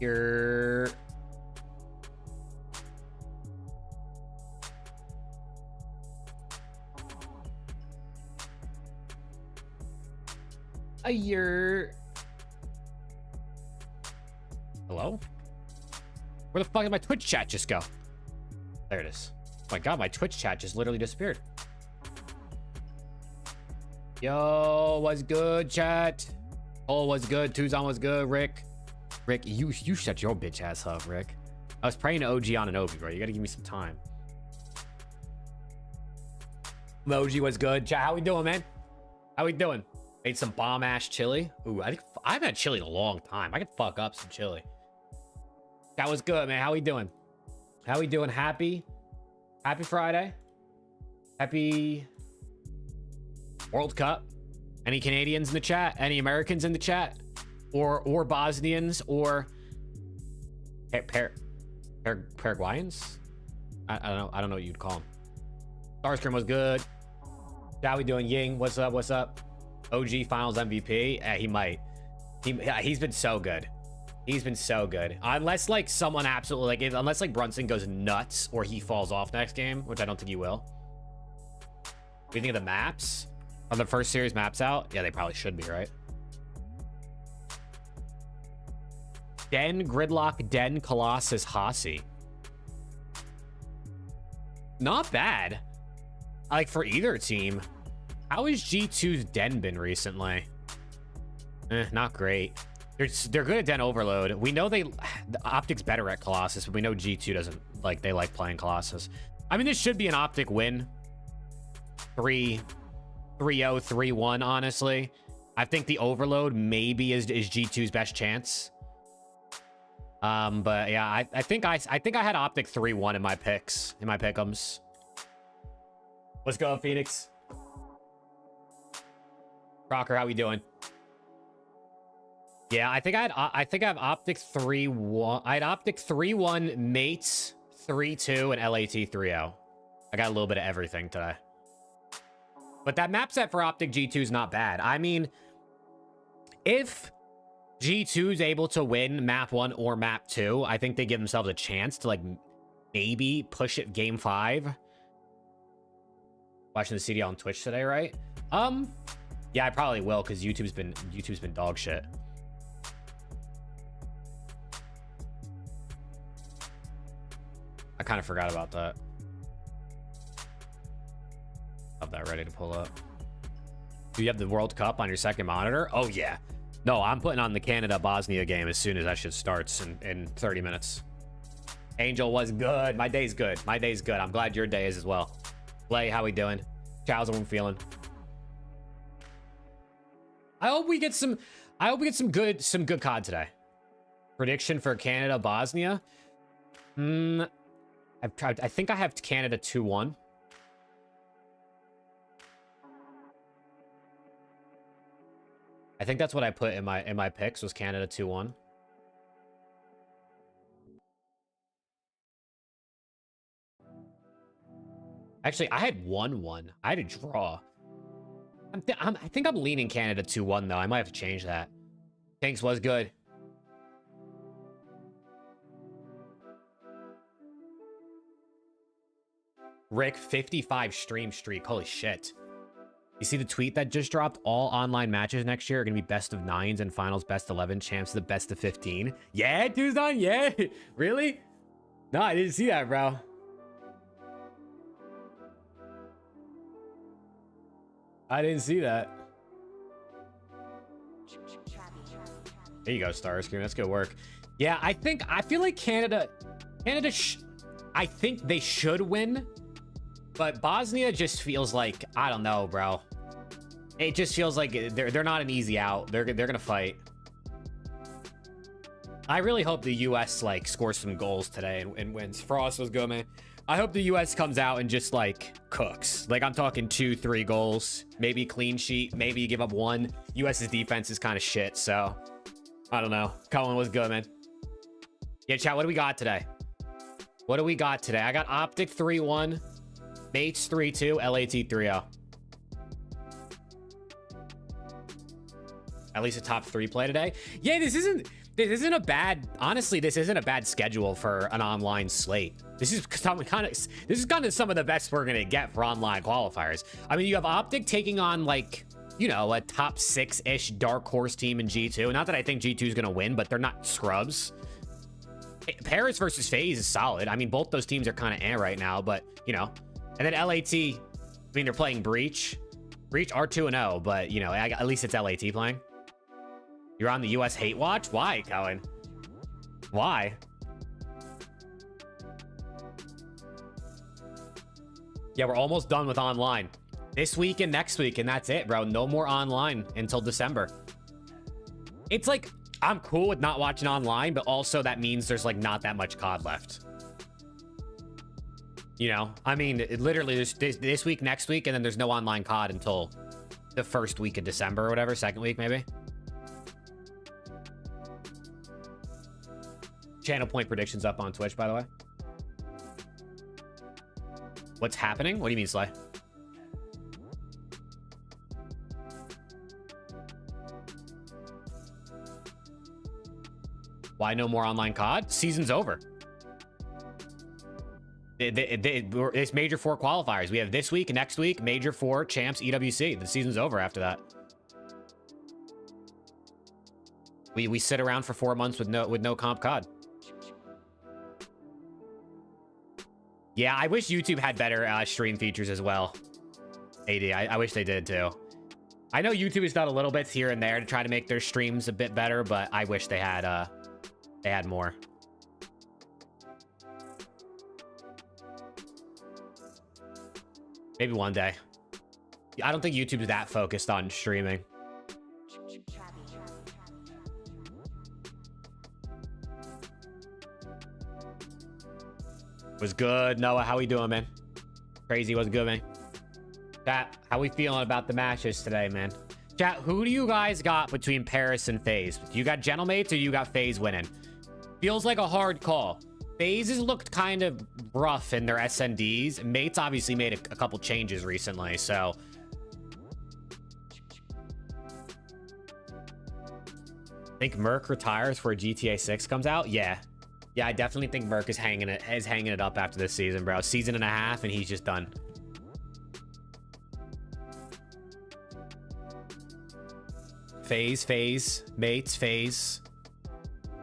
You're... You're... Hello? Where the fuck did my Twitch chat just go? There it is. Oh my god, my Twitch chat just literally disappeared. Yo, what's good, chat? Oh, what's good? Tuzan was good, Rick. Rick, you shut your bitch ass up, Rick. I was praying to OG on an Obi, bro. You gotta give me some time. Moji was good. Chat, how we doing, man? How we doing? Made some bomb ass chili. Ooh, I haven't had chili in a long time. I could fuck up some chili. That was good, man. How we doing? How we doing? Happy Friday. Happy World Cup. Any Canadians in the chat? Any Americans in the chat? Or Bosnians or Paraguayans? I don't know what you'd call them. Starscream was good. How we doing? Ying, what's up? What's up? OG Finals MVP. He might. He's been so good. He's been so good. Unless like someone absolutely like unless like Brunson goes nuts or he falls off next game, which I don't think he will. What do you think of the maps? Are the first series maps out? Yeah, they probably should be, right? Den, Gridlock, Den, Colossus, Hasi. Not bad. Like for either team. How has G2's Den been recently? Not great. They're good at Den Overload. We know the Optic's better at Colossus, but we know G2 doesn't like, they like playing Colossus. I mean, this should be an Optic win. 3-0, 3-1, honestly. I think the Overload maybe is G2's best chance. But yeah, I think I had Optic 3-1 in my picks, in my pick'ems. Let's go, Phoenix. Crocker, how we doing? Yeah, I think I have Optic 3-1. I had Optic 3-1, Mates 3-2, and LAT 3-0. I got a little bit of everything today. But that map set for Optic G2 is not bad. I mean, if G2 is able to win map 1 or map 2, I think they give themselves a chance to like maybe push it game 5. Watching the CDL on Twitch today, right? Yeah, I probably will because YouTube's been dog shit. I kind of forgot about that. Have that ready to pull up. Do you have the World Cup on your second monitor? Oh yeah. No, I'm putting on the Canada-Bosnia game as soon as that shit starts in 30 minutes. Angel was good. My day's good. My day's good. I'm glad your day is as well. Play, how we doing? How's everyone feeling? I hope we get some good COD today. Prediction for Canada-Bosnia. I think I have Canada 2-1. I think that's what I put in my picks was Canada 2-1. Actually, I had 1-1. I had a draw. I think I'm leaning Canada 2-1 though. I might have to change that. Thanks was good. Rick, 55 stream streak. Holy shit. You see the tweet that just dropped? All online matches next year are going to be best of 9s and finals best 11. Champs the best of 15. Yeah, Tucson. Yeah. Really? No, I didn't see that, bro. I didn't see that. There you go, Starscream. That's good work. Yeah, I feel like Canada, I think they should win. But Bosnia just feels like, I don't know, bro. It just feels like they're not an easy out. They're gonna fight. I really hope the US like scores some goals today and wins. Frost was good, man. I hope the US comes out and just like cooks. Like I'm talking 2-3 goals, maybe clean sheet, maybe you give up 1. US's defense is kind of shit, so I don't know. Colin was good, man. Yeah, chat, what do we got today? What do we got today? I got Optic 3-1. Mates 3-2, LAT 3-0. At least a top 3 play today. Yeah, this This isn't a bad, honestly, this isn't a bad schedule for an online slate. This is kind of some of the best we're gonna get for online qualifiers. I mean, you have Optic taking on, like, you know, a top 6-ish dark horse team in G2. Not that I think G2 is gonna win, but they're not scrubs. Paris versus FaZe is solid. I mean, both those teams are kind of right now, but, you know. And then LAT, I mean, they're playing Breach. Breach are 2-0, but, you know, at least it's LAT playing. You're on the US hate watch? Why, Cohen? Why? Yeah, we're almost done with online. This week and next week, and that's it, bro. No more online until December. It's like, I'm cool with not watching online, but also that means there's, like, not that much COD left. You know? I mean, literally, there's this week, next week, and then there's no online COD until the first week of December or whatever. Second week, maybe. Channel point predictions up on Twitch, by the way. What's happening? What do you mean, Sly? Why no more online COD? Season's over. It's Major 4 qualifiers. We have this week, next week, Major 4, Champs, EWC. The season's over after that. We sit around for 4 months with no comp COD. Yeah, I wish YouTube had better stream features as well. AD, I wish they did too. I know YouTube has done a little bit here and there to try to make their streams a bit better, but I wish they had more. Maybe one day. I don't think YouTube's that focused on streaming. Was good. Noah, how we doing, man? Crazy, was good, man. Chat, how we feeling about the matches today, man? Chat, who do you guys got between Paris and FaZe? You got Gentlemates or you got FaZe winning? Feels like a hard call. FaZe has looked kind of rough in their SNDs. Mates obviously made a couple changes recently, so... Think Merc retires before GTA 6 comes out? Yeah. Yeah, I definitely think Merc is hanging it up after this season, bro. Season and a half, and he's just done. FaZe, Mates, FaZe.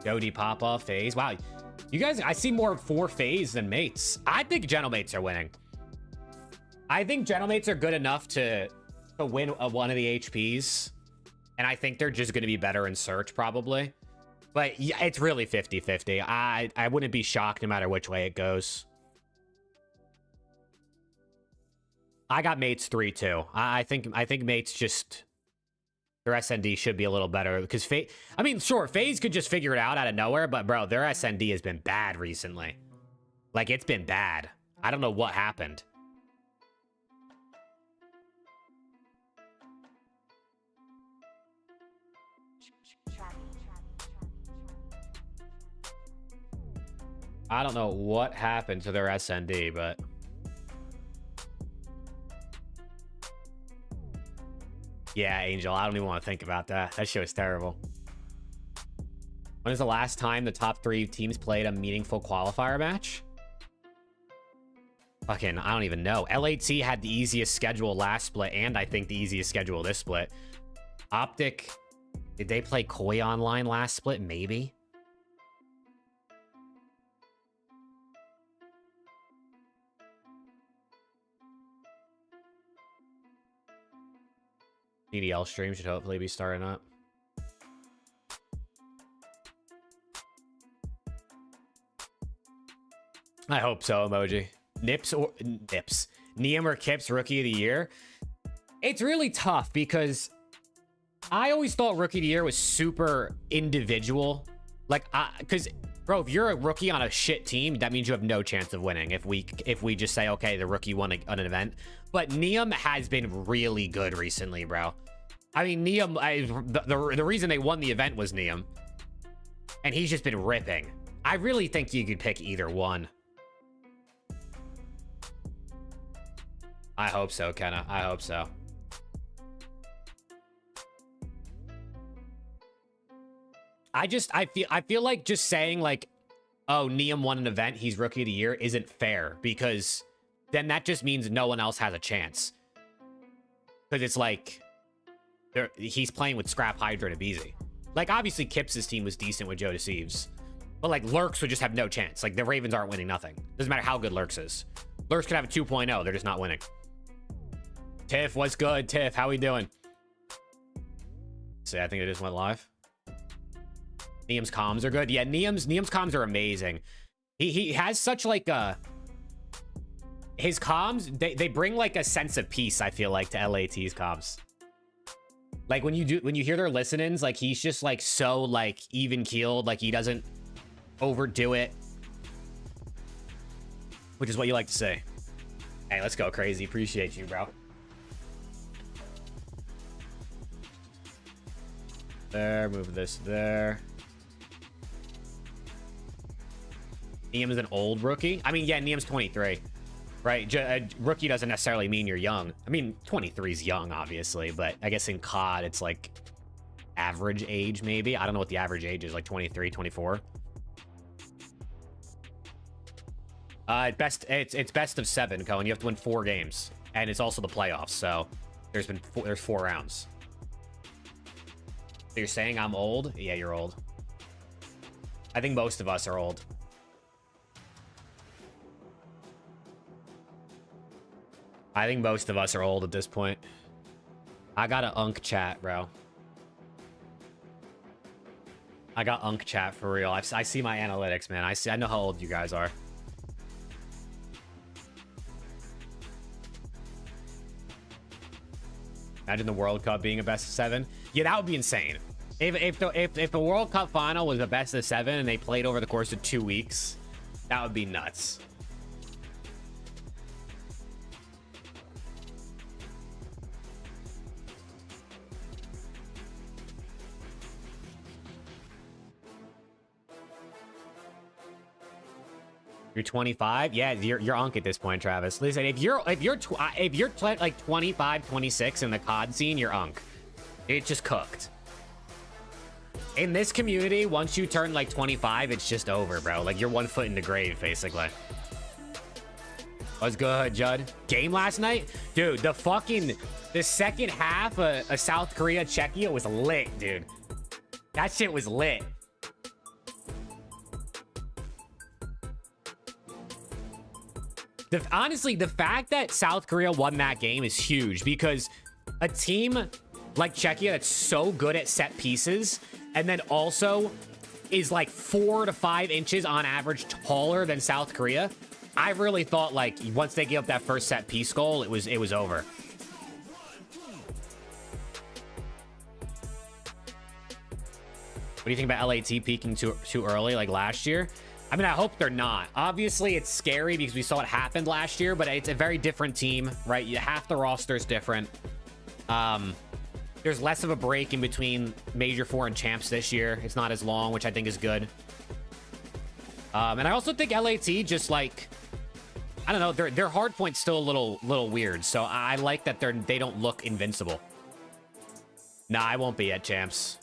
Jody, Papa, FaZe. Wow, you guys, I see more for FaZe than Mates. I think Gentlemates are winning. I think Gentlemates are good enough to win one of the HPs. And I think they're just going to be better in search, probably. But yeah, it's really 50-50. I wouldn't be shocked no matter which way it goes. I got Mates 3 too. I think Mates just, their SND should be a little better because I mean, sure, FaZe could just figure it out of nowhere, but bro, their SND has been bad recently. Like, it's been bad. I don't know what happened. I don't know what happened to their SND, but... Yeah, Angel, I don't even want to think about that. That shit was terrible. When is the last time the top 3 teams played a meaningful qualifier match? Fucking, I don't even know. LAT had the easiest schedule last split, and I think the easiest schedule this split. Optic, did they play Koi online last split? Maybe. CDL stream should hopefully be starting up. I hope so, emoji. Nips. Niam or Kips Rookie of the Year? It's really tough because I always thought Rookie of the Year was super individual. Like, because, bro, if you're a rookie on a shit team, that means you have no chance of winning if we just say, okay, the rookie won an event. But Niam has been really good recently, bro. I mean, Niam, the reason they won the event was Niam. And he's just been ripping. I really think you could pick either one. I hope so, Kenna. I hope so. I feel like just saying like, oh, Neum won an event, he's rookie of the year, isn't fair, because then that just means no one else has a chance. Because it's like he's playing with Scrap, Hydra, and Abizi. Like, obviously Kip's team was decent with Joe Deceives, but like Lurks would just have no chance. Like, the Ravens aren't winning nothing. Doesn't matter how good Lurks is. Lurks could have a 2.0, they're just not winning. Tiff, what's good? Tiff, how we doing? See, I think it just went live. Neum's comms are good. Yeah, Neum's comms are amazing. He has such like a... His comms, they bring like a sense of peace, I feel like, to LAT's comms. Like when you hear their listen-ins, like he's just like so like even-keeled, like he doesn't overdo it. Which is what you like to say. Hey, let's go crazy. Appreciate you, bro. There, move this there. Neum is an old rookie. I mean, yeah, Neum's 23, right? Rookie doesn't necessarily mean you're young. I mean, 23 is young, obviously, but I guess in COD, it's like average age, maybe. I don't know what the average age is, like 23, 24. It's best of 7, Cohen. You have to win 4 games, and it's also the playoffs. So there's 4 rounds. So you're saying I'm old? Yeah, you're old. I think most of us are old. I think most of us are old at this point. I got an Unk chat, bro. I got Unk chat for real. I see my analytics, man. I know how old you guys are. Imagine the World Cup being a best of 7. Yeah, that would be insane. If the World Cup final was a best of 7 and they played over the course of 2 weeks, that would be nuts. You're 25? Yeah, you're Unk at this point, Travis. Listen, if you're like 25, 26 in the COD scene, you're Unk. It's just cooked. In this community, once you turn like 25, it's just over, bro. Like, you're 1 foot in the grave, basically. What's good, Judd? Game last night? Dude, the second half of South Korea, Czechia was lit, dude. That shit was lit. Honestly, the fact that South Korea won that game is huge, because a team like Czechia that's so good at set pieces and then also is like 4 to 5 inches on average taller than South Korea, I really thought like once they gave up that first set piece goal, it was over. What do you think about LAT peaking too early like last year? I mean, I hope they're not. Obviously, it's scary because we saw it happen last year, but it's a very different team, right? Half the roster is different. There's less of a break in between Major 4 and Champs this year. It's not as long, which I think is good. And I also think LAT just like, I don't know, their hard point's still a little weird. So I like that they don't look invincible. Nah, I won't be at Champs.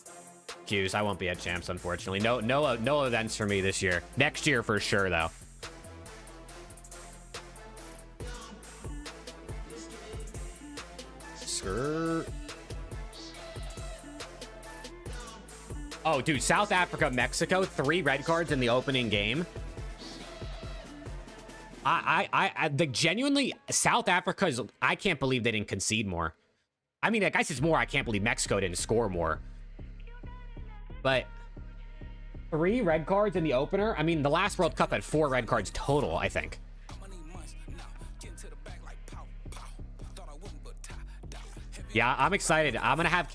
I won't be at Champs, unfortunately. No events for me this year. Next year for sure, though. Skirt. Oh, dude, South Africa, Mexico, 3 red cards in the opening game. The genuinely South Africa's. I can't believe they didn't concede more. I mean, I guess it's more. I can't believe Mexico didn't score more. But 3 red cards in the opener. I mean, the last World Cup had 4 red cards total, I think. Yeah, I'm excited. I'm gonna have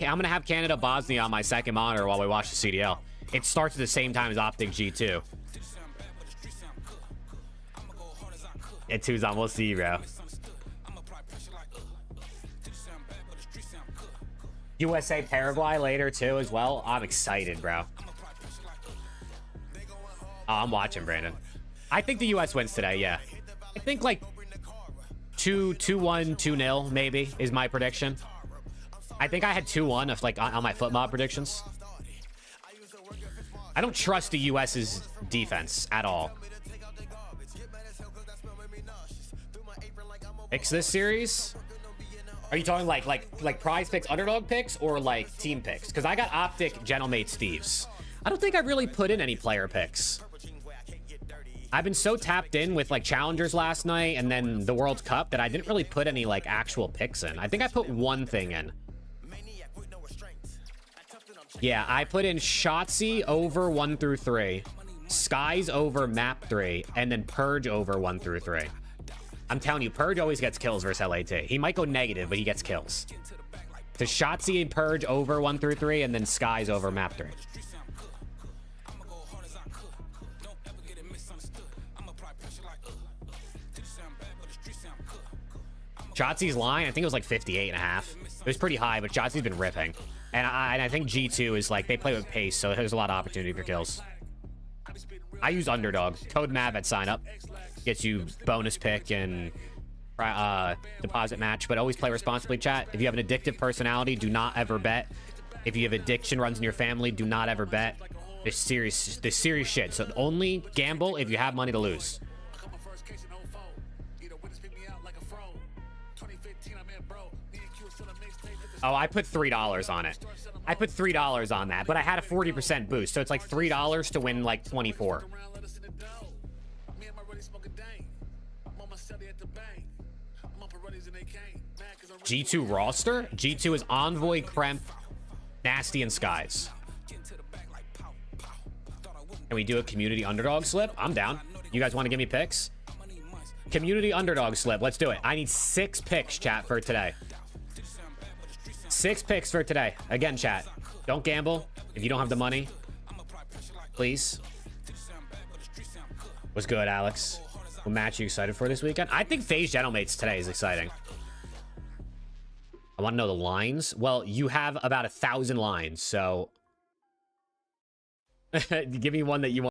Canada Bosnia on my second monitor while we watch the CDL. It starts at the same time as Optic G2. It 2's on. We'll see, bro. USA Paraguay later too as well. I'm excited, bro. Oh, I'm watching, Brandon. I think the US wins today. Yeah, I think like 2-1, 2-0 maybe is my prediction. I think I had 2-1 if like on my foot mob predictions. I don't trust the US's defense at all. Picks this series? Are you talking like prize picks, underdog picks, or like team picks? Because I got Optic, Gentlemate, Steves. I don't think I really put in any player picks. I've been so tapped in with like challengers last night and then the World Cup that I didn't really put any like actual picks in. I think I put one thing in. Yeah, I put in Shotzi over 1 through 3, Skies over map 3, and then Purge over 1 through 3. I'm telling you, Purge always gets kills versus LAT. He might go negative, but he gets kills. To Shotzi and Purge over 1 through 3, and then Skies over map 3. Shotzi's line, I think it was like 58.5. It was pretty high, but Shotzi's been ripping. And I think G2 is like, they play with pace, so there's a lot of opportunity for kills. I use Underdog. Code MAV at sign up. Gets you bonus pick and deposit match, but always play responsibly, chat. If you have an addictive personality, do not ever bet. If you have addiction runs in your family, do not ever bet. This serious shit. So only gamble if you have money to lose. Oh, I put $3 on it. I put $3 on that, but I had a 40% boost, so it's like $3 to win like 24. G2 roster? G2 is Envoy, Kremp, Nasty, and Skies. Can we do a community underdog slip? I'm down. You guys want to give me picks? Community underdog slip. Let's do it. I need 6 picks, chat, for today. 6 picks for today. Again, chat. Don't gamble if you don't have the money. Please. What's good, Alex? What match are you excited for this weekend? I think FaZe Gentlemates today is exciting. I want to know the lines. Well, you have about 1,000 lines, so... Give me one that you want.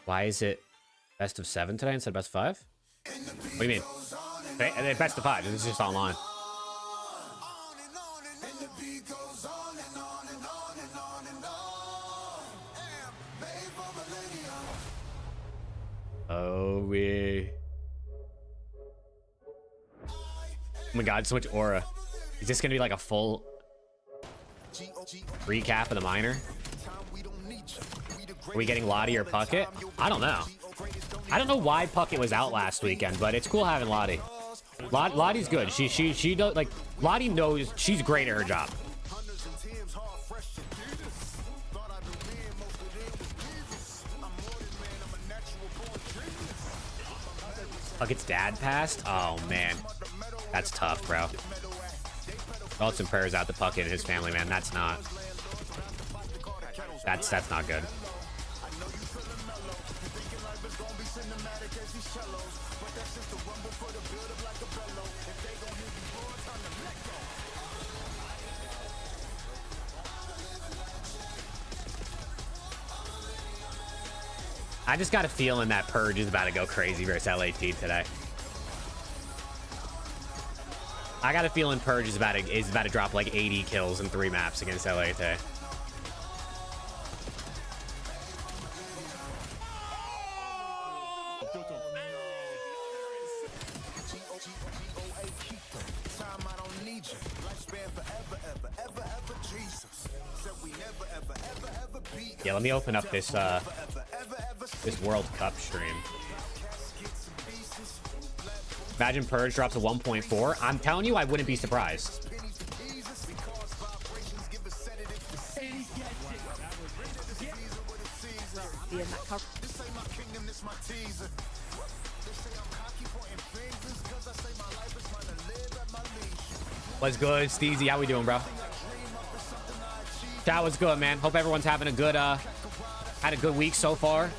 Why is it best of 7 today instead of best of 5? What do you mean? Best of 5. This is just online. Oh, oh my god, so much aura. Is this gonna be like a full recap of the minor? Are we getting Lottie or Puckett? I don't know. I don't know why Puckett was out last weekend, but it's cool having Lottie. Lottie's good. She does, like, Lottie knows she's great at her job. Puckett's dad passed? Oh man. That's tough, bro. Thoughts and prayers out to Puckett and his family, man. That's not good. I just got a feeling that Purge is about to go crazy versus LAT today. I got a feeling Purge is about to drop like 80 kills in 3 maps against LAT. Yeah, let me open up this this World Cup stream. Imagine Purge drops a 1.4. I'm telling you, I wouldn't be surprised. What's good, Steezy? How we doing, bro? That was good, man. Hope everyone's having a good had a good week so far.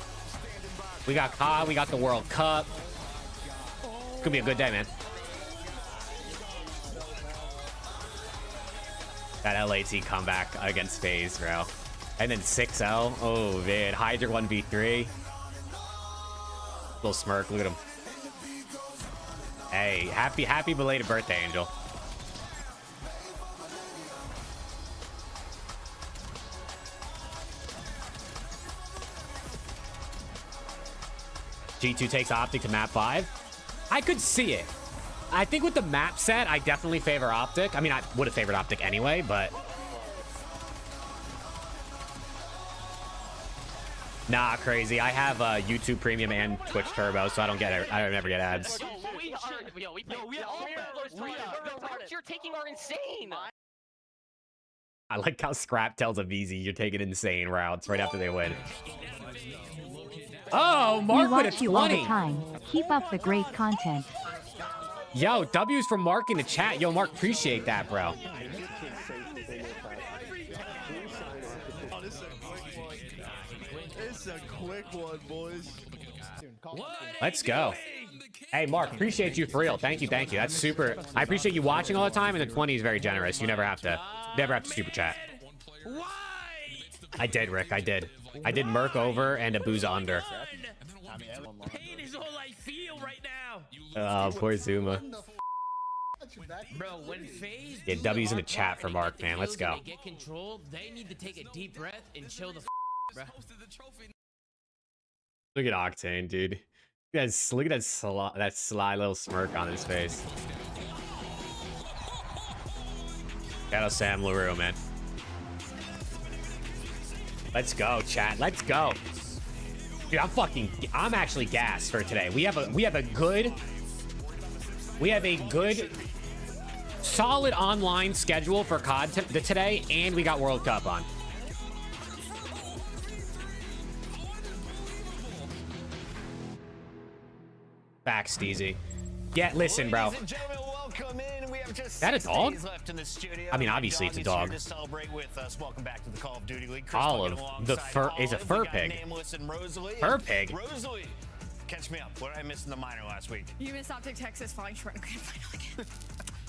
We got COD, we got the World Cup. Could be a good day, man. That LAT comeback against FaZe, bro. And then 6-0. Oh, man. Hydra 1v3. Little smirk. Look at him. Hey, happy belated birthday, Angel. G2 takes Optic to map 5. I could see it. I think with the map set, I definitely favor Optic. I mean, I would have favored Optic anyway, but... Nah, crazy. I have YouTube Premium and Twitch Turbo, so I don't never get ads. You're taking our insane. I like how Scrap tells Avizi you're taking insane routes right after they win. Oh, Mark with a 20. You all the time. Keep up the great content. Yo, W's from Mark in the chat. Yo, Mark, appreciate that, bro. It's a quick one, boys. Let's go. Hey, Mark, appreciate you for real. Thank you, thank you. That's super. I appreciate you watching all the time, and the 20 is very generous. You never have to super chat. I did, Rick. I did. I did Merc over and a Booza under. Pain is all I feel right now. Oh, poor Zuma. Bro, when FaZe Yeah, W's in the chat for Mark, man. Let's go. Get control, they need to take a deep breath and chill the bro. Look at Octane, dude. Look at that sly little smirk on his face. Shout out Sam LaRue, man. Let's go, chat. Let's go. Dude, I'm actually gassed for today. We have a good solid online schedule for COD today, and we got World Cup on. Facts, Steezy. Yeah, listen, bro. Is that a dog? I mean, obviously it's a dog. Welcome back to the Call of Duty League. Olive, the fur is a fur pig. Fur pig. Rosalie, catch me up. What did I miss in the minor last week? You missed Optic Texas falling short in grand final again.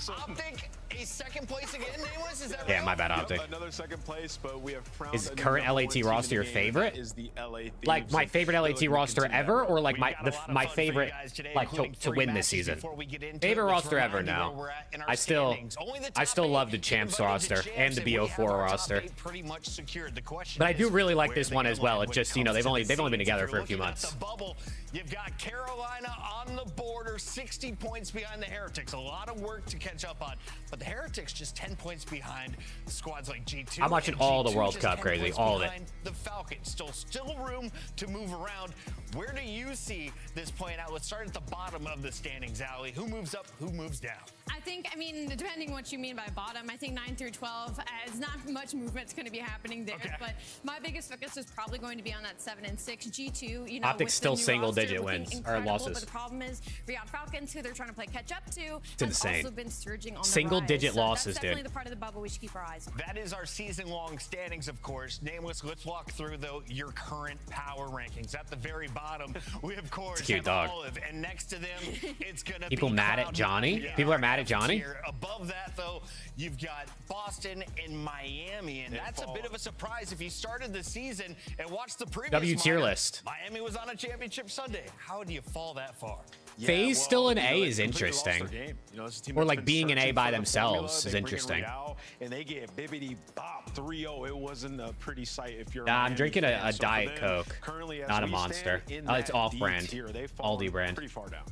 Optic, a second place again, Nameless? Is that Yeah, right? my bad, Optic. Another second place, but we have crowned Is a current number one LAT team in roster the your game, favorite? and that is the LA Thieves. Like my favorite They're LAT looking to roster continue that ever, run. or like We've my got a lot of my fun for you favorite guys today, like including to three win this matches season? before we get into Favorite it. Let's roster ever remind you now. where we're at in our I still standings. Only the top love eight the champs get invited to roster champs, and the we have BO4 our top roster. eight pretty much secured. The question But I do is, really like where this do one they as well. land It's when just, it you know, comes they've to only the been seeds? together If for you're a few looking at months. the bubble, you've got Carolina on the border, 60 points behind the Heretics. A lot of work to catch up on, but the Heretics just 10 points behind squads like G2. I'm watching and all the G2 World just Cup 10 crazy, points all of it. behind the Falcons. Still room to move around. Where do you see this playing out? Let's start at the bottom of the standings, Allie. Who moves up? Who moves down? I mean, depending what you mean by bottom, I think 9 through 12, is not much movement's going to be happening there. Okay. But my biggest focus is probably going to be on that 7 and 6 G2. You know, Optic's with still the new single-digit roster looking wins or incredible, losses. But the problem is Riyadh Falcons, who they're trying to play catch up to, It's has insane. also been surging on Single-digit the rise. losses, So that's definitely dude. the part of the bubble we should keep our eyes on. That is our season-long standings, of course. Nameless, let's walk through, though, your current power rankings. At the very bottom, we, of course, Cute have dog. Olive, and next to them, it's going to be People mad at Cloud9. Johnny? Yeah. People are mad at Johnny? Here. Above that, though, you've got Boston and Miami, and that's a bit of a surprise if you started the season and watched the previous W tier lineup. list. Miami was on a championship Sunday. How do you fall that far? FaZe still an A they is completely lost their interesting. game. You know, it's a team Or that's like been being an A searching by for the themselves formula. is They bring in interesting. Real, and they get bibbity bop 3-0. It wasn't a pretty sight if you're. Nah, I'm Miami drinking fan. a So for Diet them, Coke, currently, as not a we Monster. stand in Oh, it's that off-brand. D tier, they've Aldi fallen brand. pretty far down.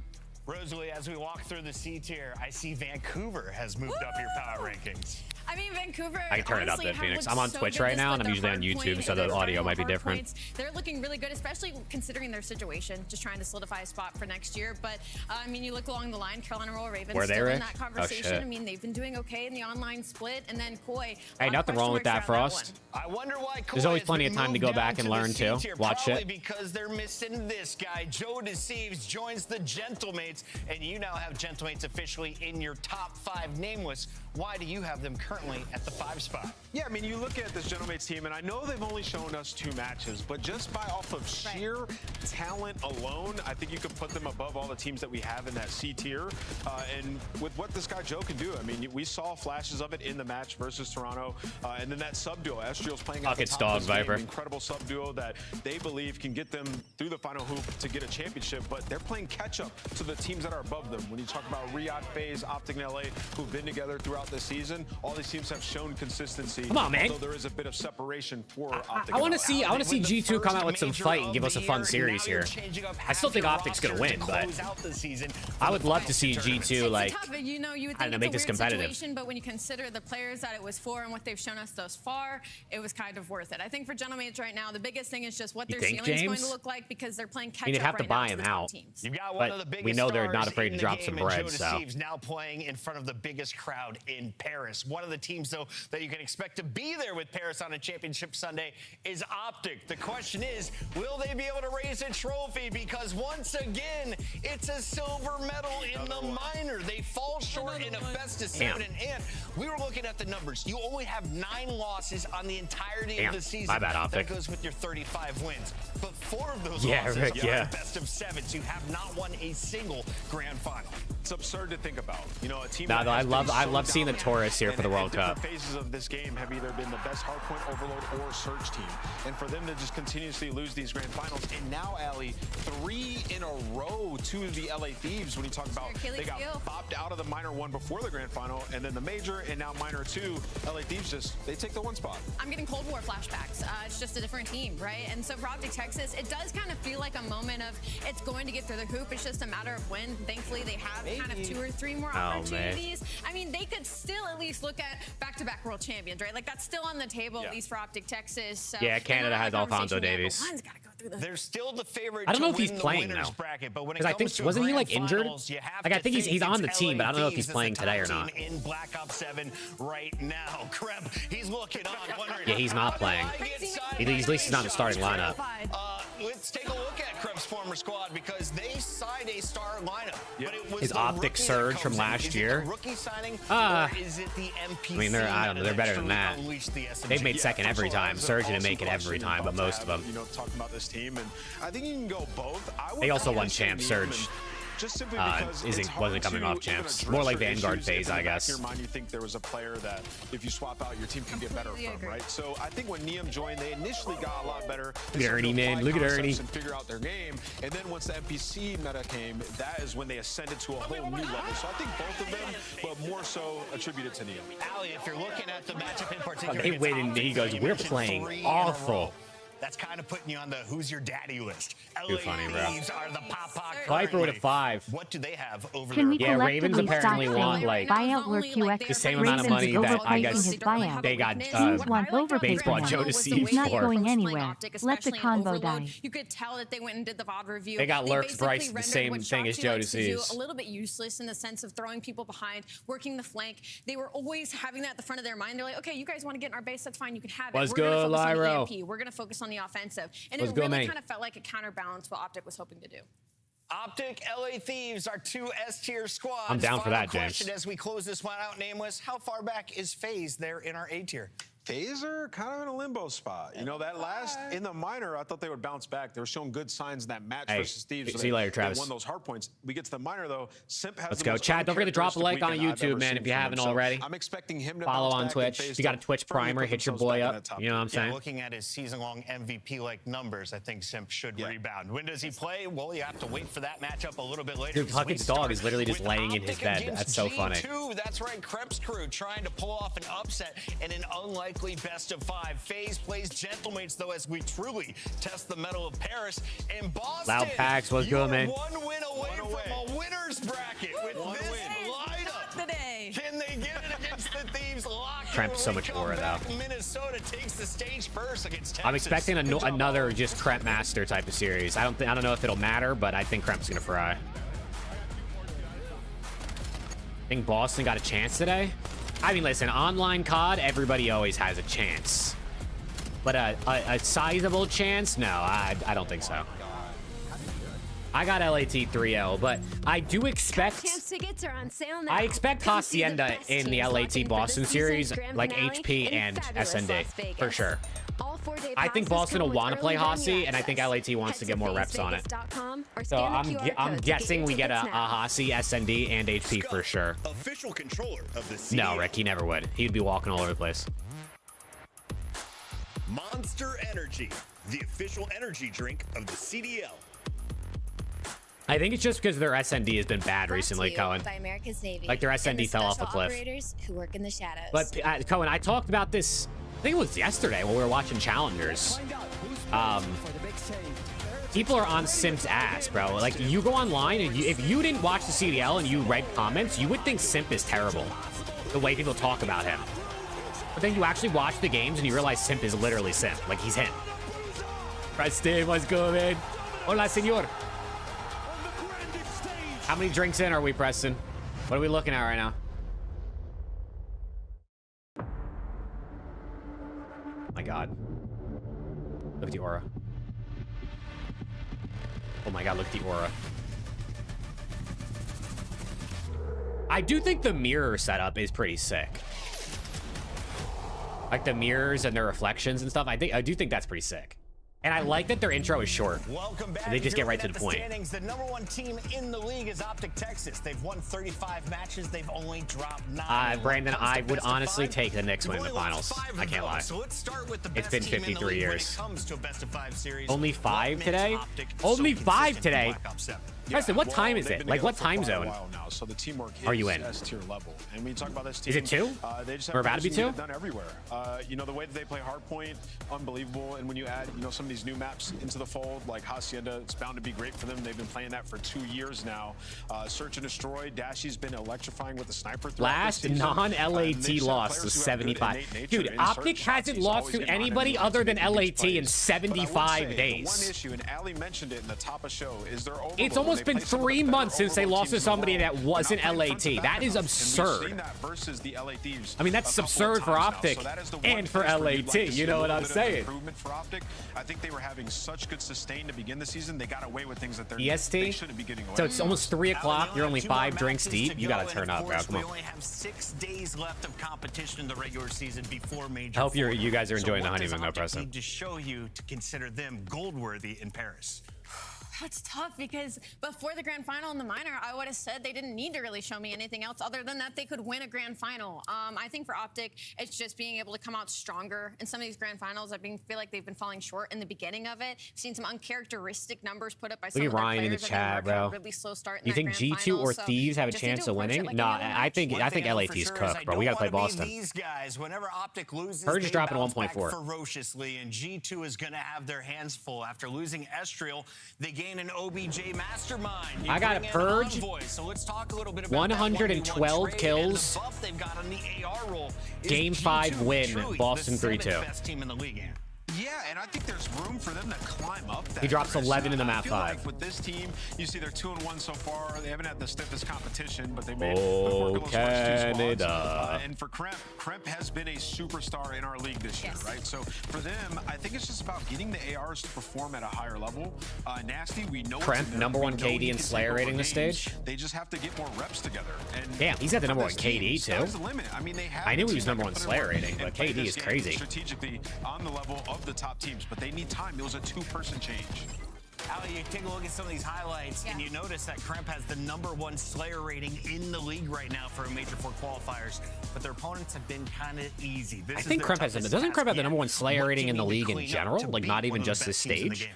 Rosalie, as we walk through the C tier, I see Vancouver has moved up your power rankings. I mean, Vancouver. I can turn it up honestly then, have Phoenix. looked I'm on so Twitch good right this now, split. and I'm usually on Their YouTube, hard so the point, audio their might be hard different. points, they're looking really good, especially considering their situation, just trying to solidify a spot for next year. But I mean, you look along the line, Carolina Royal Ravens Were they, still in Rick? that Oh, conversation. shit. I mean, they've been doing okay in the online split, and then Koi. Hey, nothing wrong with that, Frost. I wonder why. There's always plenty of time to go back and learn, too. Watch Probably it. because they're missing this guy. Joe Deceives joins the Gentlemates, and you now have Gentlemates officially in your top 5 nameless. Why do you have them currently at the 5 spot? Yeah, I mean, you look at this Gentlemates team, and I know they've only shown us 2 matches, but just by off of sheer talent alone, I think you could put them above all the teams that we have in that C tier. And with what this guy Joe can do, I mean, we saw flashes of it in the match versus Toronto, and then that sub duo, Estriel's playing at the Buckets, top of dog, this game, Viper. incredible sub duo that they believe can get them through the final hoop to get a championship, but they're playing catch up to the teams that are above them. When you talk about Riyadh, FaZe, Optic, and LA, who've been together throughout the season, all these teams have shown consistency. Come on, man. Although there is a bit of separation for Optic. I want to and see. I want to see With the G2 come first out with some major fight and of give us a the fun year, series now you're here. changing up I still half think your Optic's gonna roster win, to but close out the season I for would the love to final see tournaments. G2 like. Tough, you know, you would I don't think know, it's make a this weird competitive. situation, but when you consider the players that it was for and what they've shown us thus far, it was kind of worth it. I think for Gentlemates right now, the biggest thing is just what You their think, ceiling's going James? to look like because they're playing catch I mean, you'd up have to right buy now him the top out. teams. You've got one But of the biggest we know they're not stars afraid in to the drop game, some and bread, Joe so. Deceives now playing in front of the biggest crowd in Paris. One of the teams, though, that you can expect to be there with Paris on a championship Sunday is Optic. The question is, will they be able to raise a trophy? Because once again, it's a silver medal in the minor. They fall short in a best of 7, and we were looking at the numbers. You only have 9 losses on the entirety of the season. My bad, Optic. That goes with your 35 wins. But 4 of those Yeah, losses Rick, are yeah. best of 7, so you have not won a single grand final. It's absurd to think about. You know, a team. No, that though, has I been love so seeing the dominant Taurus here for the and World different Cup. Phases of this game have either been the best hardpoint overload or surge team, and for them to just continuously lose these grand finals, and now Allie 3 in a row to the LA Thieves. When you talk about they got bopped out of the minor 1 before the grand final, and then the major, and now minor 2. LA Thieves they take the 1 spot. I'm getting Cold War flashbacks. It's just a different team, right? And so for Optic Texas, it does kind of feel like a moment of it's going to get through the hoop. It's just a matter of when. Thankfully, they have kind of 2 or 3 more opportunities. I mean, they could still at least look at back-to-back world champions, right? Like that's still on the table, at least for Optic Texas. So, Yeah, Canada has Alfonso Davies. One's got to go through the They're still the favorite. I don't know if to he's win the playing, winners though. bracket, but when it Because I comes think to wasn't he grand like injured? finals, you have Like I to think he's on the it's team, but I don't know if LA he's Thieves playing as the today or top not. team in Black Ops 7 right now. Kreb, he's looking on, wondering. Yeah, he's not how do playing. I get signed At least he's not in the starting lineup. Let's take a look at Krebs' former squad because they signed a star lineup. But it was His the Optic rookie that surge comes from in. last Is it year? the rookie signing, Ah. or is it the NPC? I mean, I don't know. They're better than that. They've They've made second every time. Surge didn't make it every time, but most of them. You know, talking about this team, and I think you can go both. I would They also probably won say champ, Needham Surge. just simply because wasn't coming off champs. More like Vanguard phase, I guess. In your mind, you think there was a player that if you swap out, your team can get better from, right? So I think when Neum joined, they initially got a lot better. Look at Ernie, man. Look at Ernie. And figure out their game. And then once the NPC meta came, that is when they ascended to a whole new level. So I think both of them, but more so attributed to Neum. Ali, if you're looking at the matchup in particular, They win and he goes, we're playing awful. That's kind of putting you on the who's your daddy list. Too funny, bro. Thieves are the pop-pop. Viper with a 5. What do they have over Can there? we Yeah, Ravens collectively apparently stop want, saying like, buyout where QX the same amount of money Ravens that I guess overpricing his buyout? they got Teams want overpay baseball for Joe him. to see He's not for. going anywhere. Let the convo die. You could tell that they went and did the VOD review. They got Lurk's basically price, the rendered same what thing as Shoxy Joe likes to do Deceased. a little bit useless in the sense of throwing people behind, working the flank. They were always having that at the front of their mind. They're like, okay, you guys want to get in our base, that's fine, you can have it. Let's We're gonna go, focus on the Lyro. EMP. We're gonna focus on the offensive. And Let's it go, really mate. kind of felt like a counterbalance what Optic was hoping to do. Optic, LA Thieves are 2 S-tier squads. I'm down for that, Final James. question as we close this one out, Nameless. How far back is FaZe there in our A-tier? Phaser kind of in a limbo spot. You know, that last in the minor, I thought they would bounce back. They were showing good signs in that match versus Thieves. See you later, Travis. They won those hard points. We get to the minor though. Simp has Let's the go. most Chad, don't forget to drop a like on uncharacteristic YouTube, weekend man, I've if you ever haven't seen from him. already. So I'm expecting him to Follow bounce on back Twitch. and If you got a Twitch primer, hit your boy up. You know what I'm saying? Looking at his season-long MVP-like numbers, I think Simp should rebound. When does he play? Well, you have to wait for that matchup a little bit later. Dude, Puckett's dog is literally just laying in his bed. That's so funny. That's right, Krebs crew trying to pull off an upset in an unlikely best-of-5. FaZe plays Gentlemates, though, as we truly test the mettle of Paris. In Boston, Loud Packs, what's good, man? one win away from a winner's bracket with this lineup. Today. Can they get it against the Thieves? Tremp's so much aura, though. Minnesota takes the stage first against Texas. I'm expecting another just Kremp Master type of series. I don't know if it'll matter, but I think Kremp's gonna fry. I think Boston got a chance today. I mean, listen, online COD, everybody always has a chance. But a sizable chance? No, I don't think so. I got LAT 3L, but I do expect... tickets are on sale now. I expect Hacienda in the LAT Boston series, like HP and SND, for sure. I think Boston will want to play Hasi, and I think LAT wants to get more reps on it. So I'm guessing we get a Hasi, SND, and HP for sure. Official controller of the CDL. No, Rick, he never would. He'd be walking all over the place. Monster Energy, the official energy drink of the CDL. I think it's just because their SND has been bad recently, Cohen. By America's Navy, like their SND fell off a cliff. Operators who work in the shadows. But Cohen, I talked about this, I think it was yesterday when we were watching Challengers. People are on Simp's ass, bro. Like, you go online, and if you didn't watch the CDL and you read comments, you would think Simp is terrible. The way people talk about him. But then you actually watch the games and you realize Simp is literally Simp. Like, he's him. Preston, what's good, man? Hola, senor. How many drinks in are we, Preston? What are we looking at right now? My God. Look at the aura. Oh my God, look at the aura. I do think the mirror setup is pretty sick. Like the mirrors and their reflections and stuff. I do think that's pretty sick. And I like that their intro is short. Welcome back. And they just get right to the point. The #1 team in the league is Optic Texas. They've won 35 matches. They've only dropped 9. Brandon, I would honestly take the Knicks winning the finals. I can't lie. So let's start with the It's best been team in the 53 league years. when it comes to a best-of-5 series. Only 5 today? Only 5 today? Preston, what time is it? Like, what time zone so the teamwork are you in? S-tier level. And when you talk about this team, is it 2? They just We're about to be 2? Done everywhere. You know, the way that they play Hardpoint, unbelievable. And when you add, you know, some of these new maps into the fold, like Hacienda, it's bound to be great for them. They've been playing that for 2 years now. Search and Destroy, Dashy's been electrifying with the sniper. Last non-LAT loss was 75. Dude, Optic hasn't lost to anybody other than LAT in 75 days. One issue, and Ali mentioned it in the top of show, is their overload. It's almost been 3 months since they lost to somebody that wasn't LAT. That is absurd. I mean, that's absurd for Optic and for LAT. You know what I'm saying? For Optic, I think they were having such good sustain to begin the season. They got away with things that EST? they shouldn't be getting away So with. it's almost 3 o'clock. You're only 5 drinks deep. You got to turn up, bro. Come on. We only have 6 days left of competition in the regular season before Major. I hope you guys are enjoying the what does honeymoon, though, Optic Preston. need to show you to consider them gold worthy in Paris? That's tough because before the grand final in the minor, I would have said they didn't need to really show me anything else other than that they could win a grand final. I think for Optic, it's just being able to come out stronger in some of these grand finals. Feel like they've been falling short in the beginning of it. Seen some uncharacteristic numbers put up by some of their Ryan in the players. chat, bro. Really slow start in You think grand G2 final, or so Thieves have a just need chance to of approach it winning? like No, any other I think match. LAT's cooked, bro. We gotta play Boston. These guys, whenever Optic loses, Purge is they dropping bounce back 1.4. ferociously, and G2 is going to have their hands full. After losing Estriel, they gain an OBJ mastermind. You I got bring a in Purge. Envoy, so let's talk a little bit about 112 that kills. And the buff they've got on the AR roll is Game G2 5 win, truly Boston the 3-2. seventh best team in the league. Yeah, and I think there's room for them to climb up that. He drops Chris. 11 in the I map feel 5. Like with this team, you see they're 2-1 so far. They haven't had the stiffest competition, but they made Oh, the Canada. Canada. And for Kremp has been a superstar in our league this year, right? So for them, I think it's just about getting the ARs to perform at a higher level. Nasty, we know Kremp, number one KD and Slayer rating this stage. They just have to get more reps together. And damn, he's got the number one this team, KD sky's too. the limit. I mean, they have I knew the he was team number that one can put Slayer in work rating, and but play KD this is game crazy. strategically on the level of the top teams, but they need time. It was a two-person change. Ali, you take a look at some of these highlights, and you notice that Kremp has the number one Slayer rating in the league right now for a Major 4 qualifiers, but their opponents have been kind of easy. I think Kremp has doesn't Kremp have the number one Slayer rating in the league in general? Like not even just this stage?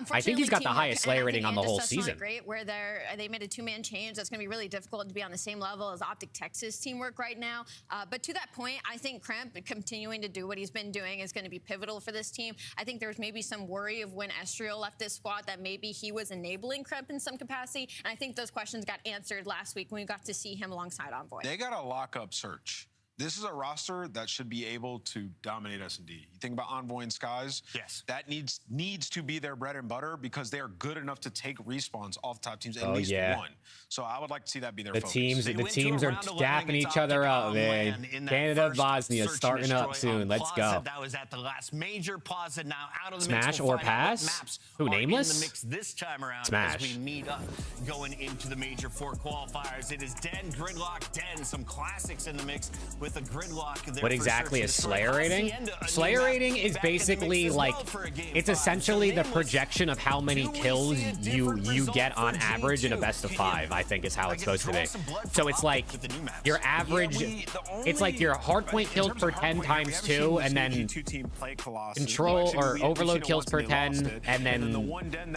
I think he's got the highest Slayer rating on the whole season. Great, where they made a two-man change. That's going to be really difficult to be on the same level as Optic Texas teamwork right now. But to that point, I think Kremp continuing to do what he's been doing is going to be pivotal for this team. I think there was maybe some worry of when Estriel left this squad that maybe he was enabling Kremp in some capacity. And I think those questions got answered last week when we got to see him alongside Envoy. They got a lock-up search. This is a roster that should be able to dominate S&D. You think about Envoy and Skies? Yes. That needs to be their bread and butter because they are good enough to take respawns off top teams, at least one. So I would like to see that be their focus. The teams are dapping each other up, man. Canada, Bosnia starting up soon. Let's go. That was at the last major Plaza. Now out of the Smash mix, or pass? Who, Nameless? in the mix this time around Smash. as we meet up going into the Major 4 qualifiers. It is Den, Gridlock, Den. Some classics in the mix with a Gridlock. What exactly is Slayer rating? Slayer rating is basically like, it's essentially the projection of how many kills you get on average in a best of 5, I think is how it's supposed to be. So it's like your average, it's like your hardpoint kills per 10 times 2, and then control or overload kills per 10, and then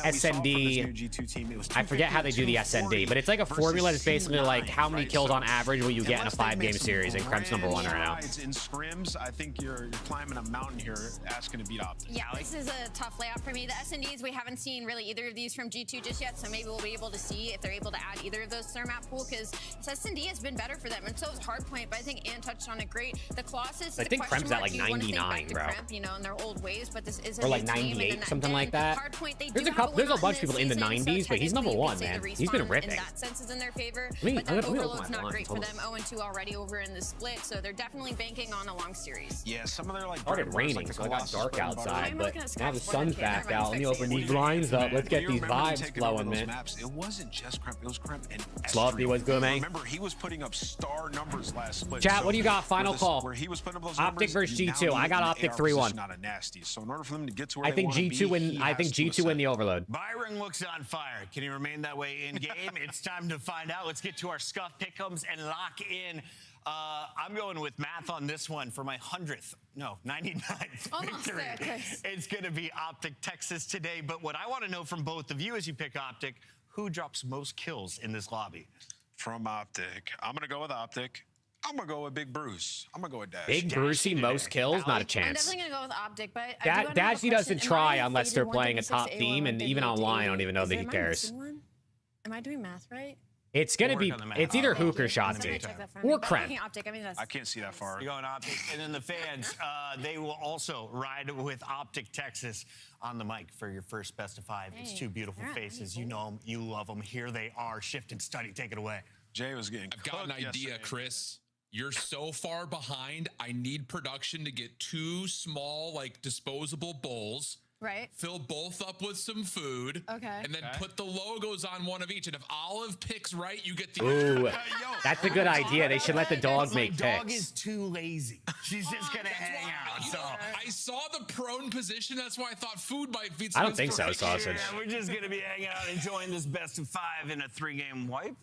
SND. I forget how they do the SND, but it's like a formula that's basically like how many kills on average will you get in a 5-game series, and Kremp's number 1 right now. In scrims, I think you're climbing a mountain here asking to beat Optic. Yeah, this is a tough layout for me. The SNDs, we haven't seen really either of these from G2 just yet, so maybe we'll be able to see if they're able to add either of those to their map pool, because SND has been better for them, and so is Hardpoint, but I think Ann touched on it great. The Colossus, I think Kremp's at like 99, bro. Kremp, you know, in their old ways, but this is a or like new team, 98, something like that. Hardpoint, There's a bunch of people in the 90s, but he's number 1, man. He's been ripping. In that sense is in their favor, Me, but that I'm gonna overload's not great for hold them. 0-2 already over in the split, so they're definitely banking on a long series. Yeah, some of their like Started raining, like so it got dark outside, but now the scratch sun's one back kid. out. Let me open these blinds up. Let's get these vibes taking flowing, over those man. Maps, it wasn't just Kremp, it was Kremp and Sloppy was good, man. Remember, he was putting up star numbers last split. Chat, what do you got? Final call. Where he was putting up those Optic numbers, versus now G2. I got in the Optic AR 3-1. position, not a nasty. So in order for them to get to where I think G2 win. I think G2 win the overload. Byron looks on fire. Can he remain that way in game? It's time to find out. Let's get to our scuff pick'ems and lock in. I'm going with math on this one for my 99th victory. It's going to be Optic Texas today. But what I want to know from both of you as you pick Optic, who drops most kills in this lobby? From Optic, I'm going to go with Optic. I'm going to go with Big Bruce. I'm going to go with Dash. Big Brucey, most kills, not a I'm chance. definitely gonna go with Optic, but Dashy doesn't try unless they're playing a top team, and even online, I don't even know that he cares. Am I doing math right? It's gonna be. It's either Hook or Shotzi or Kremp. Optic. I mean, that's. I can't see that far. You're going Optic, and then the fans, they will also ride with Optic Texas on the mic for your first best of 5. It's two beautiful faces. You know them, you love them. Here they are. Shift and study. Take it away. Jay was getting. I've got an idea, yesterday. Chris. You're so far behind. I need production to get 2 small, like disposable bowls. Right. Fill both up with some food. Okay. And then put the logos on one of each. And if Olive picks right, you get the. Ooh, that's a good idea. They should let the dog make My dog picks. is too lazy. She's just gonna hang out. You So know, I saw the prone position. That's why I thought food might be. I don't think so, sausage. yeah, we're just gonna be hanging out, enjoying this best of 5 in a 3-game wipe.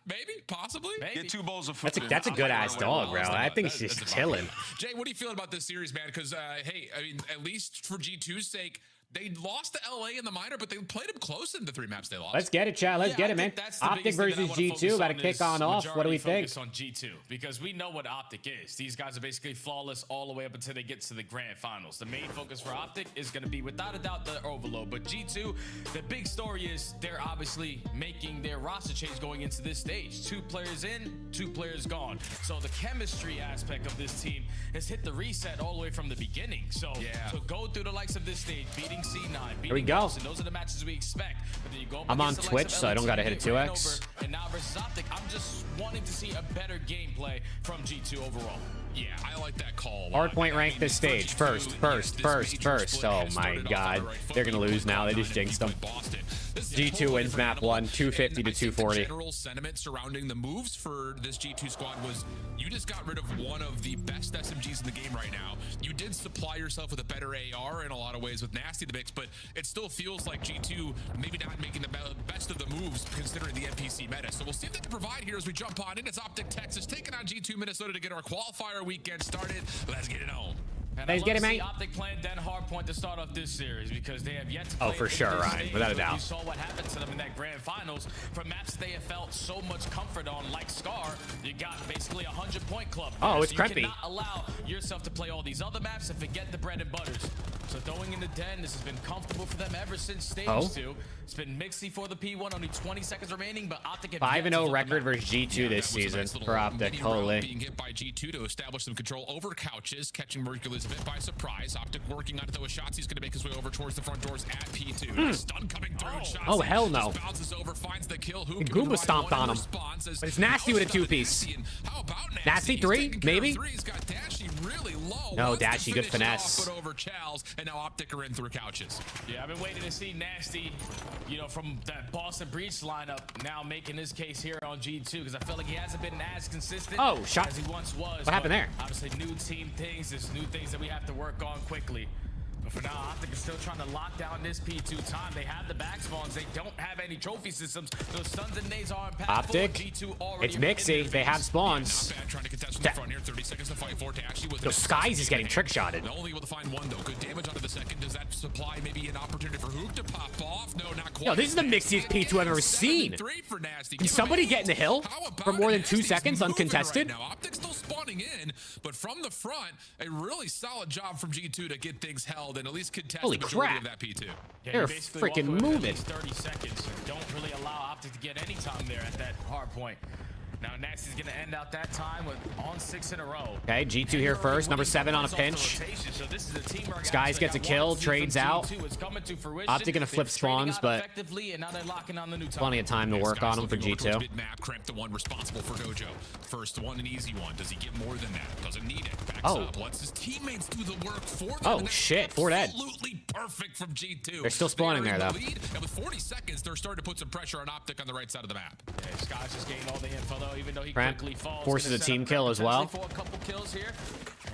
Maybe, possibly. Get 2 bowls of food. That's a good ass dog, bro. I think she's just chilling. Jay, what do you feel about this series, man? Because hey, I mean, at least for G2's sake, they lost to LA in the minor, but they played them close in the 3 maps they lost. Let's get it, chat. Let's get it, man. Optic versus G2. About to kick on off. What do we think? On G2, because we know what Optic is. These guys are basically flawless all the way up until they get to the grand finals. The main focus for Optic is going to be, without a doubt, the overload. But G2, the big story is they're obviously making their roster change going into this stage. 2 players in, 2 players gone. So the chemistry aspect of this team has hit the reset all the way from the beginning. So to go through the likes of this stage, beating C9, Here we go. Boston, those are the matches we expect. But then you go I'm on Twitch, so I don't gotta hit a 2x. And now versus Optic, I'm just wanting to see a better gameplay from G2 overall. Yeah, I like that call. a lot. Hardpoint I rank mean, this stage. for G2, First. this major split Oh has my started off god. on the right foot. They're gonna lose now. They Going just on jinxed and them. beat Boston. This is a G2 totally wins different map animal. 1, 250 to And I think 240. The general sentiment surrounding the moves for this G2 squad was you just got rid of one of the best SMGs in the game right now. You did supply yourself with a better AR in a lot of ways with Nasty the mix, but it still feels like G2 maybe not making the best of the moves considering the NPC meta. So we'll see if they can provide here as we jump on in. It's Optic Texas taking on G2 Minnesota to get our qualifier weekend started. Let's get it on. And Let's get it, I love to mate. see Optic playing Den Hardpoint to start off this series because they have yet to play. Oh, for in sure, this Ryan. stage, Without a but doubt. You saw what happened to them in that grand finals. For maps they have felt so much comfort on, like Scar, you got basically a 100-point club. Oh, there. it's so Crempy. You cannot allow yourself to play all these other maps and forget the bread and butters. So going into Den, this has been comfortable for them ever since stage 2. It's been mixy for the P1, only 20 seconds remaining, but Optic have 5-0 record versus G2 this That was a season nice little for Optic. mini round Holy. being hit by G2 to establish some control over couches, catching Mercules a bit by surprise. Optic working on it though with shots. He's going to make his way over towards the front doors at P2. Stun coming through. Shots Oh, hell no. just bounces over, finds the kill. Who And Goomba stomped on him. But it's Nasty with a 2-piece. How about Nasty He's 3, taking care of maybe? 3. He's got Dashy really low. No, Wants to Dashy, good finish it off, finesse. Put over Chals, and now Optic are in through couches. Yeah, I've been waiting to see Nasty, you know, from that Boston Breach lineup now making his case here on G2 because I feel like he hasn't been as consistent as he once was. What happened there? Obviously, new team things. There's new things that we have to work on quickly. But for now, Optic is still trying to lock down this P2 time. They have the back spawns. They don't have any trophy systems. Those stuns and nades are impactful. Optic. G2 already It's mixy. They have spawns. Not bad, trying to contest from the front here. 30 seconds to fight for Dashy with The Skies is getting trick-shotted. Only able to find one though. Good damage onto the second. Does that supply maybe an opportunity for Hook to pop off? No, not quite. Yo, this is the mixiest P2 I've ever seen. 7-3 for Nasty. Can somebody get in the hill for more than 2 seconds uncontested? Right now. Optic's still spawning in, but from the front, a really solid job from G2 to get things held and at least contest Holy the majority crap. of that P2. Yeah, They're you basically freaking walk away with moving. at least 30 seconds and don't really allow Optic to get any time there at that hard point. Now Nasty's gonna end out that time with on 6 in a row. Okay, G2 here first. Number 7 on a pinch. So this is a team where Skies gets a kill, trades out. Optic gonna flip spawns, but plenty of time to work on them for G2. Mid-map, Cramp the one responsible for Dojo. First one, an easy one. Does he get more than that? Doesn't need it. Backs up. Lets his teammates do the work for them. Oh, shit. 4 dead. Absolutely perfect from G2. They're still spawning They are there, in though. the lead, and with 40 seconds, they're starting to put some pressure on Optic on the right side of the map. Yeah, Skies just gained all the info though, even though he Cramp quickly falls. forces Gonna a set team up kill as well. potentially for a couple kills here.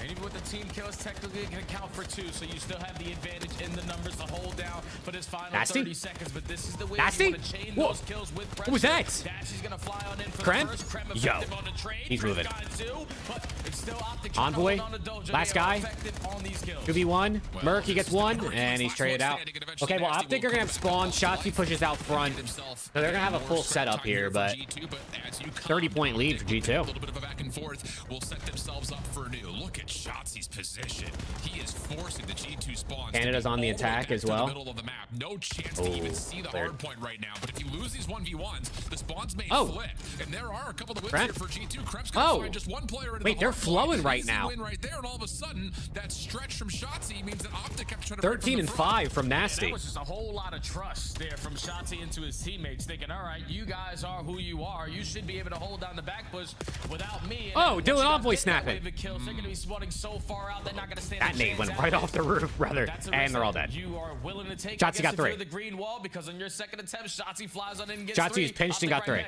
And even with the team kills, technically it can count for 2, so you still have the advantage in the numbers to hold down for this final Nasty? 30 seconds. But this is the way Nasty? you want to chain Whoa. those kills with pressure. What was that? Dashy's gonna fly on in for Krem? the first. Krem Yo. effective on the trade. He's Krem moving. got 2, but it's still Optic trying to Envoy, hold on to Dojo. last They are guy. effective on these kills. 2v1. Merc, he gets 1, and he's traded out. Okay, well, Optic are gonna have spawn. Shotzzy pushes out front. So they're gonna have a full setup here, but 30-point lead for G2. A little bit of a back and forth will set themselves up for a new. Look at Shotzi's position. He is forcing the G2 spawns. Canada's on the attack as well. To the middle of the map. No chance to even see the hard point right now. But if you lose these 1v1s, the spawns may flip. And there are a couple of wins here for G2. Krep's gonna find just one player into wait, the they're hard flowing point. right Easy now. win right there, and all of a sudden, that stretch from Shotzi means that Optic have to try to 13 and 5 from Yeah, Nasty. that was just a whole lot of trust there from Shotzi into his teammates, thinking, all right, you guys are who you are. You should be able to hold down the back push without me. me. Oh, Dylan Envoy snapping. Kills, they're gonna be spawning so far out, they're not gonna stand That a nade chance went at right it. off the roof, brother. That's a And risk they're all that dead. You are willing to take. Shotzi got 3. The green wall because on your second attempt, Shotzi flies on in and gets Shotzi's 3. pinched and got 3.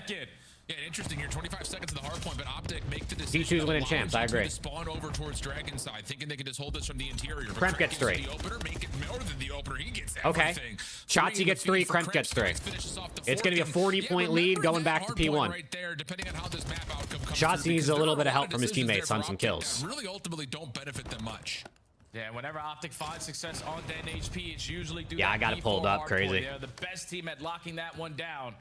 Yeah, interesting here. 25 seconds of the hard point, but Optic make the decision. G2's winning champs. I agree. To spawn over towards Dragon side, thinking they can just hold this from the interior. Kremp gets 3. The opener, make it more than the opener. He gets Okay. everything. Shotzi gets 3. Kremp gets 3. It's going to be a 40-point lead going back to P1. Right there, depending on how this map outcome comes Shotzi through, needs a because little there bit of are a lot help from his decisions teammates there on for some Optic kills. that really ultimately don't benefit them much. Yeah, whenever Optic finds success on Den HP, it's usually due Yeah, to I got it pulled up crazy. They're the best team at locking that one down.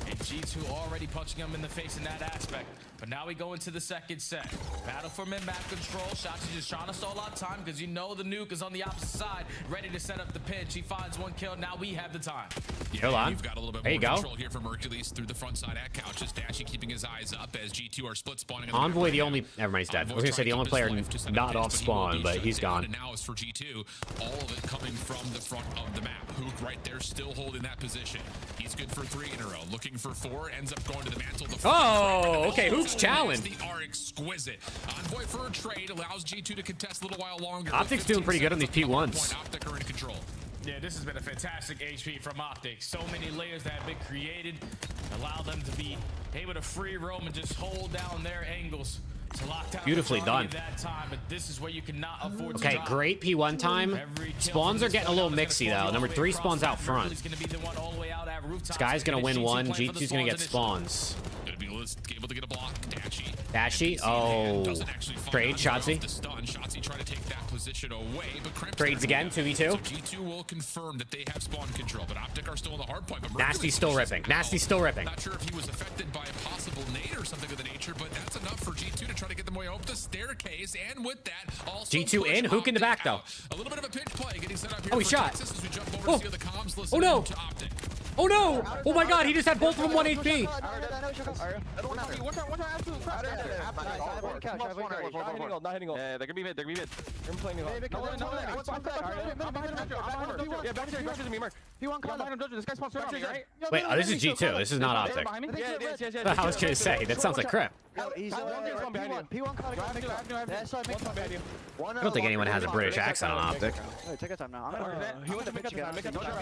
And G2 already punching them in the face in that aspect. But now we go into the second set. Battle for mid-map control. Shotzi just trying to stall out time because you know the nuke is on the opposite side, ready to set up the pinch. He finds 1 kill. Now we have the time. Yeah, Hold on. You've got a little bit There more you go. control here from Hercules through the front side at couches. Dashy keeping his eyes up as G2 are split spawning. Envoy, the only... Never mind, he's dead. I was going to say the only player not off spawn, but he's gone. And now is for G2. All of it coming from the front of the map. Hook right there still holding that position. He's good for 3 in a row. Looking for 4. Ends up going to the mantle. Oh, okay. Hook's challenge. They are exquisite. Envoy for a trade allows G2 to contest a little while longer. Optic's doing pretty good on these P1s. Optic are in control. Yeah, this has been a fantastic HP from Optic. So many layers that have been created. Allow them to be able to free roam and just hold down their angles. To lock down Beautifully done. that time, but this is where you cannot afford to Okay, drop. great P1 time. Spawns are getting a little mixy, though. Number 3 spawns out front. This guy's going to win 1. G2's going to get spawns. Gonna be able to get a block. Dashy. Oh. Trade. Shotzi. Shotzi trying to take that position away, but Kremp Trades again. 2v2. So G2 will confirm that they have spawn control, but Optic are still in the hard point. But Nasty's still ripping. Nasty's still ripping. Not sure if he was affected by a possible nade or something of the nature, but that's enough for G2 to try to get them way up the staircase, and with that, also G2 in. Hook in the back, though. A little bit of a pinch play getting set up here. Oh, he for shot. Texas as we jump over Oh. to see the comms Oh, no. to Optic. Oh, no. Oh, my God. He just had both of them 1 HP. Not hitting all. Yeah, they're gonna be mid. They're gonna be mid. They're playing it. Yeah, back to me, Mark. P1, come on. This guy's sponsored on me, right? Wait, oh, this is G2. This is not Optic. Yeah, it is. I was going to say. That sounds like crap. He's one behind you. P1, I don't think anyone has a British accent on Optic. Take your time now. He went to pick up the time.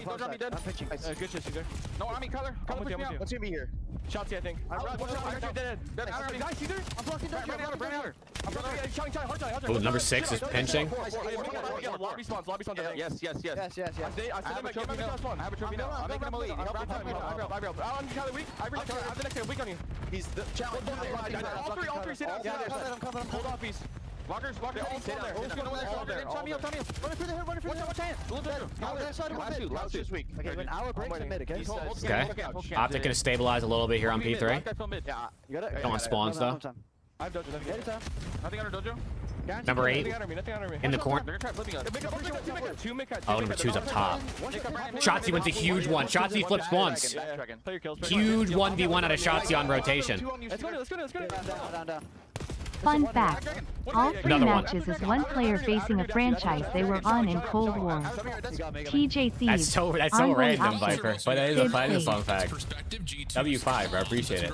Don't drop me dead. I'm pitching. Good shit, Caesar. No, on me, color. Color, push me out. What's gonna be here? Shotzi, I think. Guys, Caesar. I'm blocking Brandon. Oh, number 6 is pinching. Lobby spawns, I said him, give him a last one. I have a trophy now. I'm making him a lead. I'm Tyler weak. I have the next guy weak on you. He's the challenge. All three, sit up. Hold off, piece. Walkers, they're all still there. All there. Tell me up. Run it through the head, Watch hands. Last this week. Okay, when our breaks in mid, okay? Okay. Optic going to stabilize a little bit here on P3. Yeah. You got it? Don't want spawns, though. I have dojo. Nothing under dojo. Number 8 in the corner. Oh, number 2's up top. Shotzi went to huge 1. Shotzi flips spawns. Huge 1v1 out of Shotzi on rotation. Let's go. Down. Fun fact. All 3 Another one. matches is one player facing a franchise they were on in Cold War. TJ Thieves. That's so random, Optic. Viper. But that is a Sid fun fact. W5, bro. I appreciate it.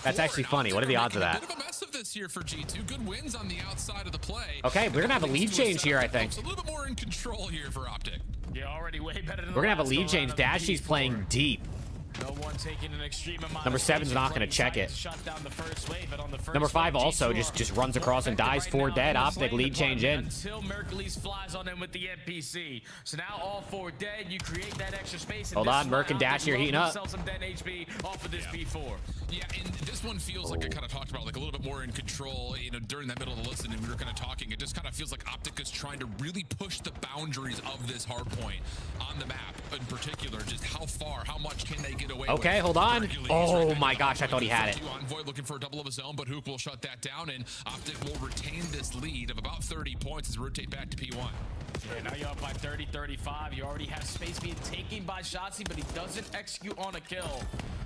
That's actually funny. What are the odds of that? Bit of a mess of this here for G2. Good wins on the outside of the play. Okay, we're going to have a lead change here, I think. A little bit more in control here for Optic. You're already way better than We're going to have a lead change. Dashy's playing deep. No one taking an extreme amount. Number 7's not going to check it. Shut down the first wave, but on the first Number 5 wave, also G2 just runs across and dies 4 dead. Optic lead change in. Until Mercules flies on him with the NPC. So now all 4 dead. You create that extra space. Hold on, Merc and Dash here heating up. Some dead HP off of this P4. Yeah, and this one feels like I kind of talked about, like a little bit more in control. You know, during that middle of the listen, and we were kind of talking. It just kind of feels like Optic is trying to really push the boundaries of this hard point on the map, in particular. Just how far, how much can they get away? Okay, hold on. Oh my gosh, I thought he had it. Envoy looking for a double of his own, but Hook will shut that down, and Optic will retain this lead of about 30 points as we rotate back to P1. Yeah, now you're up by 30, 35. You already have space being taken by Shotzi, but he doesn't execute on a kill.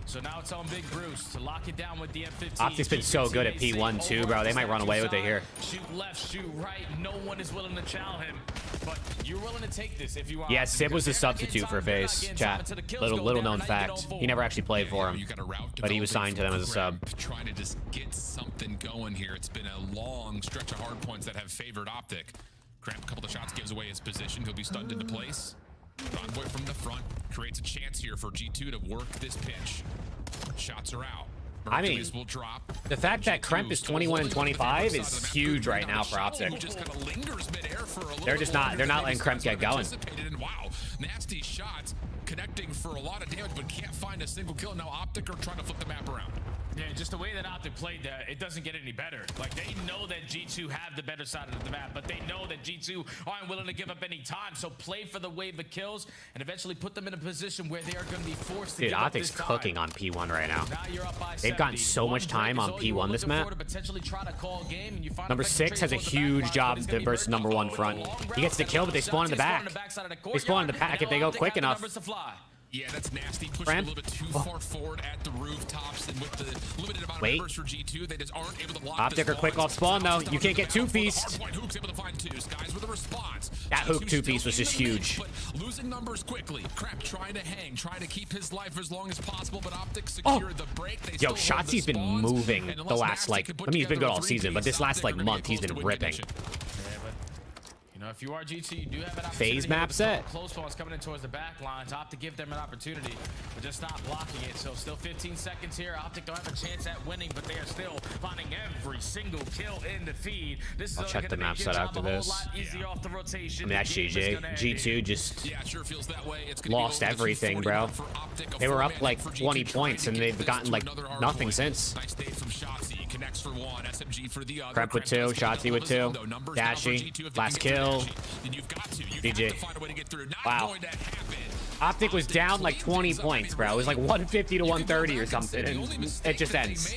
So now it's on Big Bruce to lock it down with the M15. Optic's been so good at P1 too, bro. They might run away with it here. Shoot left, shoot right. No one is willing to chow him, but you're willing to take this if you are. Yeah, Sib was the substitute for FaZe, chat. Little known fact. He never actually played for him, but he was signed to them as a sub. Trying to just get something going here. It's been a long stretch of hard points that have favored Optic. Cramp, a couple of shots, gives away his position. He'll be stunned into place. Convoy from the front creates a chance here for G2 to work this pitch. Shots are out. I mean, will drop. The fact that Kremp is 21 and 25 is huge right now for Optic. They're not letting Kremp get going. Wow, nasty shots connecting for a lot of damage, but can't find a single kill. Now Optic are trying to flip the map around. Yeah, just the way that Optic played that, it doesn't get any better. Like, they know that G2 have the better side of the map, but they know that G2 aren't willing to give up any time. So play for the wave of kills and eventually put them in a position where they are going to be forced to give up Optic's this time. cooking on P1 right now. Now you're up by They've gotten 70. so much time on P1 this map. Number 6 has a huge job versus number 1 front. He gets the kill, but they spawn in the back. They spawn in the back if they go quick enough. Yeah, that's nasty. Pushing a little bit too far forward at the rooftops, and with the limited amount of members for G2, they just aren't able to lock Optic are quick off spawn though. You can't get 2-pieced. Hook's able to find 2. Skies with a response. That Hook 2-piece was just huge. But losing numbers quickly. Crap, trying to hang, trying to keep his life as long as possible, but Optic secured the break. Yo, Shotzi's been moving the last, like, I mean, he's been good all season, but this last, like, month, he's been ripping. You know, if you are G2, you do have an opportunity. FaZe map set. Close ones coming in towards the back lines. Opt to give them an opportunity, but just not blocking it. So still 15 seconds here. Optic don't have a chance at winning, but they are still finding every single kill in the feed. This is I'll check the map set after this. Off the rotation. I mean, that's GG. G2 just lost everything, bro. They were up like 20 points, and they've gotten like nothing since. Nice day from Shotzi. Connects for 1, SMG for the other. Kremp with 2, Shotzi with 2. Dashy, last kill. GG. Wow. Optic was down like 20 points, bro. It was like 150 to 130 or something, and it just ends.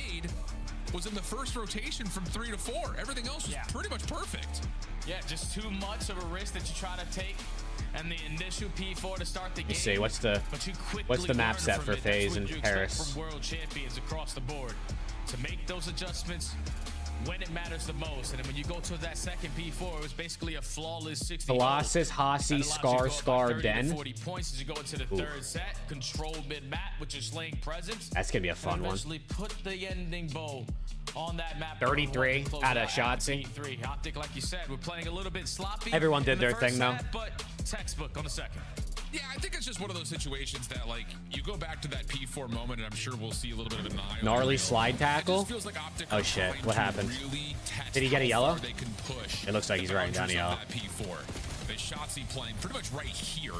Was in the first rotation from 3 to 4. Everything else was pretty much perfect. Yeah, just too much of a risk that you try to take. And the initial P4 to start the game. Let me see, what's the map set for FaZe in Paris? From world champions across the board to make those adjustments when it matters the most. And then when you go to that second P4, it was basically a flawless 60. Colossus, Hasi, Scar, Den. 40 points as you go into the third set. Control mid-map with your slaying presence. That's gonna be a fun one. Eventually put the ending bow on that map. 33 out of Shotzi. Optic, like you said, we're playing a little bit sloppy. Everyone did their thing though. But textbook on the second. Yeah, I think it's just one of those situations that, like, you go back to that P4 moment, and I'm sure we'll see a little bit of an eye. Gnarly slide tackle. Like oh shit! What happened? Really did he get a yellow? They can push. It looks like he's writing down a yellow. P4. They Shotzi playing pretty much right here,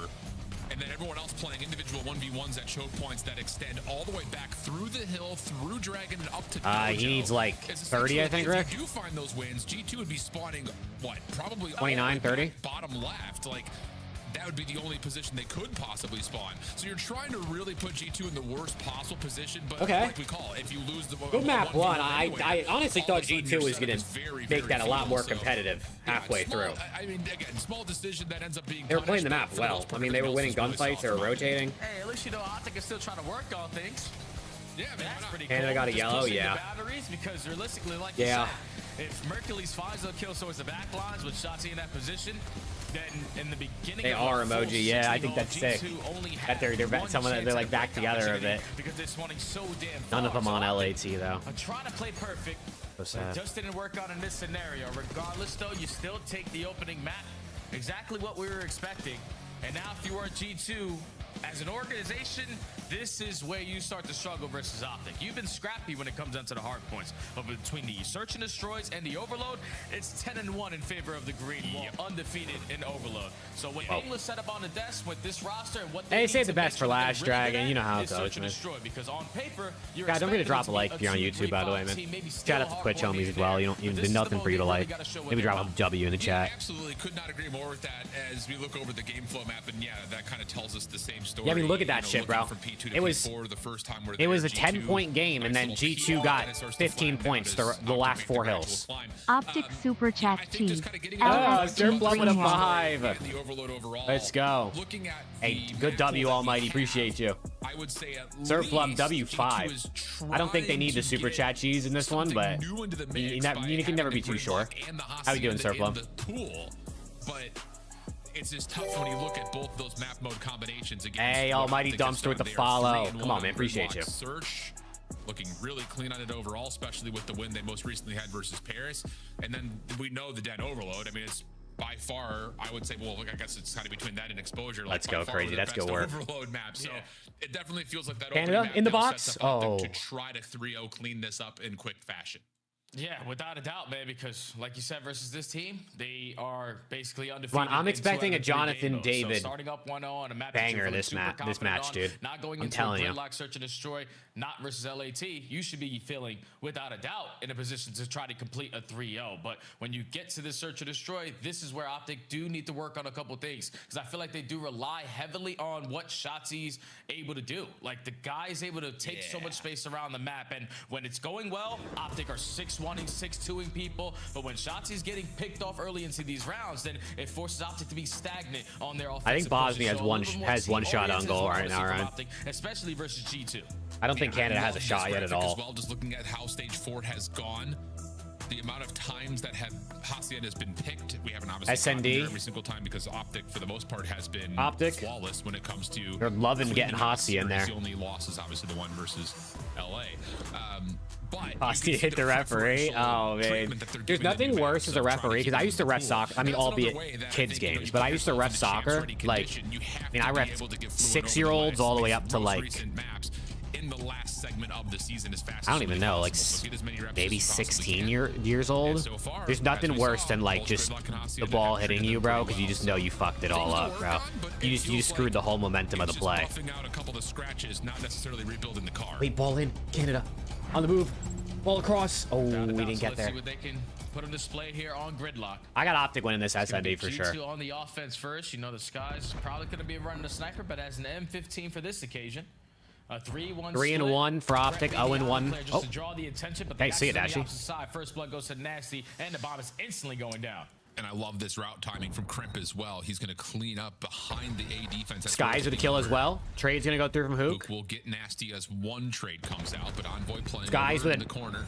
and then everyone else playing individual 1v1s at choke points that extend all the way back through the hill, through Dragon, and up to Dojo. He needs like 30, I think, Rick. If you do find those wins, G2 would be spawning what? Probably 29, 30. Bottom left, like. That would be the only position they could possibly spawn. So you're trying to really put G2 in the worst possible position, but like we call it, if you lose the good map 1, I honestly thought G2 was going to make that a lot more competitive halfway through. I mean, again, small decision that ends up being. They were playing the map well. I mean, they were winning gunfights, they were rotating. Hey, at least you know Optic is still trying to work on things. Yeah, man, that's pretty cool. And I got a yellow, yeah. Batteries because realistically, like you said, if Mercury's finds the kill towards the back lines with Shotzi in that position, then in the beginning they are emoji. Yeah, I think that's sick. That they're like back together a bit. Because they're spawning so damn far. None of them on LAT though. I'm trying to play perfect. It just didn't work out in this scenario. Regardless, though, you still take the opening map. Exactly what we were expecting. And now, if you are G2 as an organization, this is where you start to struggle versus Optic. You've been scrappy when it comes down to the hard points, but between the search and destroys and the overload, it's 10-1 in favor of the green wall, undefeated in overload. So when English set up on the desk with this roster and what they saved the best for last, really Dragon. You know how it goes, man. Because on paper, you're don't forget to drop a like if you're on YouTube, by the way, man. Shout out to Twitch homies as well. You don't even do nothing for you to like. Maybe drop a W in the chat. Absolutely, could not agree more with that. As we look over the game flow map, and yeah, that kind of tells us the same story. Yeah, I mean, look at that shit, bro. It was a 10-point game, and then G2 got 15 points the last 4 hills. Optic super chat cheese. Surplus with a 5. Let's go. Hey, good W, Almighty. Appreciate you. Surplus W5. I don't think they need the super chat cheese in this one, but you can never be too sure. How you doing, Surplus? But it's just tough when you look at both those map mode combinations. Hey, Almighty Dumpster with the follow. Come on, man. Appreciate you. Search looking really clean on it overall, especially with the win they most recently had versus Paris. And then we know the Den Overload. I mean, it's by far, I would say, well, I guess it's kind of between that and Exposure. Let's go crazy. That's good work. Overload map. So it definitely feels like that Canada in the box. Oh, to try to 3-0 clean this up in quick fashion. Yeah, without a doubt, man, because like you said, versus this team, they are basically undefeated. Well, I'm expecting a Jonathan David so starting up 1-0 on a map banger this match, dude. Not going I'm into telling a you. gridlock search and destroy, not versus LAT. You should be feeling, without a doubt, in a position to try to complete a 3-0. But when you get to this search and destroy, this is where Optic do need to work on a couple things, because I feel like they do rely heavily on what Shotzi's able to do. Like, the guy's able to take so much space around the map, and when it's going well, Optic are 6-1ing, 6-2ing people, but when Shotzi's getting picked off early into these rounds, then it forces Optic to be stagnant on their offensive. I think Bosnia has one shot on goal right now, Ryan. Especially versus G2. I don't think Canada has a shot yet at all. Well, just looking at how stage 4 has gone, the amount of times that Hacienda has been picked, we haven't obviously SND every single time, because Optic for the most part has been flawless when it comes to. They're loving getting Hacienda in there. The only loss is obviously the one versus LA. But Hacienda hit the referee. Oh man, there's nothing worse as a referee, because I used to ref soccer. I mean, albeit kids games, but I used to ref soccer. Like, I mean, I ref 6-year-olds all the way up to like. In the last segment of the season as fast I don't even know, like maybe 16 years old. There's nothing worse than like just the ball hitting you, bro, because you just know you fucked it all up, bro. You just screwed the whole momentum of the play. Wait, ball in, Canada, on the move, ball across. Oh, we didn't get there. See what they can put on display here on Gridlock. I got Optic winning this SND for sure. G2 on the offense first. You know the Sky's probably going to be running a sniper, but as an M15 for this occasion. A 3-1 for Optic, 0-1. Oh, to draw the attention, but hey, see it, Ashy. First blood goes to Nasty, and the bomb is instantly going down. And I love this route timing from Crimp as well. He's going to clean up behind the A defense. Skies with a kill as well. Trade's going to go through from Hook. Will get Nasty as one trade comes out, but Envoy playing Skies with in the corner.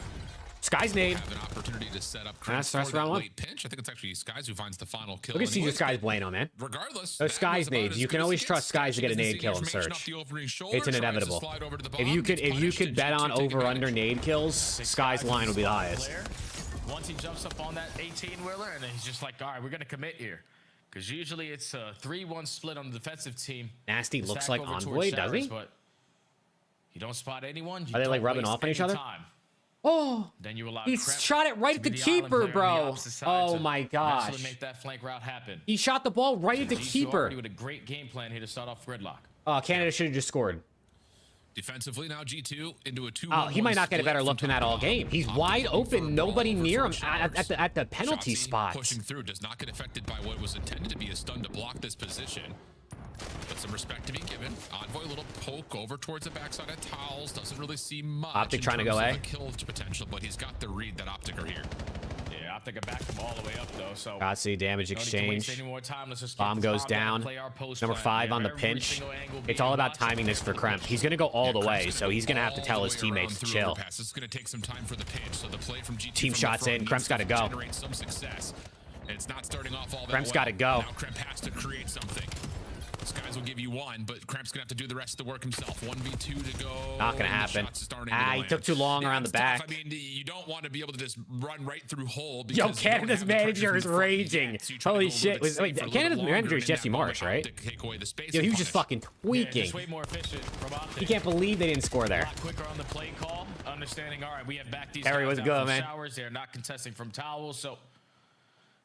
Skies nade. Have an opportunity to set up that's round one. Pinch. I think it's actually Skies who finds the final kill. Look at CJ Skies Bueno, man. Regardless, those Skies nades, you can always trust Skies to get a nade kill in search. It's an inevitable. If you could bet on over/under nade kills, Skies line will be the highest. Once he jumps up on that 18-wheeler, and then he's just like, all right, we're gonna commit here, because usually it's a 3-1 split on the defensive team. Nasty looks like Envoy, does he? But you don't spot anyone. Are they like rubbing off on each other? Oh, then you allow he shot it right at the keeper, bro. Oh my gosh. Make that flank route happen. He shot the ball right at the keeper. With a great game plan here to start off Gridlock. Oh, Canada should have just scored. Defensively now, G2 into a 2-1. Oh, he might not get a better look than that all game. He's wide open, nobody near him at the penalty spot. Pushing through does not get affected by what was intended to be a stun to block this position. But some respect to be given. Envoy a little poke over towards the backside of Towels. Doesn't really see much. Optic trying to go A. Kill potential, but he's got the read that Optic are here. Yeah, Optic are back from all the way up though. So got see damage exchange. Bomb goes down. Number 5 on the pinch. It's all about timing this for Kremp. He's gonna go all the way, so he's gonna have to tell his teammates to chill. This is gonna take some time for the pinch. So the play from GT team shots in. Kremp's got to go. Some success. And it's not starting off all that Kremp's got to go. Now Kremp has to create something. Skies will give you one, but Cramp's gonna have to do the rest of the work himself. 1v2 to go. Not gonna happen. He took too long around the back. I mean, you don't want to be able to just run right through hole. Yo, Canada's manager is raging. Holy shit. Wait, Canada's manager is Jesse Marsh, right? Yo, he was just fucking tweaking. He can't believe they didn't score there. Quicker on the play call. Understanding, all right, we have back these Harry was good, man. Showers. They're not contesting from towels, so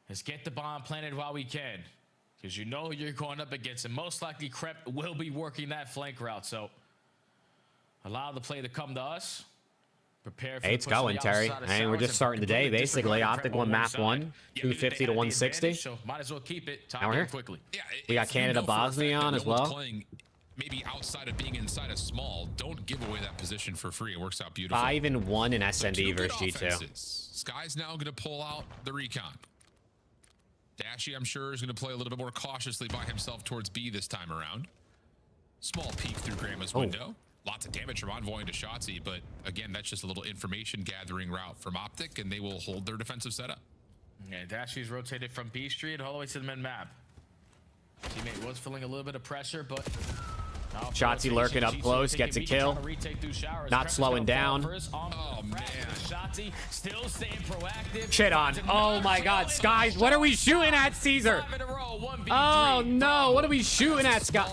let's get the bomb planted while we can. Because you know you're going up against, and most likely Krep will be working that flank route. So allow the play to come to us. Prepare for it's going, Terry. And we're just starting the day, basically. Optic won map 1, 250 to 160. So might as well keep it. Now we're here. Quickly. We got Canada Bosnia on as well. maybe outside of being inside a small, don't give away that position for free. It works out beautiful. 5-1 in SND versus G2. Offenses. Sky's now going to pull out the recon. Dashy, I'm sure, is going to play a little bit more cautiously by himself towards B this time around. Small peek through Grandma's window. Lots of damage from Envoying to Shotzi, but again, that's just a little information gathering route from Optic, and they will hold their defensive setup. Yeah, Dashy's rotated from B Street all the way to the mid map. Teammate was feeling a little bit of pressure, but Shotzi lurking up close, gets a kill. Not slowing down. Oh, man. Shotzi still staying proactive. Shit on. Oh, my God. Skies, what are we shooting at, Caesar? Oh, no. What are we shooting at, Sky?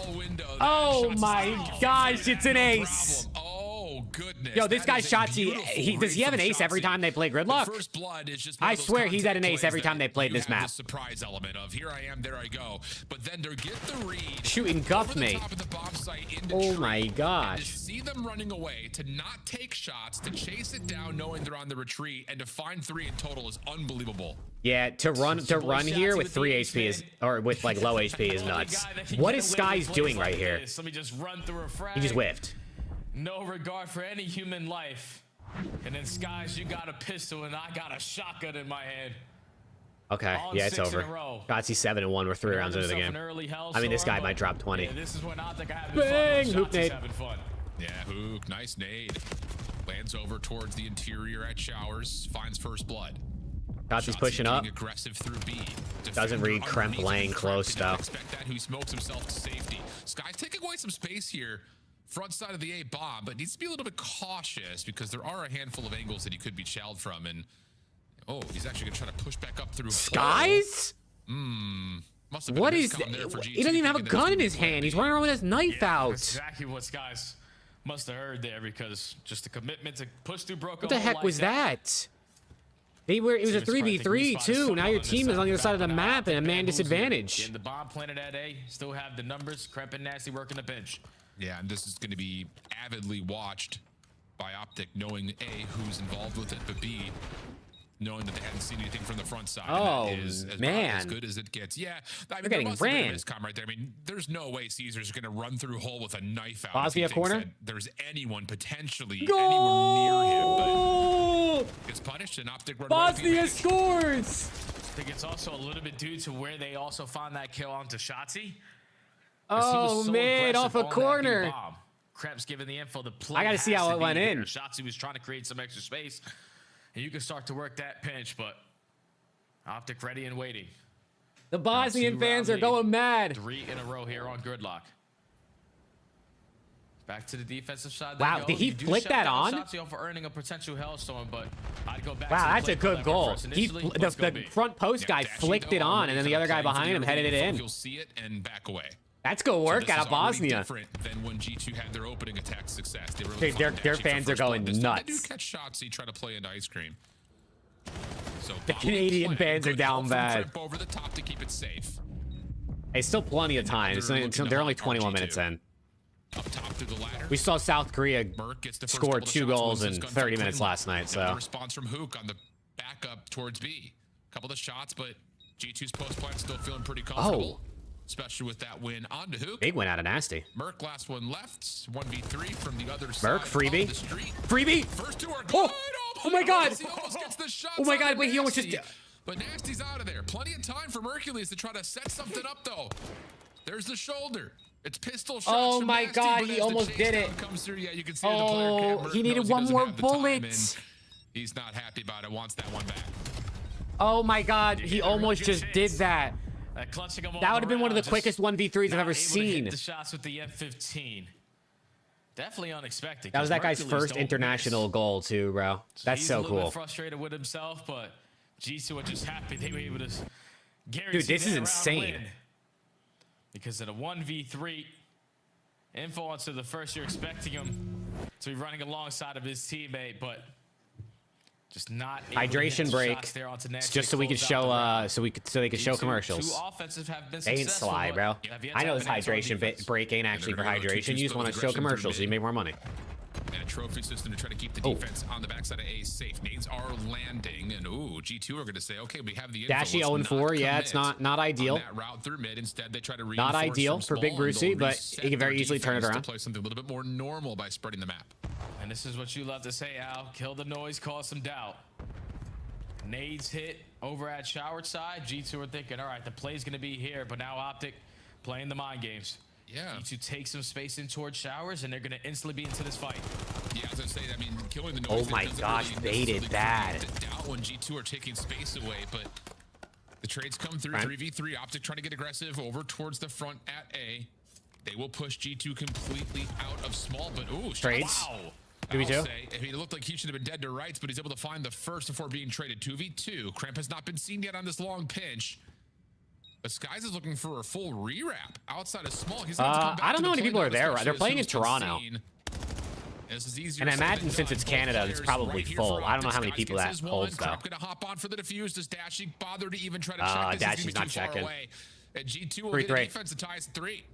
Oh, my gosh. It's an ace. Oh, goodness. Yo, this guy Shotzi, does he have an ace every time they play Gridlock? First blood is just I swear he's had an ace every time they played this map. The surprise element of here I am, there I go. But then to get the read, shooting guff me. Oh my gosh. To see them running away, to not take shots, to chase it down knowing they're on the retreat, and to find 3 in total is unbelievable. Yeah, to run here with 3 HP is, or with like low HP is nuts. What is Skies doing right here? Let me just run through a frag. He just whiffed. No regard for any human life. And then Skies, you got a pistol and I got a shotgun in my hand. Okay, yeah, it's over. Shotzi 7-1. We're 3 rounds into the game. I mean, this guy might drop 20. Yeah, this is when I think I have bang! Hook nade. Yeah, Hook, nice nade. Lands over towards the interior at Showers, finds first blood. Shotzi's pushing up. Aggressive through B. Doesn't read Kremp laying close though. Expect that. Who smokes himself to safety. Sky's taking away some space here. Front side of the A bomb, but needs to be a little bit cautious because there are a handful of angles that he could be shelled from. And oh, he's actually gonna try to push back up through Skies. Must have been What is? He doesn't even have a gun in his hand. He's running around with his knife out. That's exactly what Skies must have heard there, because just the commitment to push through broke. What the heck was that? It was a 3v3 too. Now your team is on the other side of the map and a man disadvantage. In the bomb planted at A, still have the numbers. Kremp and Nasty working the bench. Yeah, and this is going to be avidly watched by Optic, knowing A, who's involved with it, but B, knowing that they hadn't seen anything from the front side. Oh, and that is man. as good as it gets. Yeah, I mean, They're getting ran. Right there. I mean, there's no way Caesar's going to run through hole with a knife out. Bosnia corner. There's anyone potentially Goal! anywhere near him, but gets punished and Optic run. Bosnia scores. I think it's also a little bit due to where they also found that kill onto Shotzi. Oh man, off a corner. Kremp's giving the info. The play I got to see how it went in. Shotzi was trying to create some extra space, and you can start to work that pinch, but Optic ready and waiting. The Bosnian fans are going mad. 3 in a row here on Gridlock. Back to the defensive side. Wow, did he flick that on? Shotzi for earning a potential hellstorm, but I'd go back. Wow, to that's a good goal. The front post guy flicked it on, and then the other guy behind him headed it in. You'll see it and back away. That's good work so out of Bosnia. Different than when G2 had their opening attack success. They were their fans are going nuts. They do catch shots. Try to play into ice cream. So the Canadian fans are down bad. Over the top to keep it safe. Hey, still plenty of time. They're only 21 minutes in. Up top through the ladder. We saw South Korea score 2 goals in 30 minutes last night. So response from Hook on the backup towards B. Couple of shots, but G2's post plan still feeling pretty comfortable. Especially with that win on to Hook. Big win out of Nasty. Merc last one left. 1v3 from the other side. Merc freebie. Of the street. Freebie. First 2 are good. Oh my God. He almost gets the shots. Oh my God. Wait, he almost just. But Nasty's out of there. Plenty of time for Mercules to try to set something up though. There's the shoulder. It's pistol shots. Oh my Nasty, God. He almost did it. Comes through. Yeah, you can see the player cam. He needed one more bullet. He's not happy about it. Wants that one back. Oh my God. He almost just did that. That would have been one of the quickest 1v3s I've ever seen. The shots with the F15. Definitely unexpected. That was that guy's first international goal too, bro. That's so cool. He's a little bit frustrated with himself, but G2 are just happy they were able to guarantee. Dude, this is insane. Because at a 1v3, info onto the first, you're expecting him to be running alongside of his teammate, but just not hydration break. It's just so we could show so they could show commercials. They ain't sly, bro. I know this hydration break ain't actually for hydration. You just want to show commercials so you make more money. And a trophy system to try to keep the defense on the backside of A safe. Nades are landing, and G2 are going to say, okay, we have the info. Dashy 0-4. Yeah, it's not ideal. That route through mid. Instead, they try to not ideal for Big Brucey, but he can very easily turn it around. To play something a little bit more normal by spreading the map. And this is what you love to say, Al. Kill the noise, cause some doubt. Nades hit over at Showered side. G2 are thinking, all right, the play's going to be here, but now Optic playing the mind games. Yeah. G2 take some space in towards Showers, and they're going to instantly be into this fight. Yeah, as I say, I mean, killing the noise. Oh my gosh, baited bad. Doubt when G2 are taking space away, but the trades come through. 3v3. Optic trying to get aggressive over towards the front at A. They will push G2 completely out of small, but trades. Wow. 2v2. I mean, it looked like he should have been dead to rights, but he's able to find the first before being traded. 2v2. Cramp has not been seen yet on this long pinch. But Skies is looking for a full rewrap outside of small. He's gonna have to come back I don't to know the how many play people now, are there. especially They're as playing in soon as it's Toronto. seen. This is easier And I said than imagine since done. it's Canada, it's probably Right here full. for I don't know Optic. how many Skies people gets that his one. holds though. Cramp gonna hop on for the defuse. Does Dashy bother to even try to check this? Dashy's He's not too far checking. away. And G2 will 3-3. get a defense to tie us 3.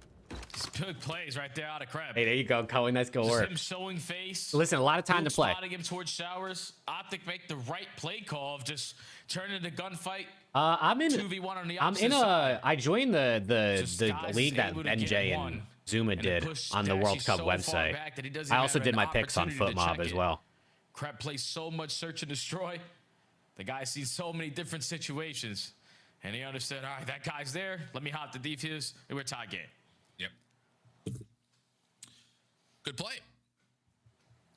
Big plays right there out of Krebs. Hey, there you go, Cohen. That's good Just work. him showing face. Listen, a lot of time to play. Spotting him towards Showers. Optic make the right play call of just turning the gunfight. I'm in 2v1 on the I'm opposite in side. I joined the Skies league is that able to NJ get and one. Zuma And did push on the Dashy World Cup so far website. back that he doesn't I even also have did an my picks on opportunity to FootMob check as it. well. Crep plays so much search and destroy. The guy sees so many different situations. And he understood, all right, that guy's there. Let me hop the defuse. And we're tie game. Yep. Good play.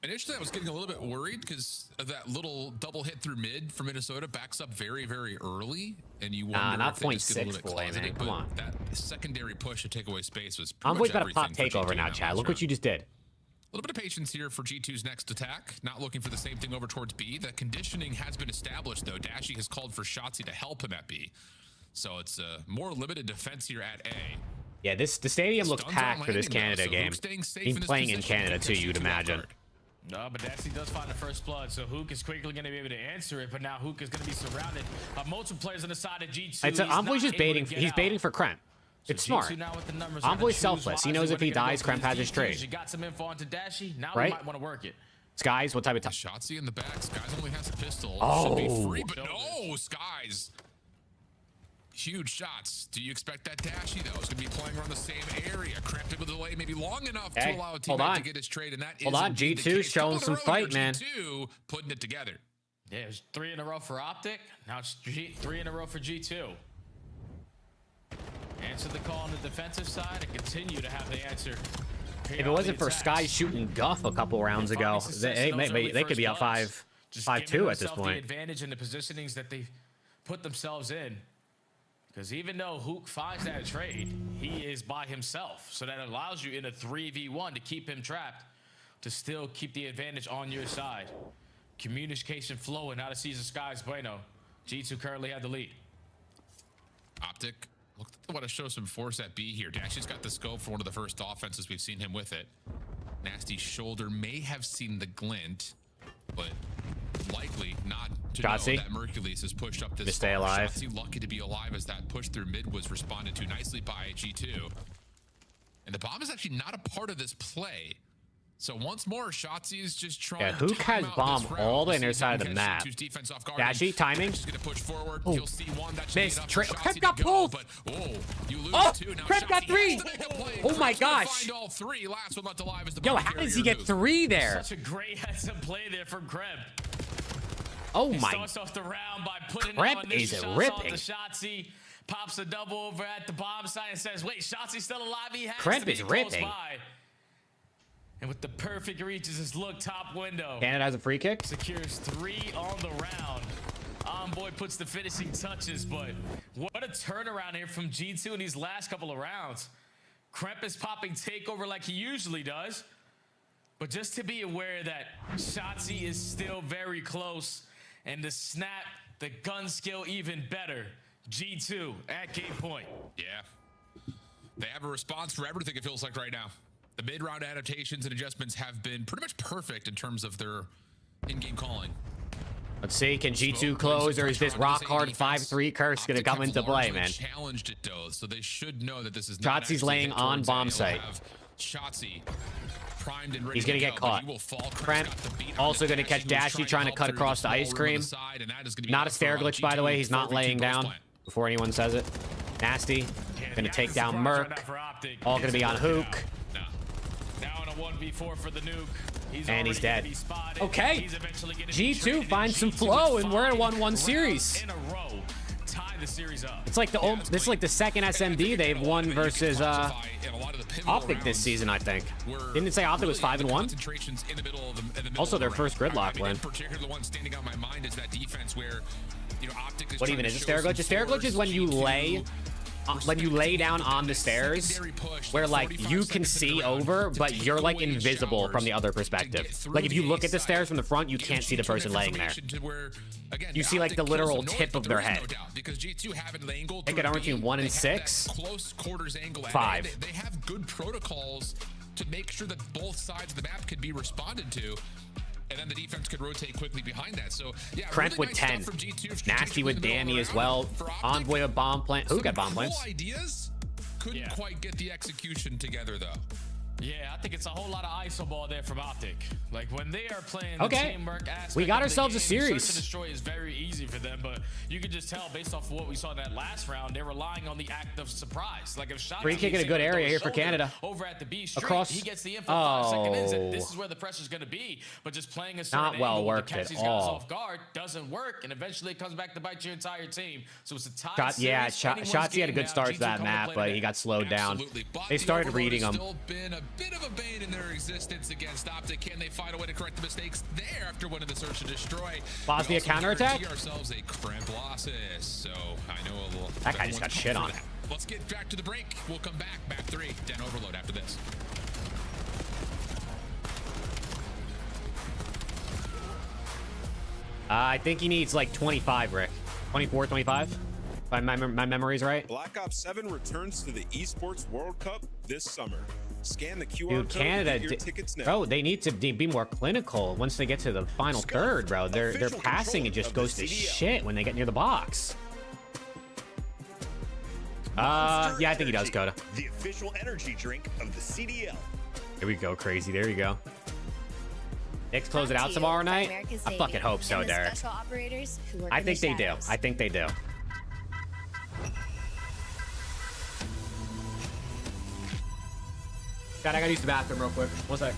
Initially, I was getting a little bit worried because of that little double hit through mid for Minnesota backs up very, very early, and you wonder not if they just get a 0.6 little bit boy, man. closeted. Come But on. that secondary push to take away space was pretty Envoy's much got a pop everything for takeover G2 now, in that Chad. last Look what round. you just did. A little bit of patience here for G2's next attack. Not looking for the same thing over towards B. The conditioning has been established, though. Dashy has called for Shotzzy to help him at B. So it's a more limited defense here at A. Yeah, the stadium looks Stuns aren't packed for this landing, though, Canada so game. Hook staying safe He's in this playing in position. Canada Take too, that you'd G2 imagine. off guard. No, but Dasty does find the first blood, so Hook is quickly going to be able to answer it. But now Hook is going to be surrounded by multiple players on the side of G2. Envoy's just baiting. He's baiting for Kremp. So It's smart. G2 now with the numbers are Envoy's choose selfless. He wisely knows if when he they're gonna dies, go for Kremp has his defuse. trade. You got some info onto Dashy. Now Right? you might want to work it. Skies, what type of time? Shotzzy in the back. Skies only has a pistol. Oh. Should be free, but no, Skies. Huge shots. Do you expect that Dashy, though? Is going to be playing around the same area. Cramped with a delay maybe long enough to allow a teammate to get his trade, and that is indeed the G2 case. showing Couple some in a row fight, here, man. G2 putting it together. Yeah, it was 3 in a row for Optic. Now it's 3 in a row for G2. Answer the call on the defensive side and continue to have the answer. If it wasn't for Skies shooting Guff a couple rounds ago, they could be up 5-2 at this The point. advantage in the positionings that they put themselves in. Because even though Hook finds that trade, he is by himself. So that allows you in a 3v1 to keep him trapped, to still keep the advantage on your side. Communication flowing out of Caesar Skies Bueno. G2 currently have the lead. Optic, look, they want to show some force at B here. Dashy's got the scope for one of the first offenses we've seen him with it. Nasty shoulder may have seen the glint, but likely not to know that Mercules has pushed up this far. Stay alive. Shotzzy lucky to be alive as that push through mid was responded to nicely by G2. And the bomb is actually not a part of this play. So once more, Shotzzy is just trying to Hook has bomb all the inner side of the map. Dashy, timing. Just gonna push forward. Oh. You'll see one that Missed. Kremp got pulled. But you lose two. Now Kremp got 3. Oh my gosh. Find all 3. Last one left alive is the Yo, bomb how does he carrier get who- 3 there? Such a great heads-up play there from Kremp. Oh He my. starts off the round by putting Kremp on this is shots ripping. off the Shotzzy, pops a double over at the bomb site and says, wait, Shotzi's still alive. He has Kremp to be is close ripping. by. And with the perfect reaches his look top window. Canada has a free kick. Secures 3 on the round. Envoy puts the finishing touches, but what a turnaround here from G2 in these last couple of rounds. Kremp is popping takeover like he usually does. But just to be aware that Shotzzy is still very close, and the snap, the gun skill even better. G2 at game point. Yeah. They have a response for everything, it feels like right now. The mid-round adaptations and adjustments have been pretty much perfect in terms of their in-game calling. Let's see, can G2 close, or is this rock hard 5-3 curse gonna come into play, man? Challenged it though, so they should know that this is not Shotzi's laying on bomb site. Shotzi primed and ready. He's gonna to get go, caught. but he will fall. Cramp also gonna catch Dashy trying to cut across the ice cream. Not a stair glitch, by the way. He's not laying down before anyone says it. Nasty. Gonna take down Merc. All gonna be on Hook. Now in a 1v4 for the nuke. And he's dead. Okay. G2 finds some flow, and we're in a 1-1 series. In a row, tie the series up. It's like this is like the second SMD they've won versus Optic this season, I think. Didn't it say Optic was 5-1? Also, their first gridlock win. The one standing out in my mind is that defense where, you know, Optic is What even is a stair glitch? A stair glitch is when you lay down on the stairs where like you can see over, but you're like invisible from the other perspective. Like if you look at the stairs from the front, you can't see the person laying there. You see like the literal tip of their head. They get on between 1 and 6. Close quarters angle. 5. They have good protocols to make sure that both sides of the map could be responded to. And then the defense could rotate quickly behind that. So, yeah, Kremp really with nice 10. From G2, Nasty with Danny as well. Envoy with bomb plant. Who got bomb plants? Ideas couldn't quite get the execution together, though. Yeah, I think it's a whole lot of ISO ball there from Optic. Like when they are playing the teamwork aspect, we got of the ourselves a game, series. Search and destroy is very easy for them, but you can just tell based off of what we saw in that last round, they're relying on the act of surprise. Like if Shotzi Free kick in a good area here for Canada. Over at the B street, Across. he gets the info 5 seconds in. This is where the pressure's going to be, but just playing a certain Not well angle worked to catch at these guys all. off guard doesn't work, and eventually it comes back to bite your entire team. So it's a tie. Shotzi had a good start to that map, but he got slowed down. They started reading him. Still been a bit of a bane in their existence against Optic. Can they find a way to correct the mistakes there after winning the search and destroy? Bosnia counterattack? Ourselves a cramp losses, so I know a little. That guy just got shit on. Let's get back to the break. We'll come back. Map 3, Den Overload after this. I think he needs like 25, Rick. 24, 25? If my memory's right. Black Ops 7 returns to the Esports World Cup this summer. Scan the QR Dude, code Canada, to get your tickets now. bro, they need to be more clinical once they get to the final third, bro. Their passing, it just goes to shit when they get near the box. Yeah, I think he does, Coda. The official energy drink of the CDL. Here we go, crazy. There you go. Knicks close it out tomorrow night? I fucking hope so, Derek. I think they do. I think they do. God, I gotta use the bathroom real quick. One sec.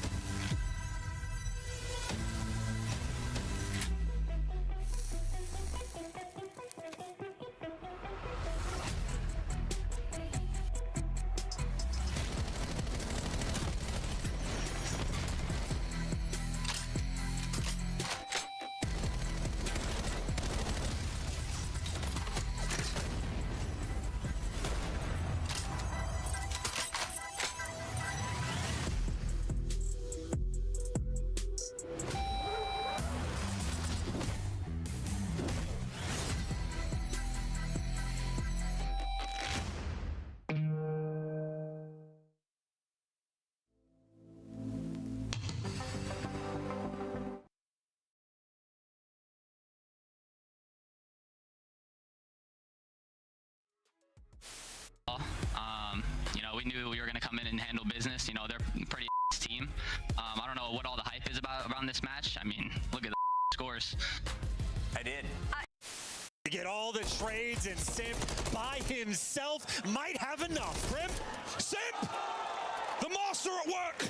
You know, we knew we were going to come in and handle business. You know, they're a pretty team. I don't know what all the hype is about around this match. I mean, look at the scores. I did. To get all the trades, and Simp by himself might have enough. Crimp, Simp, the master at work.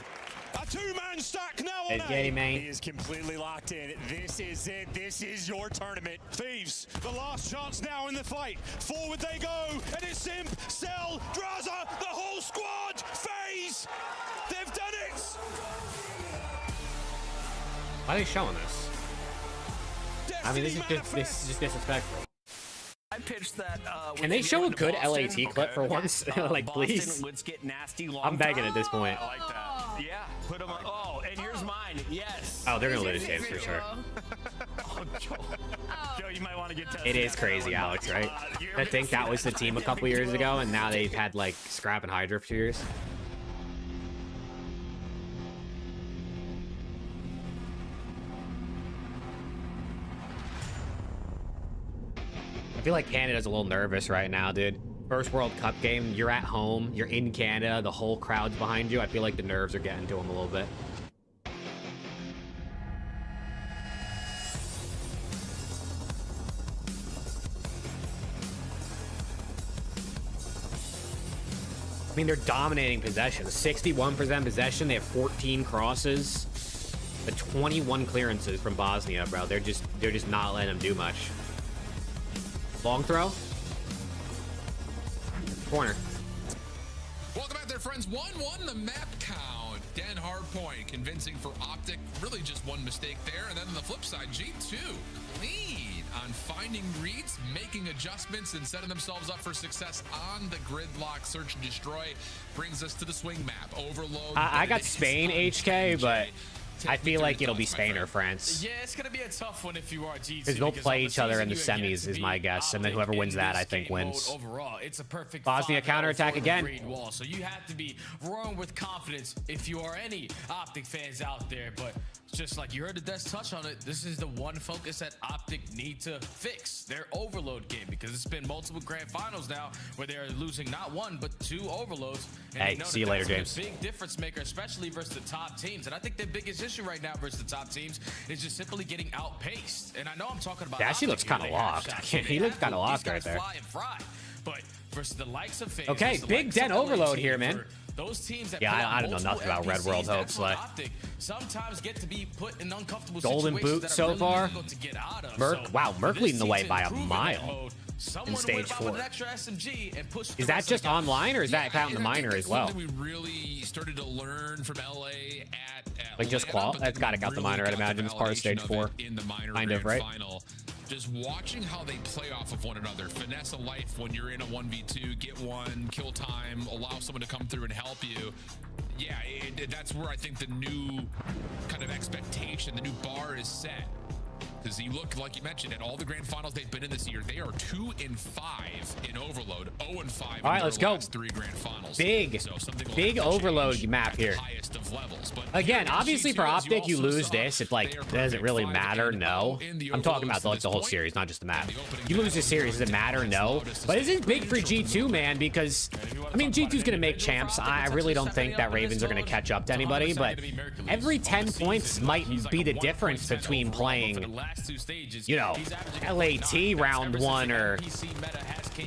A two-man stack now on A. He is completely locked in. This is it. This is your tournament. Thieves, the last chance now in the fight. Forward they go, and it's Simp, Cell, Draza, the whole squad. FaZe, they've done it. Why are they showing this? I mean, this is just disrespectful. I pitched that. Can they show a good LAT clip for once? Like, please. I'm begging at this point. I like that. Yeah, put them on. Oh, and here's mine. Yes. Oh, they're gonna lose games for sure. Oh, Joe, you might want to get tested. It is crazy, Alex, right? I think that was the team a couple years ago, and now they've had like Scrap and Hydra for 2 years. I feel like Canada's a little nervous right now, dude. First World Cup game, you're at home, you're in Canada, the whole crowd's behind you. I feel like the nerves are getting to him a little bit. I mean, they're dominating possession. 61% possession. They have 14 crosses. The 21 clearances from Bosnia, bro. They're just not letting them do much. Long throw. Corner. Welcome back there, friends. 1-1 the map count. Dan Hardpoint convincing for Optic. Really just one mistake there. And then on the flip side, G2 clean on finding reads, making adjustments, and setting themselves up for success on the gridlock. Search and destroy brings us to the swing map. Overload. I got Spain HK, but I feel like it'll be Spain or France. Yeah, it's going to be a tough one if you are G2. Because they'll play each other in the semis, is my guess. And then whoever wins that, I think, wins. Overall, it's a perfect Bosnia counterattack again. Wall, so you have to be roaring with confidence if you are any Optic fans out there. But just like you heard the Des touch on it, this is the one focus that Optic need to fix their overload game, because it's been multiple grand finals now where they're losing not one but two overloads. And hey, see you later, James. Big difference maker, especially versus the top teams. And I think the biggest issue right now versus the top teams is just simply getting outpaced. And I know I'm talking about Dashy looks kind of locked. He looks kind of locked right there. Fly and fry. But versus the likes of FaZe, okay, big Den overload here, man. Those teams that I don't know nothing about Red World hopes. Like, sometimes get to be put in uncomfortable golden boot so really far. To get out of. Merc, wow, Merc leading the way by a mile in stage 4. Is that just online, or is that counting the minor as well? We really started to learn from LA at like just qual. That's got to count the minor. I'd imagine it's part of stage 4. In the minor kind of, right? Final. Just watching how they play off of one another. Finesse of life when you're in a 1v2, get one, kill time, allow someone to come through and help you. Yeah, that's where I think the new kind of expectation, the new bar is set. Because you look, like you mentioned, at all the grand finals they've been in this year, they are 2-5 in overload, 0-5 all right, let's go. 3 grand finals. Big overload map here. Again, obviously for Optic, you lose this. It's like, does it really matter? No. I'm talking about like the whole series, not just the map. You lose this series, does it matter? No. But this is big for G2, man, because, I mean, G2's going to make champs. I really don't think that Ravens are going to catch up to anybody, but every 10 points might be the difference between playing, you know, LAT round 1 or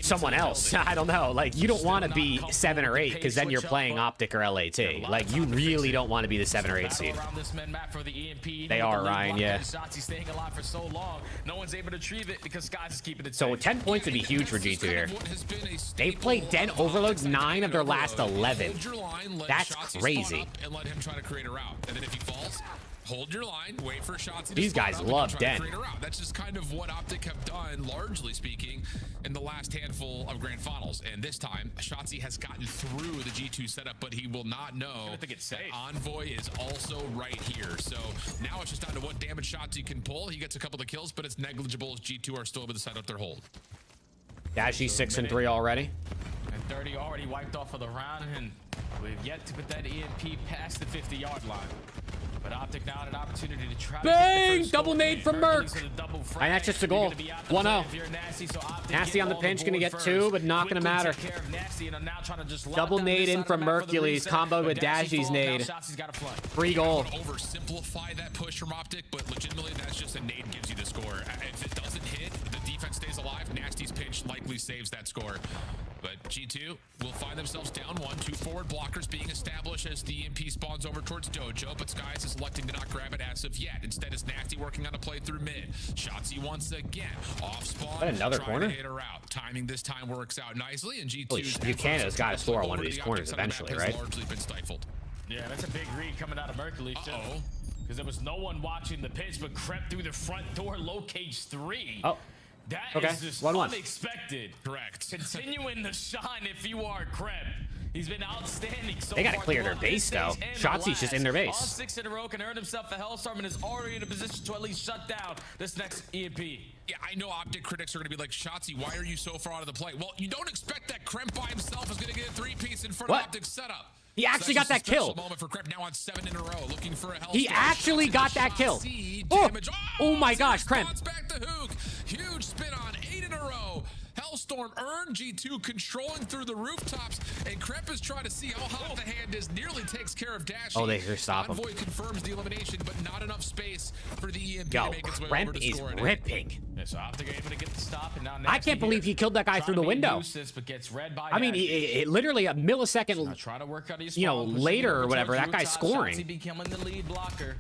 someone else. I don't know. Like, you don't want to be 7 or 8 because then you're playing Optic or LAT. Like, you really don't want to be the 7 or 8 seed. They are, Ryan, yeah. So 10 points would be huge for G2 here. They've played Den overloads 9 of their last 11. That's crazy. Hold your line, wait for shots. These guys love Den. That's just kind of what Optic have done, largely speaking, in the last handful of grand finals. And this time, Shotzi has gotten through the G2 setup, but he will not know that Envoy is also right here. So now it's just down to what damage Shotzi can pull. He gets a couple of kills, but it's negligible as G2 are still able to set up their hold. Dashy 6-3 already. And 30 already wiped off of the round, and we've yet to put that EMP past the 50-yard line. But Optic now had an opportunity to try bang! Double nade from Merc. And that's just a goal. 1-0. Nasty on the pinch, gonna get 2, but not gonna matter. Double nade in from Mercules, comboed with Dashy's nade. Free goal. Oversimplify that push from Optic, but legitimately that's just a nade gives you the score. If it doesn't hit, the defense stays alive. Nasty's pinch likely saves that score. But G2 will find themselves down 1. 2 forward blockers being established as the EMP spawns over towards Dojo, but Skies is electing to not grab it as of yet. Instead, it's Nasty working on a play through mid. Shotzi once again off spawn. Another corner. To hit her out. Timing this time works out nicely, and G2's Buchanan's got to score on one of these corners eventually, right? Largely been stifled. Yeah, that's a big read coming out of Mercury too. Because there was no one watching the pitch, but crept through the front door, low cage 3. Oh. That is just 1-1. Unexpected. Correct. Continuing to shine if you are Kreb. He's been outstanding so far. They gotta clear their base though. Shotzi's just in their base. All 6 in a row, can earn himself a Hellstorm and is already in a position to at least shut down this next EMP. Yeah, I know Optic critics are going to be like, Shotzi, why are you so far out of the play? Well, you don't expect that Kremp by himself is going to get a 3-piece in front of Optic's setup. He actually got that kill. Moment for Kremp now on 7 in a row, looking for a he actually got that kill. Oh my gosh, Kremp. Back to Hook. Huge spin on 8 in a row. Hellstorm earned G2 controlling through the rooftops, and Kremp is trying to see how hot the hand is. Nearly takes care of Dashy. Oh, they stop him. Envoy confirms the elimination, but not enough space for the EMP Yo, to make its way Kremp over to is score. ripping. Yeah, so Optic able to get the stop, and now I can't believe he killed that guy through the window. But gets read by I mean, it literally a millisecond, trying to work out his later or whatever, that guy's scoring. Becoming the lead blocker.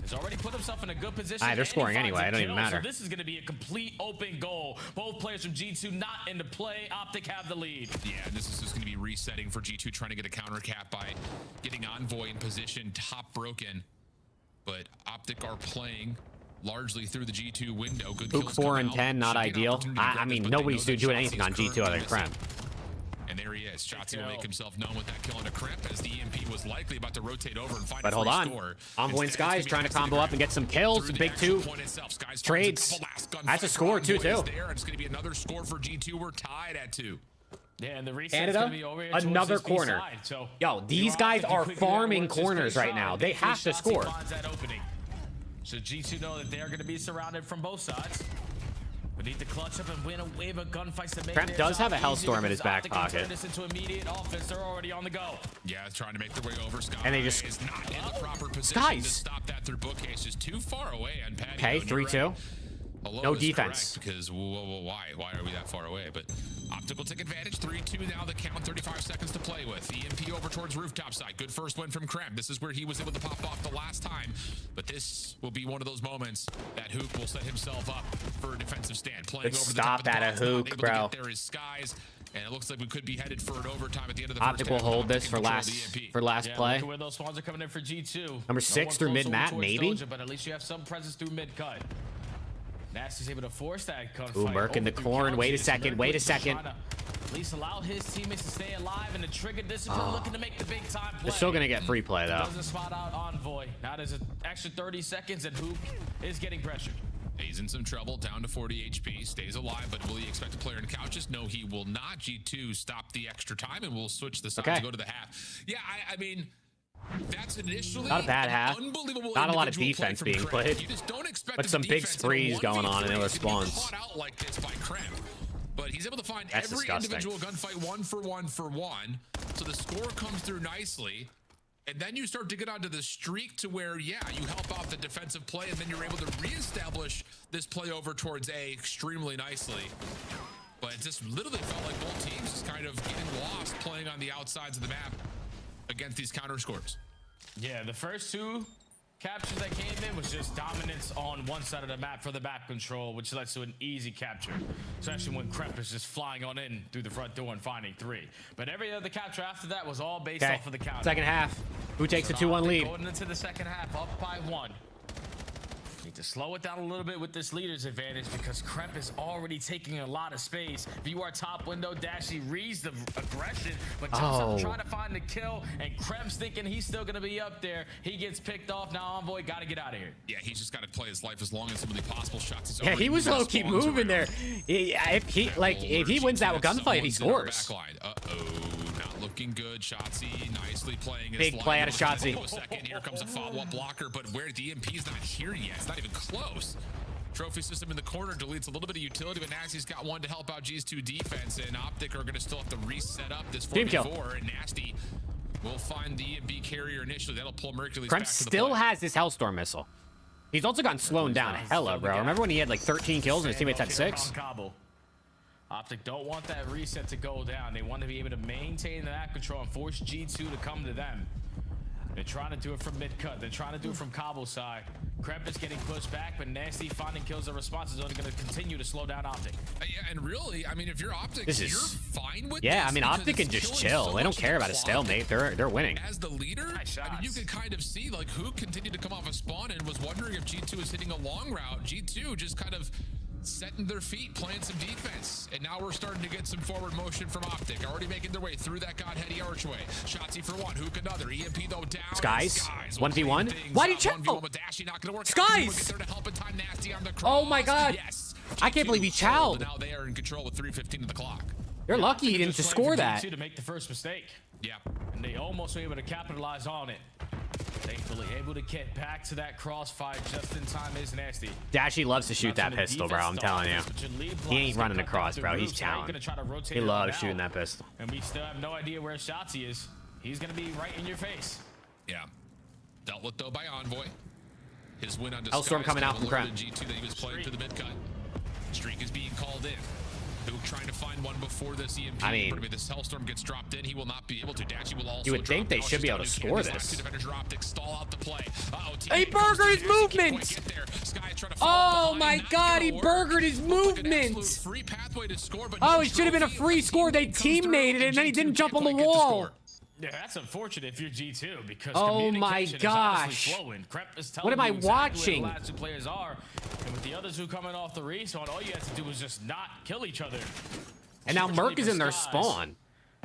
Has already put himself in a good position. They're scoring anyway. It don't even matter. So this is going to be a complete open goal. Both players from G2 not into play. Optic have the lead. Yeah, this is just going to be resetting for G2, trying to get a counter cap by getting Envoy in position, top broken. But Optic are playing largely through the G2 window. Good Luke kills 4 come and out. 10, not Should get an ideal. opportunity to grab I this, mean, but they nobody's know that doing Shotzi anything is on G2 other than currently Kremp. And there he is. Shotzi will make himself known with that kill on a Kremp as the EMP was likely about to rotate over and find But a hold free on. score. Envoy and Sky is trying to combo up and get some kills. Big two trades. That's a score, too. It's going to be another score for G2. We're tied at 2. Yeah, and the reset's Canada, gonna be over here another towards this B corner. side. So Yo, these guys are farming corners right now. They have to score. That opening. So G2 know that they're going to be surrounded from both sides. We need to clutch up and win a wave of gunfights to make Kremp does have a Hellstorm in his back pocket. Turn this into immediate offense. They're already on the go. Yeah, trying to make their way over. Sky And they just is not in the proper position Skies. to stop that through bookcases. Too far away on patio. Okay, 3-2. No defense. Because why are we that far away? But Optic will take advantage. 3-2 now. The count. 35 seconds to play with. EMP over towards rooftop side. Good first win from Kremp. This is where he was able to pop off the last time. But this will be one of those moments that Hook will set himself up for a defensive stand. Playing Good over stop the top at of a the box, Hook, not able bro. to get there is Skies. And it looks like we could be headed for an overtime at the end of the Optic first will half. hold Optic this in for control of last the EMP. play. Look at where those spawns are coming in for G2. Number 6 through mid map, maybe. But at least you have some presence through mid cut. Nasty's able to force that gunfight. Ooh, Merc in the corn. Wait a second. Wait a second. At least allow his teammates to stay alive and the trigger discipline, looking to make the big time play. They're still gonna get free play though. Doesn't spot out Envoy. Now there's an extra 30 seconds and Hook is getting pressured. He's in some trouble, down to 40 HP, stays alive, but will he expect a player in couches? No, he will not. G2 stop the extra time and we'll switch the side to go to the half. Yeah, I mean, that's initially not a bad half. Not a lot of defense being played, you just don't expect but some big sprees going on in the response. Caught out like this by Kremp. But he's able to find That's every disgusting. individual gunfight 1 for 1 for 1. So the score comes through nicely. And then you start to get onto the streak to where, yeah, you help out the defensive play, and then you're able to reestablish this play over towards A extremely nicely. But it just literally felt like both teams just kind of getting lost playing on the outsides of the map against these counter scores. Yeah, the first 2 captures that came in was just dominance on one side of the map for the map control, which led to an easy capture, especially when Kremp is just flying on in through the front door and finding 3. But every other capture after that was all based off of the counter. Second half. Who takes a 2-1 lead? Going into the second half, up by 1. Need to slow it down a little bit with this leader's advantage because Kremp is already taking a lot of space. If you are top window, Dashy reads the aggression, but jumps up trying to find the kill, and Kremp's thinking he's still going to be up there. He gets picked off. Now Envoy got to get out of here. Yeah, he's just got to play his life as long as humanly possible. Shots. Yeah, he was low-key moving there. If he wins that gunfight, he scores. Not looking good. Shotzi nicely playing. Big play out of Shotzi. Here comes a follow-up blocker, but where the EMP's not here yet. It's not even close. Trophy system in the corner deletes a little bit of utility, but Nasty's got one to help out G's2 defense, and Optic are going to still have to reset up this 4v4, and Nasty will find the EMP carrier initially. That'll pull Mercury's back to the still has his Hellstorm missile. He's also gotten slowed down hella, bro. Remember when he had like 13 kills and his teammates had 6? Optic don't want that reset to go down. They want to be able to maintain the map control and force G2 to come to them. They're trying to do it from mid-cut. They're trying to do it from Cobble side. Kremp is getting pushed back, but Nasty finding kills and response is only going to continue to slow down Optic. Yeah, and really, I mean, if you're Optic, you're fine with yeah, this. I mean, Optic can just chill. They don't care about a stalemate. They're winning. As the leader, I mean, you could kind of see, like, who continued to come off a spawn and was wondering if G2 is hitting a long route. G2 just kind of setting their feet, playing some defense. And now we're starting to get some forward motion from Optic. Already making their way through that godheady archway. Shotzi for 1, Hook another. EMP though down. Skies 1v1. Why did you check? Skies! Oh my god. Yes. I can't believe he chowed. Now they are in control with 3:15 of the clock. You're lucky he didn't just score that. To make the first mistake. Yeah. And they almost were able to capitalize on it. Thankfully, able to get back to that crossfire just in time is nasty. Dashy loves to shoot that pistol, bro. I'm telling you. He ain't running across, bro. He's talented. He loves shooting that pistol. And we still have no idea where Shotzi is. He's going to be right in your face. Yeah. Dealt with, though, by Envoy. His win on Hellstorm coming out from Krem. G2 that he was playing through the mid-cut. Streak is being called in. Who trying to find one before this EMP? I mean, but if this Hellstorm gets dropped in, he will not be able to. Dashy will also you would think they should be able to score this. Stall out the play. He burgered his movement! Oh my god, he burgered his movement! Free pathway to score, but oh, it should have been a free score. They teammated it and then he didn't jump on the wall. Yeah, that's unfortunate if you're G2 because oh my gosh. What am I watching? Where the last two players are, and with the others who coming off the respawn, all you have to do is just not kill each other. And now Merc is in their spawn.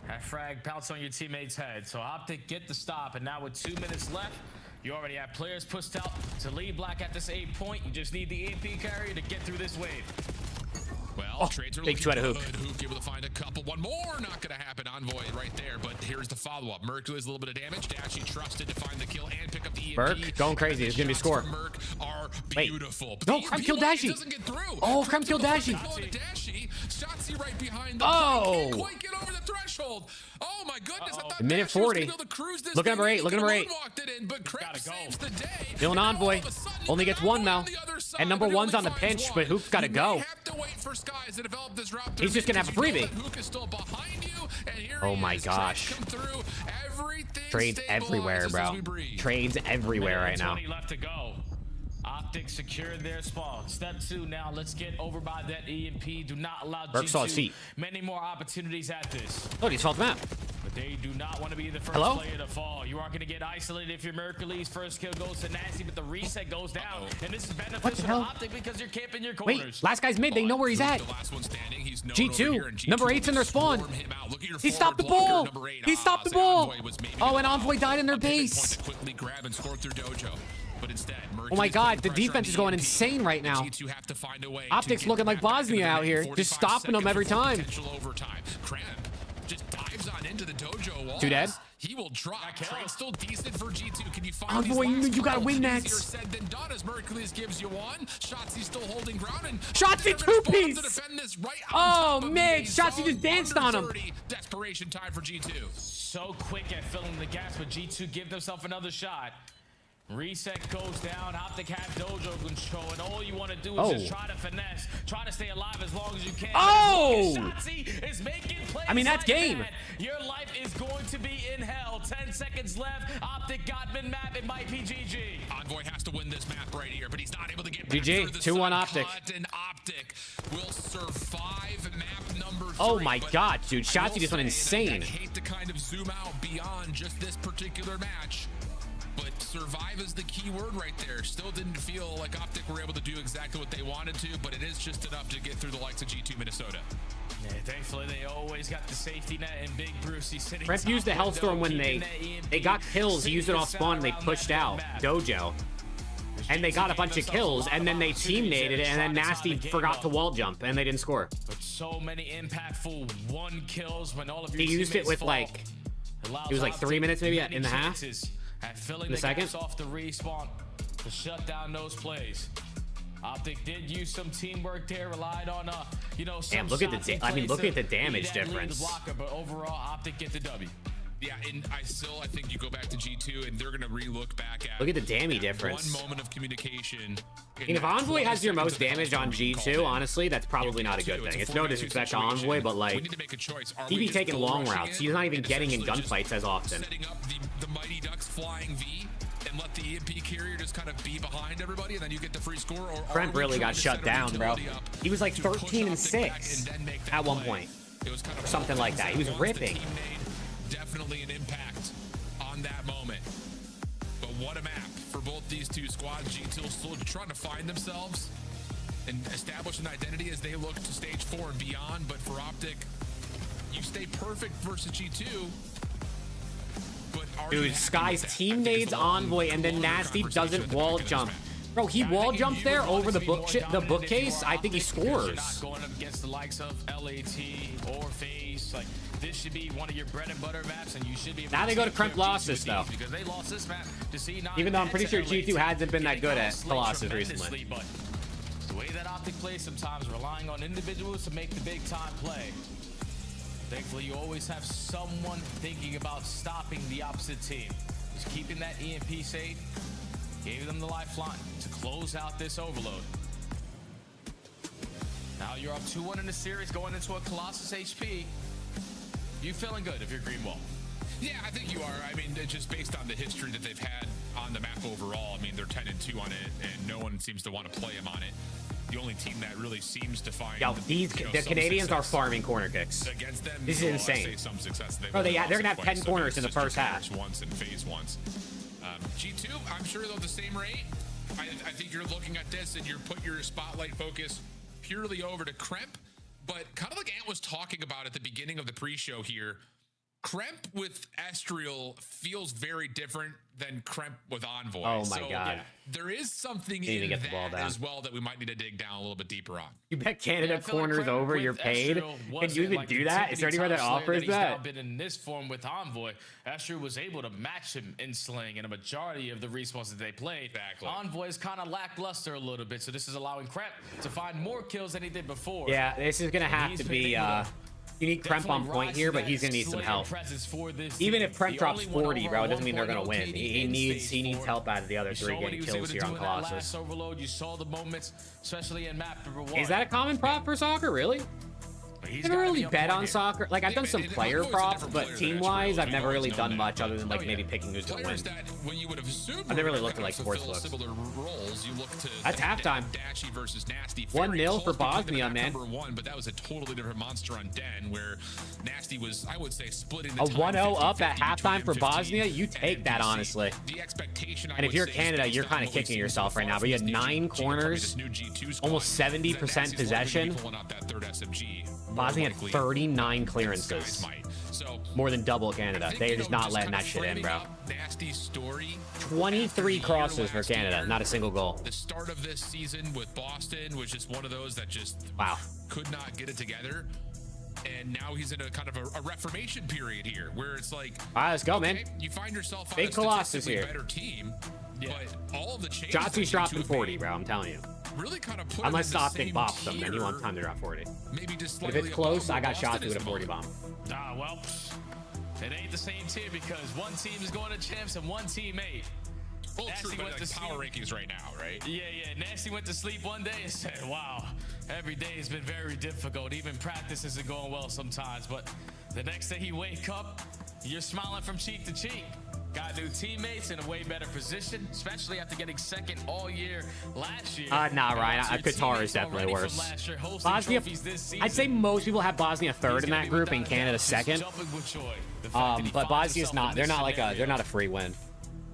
That frag pounced on your teammate's head. So Optic get the stop, and now with 2 minutes left, you already have players pushed out to lead black at this 8 point. You just need the EMP carrier to get through this wave. Well, trades are big two out of Hook. Hook able to find a couple. One more, not going to happen. Envoy right there, but here's the follow-up. Merc does a little bit of damage. Dashy trusted to find the kill and pick up the EMP. Merc going crazy. It's going to be a score. Merc are beautiful. No, Krem killed Dashy. Oh, Krem killed Dashy. Shotzi right behind the oh. Can't quite get over the threshold. Oh my goodness. I thought minute 40. Look at number 8. Look at number 8. But Krem saves the day. Dylan Envoy only gets one now. And number 1's on the pinch, but Hook's got to go. He's just going to have a freebie. Oh my gosh. Trades everywhere, bro. Trades everywhere right now. Left to go. Optic secured their spawn. Step 2 now. Let's get over by that EMP. Do not allow G2 many more opportunities at this. Oh, he's false map. But they do not want to be the first player to fall. You are going to get isolated if you're Mercury's first kill goes to Nasty, but the reset goes down. And this is beneficial to Optic because you're camping your corners. Wait, last guy's mid. They know where he's at. G2. Number 8's in their spawn. He stopped the ball. He stopped the ball. Oh, and Envoy died in their base. Quickly grab and score through Dojo. But instead, oh my god, the defense is going insane right now. Optic's looking like Bosnia out here, just stopping them every time. Just dives on into the Dojo wall. 2 dead. He will drop. Trade still decent for G2. Can you find Envoy, you gotta win that. Easier said than done as Mercules gives you one. Shotzi still holding ground and Shotzi 2-piece. Oh man, Shotzi just danced on him. Desperation time for G2. So quick at filling the gaps, but G2 give themselves another shot. Reset goes down. Optic have Dojo control, and all you want to do is just try to finesse, try to stay alive as long as you can. Oh! Is making plays. I mean, that's game. Your life is going to be in hell. 10 seconds left. Optic got mid map. It might be GG. Envoy has to win this map right here, but he's not able to get GG. 2-1 Optic. And Optic will survive map number 3. Oh my god, dude. Shotzi just went insane. I hate to kind of zoom out beyond just this particular match. But survive is the key word right there. Still didn't feel like Optic were able to do exactly what they wanted to, but it is just enough to get through the likes of G2 Minnesota. Yeah, thankfully they always got the safety net and Big Brucey sitting. Ref used the Hellstorm when they got kills. He used it off spawn and they pushed out Dojo. And they got a bunch of kills, and then they team-naded it, and then Nasty forgot to wall jump, and they didn't score. But so many impactful 1 kills when all of your he used it with like, it was like 3 minutes maybe in the half. At filling the gaps off the respawn to shut down those plays. Optic did use some teamwork there, relied on some look at the look at the damage difference. Blocker, but overall Optic get the W. Yeah, and I think you go back to G2 and they're gonna re-look back at. Look at the damage difference. 1 moment of communication. And if Envoy has your most damage on G2, honestly, that's probably not a good thing. It's no disrespect to Envoy, but like, he be taking long routes. He's not even getting in gunfights as often. Setting up the Mighty Ducks flying V and let the EMP carrier just kind of be behind everybody, and then you get the free score. Or Trent really got shut down, bro. He was like 13-6 at one point. It was kind of something like that. He was ripping. Definitely an impact on that moment. But what a map for both these two squads. G2 still trying to find themselves and establish an identity as they look to stage 4 and beyond. But for Optic, you stay perfect versus G2. But dude, Sky's team nades Envoy, and then Nasty doesn't wall jump. Bro, he wall jumps there over the bookcase. I think he scores. Not going up against the likes of LAT or FaZe. Like, this should be one of your bread and butter maps, and you should be able Now to they go to take care Kremp of Colossus, G2 though. because they lost this map to C9. Even though I'm pretty sure and G2 LAT, hasn't been that good at getting Colossus tremendously, recently. But it's the way that Optic plays sometimes, relying on individuals to make the big time play. Thankfully, you always have someone thinking about stopping the opposite team. Just keeping that EMP safe, gave them the lifeline to close out this overload. Now you're up 2-1 in the series, going into a Colossus HP. You feeling good if you're Green Wall? Yeah, I think you are. I mean, just based on the history that they've had on the map overall, I mean, they're 10-2 on it, and no one seems to want to play them on it. The only team that really seems to find The Canadians are farming corner kicks against them. This is insane. Some success. Bro, they're gonna have 10 corners in the first half. Once in phase once. G2, I'm sure they're the same rate. I think you're looking at this and you're put your spotlight focus purely over to Kremp, but kind of like Ant was talking about at the beginning of the pre-show here, Kremp with Estriel feels very different than Kremp with Envoy. Oh my God. Yeah, there is something in get the ball that down as well that we might need to dig down a little bit deeper on. You bet Canada Yeah, I feel like corners Kremp over, with you're paid? Estriel Can you even wasn't do like that? Is there anywhere that Tiffany offers He's now that? been in this form with Envoy. Estriel was able to match him in slaying in a majority of the respawns that they played. Exactly. Envoy is kind of lackluster a little bit, so this is allowing Kremp to find more kills than he did before. Yeah, this is gonna have to be you need Kremp on point here, but he's gonna need some help. Even if Kremp drops 40, bro, it doesn't mean they're gonna win. He needs help out of the other three getting kills here on Colossus. Overload. You saw the moments, especially in map number 1. Is that a common prop for soccer, really? I never really bet on soccer. Like, I've done some player props, but team-wise, I've never really done much other than, like, maybe picking who's gonna win. I've never really looked at, like, sports books. That's halftime. 1-0 for Bosnia, man. But that was a totally different monster on Den, where Nasty was, I would say, splitting the A time 1-0 up 50-50 at halftime for between Bosnia? You take that, honestly. The expectation, And if you're Canada, you're kind of kicking yourself right now. But you had 9 corners, almost 70% possession. Bosnia had 39 clearances. More than double Canada. They're just not letting that shit in, bro. 23 crosses for Canada, not a single goal. The start of this season with Boston was just one of those that just could not get it together. And now he's in a kind of a reformation period here, where it's like, all right, let's go, man. You find yourself on big a Colossus statistically here. Better team, but all of the changes Jotsy's dropping 40, bro. I'm telling you. Really kind of put unless Optic bops them, then you want time to drop 40. Maybe just but if it's close, I got Jotzy with a 40 bomb. Ah, well, it ain't the same team because one team is going to champs and one team ain't. Well, true, but like power rankings right now, right? Yeah. Nasty went to sleep one day and said, wow, every day has been very difficult. Even practice isn't going well sometimes. But the next day he wake up, you're smiling from cheek to cheek. Got new teammates in a way better position, especially after getting second all year last year. Nah, Ryan. Qatar is definitely worse. Bosnia, I'd say most people have Bosnia third in that group and Canada second. But Bosnia's not. They're not like they're not a free win.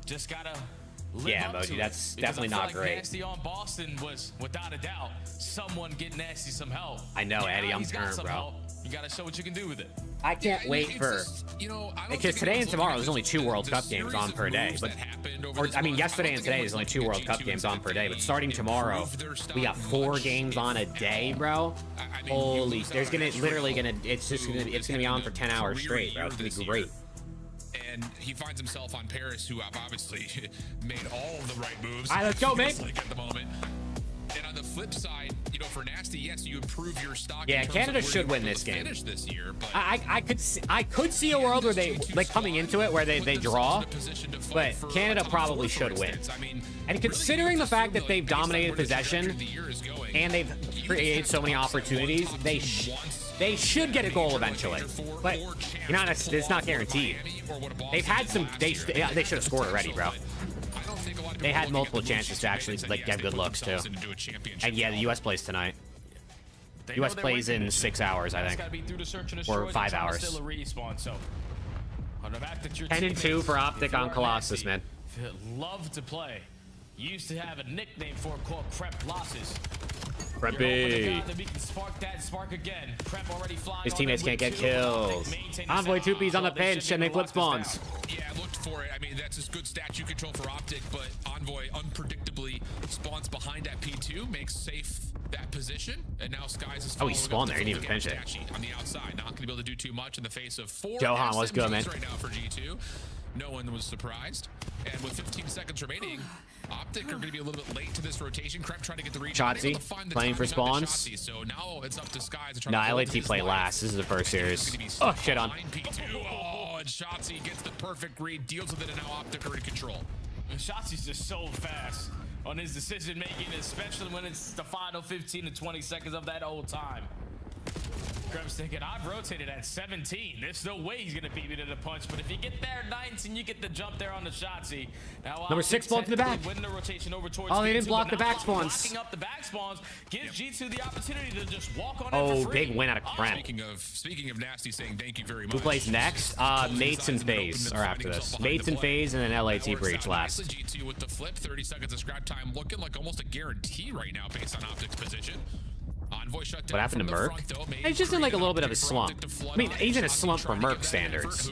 Just gotta. Yeah, Emoji, that's definitely not great. Nasty on Boston was, without a doubt, someone get Nasty some help. I know, Eddie, I'm turned, bro. Help. You gotta show what you can do with it. I can't wait for, because today and tomorrow there's only 2 World Cup games on per day. But, yesterday and today there's only 2 World Cup games on per day. But starting tomorrow, we got 4 games on a day, bro. Holy, it's gonna be on for 10 hours straight, bro. It's gonna be great. And he finds himself on Paris, who have obviously made all of the right moves. All right, let's go, man. Like at the moment. And on the flip side, for Nasty, yes, you improve your stock. Yeah, Canada should win this game. This year, but I could see a world where they coming into it where they draw, but Canada probably should win. And considering the fact that they've dominated possession and they've created so many opportunities, they should get a goal eventually. But it's not guaranteed. They've had some. They should have scored already, bro. They had multiple chances to actually get good looks too. And yeah, the U.S. plays tonight. The U.S. plays in 6 hours, I think, or 5 hours. 10-2 for Optic on Colossus, man. Love to play. Used to have a nickname for it called Kremp Losses. Preppy. That we can spark that spark again. Prep already flying. His teammates can't get kills. Envoy 2P's on the pinch and they flip spawns. Yeah, I looked for it. I mean, that's a good statue control for Optic, but Envoy unpredictably spawns behind that P2, makes safe that position, and now Skies is. Oh, he spawned there. He didn't even finish it. On the outside, not going to be able to do too much in the face of 4 Johan, let's go, man. right now for G2. No one was surprised. And with 15 seconds remaining, Optic are going to be a little bit late to this rotation. Krep trying to get the reach. Chotzi playing for spawns. So now it's up to Skies to try Nah, to LAT play last. This is the first series. Oh, shit on. Oh, and Shotzi gets the perfect read, deals with it, and now Optic are in control. And Shotzi's just so fast on his decision making, especially when it's the final 15 to 20 seconds of that old time. Krep's thinking, I've rotated at 17. There's no way he's gonna beat me to the punch. But if you get there 19, you get the jump there on the Shotzi. Now Number 6 spawned to the back. Win the rotation over towards Oh, they didn't G2, block but the now back spawns. Blocking up the back spawns gives G2 the opportunity to just walk on. Oh, big win out of Krep. Speaking of Nasty saying thank you very much. Who plays next? Mates and FaZe are after this. Mates and FaZe and then LAT Breach last. G2 with the flip, 30 seconds of scrap time, looking like almost a guarantee right now based on Optic's position. Envoy shut down. What happened to Merc? He's just in like a little bit of a slump. I mean, he's in a slump for Merc standards,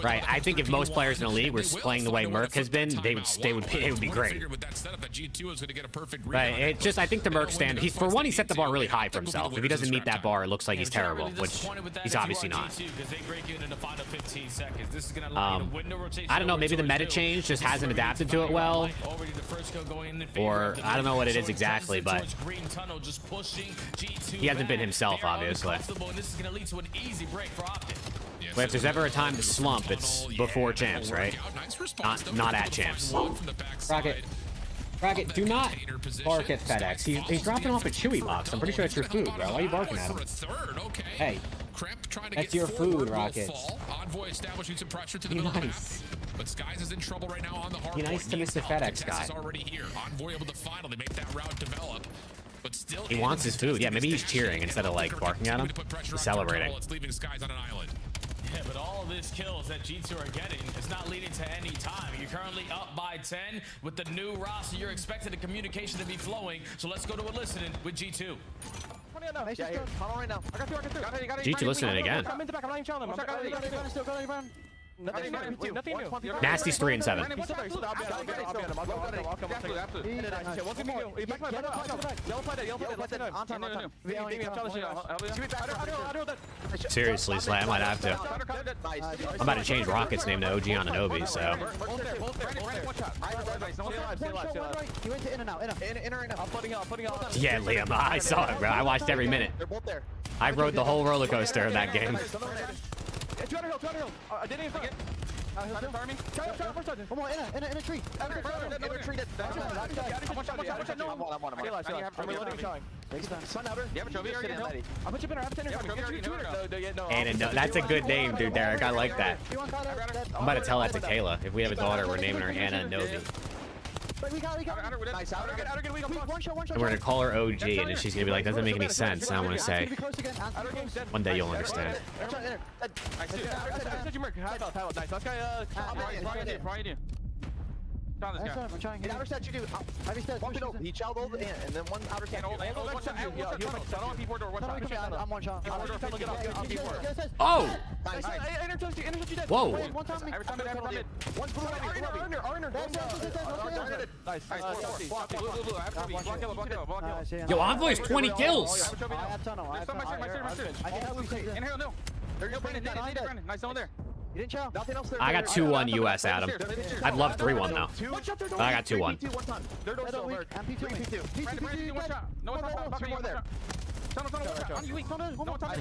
right? I think if most players in the league were playing the way Merc has been, it would be great. Right? It just, I think the Merc standard. For one, he set the bar really high for himself. If he doesn't meet that bar, it looks like he's terrible, which he's obviously not. I don't know. Maybe the meta change just hasn't adapted to it well, or I don't know what it is exactly, but. He hasn't been himself, obviously. But if there's ever a time to slump, it's before champs, right? Not at champs. Rocket, do not bark at FedEx. He's dropping off a Chewy box. I'm pretty sure it's your food, bro. Why are you barking at him? Hey, that's your food, Rocket. Be nice. But Skies is in trouble right now on the hard. Be nice to Mr. FedEx guy. Already here. Envoy able to finally make that route develop. But still he wants his food. Yeah, maybe he's cheering instead of like barking at him. He's celebrating. It's leaving Skies on an island. Yeah, but all of these kills that G2 are getting is not leading to any time. You're currently up by 10 with the new roster. You're expecting the communication to be flowing. So let's go to a listening with G2. G2 listening again. Nasty's 3 and 7. Seriously, Slay, I might have to. I'm about to change Rocket's name to OG Ananobi, so. Yeah, Liam, I saw it, bro. I watched every minute. I rode the whole roller coaster in that game. And that's a good name, dude, Derek. I like that. I'm about to tell that to Kayla. If we have a daughter, we're naming her Hannah Novi. And we're gonna call her OG, and then she's gonna be like, doesn't make any sense. And I want to say, one day you'll understand. He child old and then one outer can hold. Oh! Whoa! Yo, Envoy's 20 kills! I got 2-1 US, Adam. I'd love 3-1 though. But I got 2-1.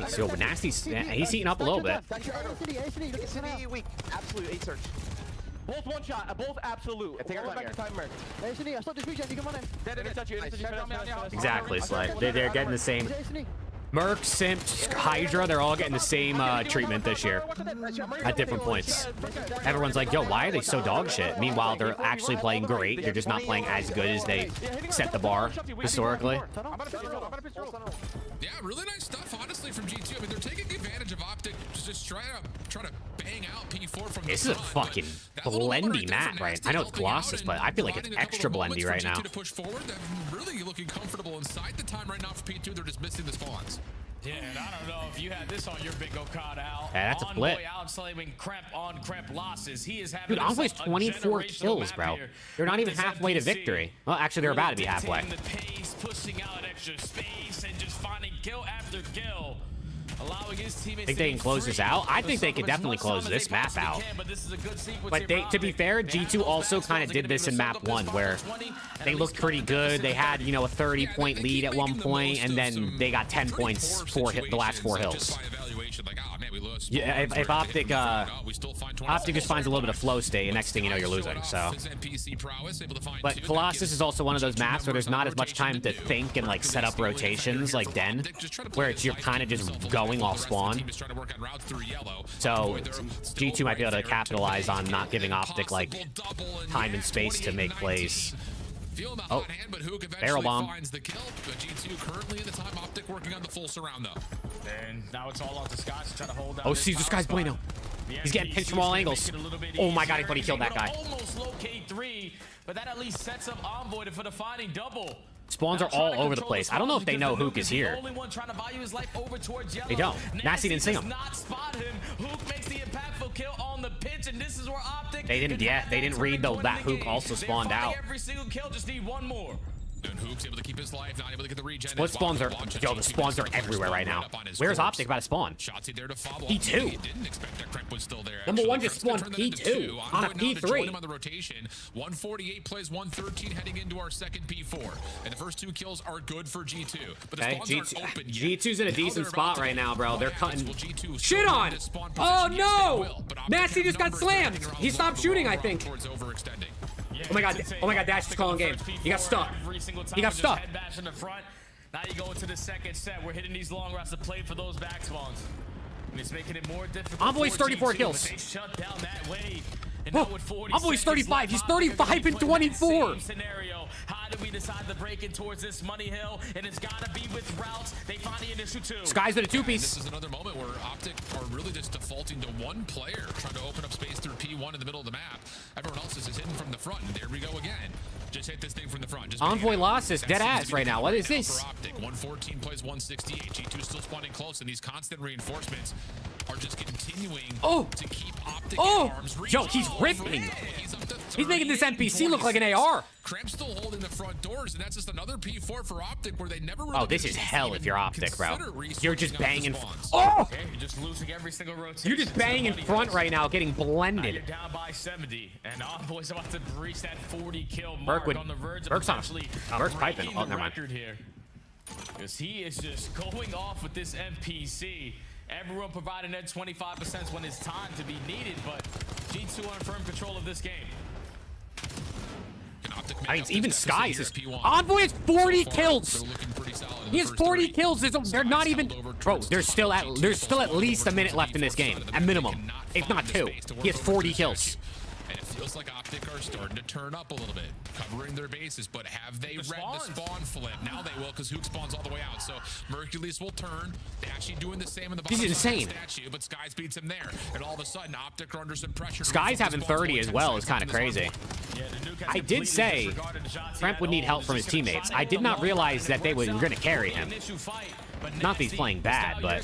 So Nasty's he's heating up a little bit. Absolute 8 search. Both one shot, both absolute. Exactly, Slay. They're getting the same. Merc, Simp, Hydra, they're all getting the same treatment this year at different points. Everyone's like, yo, why are they so dog shit? Meanwhile, they're actually playing great. They're just not playing as good as they set the bar historically. Yeah, really nice stuff, honestly, from G2. I mean, they're taking advantage of Optic, just trying to paying out P4 from This is a fucking blendy map, right? I know it's Colossus, but I feel like it's extra blendy right now. To push forward, they're really looking comfortable inside the time right now for P2. They're just missing the spawns. Yeah, and I don't know if you had this on your bingo card, Al. Yeah, that's a flip. Envoy outslaving Kremp on Kremp losses. He is having Dude, Envoy's 24 kills, bro. They're not even halfway to victory. Well, actually, they're about to be halfway. The pace, pushing out extra space, and just finding kill after kill. Allowing his teammates Think they can close this out? I think they can definitely close this map out. But to be fair, G2 also kind of did this in map 1, where they looked pretty good. They had, you know, a 30-point lead at one point, and then they got 10 points for the last 4 hills. Yeah, if Optic just finds a little bit of flow state, and next thing you know, you're losing. So, but Colossus is also one of those maps where there's not as much time to think and like set up rotations like Den, where you're kind of just going off spawn. So G2 might be able to capitalize on not giving Optic like time and space to make plays. Oh, barrel bomb. G2 currently in the time. Optic working on the full surround though. And now it's all off the Scots to try to hold down. Oh, Caesar Sky's bueno. He's getting pinched from all angles. Oh my god, he killed that guy. Almost locate 3, but that at least sets up Envoy for the defining double. Spawns are all over the place. I don't know if they know Hook is here. They don't. Nasty didn't see him. They didn't. Yeah, they didn't read though that Hook also spawned out. Every single kill, just need one more. And Hook's able to keep his life, not able to get the regen. What spawns are? Yo, the spawns are everywhere right now. Where's Optic about to spawn? P2. Didn't expect that Kremp was still there. Number 1 just spawned P2 on a P3. On the rotation. 148 plays 113 heading into our second P4. And the first 2 kills are good for G2. But the spawns aren't open yet. G2's in a decent spot right now, bro. They're cutting shit on. Oh no! Nasty just got slammed. He stopped shooting, I think. Oh my god, Dash is calling game. He got stuck. He got stuck. Now you go into the second set. We're hitting these long routes to play for those back spawns. And it's making it more difficult. Envoy's 34 kills. They shut down that wave. Envoy's 35. He's 35 and 24. How do we decide to break in towards this money hill? And it's got to be with routes. They find the initial 2. Sky's with a 2-piece. This is another moment where Optic are really just defaulting to one player, trying to open up space through P1 in the middle of the map. Everyone else is just hitting from the front. And there we go again. Just hit this thing from the front. Just Envoy lost his dead ass right now. What is this? Optic 114 plays 168. G2 still spawning close, and these constant reinforcements are just continuing to keep Optic in arm's reach. Yo, he's ripping. He's making this NPC look like an AR. Kremp still holding the front doors, and that's just another P4 for Optic where they never really this is hell if you're Optic, bro. You're just banging. You're just losing every single rotation. You're just banging in front right now, getting blended. You're down by 70, and Envoy's about to reach that 40 kill mark on the verge of potentially Burke's piping. Oh, never mind. Here. Because he is just going off with this NPC. Everyone providing that 25% when it's time to be needed, but G2 on firm control of this game. I mean, even Sky is Envoy has 40 kills. He has 40 kills. They're not even, bro. There's still at least a minute left in this game, at minimum, if not 2. He has 40 kills. And it feels like Optic are starting to turn up a little bit, covering their bases, but have they read the spawn flip? Now they will, because Hook spawns all the way out. So Mercules will turn. They're actually doing the same in the bottom This is insane. statue, but Skies beats him there. And all of a sudden, Optic are under some pressure. Sky's having 30 as well. Is kind of crazy. I did say Kremp would need help from his teammates. I did not realize that they were going to carry him. Not that he's playing bad, but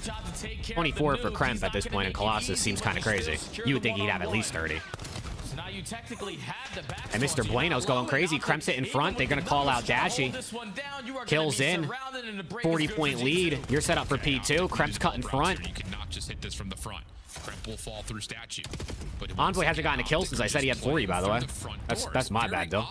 24 for Kremp at this point in Colossus seems kind of crazy. You would think he'd have at least 30. And Mr. Bueno's going crazy. Kremp's it in front. They're going to call out Dashy. Kills in. 40-point lead. You're set up for P2. Kremp's cut in front. You cannot just hit this from the front. Kremp will fall through statue. Envoy hasn't gotten a kill since I said he had 40, by the way. That's my bad, though.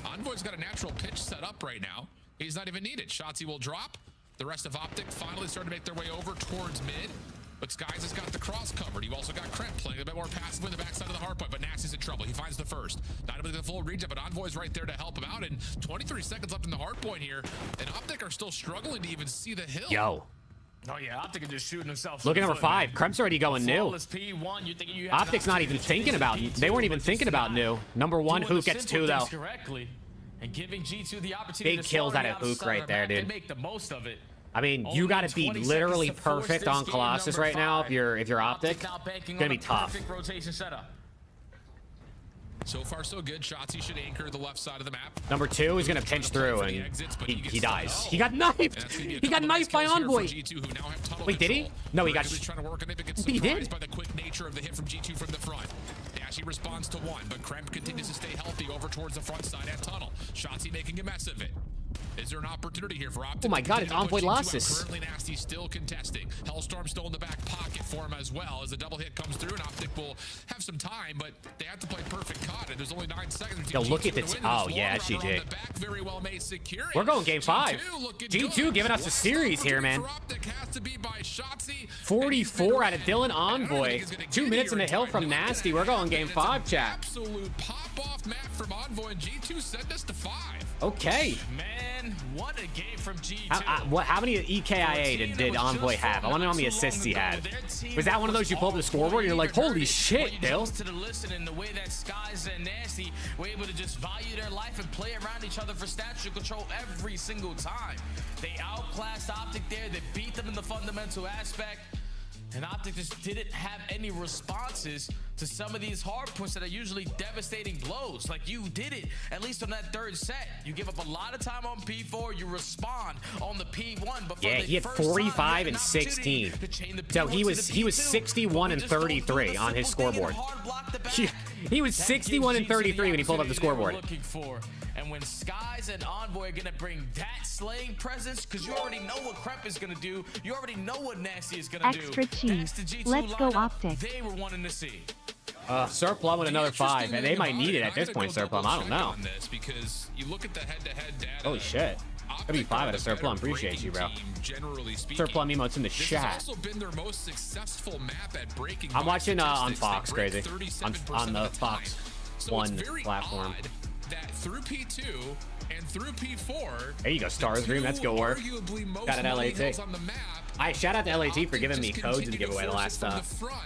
Envoy's got a natural pitch set up right now. He's not even needed. Shotzi will drop. The rest of Optic finally starting to make their way over towards mid. But Skies has got the cross covered. You've also got Kremp playing a bit more passively in the backside of the hard point, but Nasty's in trouble. He finds the first. Not able to get the full regen, but Envoy's right there to help him out. And 23 seconds left in the hard point here. And Optic are still struggling to even see the hill. Yo. Oh yeah, Optic is just shooting himself. Look at number 5. Kremp's already going new. Optic's not even thinking about it. They weren't even thinking about new. Number 1, Hook gets 2, though. And giving G2 the opportunity big kills out of Hook right there, dude. Make the most of it. I mean, you got to be literally perfect on Colossus right now if you're Optic. It's gonna be tough. Rotation setup. So far, so good. Shotzi should anchor the left side of the map. Number 2 is gonna pinch through and he dies. He got knifed. He got knifed by Envoy. Wait, did he? No, he got. He did. By the quick nature of the hit from G2 from the front. He responds to one, but Kremp continues to stay healthy over towards the front side and tunnel. Shotzi making a mess of it. Is there an opportunity here for Optic? Oh my God, it's Envoy losses. Currently Nasty still contesting. Hellstorm still in the back pocket for him as well as the double hit comes through, and Optic will have some time, but they have to play perfect COD, and there's only 9 seconds. Yo, look at this. Oh yeah, GG. We're going game 5. G2 giving us a series here, man. 44 out of Dylan Envoy. 2 minutes in the hill from Nasty. We're going game 5, chat. Absolute pop-off map from Envoy, and G2 sent us to 5. Okay. Man, what a game from G2. How many EKIA did Envoy have? I want to know how many assists he had. Was that one of those you pull up the scoreboard and you're like, holy shit, Dill? To the listen in the way that Skies and Nasty were able to just value their life and play around each other for statue control every single time. They outclassed Optic there. They beat them in the fundamental aspect. And Optic just didn't have any responses to some of these hard points that are usually devastating blows. Like, you did it, at least on that 3rd set. You give up a lot of time on P4, you respond on the P1. But yeah, he had 45 and 16. So he was 61 and 33 on his scoreboard. He was 61 and 33 when he pulled up the scoreboard. And when Skies and Envoy are gonna bring that slaying presence, because you already know what Kremp is gonna do, you already know what Nasty is gonna do. Extra cheese. Let's go Optic. They were wanting to see. Surplum with another 5, and they might need it at this point, Surplum. I don't know. Because you look at the head-to-head data. Holy shit. That'd be 5 out of Surplum. Appreciate you, bro. Surplum emotes in the chat. I'm watching on Fox, crazy. On the Fox 1 platform. That through P2 and through P4. There you go, Stars Dream. Let's go work. Got an LAT. I shout out to LAT for giving me codes to give away the last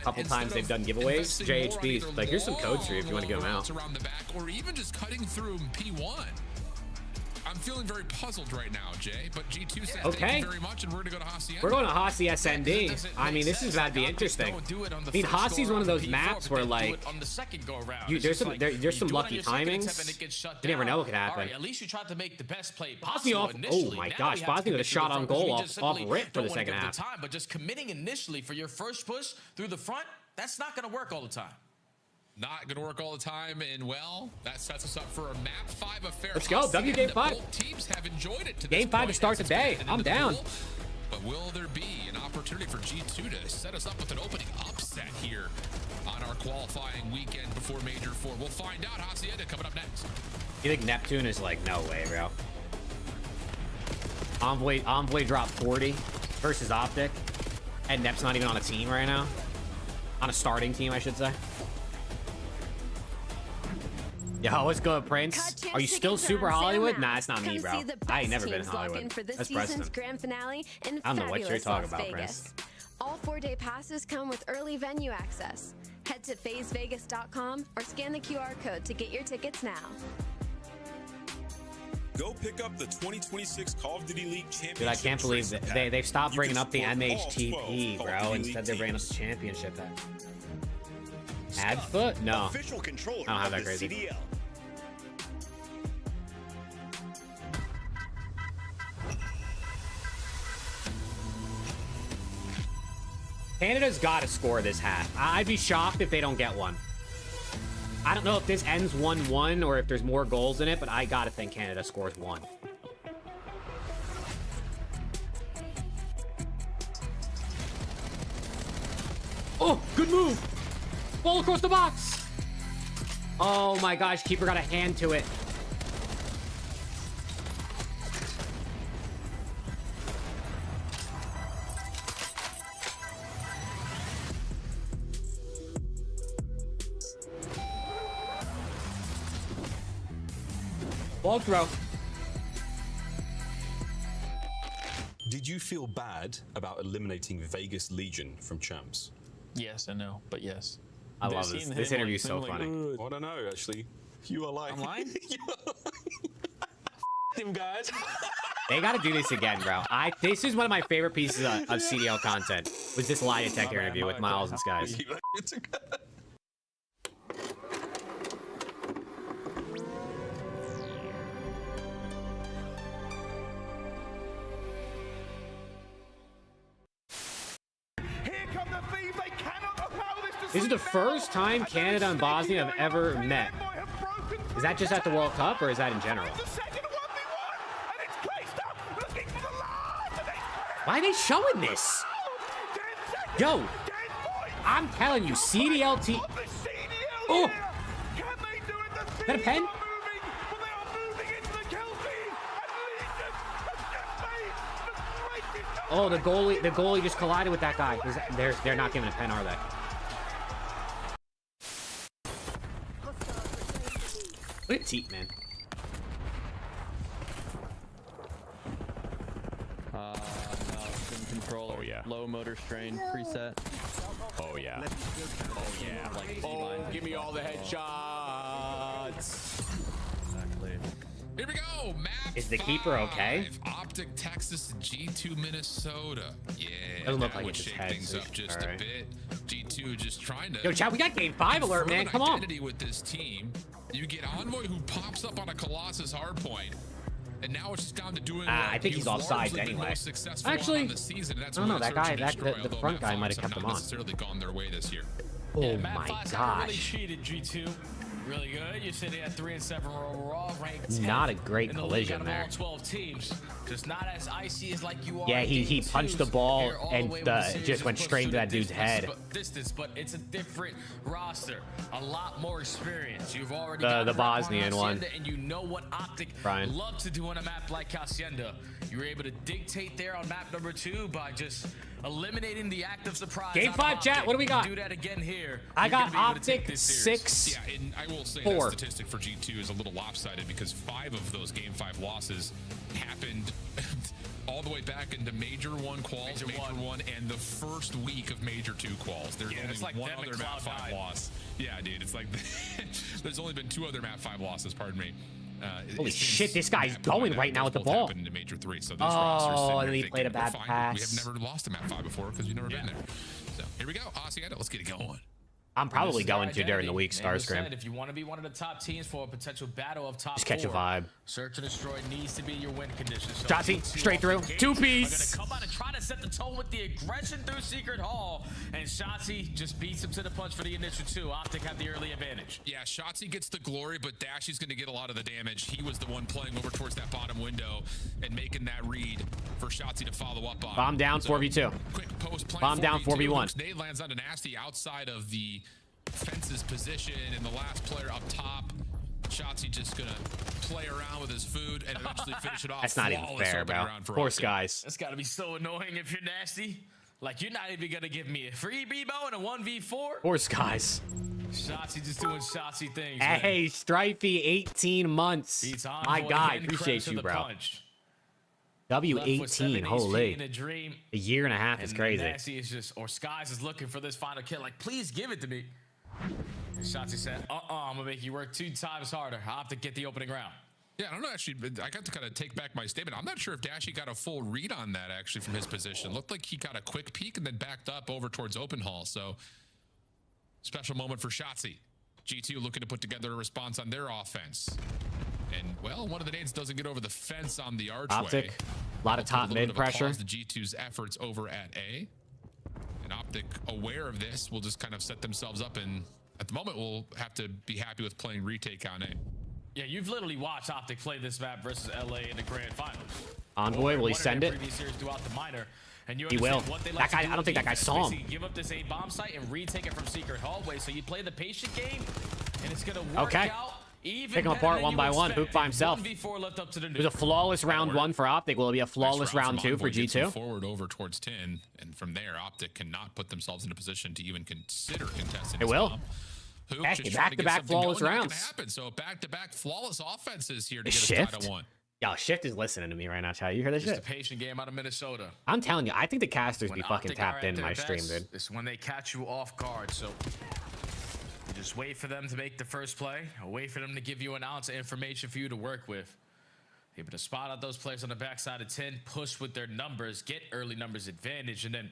couple times they've done giveaways. JHB, like, here's some codes for you if you want to give them out. Or even just cutting through P1. I'm feeling very puzzled right now, Jay, but G2 says thank you very much, and we're going to go to Hacienda. We're going to Hacienda SND. I mean, this is about to be interesting. I mean, Haci's one of those maps where, like, there's some lucky timings. You never know what could happen. At least you tried to make the best play possible off. Oh my gosh, Bosnia with a shot on goal off rip for the second half. But just committing initially for your first push through the front, that's not going to work all the time. Not going to work all the time, and well, that sets us up for a map 5 affair. Let's go, W game 5. Both teams have enjoyed it to game 5 to start the day. I'm down. But will there be an opportunity for G2 to set us up with an opening upset here on our qualifying weekend before Major 4? We'll find out. Hacienda coming up next. You think Neptune is like, no way, bro? Envoy dropped 40 versus Optic, and Nep's not even on a team right now. On a starting team, I should say. Yo, what's good, Prince? Are you still super Hollywood? Nah, it's not me, bro. I ain't never been in Hollywood. That's Preston. Grand finale in I don't know what you're talking Las about, Vegas. Prince. All 4-day passes come with early venue access. Head to phasevegas.com or scan the QR code to get your tickets now. Go pick up the 2026 Call of Duty League Championship. Dude, I can't believe that they've stopped bringing up the MHTP, bro. Instead, they're bringing up the championship. Adfoot? No. Official controller I don't have that of the crazy. CDL. Canada's got to score this half. I'd be shocked if they don't get one. I don't know if this ends 1-1 or if there's more goals in it, but I got to think Canada scores 1. Oh, good move. Ball across the box. Oh my gosh, keeper got a hand to it. Ball throw. Did you feel bad about eliminating Vegas Legion from Champs? Yes, I know, but yes. I love this. This interview is so funny. I don't know, actually. You are lying. I'm lying? Him, guys. They got to do this again, bro. This is one of my favorite pieces of CDL content. Was this lie detector interview with Miles and Skies? This is the first time Canada and Bosnia have ever met. Is that just at the World Cup, or is that in general? Why are they showing this? Yo, I'm telling you, CDL. Oh, is that a pen? Oh, the goalie just collided with that guy. They're not giving a pen, are they? Look at Teat, man. No, spin controller. Oh, yeah. Low motor strain preset. Oh, yeah. Oh, yeah. Like, give me all the headshots. Exactly. Here we go. Map Is the keeper okay? Optic, Texas, G2, Minnesota. Yeah. Doesn't look that like would it's his shake head, things so- up just all a right. bit. G2 just trying to. Yo, chat, we got game 5 alert, man. Come on. Identity with this team. You get Envoy, who pops up on a Colossus hardpoint. And now it's just down to doing. I think he's offsides anyway. Actually, I don't know. That guy, the front guy might have kept him on. Necessarily gone their way this year. Oh Matt my Fox gosh. really cheated G2. Really good. You're sitting at 3-7 overall, ranked 10th Not a great in the collision league out of there. all 12 teams. Just not as icy as like you are. Yeah, in he game punched twos. the ball Here, all and the way with the series just is went pushed straight to into the that dude's head. Distance, but it's a different roster. A lot more experience. You've already The got a rep on Bosnian one. Hacienda, and you know what Optic Brian. love to do on a map like Hacienda. You were able to dictate there on map number 2 by just eliminating the active surprise. Game out of 5, chat. Optic. What do we got? Do that again here. I You're got gonna be able to take Optic this series. 6. Yeah, and I will say 4. that statistic for G2 is a little lopsided because 5 of those game 5 losses happened all the way back into Major 1 quals, Major 1, and the first week of Major 2 quals. There's only it's like one them other and map 5 Cloud9. loss. Yeah, dude, it's like there's only been 2 other map 5 losses, pardon me. Holy since shit, this guy's that point, going right now with the both ball. happened into Major 3, so this Oh, roster's sitting and there then he thinking, played a "We're bad fine. pass." We have never lost a map 5 before because we've never been there. So here we go, Hacienda. Let's get it going. I'm probably This is their going to during the identity. week, Name was Starscream. said, if you want to be one of the top teams for a potential battle of top Just catch a 4, vibe. Search and destroy needs to be your win condition. So Shotzi, G2 straight off through. the gate 2-piece. are gonna come out and try to set the tone with the aggression through Secret Hall, and Shotzi just beats him to the punch for the initial 2. Optic have the early advantage. Yeah, Shotzi gets the glory, but Dashy's going to get a lot of the damage. He was the one playing over towards that bottom window and making that read for Shotzi to follow up on. Bomb down, 4v2. Quick post play. Bomb down, 4v1. Nade lands onto Nasty outside of the fence's position, and the last player up top. Shotzi just going to play around with his food and eventually finish it off. That's not even Flawless fair, opening bro. round for Poor Optic. Skies. That's got to be so annoying if you're Nasty. Like, you're not even going to give me a free Bebo and a 1v4? Poor Skies. Shotzi just doing Shotzi things. man. Hey, Strifey, 18 months. Beats My Envoy guy, and appreciate Krebs with you, the bro. punch. Left with W18, 7 HP in a holy. dream. A year and a half is And crazy. Nasty is just, or Skies is looking for this final kill. Like, please give it to me. And Shotzi said, I'm gonna make you work 2 times harder. I'll have to get the opening round. Yeah, I don't know, actually, I got to kind of take back my statement. I'm not sure if Dashy got a full read on that, actually, from his position. Looked like he got a quick peek and then backed up over towards open hall. So, special moment for Shotzi. G2 looking to put together a response on their offense. And, well, one of the nades doesn't get over the fence on the archway. Optic, a lot of top A little bit mid of a pressure. pause to G2's efforts over at A. And Optic, aware of this, will just kind of set themselves up, and at the moment, we'll have to be happy with playing retake on A. Yeah, you've literally watched Optic play this map versus LA in the grand finals. Envoy, will he One of send their it? previous series throughout the minor, and you He will. understand what they That like to guy, do I don't on think that guy defense. saw him. Basically, give up this A bomb site and retake it from secret hallway. So you play the patient game, and it's gonna work Okay. out. Even Pick him better apart than one you by one. expected. Hoop by himself. 1v4 left up to the It was a flawless round 1 for Optic. Will it be a flawless round 2 for G2? Forward over towards 10, and from there, Optic cannot put themselves in a position to even consider contesting. It this will. bomb. Hoop Heck, just trying to get back-to-back something flawless going, not rounds. gonna happen. So back-to-back flawless offenses here to The get Shift? us tied at 1. Yo, Shift is listening to me right now, chat. You hear this Just shit? a patient game out of Minnesota. I'm telling you, I think the casters When be fucking Optic are tapped at in their my stream, best, dude. It's when they catch you off guard. So you just wait for them to make the first play, or wait for them to give you an ounce of information for you to work with. Able to spot out those players on the backside of 10, push with their numbers, get early numbers advantage, and then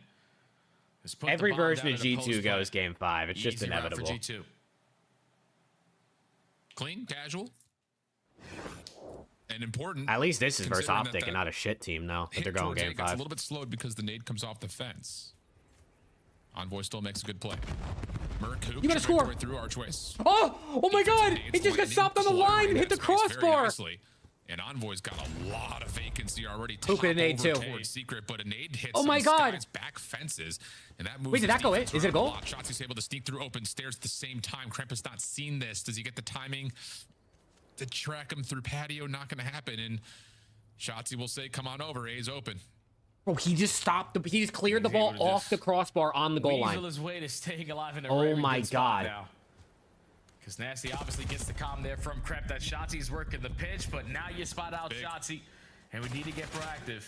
just put Every the bomb version down of in a post G2 play. goes game 5. It's just Easy route inevitable. for G2. Clean, casual, and important. At least this is versus considering Optic that and not a shit team, though. But hit they're going towards game A gets 5. a little bit slowed because the nade comes off the fence. Envoy still makes a good play. Merc, who You gotta score. right through Archways. Oh my God! He just got stopped on the line and hit the crossbar. And Envoy's got a lot of vacancy already. Hook and a nade too. Secret, but a nade hits. Oh my God! Back fences, and that moves. Wait, did that go in? Is it a goal? Shotzi's able to sneak through open stairs at the same time. Kremp has not seen this. Does he get the timing to track him through patio? Not going to happen. And Shotzi will say, "Come on over. A's open." Bro, he just stopped. He just cleared the ball off the crossbar on the goal line. Weasel his way to staying alive in a Oh very my good spot God. now. Because Nasty obviously gets the calm there from Krep that Shotzi's working the pitch, but now you spot out Shotzi, and we need to get proactive.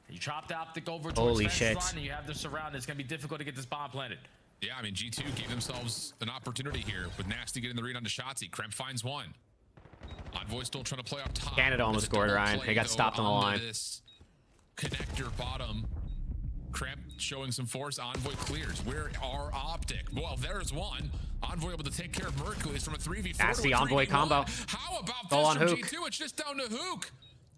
You chopped Optic over towards Holy fence shit. line, and you have them surrounded. It's going to be difficult to get this bomb planted. Yeah, I mean, G2 gave themselves an opportunity here with Nasty getting the read onto Shotzi. Kremp finds one. Envoy still trying to play up top. Canada almost scored, Ryan. They got stopped on the line. This connector bottom. Kremp showing some force. Envoy clears. Where are Optic? Well, there's one. Envoy able to take care of Mercules from a 3v4. That's to the a Envoy 3v1. combo. How about Goal this on from Hook. G2? It's just down to Hook.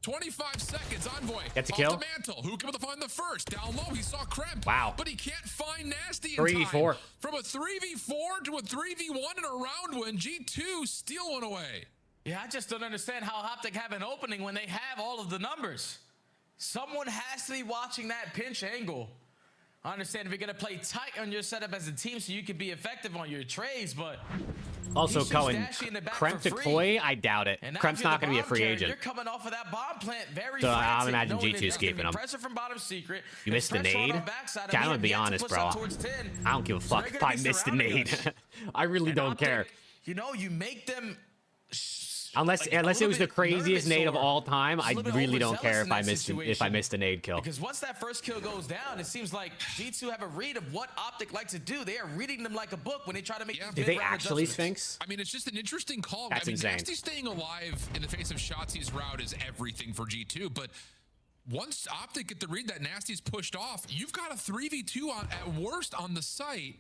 25 seconds. Envoy Gets a off kill. the mantle. Hook able to find the first. Down low, he saw Kremp. Wow. But he can't find Nasty in 3v4. time. From a 3v4 to a 3v1 in a round win, G2 steal one away. Yeah, I just don't understand how Optic have an opening when they have all of the numbers. Someone has to be watching that pinch angle. I understand if you're going to play tight on your setup as a team so you can be effective on your trades, but Also, he shoots Cohen, Dashy in the back Kremp for to free. Koi, I doubt it. And now Kremp's if you're not the going to be a bomb free carrier, agent. You're coming off of that bomb plant very So, I frantic, imagine knowing G2's that there's gonna keeping be him. Pressure from bottom secret. You missed the pressure on nade? our backside, and I'm we gonna have be yet to honest, push bro. up towards 10. I don't give a So fuck they're if gonna I be missed the surrounding nade. us. I really And don't Optic, care. You know, you make them Unless it was the craziest nade of all time, I really don't care if I missed a nade kill. Because once that first kill goes down, it seems like G2 have a read of what Optic like to do. They are reading them like a book when they try to make. Did they actually Sphinx? I mean, it's just an interesting call. That's I mean, insane. Nasty staying alive in the face of Shotzi's route is everything for G2, but once Optic get the read that Nasty's pushed off, you've got a 3v2 at worst on the site,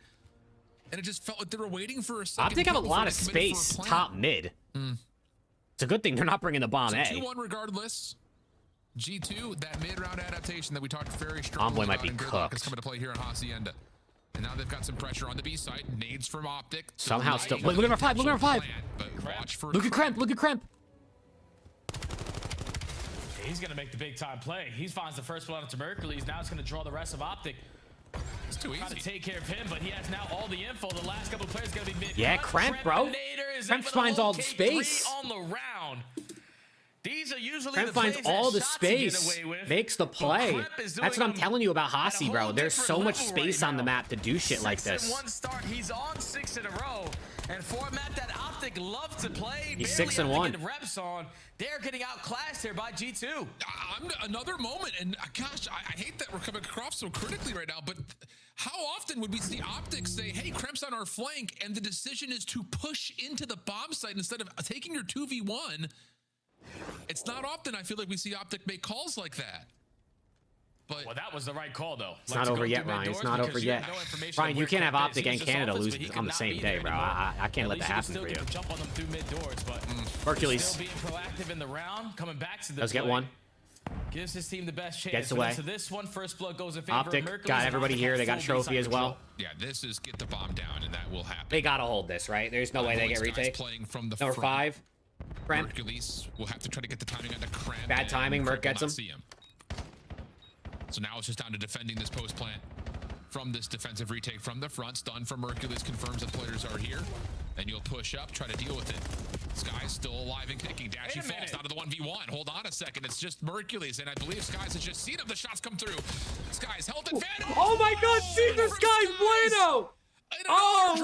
and it just felt like they were waiting for a second. Optic have a kill lot before of they committed for a space plant. top mid. It's a good thing they're not bringing the bomb So A. 2-1 regardless. G2, that mid-round adaptation that we talked very strongly Envoy might about be in Gridlock is cooked. coming to play here on Hacienda. And now they've got some pressure on the B side. Nades from Optic. Somehow still. Look at number 5. Look at number 5. But watch for Look at Kremp. Look at Kremp. He's going to make the big time play. He finds the first one to Mercules. Now it's going to draw the rest of Optic. It's too easy. Trying to take care of him, but he has now all the info. The last couple of players going to be mid. Yeah, Kremp, bro. Kremp finds all the space. On the round. These are usually Kremp the finds plays all that the Shotzi get space, away with, makes the but play. Kremp is That's doing what I'm telling you about at a Hasi, bro. whole There's so different much level space right on the now. map to do shit like 6 this. in one start. He's on 6 in a row. And format that Optic love to play. He's barely 6 and able to 1. get reps on. They're getting outclassed here by G2. Another moment, and gosh, I hate that we're coming across so critically right now, but how often would we see Optic say, hey, Kremp's on our flank, and the decision is to push into the bomb site instead of taking your 2v1? It's not often I feel like we see Optic make calls like that. But Well, that was the right call, though. It's not over yet, Ryan. It's not over yet. Ryan, you can't have Optic and Canada lose on the same day, bro. I can't let that happen for you. Jump on them through mid doors, but Hercules. still being proactive in the round, coming back to the Let's get play. one. Gives his team the best chance. Gets away. So this one, first blood goes in favor Optic of Mercules, got and everybody Optic here. has They got full trophy baseline as well. yeah, this is get the bomb down, and that will happen. They gotta hold this, right? There's no way they get Envoy's guys retake. playing from the Number front. 5. Kremp. Hercules will have to try to get the timing on the Kremp. Bad and timing, Merc Kremp will gets not him. see him. So now it's just down to defending this post plant from this defensive retake from the front. Stun from Hercules confirms that players are here. Then you'll push up, try to deal with it. Sky's still alive and kicking. Dashy falls down to the 1v1. Hold on a second. It's just Hercules, and I believe Skies has just seen him. The shots come through. Sky's health advantage. Oh my god, Caesar Sky's bueno! Oh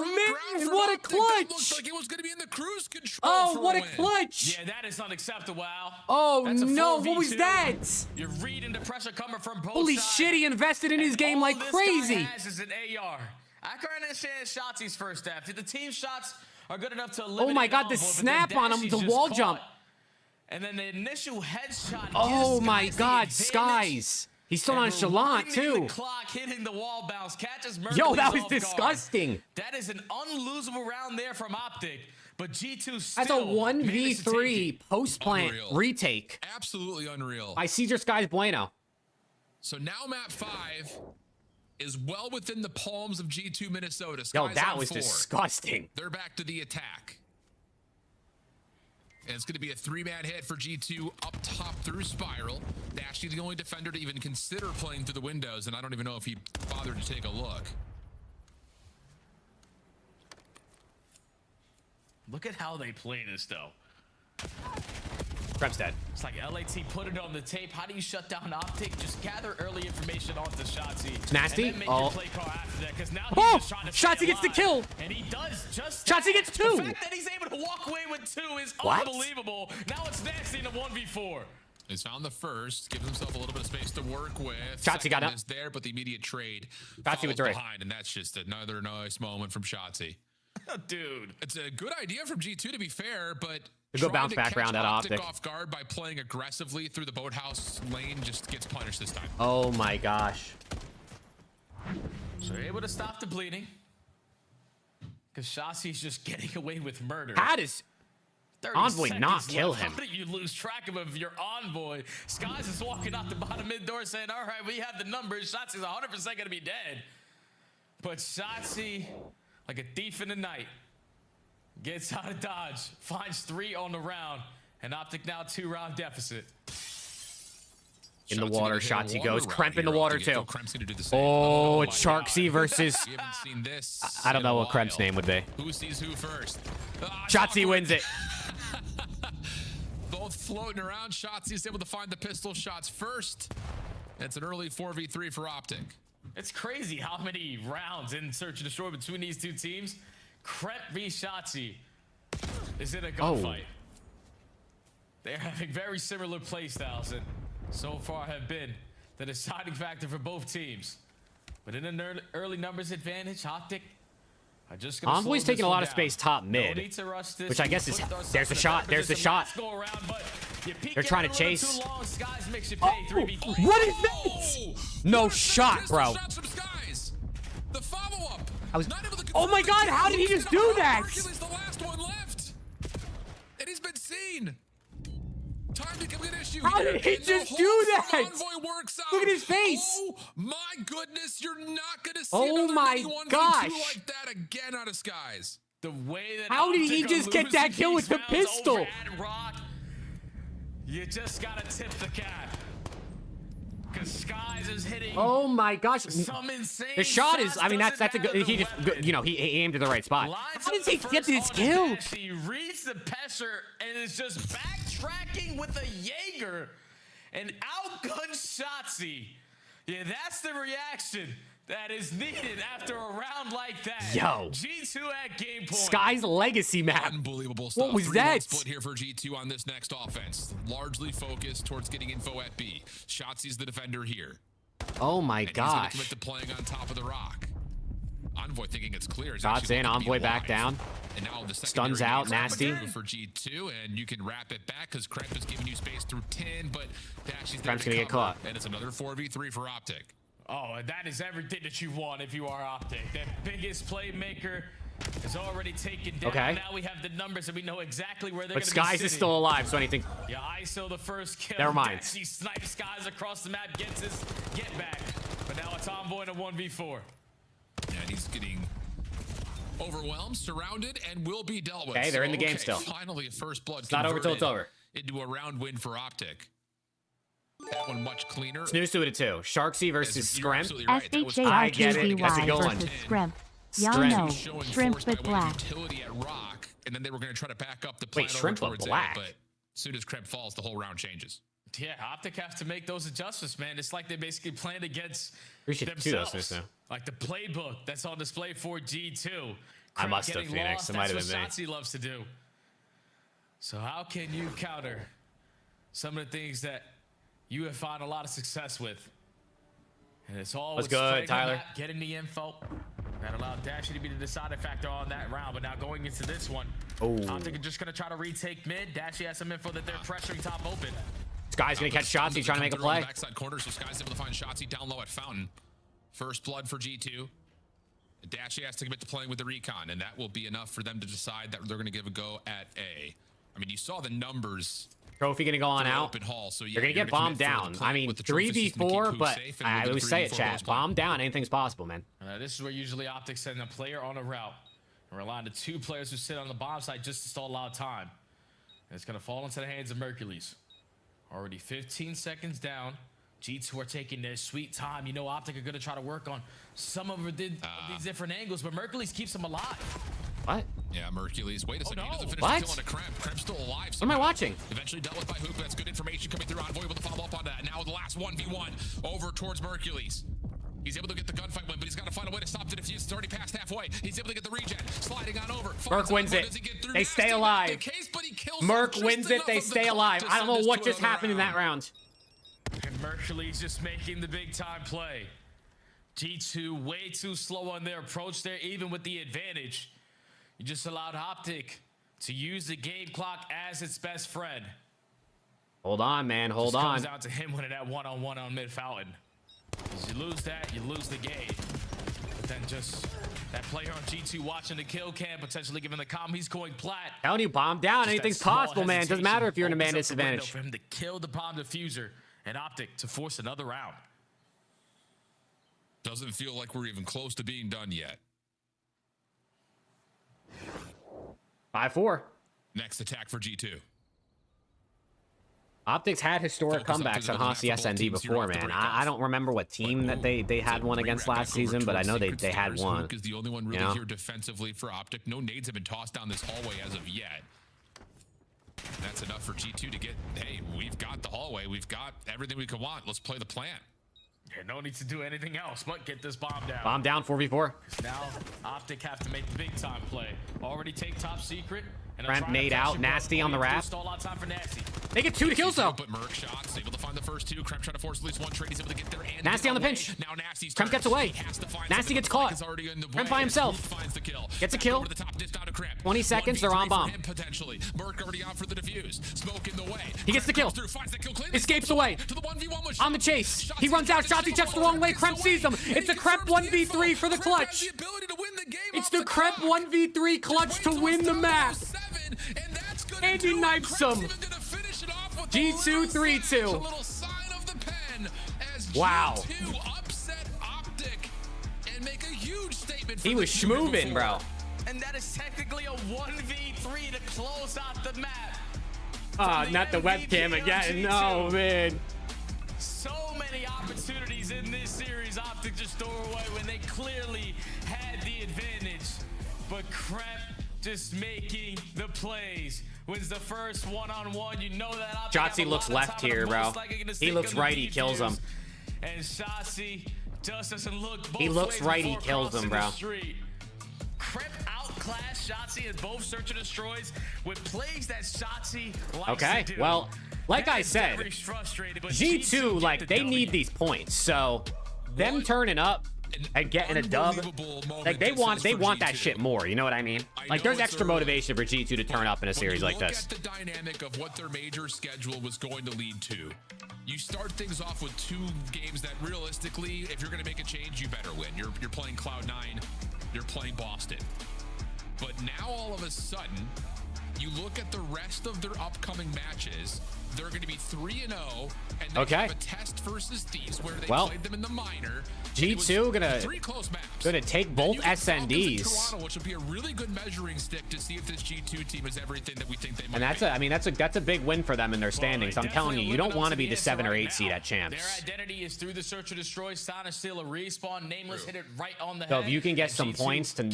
man, what a clutch! Looks like it was going to be in the cruise control. Oh, for what a win. clutch! Yeah, that is unacceptable, Al. Oh That's a no, 4v2. what was that? You're reading the pressure coming from both Holy sides. shit, he invested in his game All like this crazy. guy has is an AR. I can understand Shotzi's first half. If the team shots are good enough to eliminate Oh my god, Envoy, the but then snap on him, Dashy's the just wall caught. jump. And then the initial headshot. Oh gives my Skies the God, advantage. Skies. He's still And nonchalant rewinding too. The clock hitting the wall bounce catches Mercury's Yo, that was off guard. disgusting. That is an unlosable round there from Optic, but G2 still That's a managed to take 1v3 it. post-plant retake Absolutely unreal. by Caesar Skies Bueno. So now map 5 is well within the palms of G2 Minnesota. Yo, Skies that on was 4. disgusting. They're back to the attack. And it's going to be a 3-man hit for G2 up top through Spiral. Dashy, the only defender to even consider playing through the windows, and I don't even know if he bothered to take a look. Look at how they play this, though. Prep's dead. It's like LAT put it on the tape. How do you shut down Optic? Just gather early information onto Shotzzy. It's nasty. And then make your play call after that, because now Oh, he's just trying to stay Shotzzy gets the alive. kill. And he does just Shotzzy that. gets 2. The fact that he's able to walk away with 2 is What? unbelievable. Now it's nasty in a 1v4. He's found the first, gives himself a little bit of space to work with. Shotzzy got up. Is there, but the immediate trade Shotzzy with 3 behind, and that's just another nice moment from Shotzzy. Dude, it's a good idea from G2 to be fair, but They go trying bounce to back catch around that Optic. off guard by playing aggressively through the boathouse lane just gets punished this time. Oh my gosh. So you're able to stop the bleeding. Because Shotzzy's just getting away with murder. How does 30 Envoy not seconds kill left. him? How do you lose track of your Envoy? Skies is walking out the bottom mid door saying, all right, we have the numbers. Shotzzy's 100% going to be dead. But Shotzzy, like a thief in the night, gets out of dodge, finds 3 on the round, and Optic now 2-round deficit. In the water, Shotzzy goes. Kremp in the here. water Optic, too. Kremp's gonna do the same. Oh, my it's Sharksy versus. We haven't seen this. I don't in know a what Kremp's while. name would be. Who sees who first? Shotzzy wins it. Both floating around. Shotzi's able to find the pistol shots first. It's an early 4v3 for Optic. It's crazy how many rounds in Search and Destroy between these two teams. Kremp v Shotzzy is in a gunfight. They're having very similar play styles and so far have been the deciding factor for both teams. But in an early numbers advantage, Optic are just going to Envoy's taking a lot of space top mid, which I guess is. There's a shot. There's a shot. They're trying to chase. What is this? No shot, bro. The follow-up. Oh my God! How did he just do that? Hercules, the last one left, and he's been seen. Time to complete issue. How did he just do that? Envoy works out. Look at his face. Oh my goodness! You're not gonna see Oh another my 91v2 gosh. like that again out of Skies. The way that How did he Optic just are get that losing kill with these the rounds pistol? over at Rock, you just gotta tip the cap. Cause Skies is hitting. Oh my gosh! Some insane. The shot is. I mean, that's a good. Doesn't He just. He aimed at the right spot. How does he get this kill? He reads the pressure and is just backtracking with a Jaeger and outguns Shotzzy. Yeah, that's the reaction that is needed after a round like that. Yo. G2 at game point. Sky's legacy map. Unbelievable stuff. What was 3-1 that? split here for G2 on this next offense. Largely focused towards getting info at B. Shotzi's the defender here. Oh my And he's gonna gosh! commit to playing on top of the rock. Envoy thinking it's clear. He's Shots actually in. looking to be Envoy back alive. down. And now the Stuns secondary out. is Nasty. for G2, and you can wrap it back because Kremp is giving you space through 10, but Dashy's there Kremp's to gonna get cover, caught. and it's another 4v3 for Optic. Oh, and that is everything that you want if you are Optic. That biggest playmaker is already taken down. Okay. Now we have the numbers and we know exactly where they're But going to be Skies sitting. is still alive, so anything. Yeah, ISO the first kill. Never mind. He snipes Skies across the map, gets his get back. But now it's Envoy in a 1v4. And he's getting overwhelmed, surrounded, and will be dealt with. Okay, they're in the game still. Finally, a first blood. It's not over till it's over. Into a round win for Optic. That one much cleaner. Snooze to it at 2. Sharksy versus You're Scrimp. absolutely right. That was- I get it. That's a good one. versus Scrimp. Y'all Shrimp. know, Showing shrimp force with by way of black. utility at Rock, and then they were going to try to back up the Wait, plan Shrimp over with towards black? A, but as soon as Kremp falls, the whole round changes. Yeah, Optic have to make those adjustments, man. It's like they basically playing against We should do those themselves. things now. Like the playbook that's on display for G2. I must have, Getting Phoenix. lost, It might have that's been me. what Shotzzy loves to do. So how can you counter some of the things that you have found a lot of success with? And it's all What's with good, playing the Tyler? map, getting the info. That allowed Dashy to be the deciding factor on that round, but now going into this one, Optic are just gonna try to retake mid. Dashy has some info that they're pressuring top open. Sky's gonna catch shots. He's trying to make a play. Backside corner, so Sky's able to find Shotzzy down low at Fountain. First blood for G2. Dashy has to commit to playing with the recon, and that will be enough for them to decide that they're going to give a go at A. I mean, you saw the numbers. Trophy gonna go on out. Open hall, so They're gonna get bombed down. I mean, 3v4, but I always say it, chat. Bomb down. Anything's possible, man. This is where usually Optic send a player on a route and rely on the 2 players who sit on the bomb side just to stall out time. And it's gonna fall into the hands of Mercules. Already 15 seconds down. G2 are taking their sweet time. You know, Optic are going to try to work on some of these different angles, but Mercules keeps them alive. What? Yeah, Mercules. Wait a second. No. He doesn't finish What? the kill on a Kremp. Kremp's still alive. What am I watching? Eventually dealt with by Hoop. That's good information coming through. Envoy able to follow up on that. Now the last 1v1 over towards Mercules. He's able to get the gunfight win, but he's got to find a way to stop the defuse. It's already past halfway. He's able to get the regen. Sliding on over. Merc wins it. They stay alive. Merc wins it. They stay alive. I don't know what just happened in that round. And Mercules just making the big time play. G2 way too slow on their approach there, even with the advantage. You just allowed Optic to use the game clock as its best friend. Hold on, man. Hold on. Comes down to him winning that one-on-one on mid fountain. As you lose that, you lose the game. But then just that player on G2 watching the kill cam, potentially giving the comm, he's going plat. Telling you, bomb down. Anything's possible, man. Doesn't matter if you're in a man disadvantage. For him to kill the bomb diffuser and Optic to force another round. Doesn't feel like we're even close to being done yet. 5-4. Next attack for G2. Optics had historic comebacks on Hossie SND before, man. I don't remember what team that they had one against last season, but I know they had one. Is the only one really here defensively for Optic. No nades have been tossed down this hallway as of yet. That's enough for G2 to get, hey, we've got the hallway. We've got everything we could want. Let's play the plan. Yeah, no need to do anything else but get this bomb down. Bomb down, 4v4. Now, Optic have to make the big time play. Already take top secret. Ramp nade out, Nasty on the wrap. They get 2 kills though. But Merc shots, able to find the first 2. Kremp trying to force at least 1 trade. He's able to get there. And Nasty on the pinch. Now Nasty's Kremp gets away. Nasty gets caught. Kremp by himself. Gets a kill. 20 seconds, they're on bomb. Potentially. Merc already out for the defuse. Smoke in the way. He gets the kill. Escapes away. On the chase. He runs out. Shotzzy checks the wrong way. Kremp sees him. It's a Kremp 1v3 for the clutch. It's the Kremp 1v3 clutch to win the map. And he knifes him. G2 3-2. Wow. He was schmoovin', bro. And that is technically a 1v3 to close out the map. Ah, not the webcam again. No, man. So many opportunities in this series Optic just throw away when they clearly had the advantage. But Kremp just making the plays. Wins the first one-on-one. You know that Optic Shotzzy looks left here, bro. He looks right, he kills him. And Shotzzy just doesn't look both He looks ways right, he before kills him, crossing bro. the street. Kremp outclassed Shotzzy in both search and destroys with plays that Shotzzy likes Okay, to do. well, like I said, G2, like, they need these points. So, them turning up and getting a dub, like, they want that shit more. You know what I mean? Like, there's extra motivation for G2 to turn up in a series like this. Look at the dynamic of what their major schedule was going to lead to. You start things off with 2 games that realistically, if you're going to make a change, you better win. You're playing Cloud9, you're playing Boston. But now all of a sudden, you look at the rest of their upcoming matches, they're going to be 3-0, and they have a test versus Thieves where they played them in the minor. G2 gonna take both SNDs. Toronto, which would be a really good measuring stick to see if this G2 team is everything that we think they might. And that's a big win for them in their standings. I'm telling you, you don't want to be the 7 or 8 seed at champs. Their identity is through the search or destroy. Sana steal a respawn. Nameless hit it right on the head. So if you can get some points to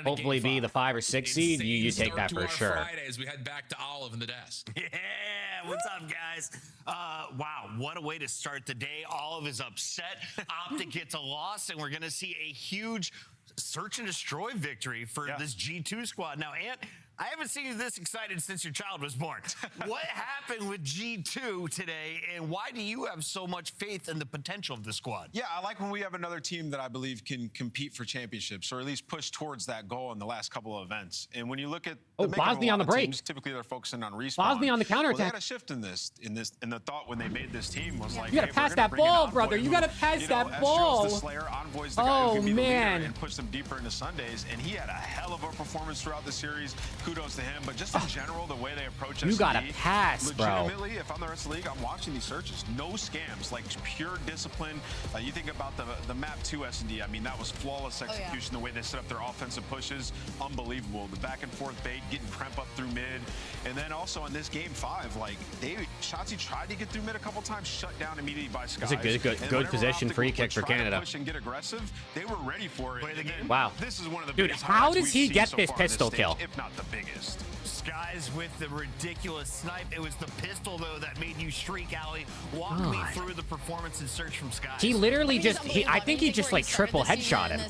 hopefully be the 5 or 6 seed, you take that for sure. Friday as we head back to Olive in the desk. Yeah, what's up, guys? Wow, what a way to start the day. Olive is upset. Optic gets a loss, and we're going to see a huge search and destroy victory for this G2 squad. Now, Ant, I haven't seen you this excited since your child was born. What happened with G2 today, and why do you have so much faith in the potential of the squad? Yeah, I like when we have another team that I believe can compete for championships, or at least push towards that goal in the last couple of events. And when you look at Bosnia on the break. Teams, typically they're focusing on respawn. Bosnia on the counterattack. Well, they had a shift in the thought when they made this team was like, you gotta pass that ball, brother. You gotta pass that ball. The Slayer, Envoy's the guy who can be the leader and push them deeper into Sundays. And he had a hell of a performance throughout the series. Kudos to him. But just in general, the way they approach us, you gotta pass, bro. Legitimately, if I'm the rest of the league, I'm watching these searches. No scams, like pure discipline. You think about the map 2 S&D. I mean, that was flawless execution. The way they set up their offensive pushes, unbelievable. The back and forth bait, getting Kremp up through mid, and then also in this game 5, like Shotzi tried to get through mid a couple times, shut down immediately by Skies. It's a good position free kick for Canada. Push and get aggressive. They were ready for it. Wow. This is one of the dude. How does he get this pistol kill? If not the biggest. Skies with the ridiculous snipe. It was the pistol, though, that made you shriek, Allie. Walk me through the performance and search from Skies. He literally I think he just like triple headshot him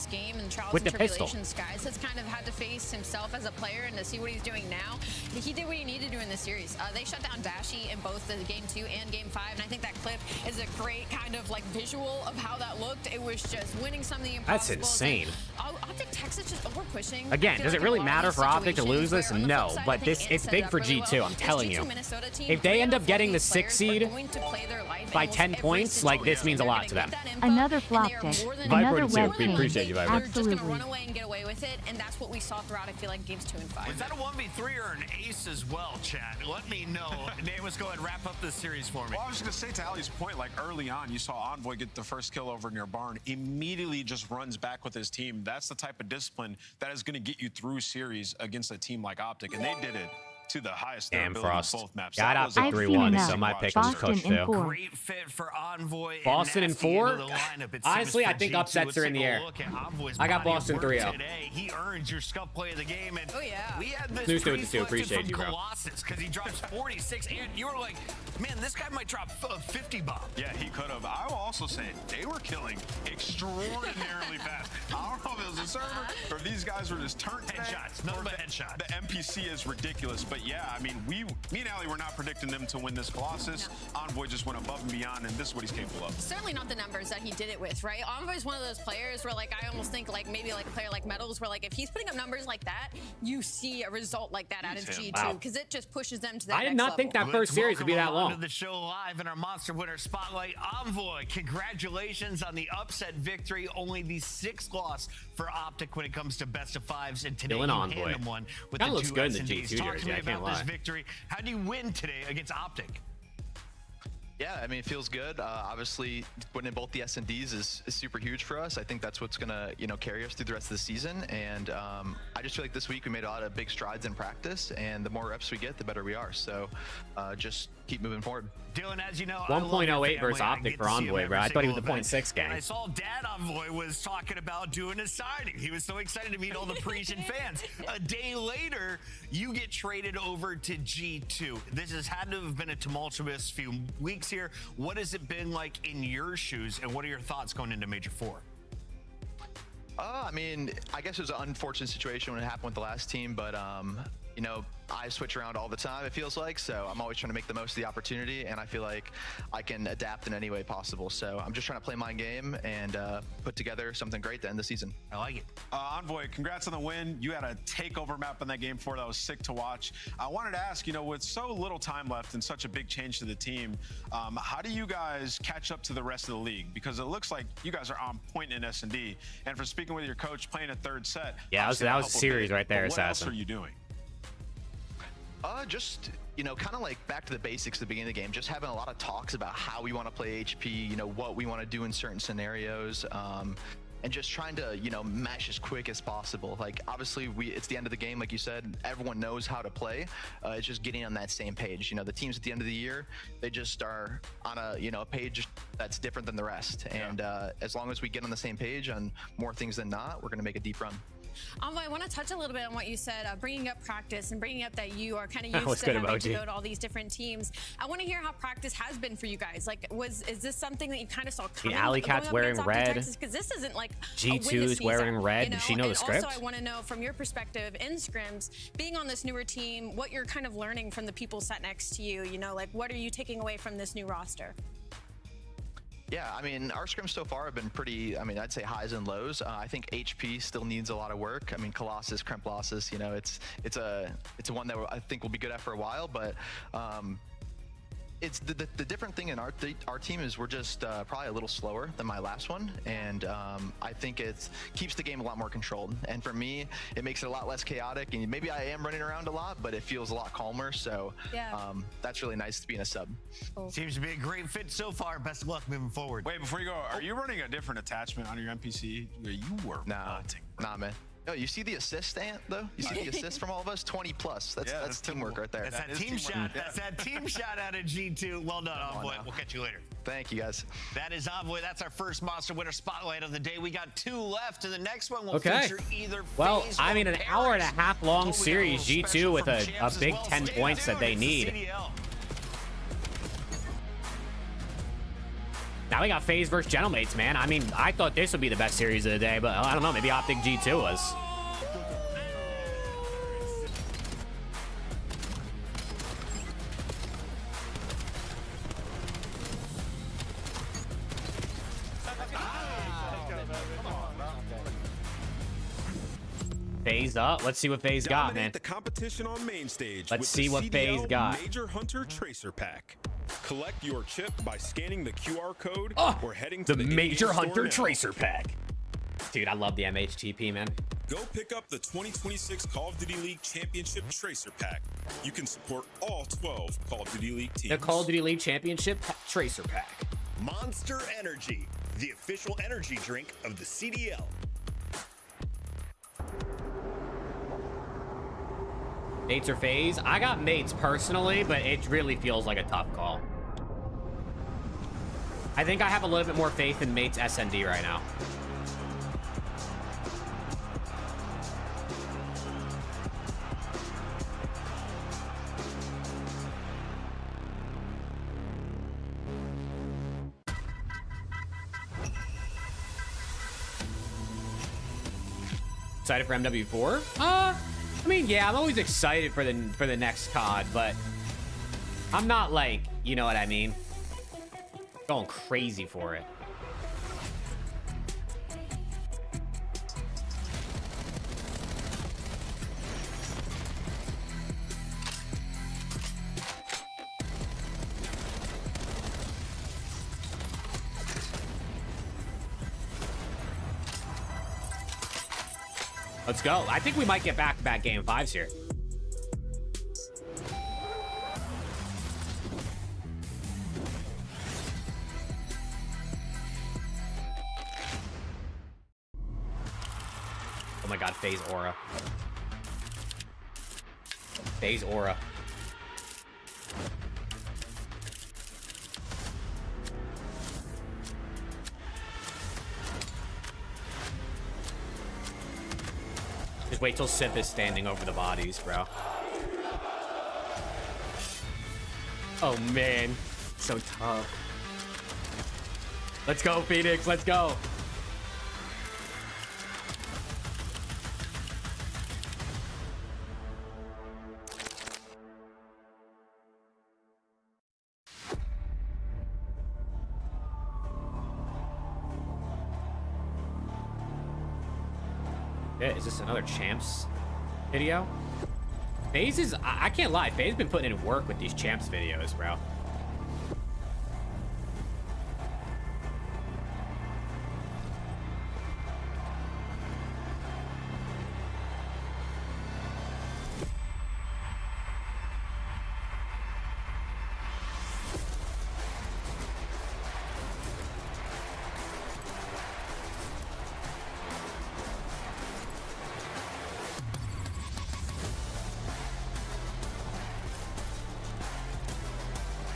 with the pistol. Skies has kind of had to face himself as a player and to see what he's doing now. He did what he needed to do in the series. They shut down Dashy in both the game 2 and game 5, and I think that clip is a great kind of like visual of how that looked. It was just winning some of the impossibles. That's insane. Optic Texas just over pushing. Again, does it really matter for Optic to lose this? No, but it's big for G2. I'm telling you. If they end up getting the 6th seed by 10 points, like this means a lot to them. Another Floptic. Another web king. Appreciate you, Viper. Absolutely. Just gonna run away and get away with it, and that's what we saw throughout. I feel like games 2 and 5. Was that a 1v3 or an ace as well, chat? Let me know. Nate, let's go ahead and wrap up this series for me. Well, I was going to say to Allie's point, like early on, you saw Envoy get the first kill over near Barn, immediately just runs back with his team. That's the type of discipline that is going to get you through series against a team like Optic, and they did it to the highest Frost. both maps. Got Optic 3-1, so my pick was coach too. Great fit for Envoy. Boston in 4. Honestly, I think upsets are in the air. I got Boston 3-0. He earns your scuff play of the game, and we had this Snooze appreciate you, bro. Colossus because he drops 46, and you were like, man, this guy might drop 50 bomb. Yeah, he could have. I will also say they were killing extraordinarily fast. I don't know if it was a server or if these guys were just turned headshots. Nothing but headshots. The NPC is ridiculous, but yeah, I mean, me and Allie were not predicting them to win this Colossus. No. Envoy just went above and beyond, and this is what he's capable of. Certainly not the numbers that he did it with, right? Envoy's one of those players where, like, I almost think, like, maybe like a player like Metals, where, like, if he's putting up numbers like that, you see a result like that out of G2, because it just pushes them to that I did not think that first series would be that long. To the show live in our Monster Winner Spotlight. Envoy, congratulations on the upset victory. Only the 6th loss for Optic when it comes to best of 5s, and today you Envoy. hand one with that the looks 2 good in the S&Ds. G2 Talk to me jersey. I can't about lie. this victory. How do you win today against Optic? Yeah, I mean, it feels good. Obviously, winning both the S&Ds is super huge for us. I think that's what's going to, carry us through the rest of the season. And I just feel like this week we made a lot of big strides in practice, and the more reps we get, the better we are. So just keep moving forward. Dylan, as you know, 1.08 versus Optic for Envoy, bro. I thought he was the 0.6 gang. I saw Dad Envoy was talking about doing a signing. He was so excited to meet all the Parisian fans. A day later, you get traded over to G2. This has had to have been a tumultuous few weeks here. What has it been like in your shoes, and what are your thoughts going into Major 4? I mean, I guess it was an unfortunate situation when it happened with the last team, but I switch around all the time, it feels like, so I'm always trying to make the most of the opportunity, and I feel like I can adapt in any way possible. So I'm just trying to play my game and put together something great to end the season. I like it. Envoy, congrats on the win. You had a takeover map in that game 4 that was sick to watch. I wanted to ask, with so little time left and such a big change to the team, how do you guys catch up to the rest of the league? Because it looks like you guys are on point in S&D, and for speaking with your coach, playing a 3rd set. Yeah, that was a series right there, Assassin. What else Assassin. are you doing? Just, kind of like back to the basics at the beginning of the game, just having a lot of talks about how we want to play HP, what we want to do in certain scenarios, and just trying to, mesh as quick as possible. Like, obviously, it's the end of the game, like you said, everyone knows how to play. It's just getting on that same page. The teams at the end of the year, they just are on a page that's different than the rest. And as long as we get on the same page on more things than not, we're going to make a deep run. I want to touch a little bit on what you said, bringing up practice and bringing up that you are kind of used What's to good, having to emoji? go to all these different teams. I want to hear how practice has been for you guys. Like, is this something that you kind of saw coming? Alley Cat's wearing red. Because this isn't like G2's wearing red. Does she know the script? Also, I want to know from your perspective in scrims, being on this newer team, what you're kind of learning from the people sat next to you. You know, like what are you taking away from this new roster? Yeah, I mean, our scrims so far have been pretty, I mean, I'd say highs and lows. I think HP still needs a lot of work. I mean, Colossus, Kremplossus, you know, it's a one that I think will be good at for a while, but it's the different thing in our team is we're just probably a little slower than my last one, and I think it keeps the game a lot more controlled. And for me, it makes it a lot less chaotic. And maybe I am running around a lot, but it feels a lot calmer. So that's really nice to be in a sub. Cool. Seems to be a great fit so far. Best of luck moving forward. Wait, before you go, are you running a different attachment on your NPC? You were melting. Nah, man. No, you see the assist, Ant, though? You see the assist from all of us? 20 plus. That's teamwork right there. That's that team shot. That's that team shot out of G2. Well done, Envoy. We'll catch you later. Thank you, guys. That is Envoy. That's our first Monster Winner Spotlight of the day. We got 2 left, and the next one will feature either FaZe I mean, an hour and a half long Totally series, got a little G2 with special a from Champs big as well. 10 Stay points that tuned. they It's the need. CDL. Now we got FaZe versus Gentlemates, man. I mean, I thought this would be the best series of the day, but I don't know. Maybe Optic G2 was. FaZe up. Let's see what FaZe got, man. The competition on main stage. Let's with see the what FaZe CDL got. Major Hunter Tracer Pack. Collect your chip by scanning the QR code or heading The to the Major in-game store Hunter now. Tracer Pack. Dude, I love the MHTP, man. Go pick up the 2026 Call of Duty League Championship Tracer Pack. You can support all 12 Call of Duty League teams. The Call of Duty League Championship Tracer Pack. Monster Energy, the official energy drink of the CDL. Mates or FaZe? I got Mates personally, but it really feels like a tough call. I think I have a little bit more faith in Mates SND right now. Excited for MW4? I mean, yeah, I'm always excited for the next COD, but I'm not like, you know what I mean, going crazy for it. Let's go. I think we might get back-to-back game 5s here. Oh my god, FaZe Aura. FaZe Aura. Just wait till Sip is standing over the bodies, bro. Oh man, so tough. Let's go, Phoenix, let's go. Yeah, is this another Champs video? FaZe is, I can't lie, FaZe's been putting in work with these Champs videos, bro.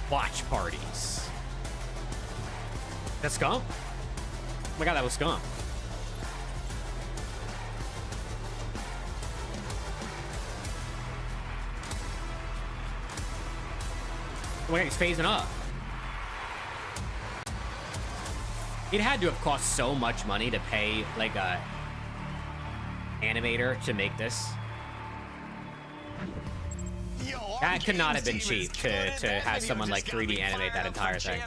Watch parties. That's Scump? Oh my god, that was Scump. Wait, he's phasing up. It had to have cost so much money to pay like a animator to make this. That could not have been cheap to have someone like 3D animate that entire thing.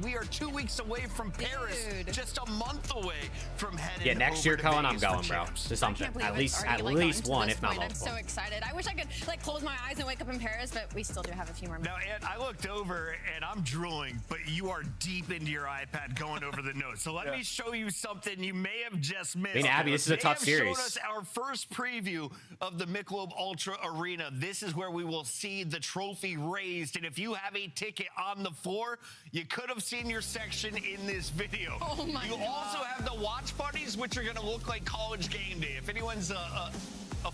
We are 2 weeks away from Paris, just a month away from heading. Yeah, next year, Cohen, I'm going, bro. To something. At least one, if not multiple. I'm so excited. I wish I could like close my eyes and wake up in Paris, but we still do have a few more minutes. Now, Ed, I looked over and I'm drooling, but you are deep into your iPad going over the notes. So let me show you something you may have just missed. I mean, Abby, this is a tough series. They have shown us our first preview of the Michelob Ultra Arena. This is where we will see the trophy raised, and if you have a ticket on the floor, you could have seen your section in this video. Oh my God. Also have the watch parties, which are going to look like college game day. If anyone's a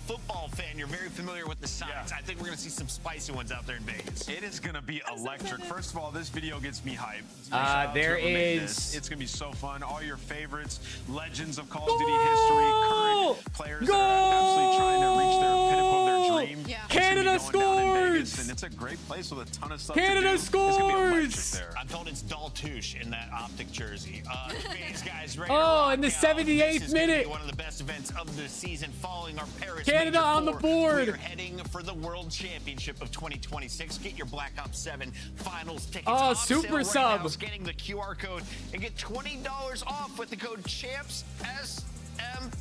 football fan, you're very familiar with the signs. I think we're going to see some spicy ones out there in Vegas. It is going to be electric. First of all, this video gets me hyped. There is... It's going to be so fun. All your favorites, legends of Call of Duty history, current players that are absolutely trying to reach their pinnacle of their dream. Yeah. Canada scores! And it's a great place with a ton of stuff Canada to do. scores! It's going to be electric there. I'm told it's Daltouche in that optic jersey. Phase guys, ready in the 78th minute. One of the best events of the season following our Paris Canada on the board. We're heading for the World Championship of 2026. Get your Black Ops 7 finals tickets. Oh, on super sale right sub. now. Scanning the QR code and get $20 off with the code CHAMPS.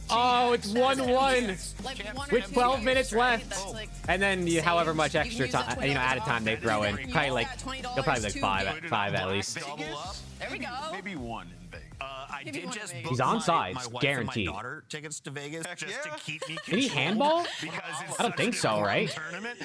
Oh, it's 1-1 Like with 12 minutes left, like and then however much extra time, added time they throw in. Probably like they'll probably like five at least. There we go. Maybe one in Vegas. I did just book He's on sides, my wife guaranteed. And my daughter tickets to Vegas just to keep me Any handball? because it's I don't think so, right? Tournament.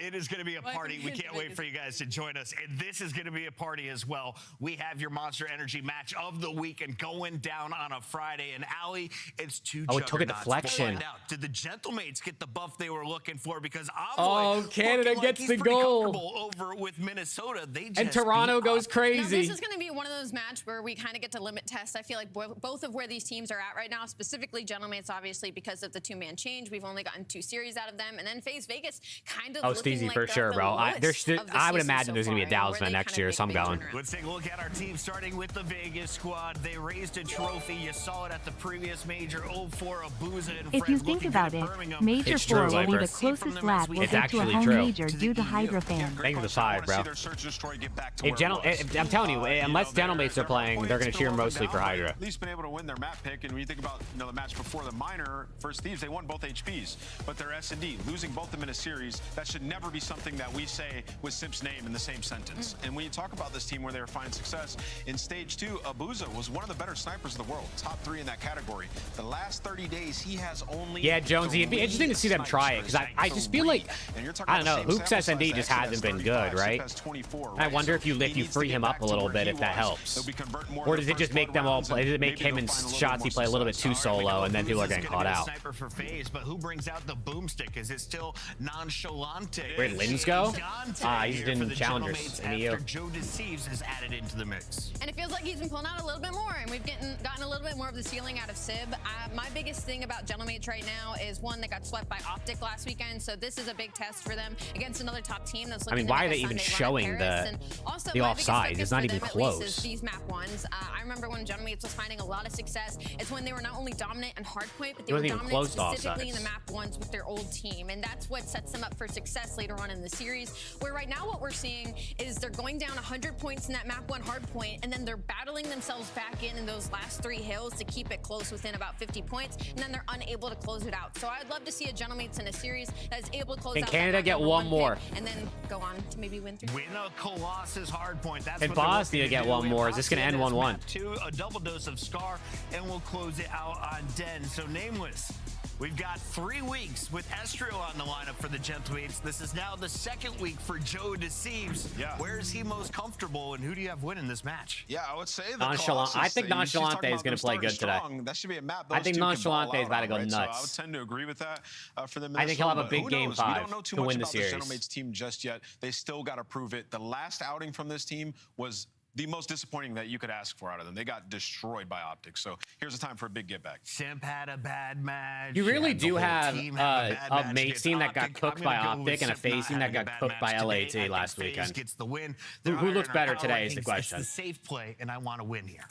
It is going to be a party. We can't wait for you guys to join us, and this is going to be a party as well. We have your Monster Energy match of the weekend going down on a Friday, and Allie, it's two. Oh, it took a juggernauts. deflection. We'll find out. Did the Gentlemates get the buff they were looking for? Because Canada like gets he's the pretty goal comfortable over with Minnesota. They just and Toronto goes Now, crazy. this is going to be one of those matches where we kind of get to limit test. I feel like both of where these teams are at right now, specifically Gentlemates, obviously because of the two-man change, we've only gotten 2 series out of them, and then FaZe Vegas kind of. Oh, Steezy for sure, bro. I would imagine there's gonna be a Dallas event next year, so I'm going. Let's take a look at our team, starting with the Vegas squad. They raised a trophy. You saw it at the previous major. 0-4 Abuza and If you think about it, Major 4 will be the closest LAT will get to a home major due to Hydra fans. Thanks for the 5, bro. I'm telling you, unless Gentlemates are playing, they're gonna cheer mostly for Hydra. At least been able to win their map pick, and when you think about the match before the minor, First Thieves, they won both HPs, but they're S&D. Losing both of them in a series, that should never be something that we say with Simp's name in the same sentence. And when you talk about this team where they were finding success, in Stage 2, Abuza was one of the better snipers in the world, top 3 in that category. The last 30 days, he has only... Yeah, Jonesy, it'd be interesting to see them try it, because I just feel like, I don't know, Hoops S&D just hasn't been good, right? I wonder if you free him up a little bit, if that helps. Or does it just make them all play? Does it make him and Shotzi play a little bit too solo, and then people are getting caught out? Sniper for FaZe, but who brings out the boomstick? Is it still Nonchalante? Where'd Lins go? He's in Challengers in EU. Joe Deceives is added into the mix. And it feels like he's been pulling out a little bit more, and we've gotten a little bit more of the ceiling out of Sib. My biggest thing about Gentlemates right now is one that got swept by Optic last weekend, so this is a big test for them against another top team that's looking. Why are they even showing the offsides? It's not even close. These map ones. I remember when Gentlemates was finding a lot of success. It's when they were not only dominant and hardpoint, but they were dominant specifically in the map ones with their old team, and that's what sets them up for success later on in the series. Where right now what we're seeing is they're going down 100 points in that map 1 hardpoint, and then they're battling themselves back in those last 3 hills to keep it close within about 50 points, and then they're unable to close it out. So I'd love to see a Gentlemates in a series that is able to close out. Can Canada get one more? And then go on to maybe win 3. Win a Colossus hardpoint. That's and Bosnia get one more. Is this going to end 1-1? A double dose of Scar, and we'll close it out on Den. So Nameless, we've got 3 weeks with Estrio on the lineup for the Gentlemates. This is now the 2nd week for Joe Deceives. Yeah. Where is he most comfortable, and who do you have winning this match? Yeah, I would say the Nonchalant. I think Nonchalante is going to play good today. That should be a map. I think Nonchalante is about to go nuts. So I would tend to agree with that for the Minnesota. I think he'll have a big game 5 we don't know too to much win the about series. The Gentlemates team just yet. They still got to prove it. The last outing from this team was the most disappointing that you could ask for out of them. They got destroyed by Optic. So here's a time for a big get back. Simp had a bad match. You really do have a Mates team that got cooked by Optic and a FaZe team that got cooked by LAT last weekend. Gets the win. Who looks better today is the question. It's the safe play, and I want to win here.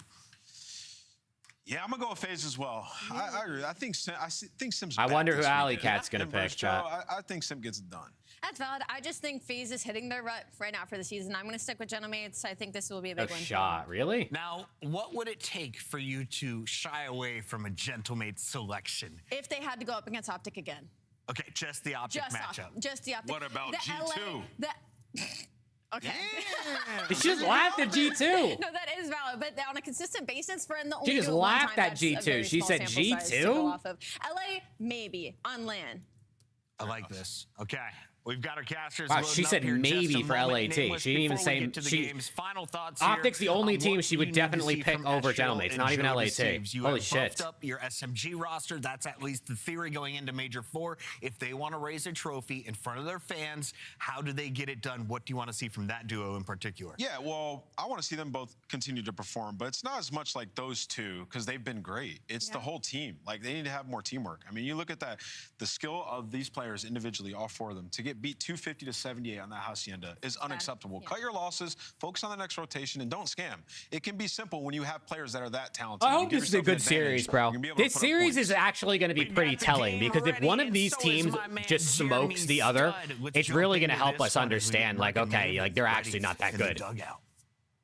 Yeah, I'm gonna go with FaZe as well. I agree. I think Sim's. I wonder who Alley Cat's gonna pick. I think Sim gets it done. That's valid. I just think FaZe is hitting their rut right now for the season. I'm going to stick with Genomates. I think this will be a big win. Shot, really? Now, what would it take for you to shy away from a Gentlemate selection? If they had to go up against Optic again. Okay, just the Optic matchup. Just the Optic. What about G2? Okay. She just laughed at G2. No, that is valid, but on a consistent basis, for the she just laughed at G2. She said G2. LA, maybe on LAN. I like this. Okay. We've got our casters. Wow, she said maybe for LAT. She didn't even say Final thoughts. Optic's the only team she would definitely pick over Gentlemate. Not even LAT. Holy shit. Up your SMG roster. That's at least the theory going into Major 4. If they want to raise a trophy in front of their fans, how do they get it done? What do you want to see from that duo in particular? Yeah, well, I want to see them both continue to perform, but it's not as much like those two because they've been great. It's the whole team. Like, they need to have more teamwork. I mean, you look at that, the skill of these players individually, all four of them, to get beat 250 to 78 on that Hacienda is unacceptable. Cut your losses, focus on the next rotation, and don't scam. It can be simple when you have players that are that talented. I hope this is a good series, bro. This series is actually going to be pretty telling because if one of these teams just smokes the other, it's really going to help us understand, like, okay, like they're actually not that good.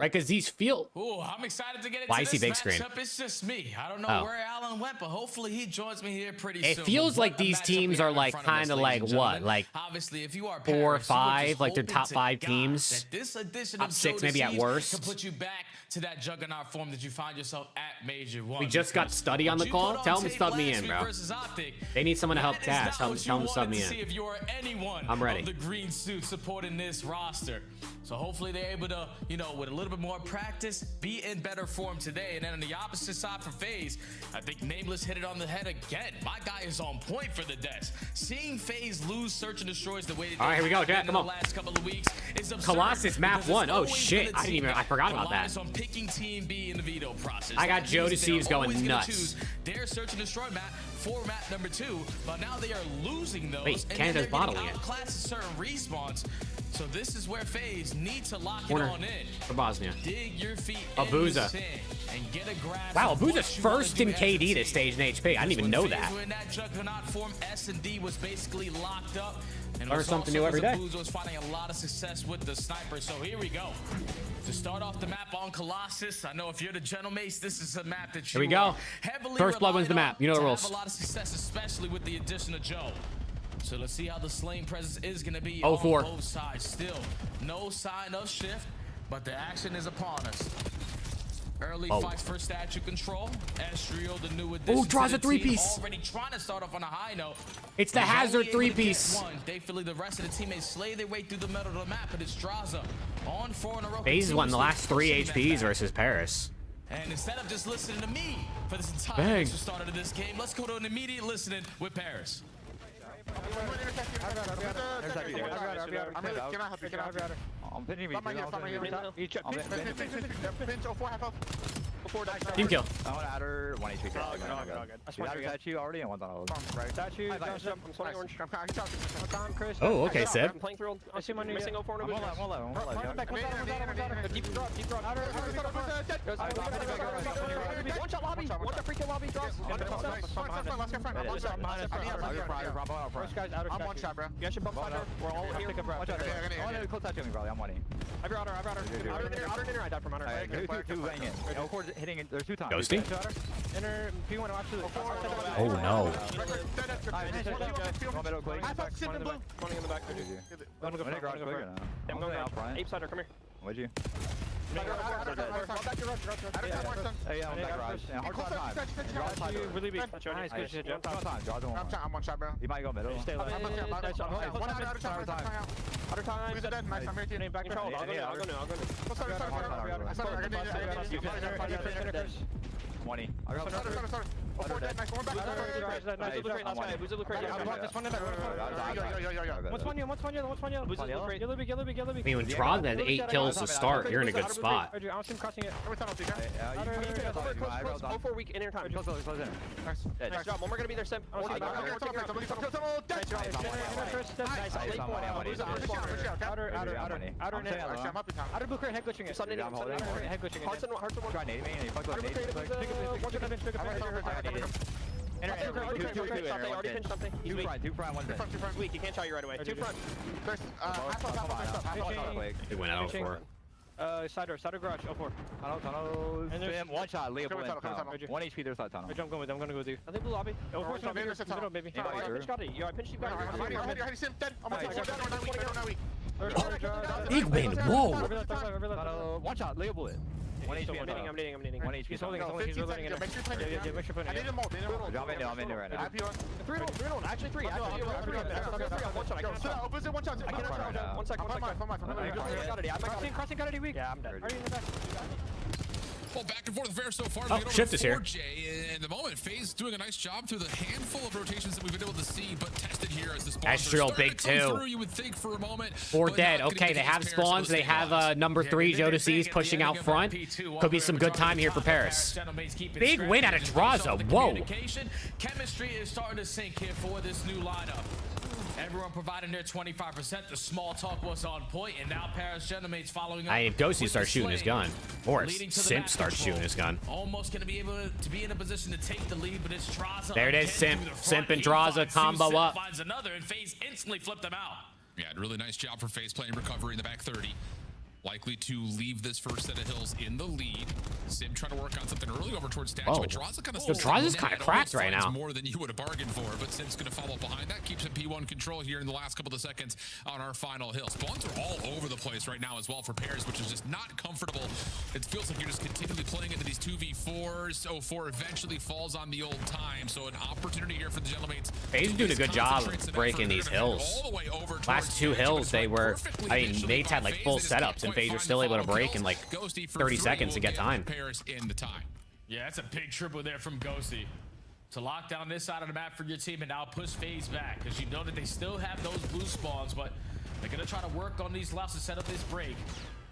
Right, because these feel. Ooh, I'm excited to get into Why is he this big screen? matchup. It's just me. I don't know where Alan went, but hopefully he joins me here pretty soon. It feels like these teams are like kind of like what, like obviously if you are 4 or 5, like they're top 5 teams. This edition top of 6 maybe at worst. Can put you back to that juggernaut form that you find yourself at Major 1. We just got Study on the call. Tell them to sub me in, bro. They need someone to help cast. Tell them to sub me in. If you are anyone I'm ready. of the green suit supporting this roster. So hopefully they're able to, you know, with a little bit more practice, be in better form today. And then on the opposite side for FaZe, I think Nameless hit it on the head again. My guy is on point for the desk. Seeing FaZe lose Search and Destroys the way that all right, here we go, Jack. Come on. The last couple of weeks is absurd. Colossus map 1. Oh shit! I forgot about that. On picking Team B in the veto process. I got Joe Deceives going nuts. Their Search and Destroy map for map number 2, but now they are losing those. Wait, and Canada's bottling it. Class certain respawns. So this is where FaZe need to lock Corner it on in. for Bosnia. Dig your feet Abuza. and get a grasp. Wow, Abuza's first in KD this stage in HP. I didn't even know that. When that juggernaut form, S&D was basically locked up. And learn something new every day. Abuza was finding a lot of success with the sniper. So here we go. To start off the map on Colossus, I know if you're the Gentlemate, this is a map that you Here we go. heavily First blood wins the map. You know the rules. have a lot of success, especially with the addition of Joe. So let's see how the Slain presence is going to be on both sides. Still, no sign of shift, but the action is upon us. Early fights for statue control. Ezreal, the new addition. Draws to a the 3-piece. Already trying to start off on a high note. It's the Hazard 3-piece. They feel like the rest of the teammates slay their way through the middle of the map, but it's Draza on 4 in a row. FaZe won the last 3 HPs versus Paris. And instead of just listening to me for this entire start of this game, let's go to an immediate listening with Paris. I'm pinning me. Team kill. I want to add her 1 HP. I got you already and one's on hold. Statue. Oh, okay, Seb. I'm playing through. I see my new single for no. Deep drop. One shot lobby. One shot free kill lobby. Draws. I'm one shot, bro. You guys should bump fighter. We're all here. Watch out. I'm close to me, probably. I'm winning. I've router. Inner. I died from under. Two laying in. Hitting it. There's 2 times. Ghosty? Inner. P1 absolutely. Oh no. Running in the back. I'm going out, Brian. Ape sider, come here. What'd you? Hey, I'm back, Raj. Hard time. Really big. Nice, good shit, Joe. I'm one shot, bro. He might go middle. Stay low. One out of time. Other time. Who's dead? Nice, I'm here. Name back control. I'll go new. 20. I got started. Oh, 4 dead. Nice. One back. Nice. Blue crate. Last guy. Blue crate. I blocked this one in there. What's one yellow? Yellow big. I mean, when Tron had 8 kills to start, you're in a good spot. I'm seeing crossing it. Every tunnel, close. 4 week in air time. Close in. Nice job. One more gonna be there, Sim. Outer blue crate, head glitching it. Sunday head glitching it. Hearts and one. Try nading me and he fucked up nading. Two front, one dead. Weak, you can't shot you right away. Two front. First, They went out for. Side door garage, 04. Tunnel, Sim, one shot, Leo Blend. 1 HP, there's side tunnel. I'm gonna go do. I think blue lobby. 04 is middle, baby. I pinched Scotty. Yo, I pinched you back. I'm hiding Sim, dead. I'm weak. Big win, whoa. One shot, Leo Bullet. 1 HP. I'm needing. 1 HP. He's holding it. Yeah, make sure you put it. I need him all. I'm in there right now. 3 actually 3. One shot. I can't shot. Opposite one shot. I can't shot. 1 second. I'm crossing Kennedy weak. Yeah, I'm dead. Are you in the back? Well, back and forth fair so far. Oh, Shift is here. In the moment, FaZe doing a nice job through the handful of rotations that we've been able to see, but tested here as the spawns Astral are big starting to come too. through, you would think for a moment. 4 dead. Okay, they have spawns. They have number 3 Jodeci's pushing out front. Could be some good time here for Paris. Big win out of Draza. Whoa. Chemistry is starting to sink here for this new lineup. Everyone providing their 25%. The small talk was on point, and now Paris Genomates following up. If Ghosty starts shooting his gun, or Simp starts shooting his gun. Almost going to be able to be in a position to take the lead, but it's Draza. There it is, Simp and Draza combo up. Finds another, and FaZe instantly flipped them out. Yeah, really nice job for FaZe playing recovery in the back 30. Likely to leave this first set of hills in the lead. Sim trying to work on something early over towards Statue, but Draza kind of Draza's kind of cracked right now. More than you would have bargained for, but Sim's going to follow behind that. Keeps him P1 control here in the last couple of seconds on our final hill. Spawns are all over the place right now as well for Paris, which is just not comfortable. It feels like you're just continually playing into these 2v4s. 04 eventually falls on the old time, so an opportunity here for the Genomates. FaZe doing a good job of breaking these hills. Last 2 hills, they were, Nate's had like full setups, and FaZe were still able to break in like 30 seconds to get time. Yeah, that's a big triple there from Ghosty to lock down this side of the map for your team and now push FaZe back, because you know that they still have those blue spawns, but they're gonna try to work on these lefts to set up this break.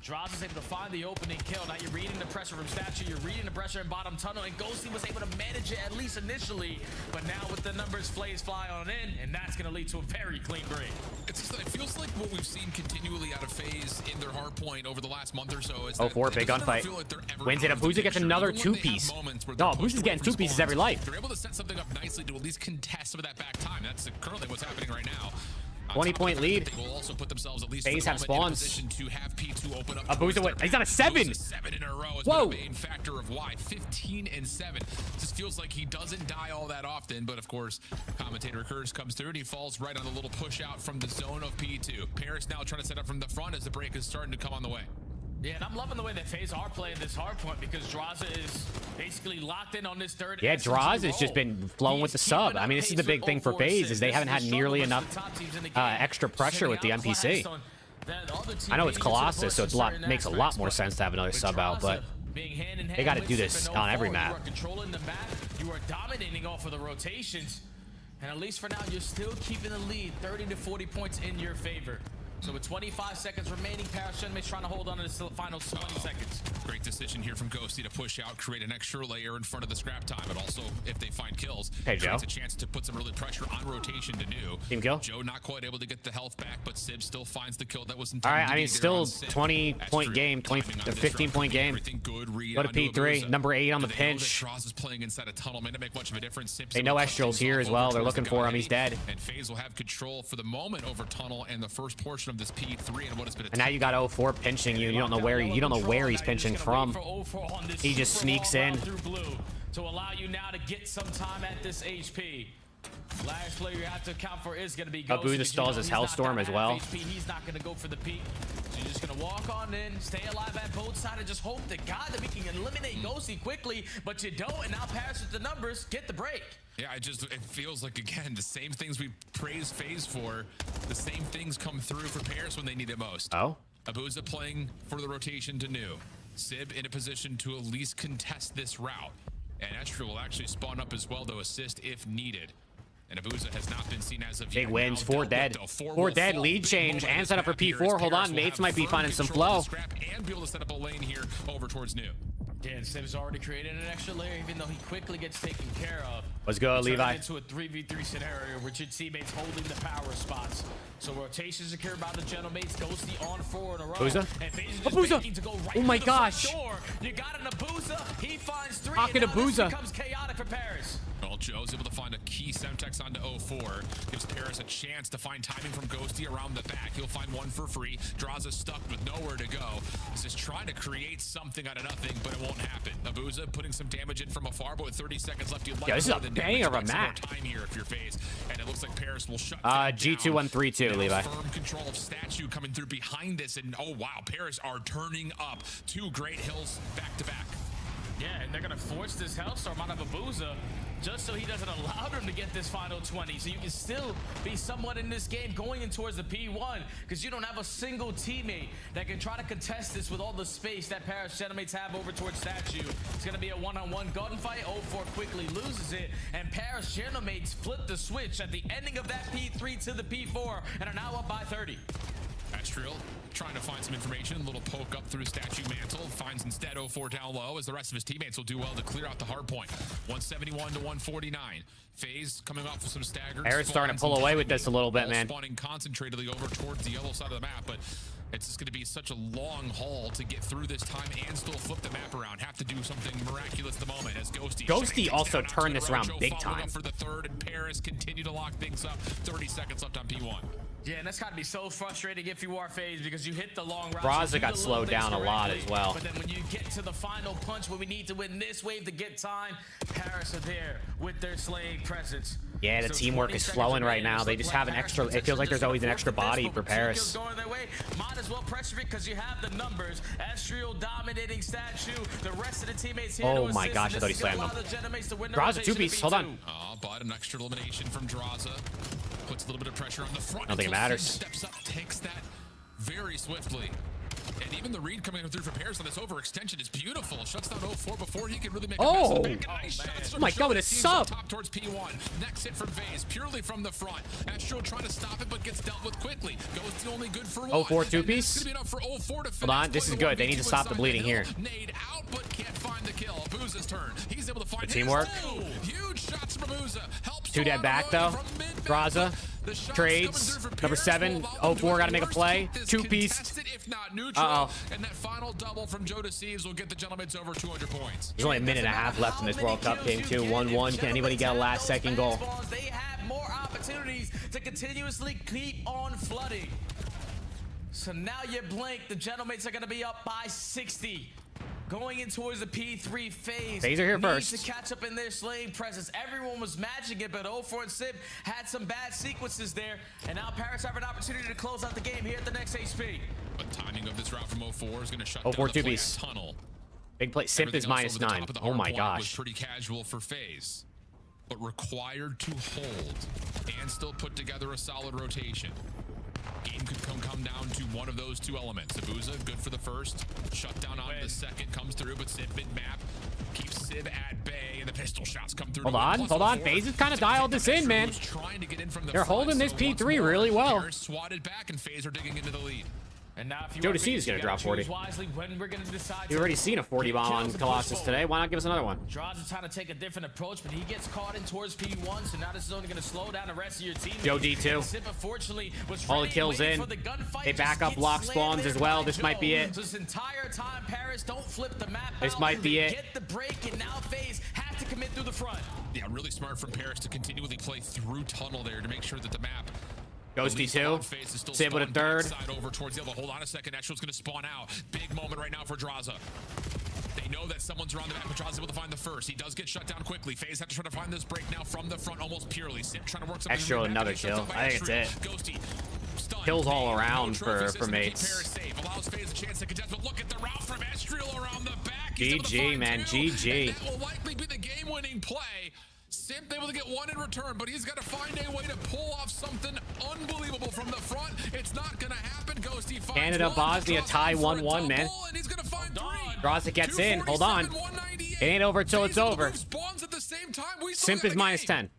Draza's able to find the opening kill. Now you're reading the pressure from Statue, you're reading the pressure in bottom tunnel, and Ghosty was able to manage it at least initially, but now with the numbers, FaZe fly on in, and that's going to lead to a very clean break. It feels like what we've seen continually out of FaZe in their hard point over the last month or so is 04, big gunfight. Wins it. Abuza gets another 2-piece. No, Abuza's getting 2 pieces every life. They're able to set something up nicely to at least contest some of that back time. That's currently what's happening right now. 20-point lead. They will also put themselves at least FaZe have spawns. to have P2 open up. Abuza, he's on a 7. 7 in a row has Whoa. been a main factor of why 15 and 7. Just feels like he doesn't die all that often, but of course, commentator Curse comes through and he falls right on the little push out from the zone of P2. Paris now trying to set up from the front as the break is starting to come on the way. Yeah, and I'm loving the way that FaZe are playing this hard point, because Draza is basically locked in on this third. Yeah, Draza has just been flowing with the sub. I mean, this is the big thing for FaZe, is they haven't had nearly enough extra pressure with the NPC. I know it's Colossus, so it makes a lot more sense to have another sub out, but they got to do this on every map. You are controlling the map, you are dominating off of the rotations, and at least for now, you're still keeping the lead 30 to 40 points in your favor. So with 25 seconds remaining, Paris Genomates trying to hold on to the final 20 seconds. Great decision here from Ghosty to push out, create an extra layer in front of the scrap time, but also, if they find kills, hey, Joe, it's a chance to put some early pressure on rotation to do. Team kill. Joe not quite able to get the health back, but Sib still finds the kill that was intended. All right, I mean, still 20-point game, 15-point game. Go to P3, number 8 on the pinch. Draza's playing inside a tunnel, may not make much of a difference. They know Estrel's here as well. They're looking for him. He's dead. And FaZe will have control for the moment over tunnel and the first portion of this P3. And now you got 04 pinching you. You don't know where he's pinching from. He just sneaks in. To allow you now to get some time at this HP. Last player you have to account for is going to be Ghosty. Abuza stalls his Hellstorm as well. He's not going to go for the peak. So you're just going to walk on in, stay alive at both sides, and just hope to God that we can eliminate Ghosty quickly, but you don't, and now Paris with the numbers, get the break. Yeah, it feels like, again, the same things we praise FaZe for, the same things come through for Paris when they need it most. Oh? Abuza playing for the rotation to new. Sib in a position to at least contest this route. And Estra will actually spawn up as well to assist if needed. And Abuza has not been seen as of Big yet. wins, Now 4 dead. 4 dead, lead change, and set up for P4. Hold on, Mates might be finding some flow. And be able to set up a lane here over towards New. Yeah, and Sim's already created an extra layer, even though he quickly gets taken care of. Let's go, Levi. Into a 3v3 scenario where your teammates holding the power spots. So rotation secure by the Gentlemates. Ghosty on 4 in a row. Abuza. And FaZe is Abuza. waiting to go right Oh my through the front gosh. door. You got an Abuza. He finds 3. Pocket and now this Abuza. becomes chaotic for Paris. Well, Joe's able to find a key Semtex onto 04. Gives Paris a chance to find timing from Ghosty around the back. He'll find one for free. Draws us stuck with nowhere to go. He's just trying to create something out of nothing, but it won't happen. Abuza putting some damage in from afar, but with 30 seconds left, you'd like this is more a than banger of a damage. Some more match. time here if you're FaZe, and it looks like Paris will shut G2132, Levi. Firm control of Statue coming through behind this, and oh wow, Paris are turning up. 2 great hills back to back. Yeah, and they're going to force this Hellstorm out of Abuza just so he doesn't allow them to get this final 20. So you can still be somewhat in this game going in towards the P1 because you don't have a single teammate that can try to contest this with all the space that Paris Gentlemates have over towards Statue. It's going to be a one-on-one gunfight. 04 quickly loses it, and Paris Gentlemates flip the switch at the ending of that P3 to the P4 and are now up by 30. Astriel trying to find some information. A little poke up through Statue Mantle. Finds instead 04 down low as the rest of his teammates will do well to clear out the hard point. 171 to 149. FaZe coming off with some staggered. Paris starting to pull away with this a little bit, man. Spawning concentratedly over towards the yellow side of the map, but it's just going to be such a long haul to get through this time and still flip the map around. Have to do something miraculous at the moment as Ghosty also turned this around big time. For the third, and Paris continue to lock things up. 30 seconds left on P1. Yeah, and that's got to be so frustrating if you are FaZe because you hit the long route. Braza got slowed down a lot as well. But then when you get to the final punch where we need to win this wave to get time, Paris are there with their slaying presence. Yeah, the teamwork is flowing right now. They just have an extra, it feels like there's always an extra body for Paris. Going their way. Might as well pressure it because you have the numbers. Astriel dominating Statue. The rest of the teammates here. Oh my gosh, I thought he slammed him. Draza 2-piece, hold on. But an extra elimination from Draza. Puts a little bit of pressure on the front. I don't think it matters. Steps up, takes that very swiftly. And even the read coming through for Paris on this overextension is beautiful. Shuts down 04 before he can really make a mess of the back. Nice shots my God, what a sub! Top towards P1. Next hit from FaZe, purely from the front. Astro trying to stop it, but gets dealt with quickly. Goes the only good for 1. 04 2-piece. Hold on, this is good. They need to stop the bleeding here. Nade out, but can't find the kill. Abuza's turn. He's able to find the teamwork. Huge shots from Abuza. Helps 2 dead back though. Draza. Trades. Number 7. 04 got to make a play. 2-piece. Uh-oh. And that final double from Joe Deceives will get the Gentlemates over 200 points. There's only a minute and a half left in this World Cup game too. 1-1. Can anybody get a last second goal? They have more opportunities to continuously keep on flooding. So now you blink. The Gentlemates are going to be up by 60. Going in towards the P3 phase. FaZe are here first. To catch up in their slaying presence. Everyone was matching it, but 04 and Sib had some bad sequences there. And now Paris have an opportunity to close out the game here at the next HP. But timing of this route from 04 is going to shut 04 down the 2-piece. tunnel. Big play. Simp is -9. Oh my gosh. Was pretty casual for FaZe, but required to hold and still put together a solid rotation. Game could come down to one of those 2 elements. Abuza, good for the first. Shut down on the second, comes through, but Sib mid-map keeps Sib at bay, and the pistol shots come through. Hold on. FaZe has kind of dialed this in, man. They're holding this P3 really well. Swatted back, and FaZe are digging into the lead. And now if you Joe Deceives is going to drop 40. We've already seen a 40 bomb on Colossus today. Why not give us another one? Draws is trying to take a different approach, but he gets caught in towards P1, so now this is only going to slow down the rest of your team. Joe D2. All the kills in. They back up block spawns as well. This might be it. So this entire time, Paris don't flip the map. This might be it. Get the break, and now FaZe have to commit through the front. Yeah, really smart from Paris to continually play through tunnel there to make sure that the map. Ghosty 2. Sib with a third. Over towards the other. Hold on a second. Extra's going to spawn out. Big moment right now for Draza. They know that someone's around the back, but Draza's able to find the first. He does get shut down quickly. FaZe have to try to find this break now from the front almost purely. Sib trying to work something. Extra another kill. I think it's it. Ghosty. Kills all around for Mates. Allows FaZe a chance to contest, but look at the route from Estriel around the back. GG, man. GG. That will likely be the game-winning play. Simp able to get 1 in return, but he's got to find a way to pull off something unbelievable from the front. It's not going to happen. Ghosty finds Canada, Bosnia tie 1-1, man. And he's going to find 3. Draza gets in. Hold on. 198. It ain't over till it's over. Spawns at the same time. Simp is minus 10.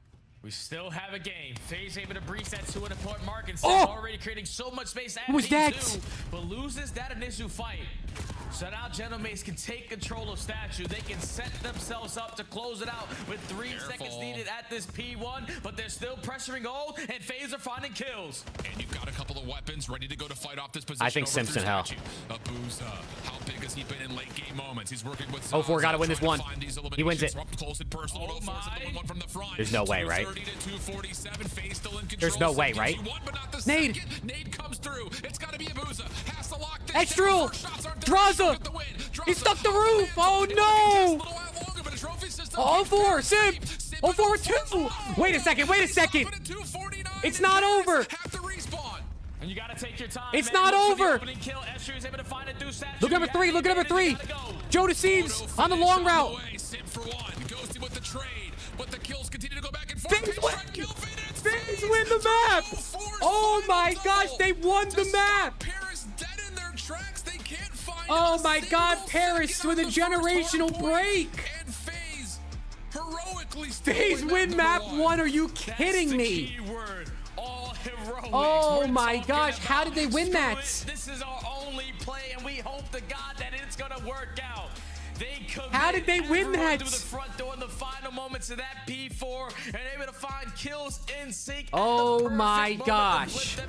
We still have a game. FaZe able to breach that 2 important mark and already creating so much space at P2, but loses that initial fight. So now Genomace can take control of Statue. They can set themselves up to close it out with 3 seconds needed at this P1, but they're still pressuring old, and FaZe are finding kills. And you've got a couple of weapons ready to go to fight off this position. I think Simpson hell. Abuza, how big has he been in late game moments? He's working with 04 got to win this one. He wins it. There's no way, right? There's no way, right? Nade. Nade comes through. It's got to be Abuza. Has to lock this. Extra. Draza. He stuck the roof. Oh no. Oh, 04. Simp. 04 with 2. Wait a second. Wait a second. It's not over. And you gotta take your time. It's not over. Look at number 3. Look at number 3. Joe deceives on the long route. Simp for 1. Ghosty with the trade, but the kills continue to go back and forth. FaZe win the map. Oh my gosh, they won the map. Paris dead in their tracks. They can't find. Oh my God, Paris with a generational break. And FaZe heroically. FaZe win map 1. Are you kidding me? Oh my gosh, how did they win that? This is our only play, and we hope to God that it's gonna work out. How did they win that? Through the front door in the final moments of that P4 and able to find kills in sync. Oh my gosh.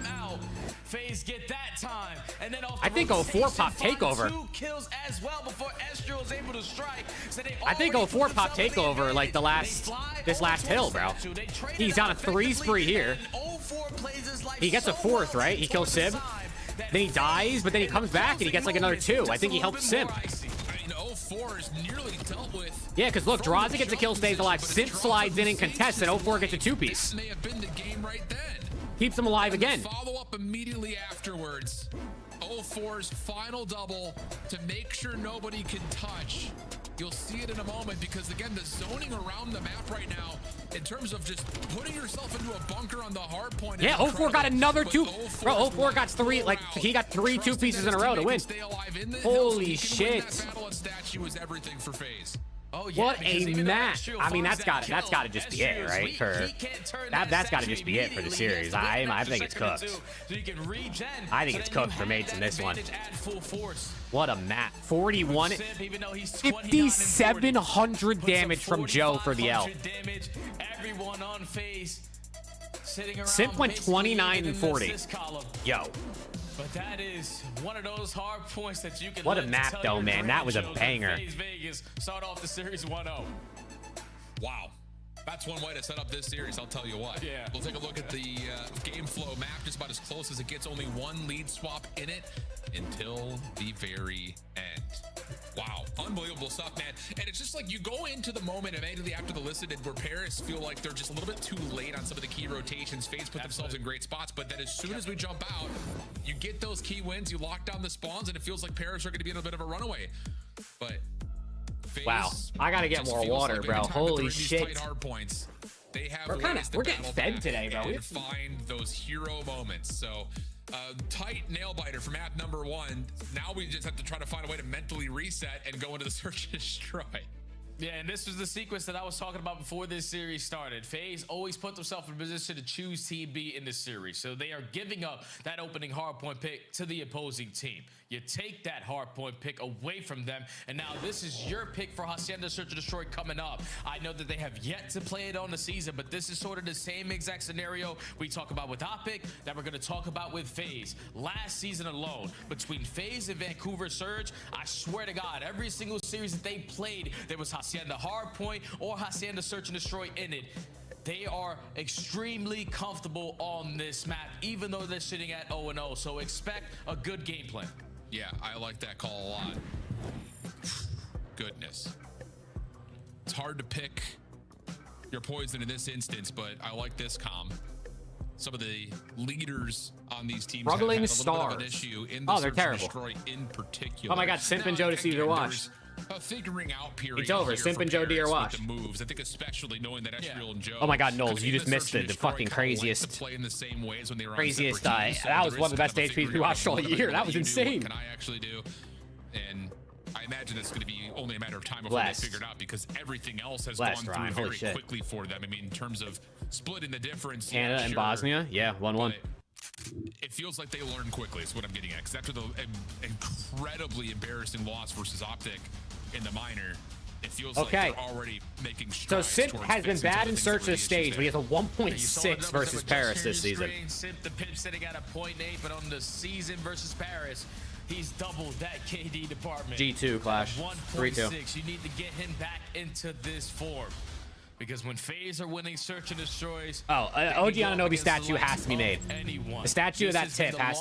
FaZe get that time, and then I think 04 popped takeover. 2 kills as well before Estro was able to strike. So I think 04 popped takeover like this last hill, bro. He's on a 3 spree here. He gets a 4th, right? He kills Sib. Then he dies, but then he comes back and he gets like another 2. I think he helped Simp. 04 is nearly dealt with. Yeah, because look, Draza gets a kill, stays alive. Simp slides in and contests, and 04 gets a 2-piece. This may have been the game right then. Keeps him alive again. Follow up immediately afterwards. 04's final double to make sure nobody can touch. You'll see it in a moment because, again, the zoning around the map right now, in terms of just putting yourself into a bunker on the hard point. Yeah, 04 got another 2. Bro, 04 got 3, like, he got 3 2-pieces in a row to win. Holy shit. That battle at Statue is everything for FaZe. Oh, yeah, what a match! I mean, that's got to just be it, right? That's got to just be it for the series. I think it's cooked. I think it's cooked for mates in this one. What a map! 41, 5,700 damage from Joe for the L. Everyone on FaZe sitting around. Simp went 29 and 40. Yo. But that is one of those hard points that you can. What a map, though, man. That was a banger. Vegas start off the series 1-0. Wow. That's one way to set up this series, I'll tell you what. Yeah. We'll take a look at the game flow map, just about as close as it gets. Only 1 lead swap in it until the very end. Wow, unbelievable stuff, man. And it's just like you go into the moment immediately after the listed where Paris feel like they're just a little bit too late on some of the key rotations. FaZe put themselves in great spots, but then as soon as we jump out, you get those key wins, you lock down the spawns, and it feels like Paris are going to be in a bit of a runaway. But FaZe, wow, I gotta get more water, like bro. Holy shit. Tight hard points, they have we're getting fed today, bro. And find those hero moments. So tight nail biter for map number 1. Now we just have to try to find a way to mentally reset and go into the search and destroy. Yeah, and this was the sequence that I was talking about before this series started. FaZe always put themselves in a position to choose Team B in this series. So they are giving up that opening hardpoint pick to the opposing team. You take that hardpoint pick away from them, and now this is your pick for Hacienda Search and Destroy coming up. I know that they have yet to play it on the season, but this is sort of the same exact scenario we talk about with Optic that we're going to talk about with FaZe. Last season alone, between FaZe and Vancouver Surge, I swear to God, every single series that they played, there was Hacienda Hardpoint or Hacienda Search and Destroy in it. They are extremely comfortable on this map, even though they're sitting at 0-0. So expect a good game plan. Yeah, I like that call a lot. Goodness. It's hard to pick your poison in this instance, but I like this comm. Some of the leaders on these teams struggling have stars. Bit of an issue in the they're terrible. Destroy in particular. Oh my God, Simp and Joe to see your watch. A figuring out period. It's over. Simp and Joe to your watch. The moves. I think especially knowing that Ezreal and Joe. Oh my God, Knowles, you just missed the fucking craziest. Play in the same ways when they were craziest. That was one of the best HPs we watched all year. That was insane. What can I actually do? And I imagine it's going to be only a matter of time before they figure it out because everything else has gone through very quickly for them. I mean, in terms of splitting the difference. Canada and Bosnia, yeah, 1-1. It feels like they learn quickly, is what I'm getting at. Because after the incredibly embarrassing loss versus Optic in the minor, it feels like they're already making strides. So Simp has been bad in search of the stage, but he has a 1.6 versus Paris this season. Simp, the pimp sitting at a 0.8, but on the season versus Paris, he's doubled that KD department. G2 clash. 1.6. You need to get him back into this form. Because when FaZe are winning search and destroys, OG Anunoby statue has to be made. The statue of that tip has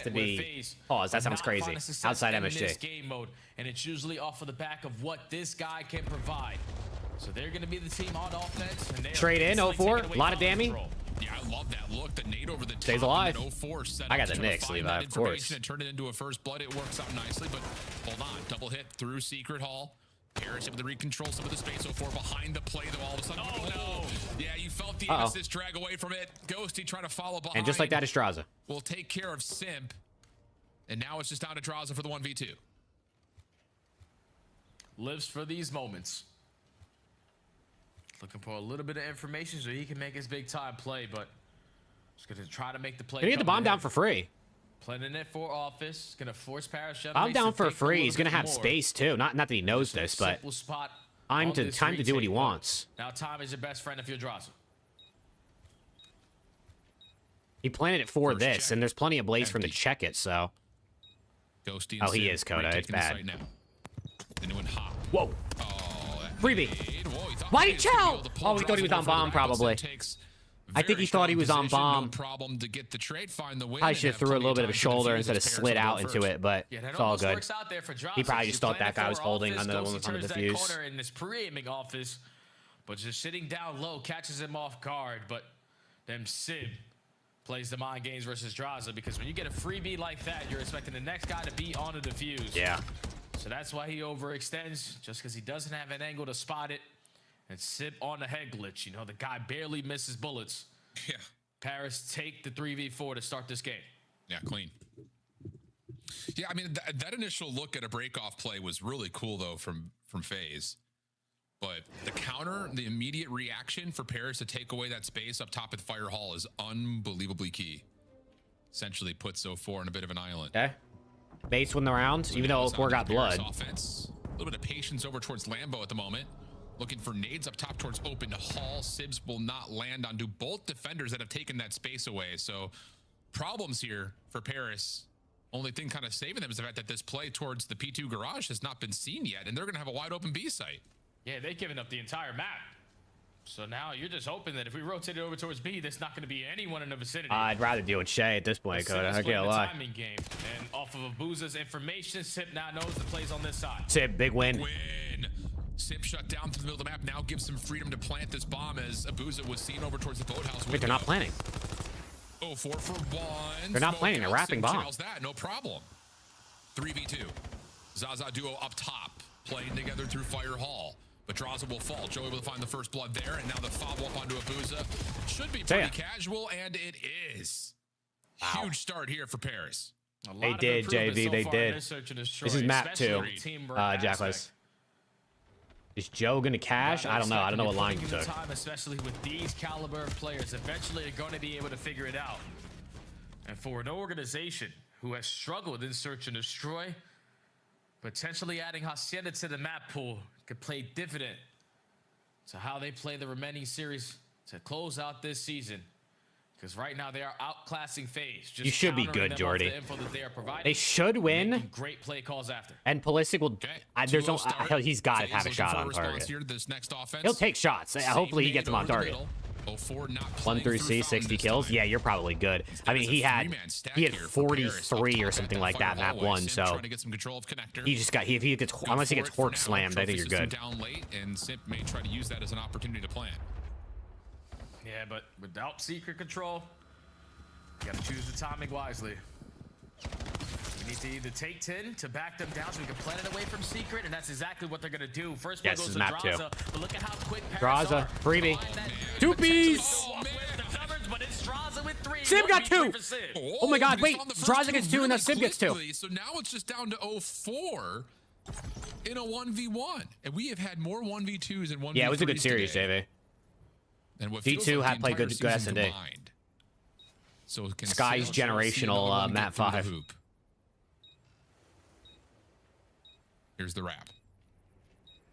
to be. Pause. That sounds crazy. Outside MSG. Game mode, and it's usually off of the back of what this guy can provide. So they're going to be the team on offense. And trade in 04. A lot of damage. Yeah, I love that look. The nade over the top. Stays alive. 04 I got the Knicks, Levi, of course. And turn it into a first blood. It works out nicely, but hold on. Double hit through Secret Hall. Paris able to recontrol some of the space. 04 behind the play, though, all of a sudden. Oh, no. Yeah, you felt the assist drag away from it. Ghosty trying to follow behind. And just like that, Estraza will take care of Simp. And now it's just down to Draza for the 1v2. Lives for these moments. Looking for a little bit of information so he can make his big time play, but just going to try to make the play. Gonna get the bomb down for free. Planning it for office. Gonna force Paris. Bomb down for free. He's gonna have space too. Not that he knows this, but time to do what he wants. Now time is your best friend if you're Draza. He planted it for this, and there's plenty of blaze for him to check it. So. Ghosty Oh, he is Coda. It's bad. Whoa. Freebie. Why did he chow? Oh, he thought he was on bomb probably. I think he thought he was on bomb. No problem to get the trade, find the win. I should have threw a little bit of a shoulder instead of slid out into it, but it's all good. He probably just thought that guy was holding on the one on the defuse. In this pre-aiming office, but just sitting down low catches him off guard. But then Sib plays the mind games versus Draza, because when you get a freebie like that, you're expecting the next guy to be on a defuse. Yeah. So that's why he overextends, just because he doesn't have an angle to spot it. And Sip on the head glitch. You know, the guy barely misses bullets. Yeah. Paris take the 3v4 to start this game. Yeah, clean. Yeah, I mean, that initial look at a break-off play was really cool, though, from FaZe. But the counter, the immediate reaction for Paris to take away that space up top at Fire Hall is unbelievably key. Essentially puts 04 in a bit of an island. Okay. Base win the round, even though 04 got blood. Offense. A little bit of patience over towards Lambo at the moment. Looking for nades up top towards open Hall. Sibs will not land onto both defenders that have taken that space away. So problems here for Paris. Only thing kind of saving them is the fact that this play towards the P2 garage has not been seen yet, and they're going to have a wide open B site. Yeah, they've given up the entire map. So now you're just hoping that if we rotate it over towards B, there's not going to be anyone in the vicinity. I'd rather deal with Shay at this point, Coda. I can't lie. Timing game. And off of Abuza's information, Sip now knows the plays on this side. Sip, big win. Sip shut down through the middle of the map. Now gives some freedom to plant this bomb as Abuza was seen over towards the boathouse. Wait, they're not planning. 04 for one. They're not planning. They're wrapping bomb. That, no problem. 3v2. Zaza duo up top, playing together through Fire Hall. But Draza will fall. Joey will find the first blood there, and now the follow up onto Abuza. Should be pretty casual, and it is. Wow. Huge start here for Paris. They did, JV. They did. This is map 2, Jackless. Is Joe gonna cash? I don't know. I don't know what line you took. Time, especially with these caliber of players, eventually they're going to be able to figure it out. And for an organization who has struggled in search and destroy, potentially adding Hacienda to the map pool could play dividend to how they play the remaining series to close out this season. Because right now they are outclassing FaZe. You should be good, Jordy. They should win. Great play calls after. And Pulisic will. There's no. He's got to have a shot on target. He'll take shots. Hopefully he gets them on target. 1 through C, 60 kills. Yeah, you're probably good. I mean, he had 43 or something like that map 1. So he just got. If he gets, unless he gets hork slammed, I think you're good. Down late, and Simp may try to use that as an opportunity to plant. Yeah, but without secret control, you gotta choose the timing wisely. We need to either take 10 to back them down so we can plan it away from secret, and that's exactly what they're gonna do. First one goes to Draza, but look at how quick Paris Draza, freebie. 2-piece! Sib got 2! Oh my god, wait! Draza gets 2 and now Sib gets 2. So now it's just down to 04. in a 1v1. And we have had more 1v2s and 1v3s. Yeah, it was a good series, today. JV. And what G2 had played good S&D. So Sky's generational map 5. Here's the wrap.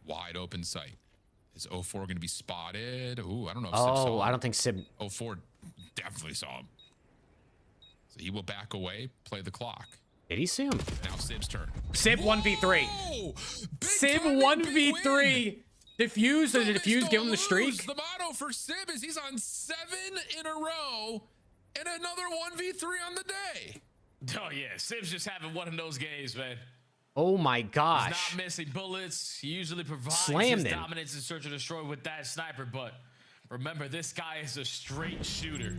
Wide open sight. Is 04 going to be spotted? Ooh, I don't know if Sib saw him. I don't think Sib... 04 definitely saw him. So he will back away, play the clock. Did he see him? Now Sib's turn. Sib 1v3. Sib 1v3. Diffuse, does it diffuse, give him the streak? The motto for Sib is he's on 7 in a row and another 1v3 on the day. Oh, yeah. Sib's just having one of those games, man. Oh, my gosh. He's not missing bullets. He usually provides Slammed his him. dominance in search and destroy with that sniper, but remember, this guy is a straight shooter.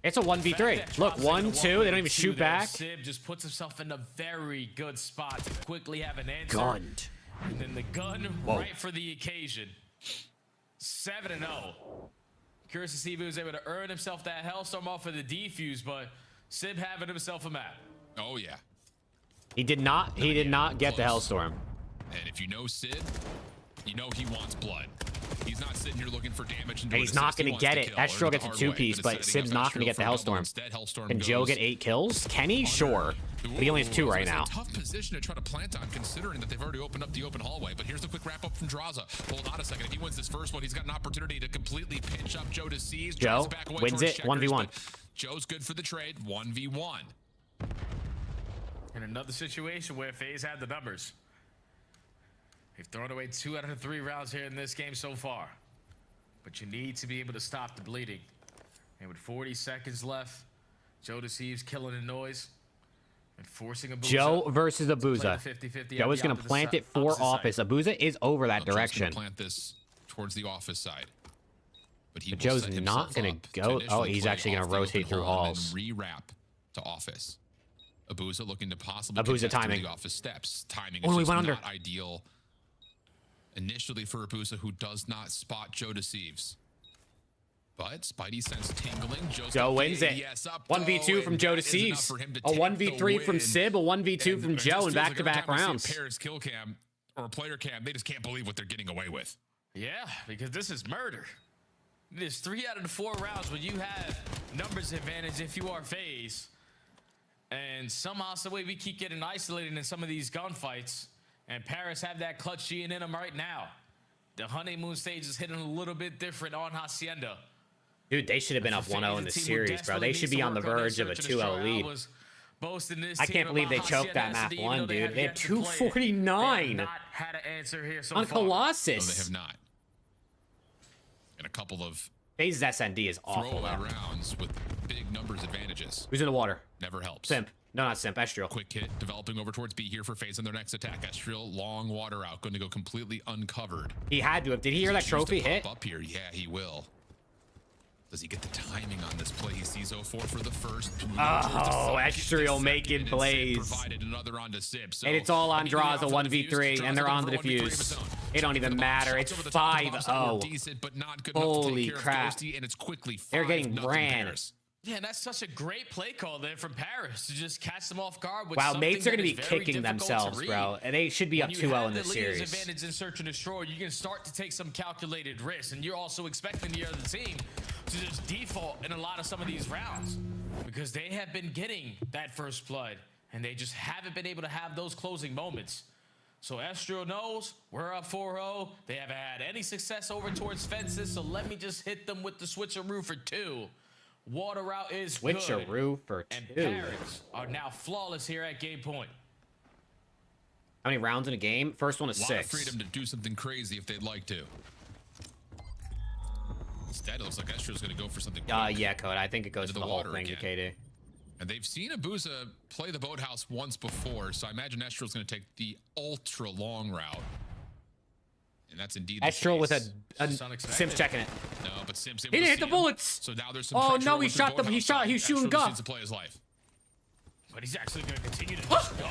It's a 1v3. Look, 1, 2. They don't even shoot back. Sib just puts himself in a very good spot to quickly have an answer. Gunned. And then the gun right for the occasion. 7-0. Curious to see if he was able to earn himself that Hellstorm off of the defuse, but Sib having himself a map. Oh, yeah. He did not get the Hellstorm. And if you know Sid, you know he wants blood. He's not sitting here looking for damage. And he's not going to get it. Astro gets a 2-piece, but Sib's not going to get the Hellstorm. Can Joe get 8 kills? Can he? Sure. But he only has 2 right now. Tough position to try to plant on, considering that they've already opened up the open hallway. But here's the quick wrap up from Draza. Hold on a second. If he wins this first one, he's got an opportunity to completely pinch up Joe to seize. Joe wins it 1v1. Joe's good for the trade. 1v1. In another situation where FaZe had the numbers. They've thrown away 2 out of 3 rounds here in this game so far. But you need to be able to stop the bleeding. And with 40 seconds left, Joe deceives, killing the noise, and forcing Abuza. Joe versus Abuza. Joe is going to plant it for office. Abuza is over that direction. Plant this towards the office side. But Joe's not going to go. Oh, he's actually going to rotate through halls. Re-wrap to office. Abuza looking to possibly Abuza timing. The office steps. Timing is just not not ideal initially for Abuza, who does not spot Joe deceives. But Spidey sense tingling. Joe wins it. Yes, 1v2 from Joe deceives. A 1v3 from Sib, a 1v2 from Joe in back-to-back rounds. Paris kill cam or player cam, they just can't believe what they're getting away with. Yeah, because this is murder. It is 3 out of the 4 rounds when you have numbers advantage if you are FaZe. And somehow, some way we keep getting isolated in some of these gunfights. And Paris have that clutch gene in them right now. The honeymoon stage is hitting a little bit different on Hacienda. Dude, they should have been up 1-0 in the series, bro. They should be on the verge of a 2-0 lead. I can't believe they choked that map 1, dude. They had 249 on Colossus. No, they have not. And a couple of FaZe's SND is awful. Rounds with big numbers advantages. Who's in the water? Never helps. Simp. No, not Simp. Estriel. Quick hit developing over towards B here for FaZe on their next attack. Estriel, long water out, going to go completely uncovered. He had to have. Did he hear that trophy hit? Up here. Yeah, he will. Does he get the timing on this play? He sees 04 for the first. Oh, Estriel making plays. Provided another onto Sib. So, and it's all on Draza 1v3, and they're on the defuse. It don't even matter. It's 5-0. Holy crap. And it's quickly they're getting ran. Yeah, and that's such a great play call there from Paris to just catch them off guard. With wow, mates are going to be kicking themselves, bro. And they should be up 2-0 in this series. Advantage in search and destroy, you can start to take some calculated risks, and you're also expecting the other team to just default in a lot of some of these rounds because they have been getting that first blood, and they just haven't been able to have those closing moments. So Estriel knows we're up 4-0. They haven't had any success over towards fences, so let me just hit them with the switcheroo for 2. Water route is good. Switcheroo for 2. And Paris are now flawless here at game point. How many rounds in a game? First one is 6. A lot of freedom to do something crazy if they'd like to. Instead, it looks like Estriel's going to go for something quick. Yeah, Code. I think it goes to the whole thing to KD. And they've seen Abuza play the boathouse once before, so I imagine Estriel's going to take the ultra long route. And that's indeed the Estriel with a Sim's checking it. No, but Sim he didn't hit the bullets. So now there's some no, he shot them. He was shooting Guff. To play his life. But he's actually going to continue to just go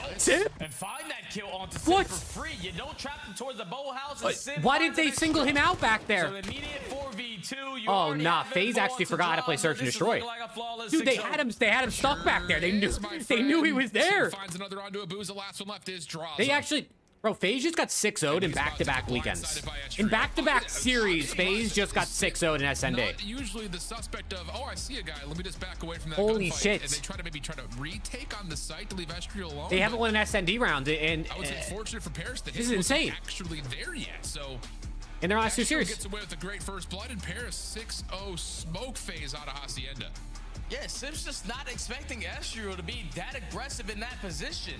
and find that kill onto Sim for free. You don't trap him towards the boathouse. Why did they single him out back there? So immediate 4v2. G2, you Oh already nah, have FaZe info actually onto forgot how to play Java. search and This is destroy. looking like a flawless Dude, they 6-0. had him stuck back there. They knew he was there. Finds another onto a booze. The last one left is draws. They actually, bro, FaZe just got 6-0'd in back-to-back weekends. In back-to-back series, FaZe just got 6-0'd in SND. Not usually the suspect of, oh, I see a guy. Let me just back away from that. Holy gunfight. shit. And they try to retake on the site to leave Estrio alone. They haven't won an SND round, and I would say it's fortunate for Paris. This is insane. Actually there yet, so. In their last two series. Gets away with a great first blood in Paris. 6-0 smoke phase out of Hacienda. Yeah, Sim's just not expecting Estrio to be that aggressive in that position.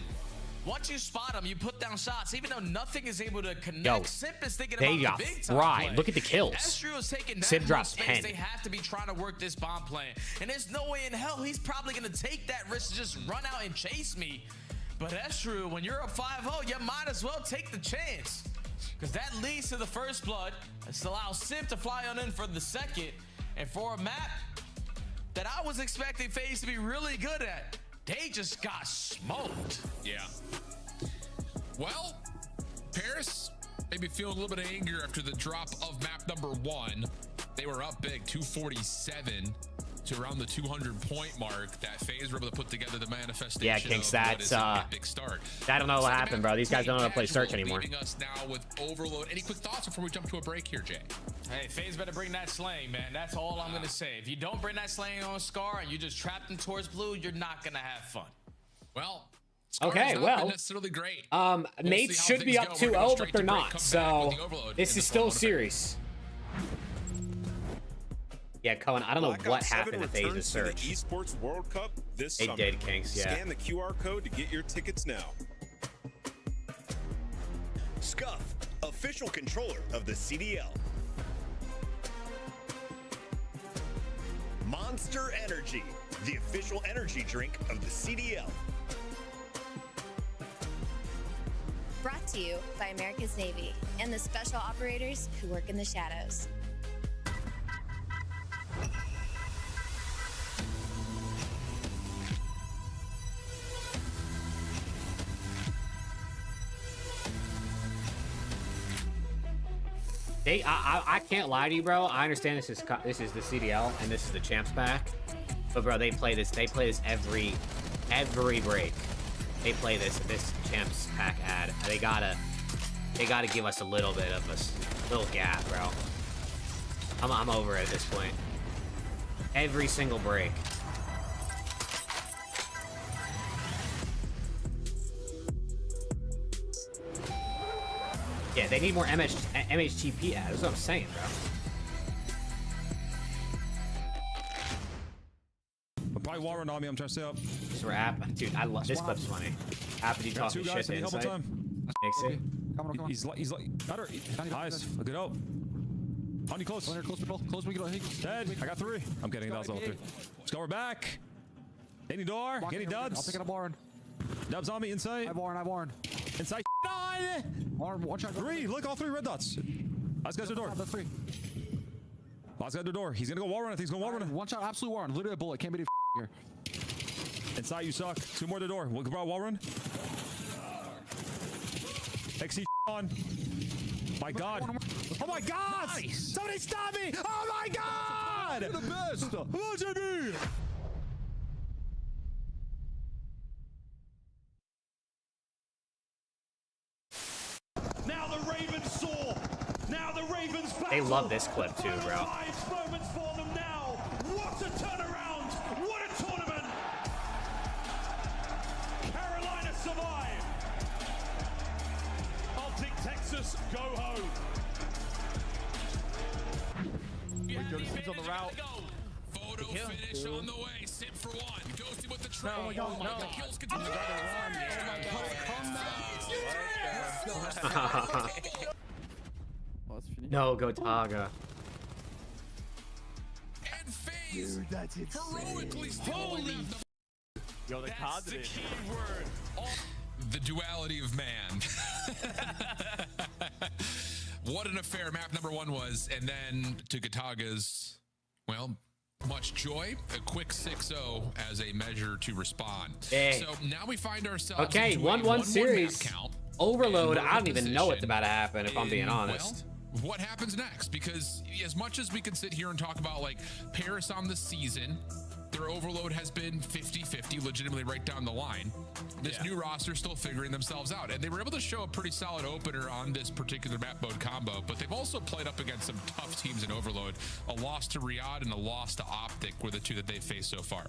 Once you spot him, you put down shots, even though nothing is able to connect. Yo, Simp is thinking they about got the big time fried. play. Look at the kills. Estrio is taking that Sim dropped space. 10. They have to be trying to work this bomb plan. And there's no way in hell he's probably going to take that risk to just run out and chase me. But Estrio, when you're up 5-0, you might as well take the chance. Because that leads to the first blood. This allows Sim to fly on in for the second. And for a map that I was expecting FaZe to be really good at, they just got smoked. Yeah. Well, Paris maybe feeling a little bit of anger after the drop of map number 1. They were up big, 247 to around the 200-point mark. That FaZe were able to put together the manifestation. Yeah, Kinks, of what that's is an epic start. I don't know what happened, bro. These guys don't know how to play search anymore. Leaving us now with overload. Any quick thoughts before we jump to a break here, Jay? Hey, FaZe better bring that slaying, man. That's all I'm going to say. If you don't bring that slaying on Scar and you just trap them towards blue, you're not going to have fun. Well, okay, well, necessarily great. mates should be up 2-0, but they're not. So this is still a series. Yeah, Cohen, I don't know what happened to FaZe's search. The Esports World Cup this They summer. did, Kinks, yeah. Scan the QR code to get your tickets now. Scuff, official controller of the CDL. Monster Energy, the official energy drink of the CDL. Brought to you by America's Navy and the special operators who work in the shadows. I can't lie to you, bro. I understand this is the CDL and this is the champs pack, but bro, they play this every break. They play this champs pack ad. They gotta give us a little bit of a little gap, bro. I'm over it at this point. Every single break. Yeah, they need more MHTP ads. That's what I'm saying, bro. Probably Warren on me. I'm trying to stay up. So we're dude. I love this clip's funny. App, you talking shit to help Insight? Makes it. Come on. He's like better. Nice. Look it up. Honey, close. Close. We get dead. I got 3. I'm kidding. That was level 3. Let's go. We're back. Any door? Any dubs? I'll pick it up, Warren. Dubs on me. Insight. I Warren. Insight. Warren, one shot. 3. Look, all 3 red dots. Last guy's the door. That's 3. Last guy's the door. He's gonna go wall run. I think he's going wall run. One shot, absolute Warren. Literally a bullet. Can't be the here. Inside, you suck. 2 more to the door. We'll go wall run. XC on. My God. Oh my God! Nice. Somebody stop me! Oh my God! You're the best! Watch me! Now the Ravens soar. Now the Ravens battle. They love this clip too, bro. Moments for them now. What a turnaround! What a tournament! Carolina survive. Optic Texas, go home. He's on the route. Photo finish on the way. Sip for 1. Ghosted with the trade. Oh my God, no. The kills continue. No, go Taga. And FaZe heroically still left. Yo, the That's the key word. The duality of man. What an affair map number 1 was. And then to Gataga's, well, much joy. A quick 6-0 as a measure to respond. Hey. So now we find ourselves Okay, into a 1-1 series. map count. Overload. And I don't even know what's position about to happen, if I'm being in, honest. Well, what happens next? Because as much as we can sit here and talk about like Paris on the season, their overload has been 50-50, legitimately right down the line. This new roster still figuring themselves out, and they were able to show a pretty solid opener on this particular map mode combo, but they've also played up against some tough teams in overload. A loss to Riyadh and a loss to Optic were the two that they've faced so far.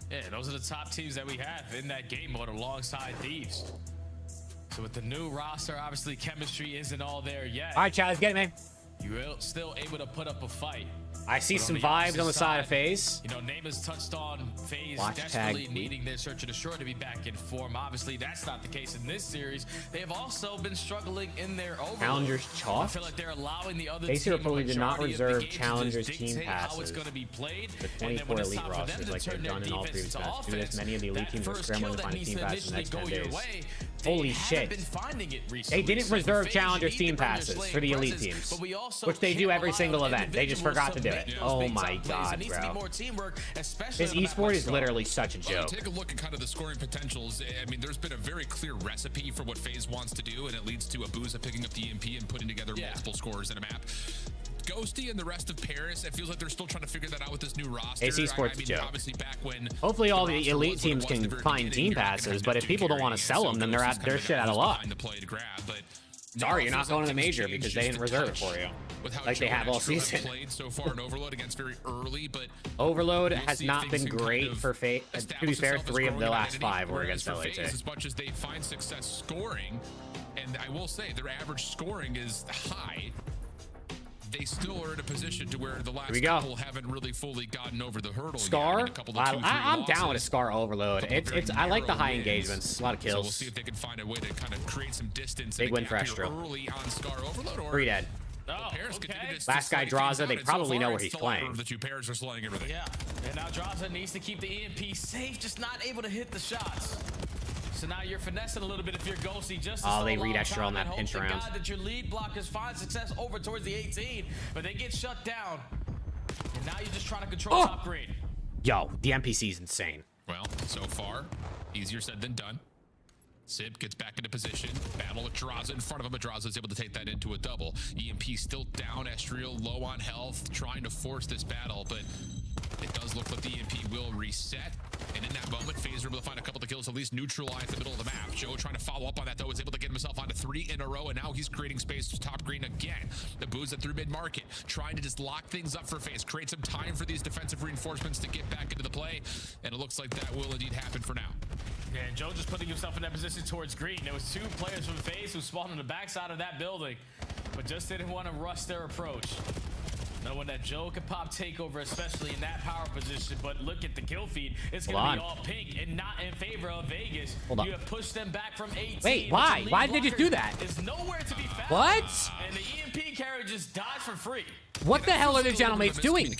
Yeah, those are the top teams that we have in that game mode alongside Thieves. So with the new roster, obviously chemistry isn't all there yet. All right, Chad, let's get it, man. You're still able to put up a fight. I see some vibes on the side of FaZe. You know, Nama's touched on FaZe Watch desperately tag. needing their Search and Destroy to be back in form. Obviously, that's not the case in this series. They have also been struggling in their overload. Challengers I chalk. feel like they're allowing the other FaZe team reportedly did not majority of the reserve game to challengers just team dictate passes. how it's going to be played. The And then 24 when it's elite time for them rosters to like turn they've their done in all defense previous into matches. Due to this, offense, many of the elite that teams are first scrambling kill to that find needs team to passes in the initially next go 10 your days. way, Holy they shit. haven't been finding it recently. They didn't So reserve FaZe, challengers you need team to bring your passes slaying for the elite presence, teams, but we also which they do can't every rely single on event. They just individuals forgot to do it. make those Oh big my time plays. There god, needs to be bro. more teamwork, especially This on a map esport like is Scar. literally such a Well, joke. take a look at kind of the scoring potentials. I mean, there's been a very clear recipe for what FaZe wants to do, and it leads to Abuza picking up the EMP and putting together multiple scores in a map. Ghosty and the rest of Paris, it feels like they're still trying to figure that out with this new roster. It's esports I mean, joke. obviously back when Hopefully all the roster elite was what it teams was in the can very find beginning, team you're not gonna passes, have but that if people don't want to two sell carrying, them, then Ghosty's kind they're of the shit guy out of who's luck. behind the play to grab, but Sorry, now you're it not feels going like to the things major change because just they didn't a reserve it touch for you. with how Like they Joe have all and Astro season. played so far in Overload against very early, but Overload we'll has see if not things been can kind great of for FaZe. To be establish fair, itself as 3 of growing the last identity, 5 were whereas against for LAT. FaZe, as much as they find success scoring, and I will say their average scoring is high, they still are in a position to where the last couple haven't really fully gotten over the hurdle. Scar? Yet. I mean, a couple of 2-3 I'm down with a losses, Scar Overload. It's I like the high engagements. A lot of So we'll kills. see if they can find a way to kind of create some distance. Big and a win gap for here Astro. early on Scar Overload, or 3 dead. Paris continue to Last guy slay things Draza, out, they and so probably far know where it's he's the latter playing. of the two pairs are slaying everything. Yeah, and now Draza needs to keep the EMP safe, just not able to hit the shots. So now you're finessing a little bit if you're Ghosty just to They slow read long extra on time that and pinch hope to round. God that your lead blockers find success over towards the 18, but they get shut down. And now you're just trying to control top green. Yo, the NPC is insane. Well, so far, easier said than done. Sib gets back into position. Battle with Draza in front of him, but Draza is able to take that into a double. EMP still down. Estriel low on health, trying to force this battle, but it does look like the EMP will reset. And in that moment, FaZe are able to find a couple of kills, at least neutralize the middle of the map. Joe trying to follow up on that, though, is able to get himself onto 3 in a row, and now he's creating space to top green again. The Abuza through mid-market, trying to just lock things up for FaZe, create some time for these defensive reinforcements to get back into the play, and it looks like that will indeed happen for now. Yeah, and Joe just putting himself in that position towards green. There was 2 players from FaZe who spawned on the backside of that building, but just didn't want to rush their approach. Knowing that Joe could pop takeover, especially in that power position, but look at the kill feed. It's going to be all pink and not in favor of Vegas. Hold on. You have pushed them back from 18. Wait, why? Why did they just do that? Is nowhere to be found. What? And the EMP carrier just died for free. What the hell are the Gentlemaids doing?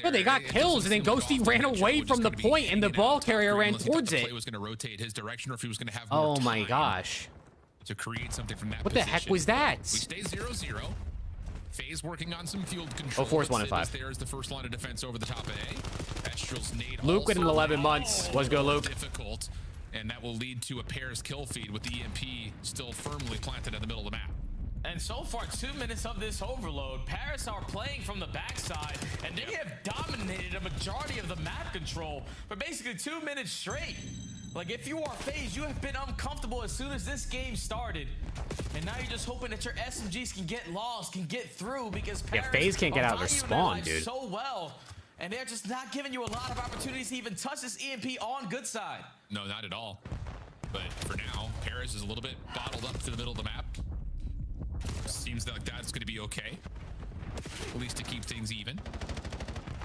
Well, they got kills, and then Ghosty ran away from the point, and the ball carrier ran towards it. Was going to rotate his direction, or if he was going to have Oh more my time gosh. to create something from that What the position. heck was that? We stay 0-0. FaZe working on some field control. 4's 1 and 5. There is the first line of defense over the top of A. Estriel's nade Luke in also 11 months. Was go, Luke. difficult, and that will lead to a Paris kill feed with the EMP still firmly planted in the middle of the map. And so far, 2 minutes of this overload, Paris are playing from the backside, and they have dominated a majority of the map control for basically 2 minutes straight. Like, if you are FaZe, you have been uncomfortable as soon as this game started. And now you're just hoping that your SMGs can get lost, can get through, because Paris FaZe can't get out of their valuing spawn, life dude. so well. And they're just not giving you a lot of opportunities to even touch this EMP on good side. No, not at all. But for now, Paris is a little bit bottled up to the middle of the map. Seems like that's going to be okay, at least to keep things even.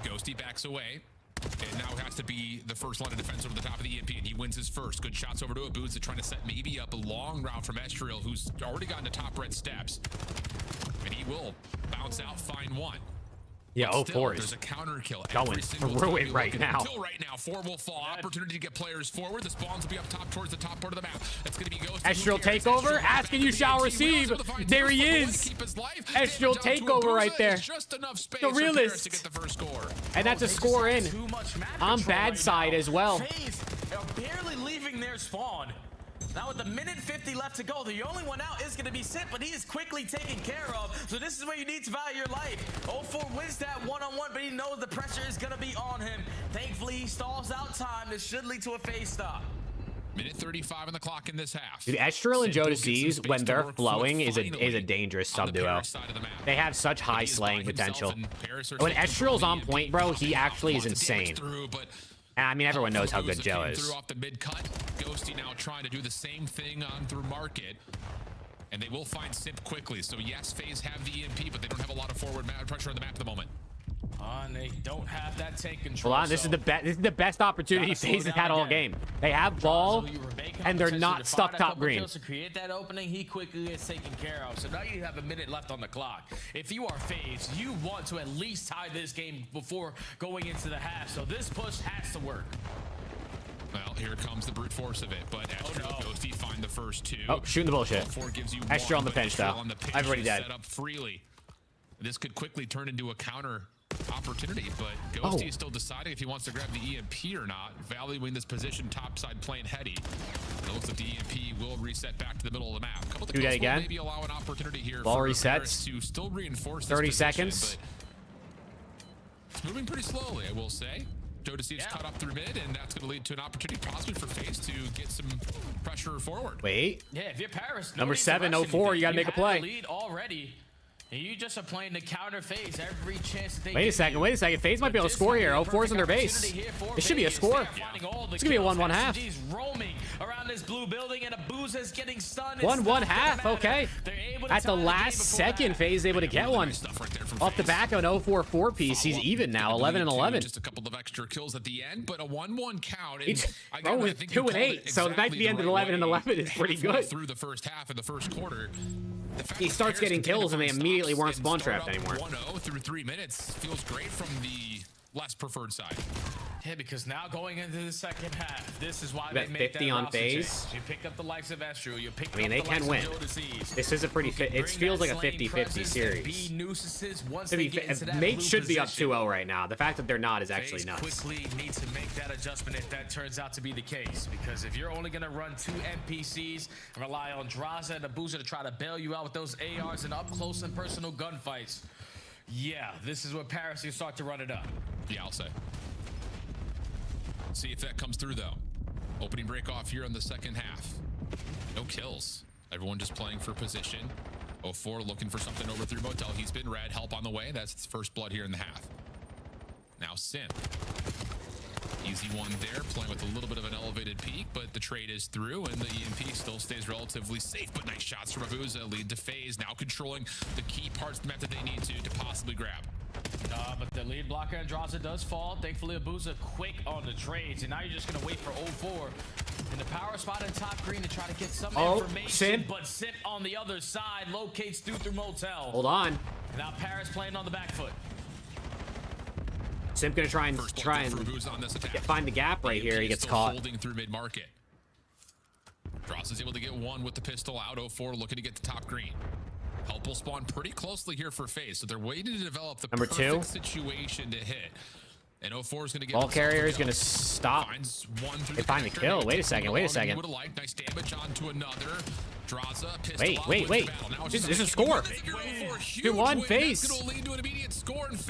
Ghosty backs away, and now has to be the first line of defense over the top of the EMP, and he wins his first. Good shots over to Abuza, trying to set maybe up a long route from Estriel, who's already gotten to top red steps, and he will bounce out, find one. Yeah, But still, 4 there's is a counter kill going through it right now. Until right now, 4 will fall. Opportunity to get players forward. The spawns will be up top towards the top part of the map. It's going to be Ghost. Estriel takeover, asking you shall receive. There he is. Estriel takeover right there. The realist. And that's a score in. On bad side as well. FaZe are barely leaving their spawn. Now with a minute 50 left to go, the only one out is going to be Sip, but he is quickly taken care of. So this is where you need to value your life. 04 wins that one-on-one, but he knows the pressure is going to be on him. Thankfully, he stalls out time. This should lead to a phase stop. Minute 35 on the clock in this half. Dude, Estrel and Jodeci's, when they're flowing, is a dangerous sub-duo. They have such high slaying potential. When Estrel's on point, bro, he actually is insane. I mean, everyone knows how good Joe is. Through off the mid-cut. Ghosty now trying to do the same thing on through market. And they will find Simp quickly. So yes, FaZe have the EMP, but they don't have a lot of forward pressure on the map at the moment. And they don't have that tank control. Hold on, this is the best opportunity FaZe has had all game. They have ball, and they're not stuck top green. To create that opening, he quickly is taken care of. So now you have a minute left on the clock. If you are FaZe, you want to at least tie this game before going into the half. So this push has to work. Well, here comes the brute force of it, but Estrel Ghosty find the first two. Oh, shooting the bullshit. Estrel on the pinch, though. I've already dead. Set up freely. This could quickly turn into a counter opportunity, but Ghosty is still deciding if he wants to grab the EMP or not, valuing this position topside playing heady. And it looks like the EMP will reset back to the middle of the map. A couple of do that again. Maybe allow an opportunity here ball for resets. to still reinforce 30 this seconds. It's moving pretty slowly, I will say. Jodeci's caught up through mid, and that's going to lead to an opportunity possibly for FaZe to get some pressure forward. Wait. Yeah, if you're Paris, number 7, 04, you got to make a play. Lead already. And you just are playing the counter FaZe every chance that they Wait a second. FaZe might be able to score here. 04's in their base. It should be a score. It's going to be a 1-1 half. Roaming around this blue building, and Abuza is getting stunned. 1-1 half, okay. At the last second, FaZe able to get one. Off the back of an 04 4-piece, he's even now, 11-11. Just a couple of extra kills at the end, but a 1-1 count. Bro, with 2-8, so the fact the end of 11-11 is pretty good. Through the first half of the first quarter. He starts getting kills and they immediately weren't spawn trapped anymore. 1-0 through 3 minutes feels great from the less preferred side. Yeah, because now going into the second half, this is why they make 50 on FaZe. You picked up the likes of Estrel. You picked they can win. This is a pretty it feels like a 50-50 series. Mate should be up 2-0 right now. The fact that they're not is actually nuts. Quickly need to make that adjustment if that turns out to be the case. Because if you're only going to run 2 NPCs and rely on Draza and Abuza to try to bail you out with those ARs and up close and personal gunfights, yeah, this is where Paris you start to run it up. Yeah, I'll say. See if that comes through, though. Opening break off here in the second half. No kills. Everyone just playing for position. 04 looking for something over through Motel. He's been red. Help on the way. That's his first blood here in the half. Now Simp. Easy one there, playing with a little bit of an elevated peak, but the trade is through, and the EMP still stays relatively safe. But nice shots from Abuza lead to FaZe, now controlling the key parts of the map that they need to possibly grab. But the lead blocker Andraza does fall. Thankfully, Abuza quick on the trades, and now you're just going to wait for 04 in the power spot in top green to try to get some information. Simp. But Simp on the other side locates through Motel. Hold on. Now Paris playing on the back foot. Simp gonna try and find the gap right here. He gets caught. Holding through mid market. Dross is able to get one with the pistol out. 04 looking to get the top green. Help will spawn pretty closely here for FaZe, so they're waiting to develop the perfect situation to hit. And 04 is going to get ball carrier is going to stop. They find the kill. Wait a second. Nice damage onto another. Draza, wait. This is a score. 2-1 FaZe.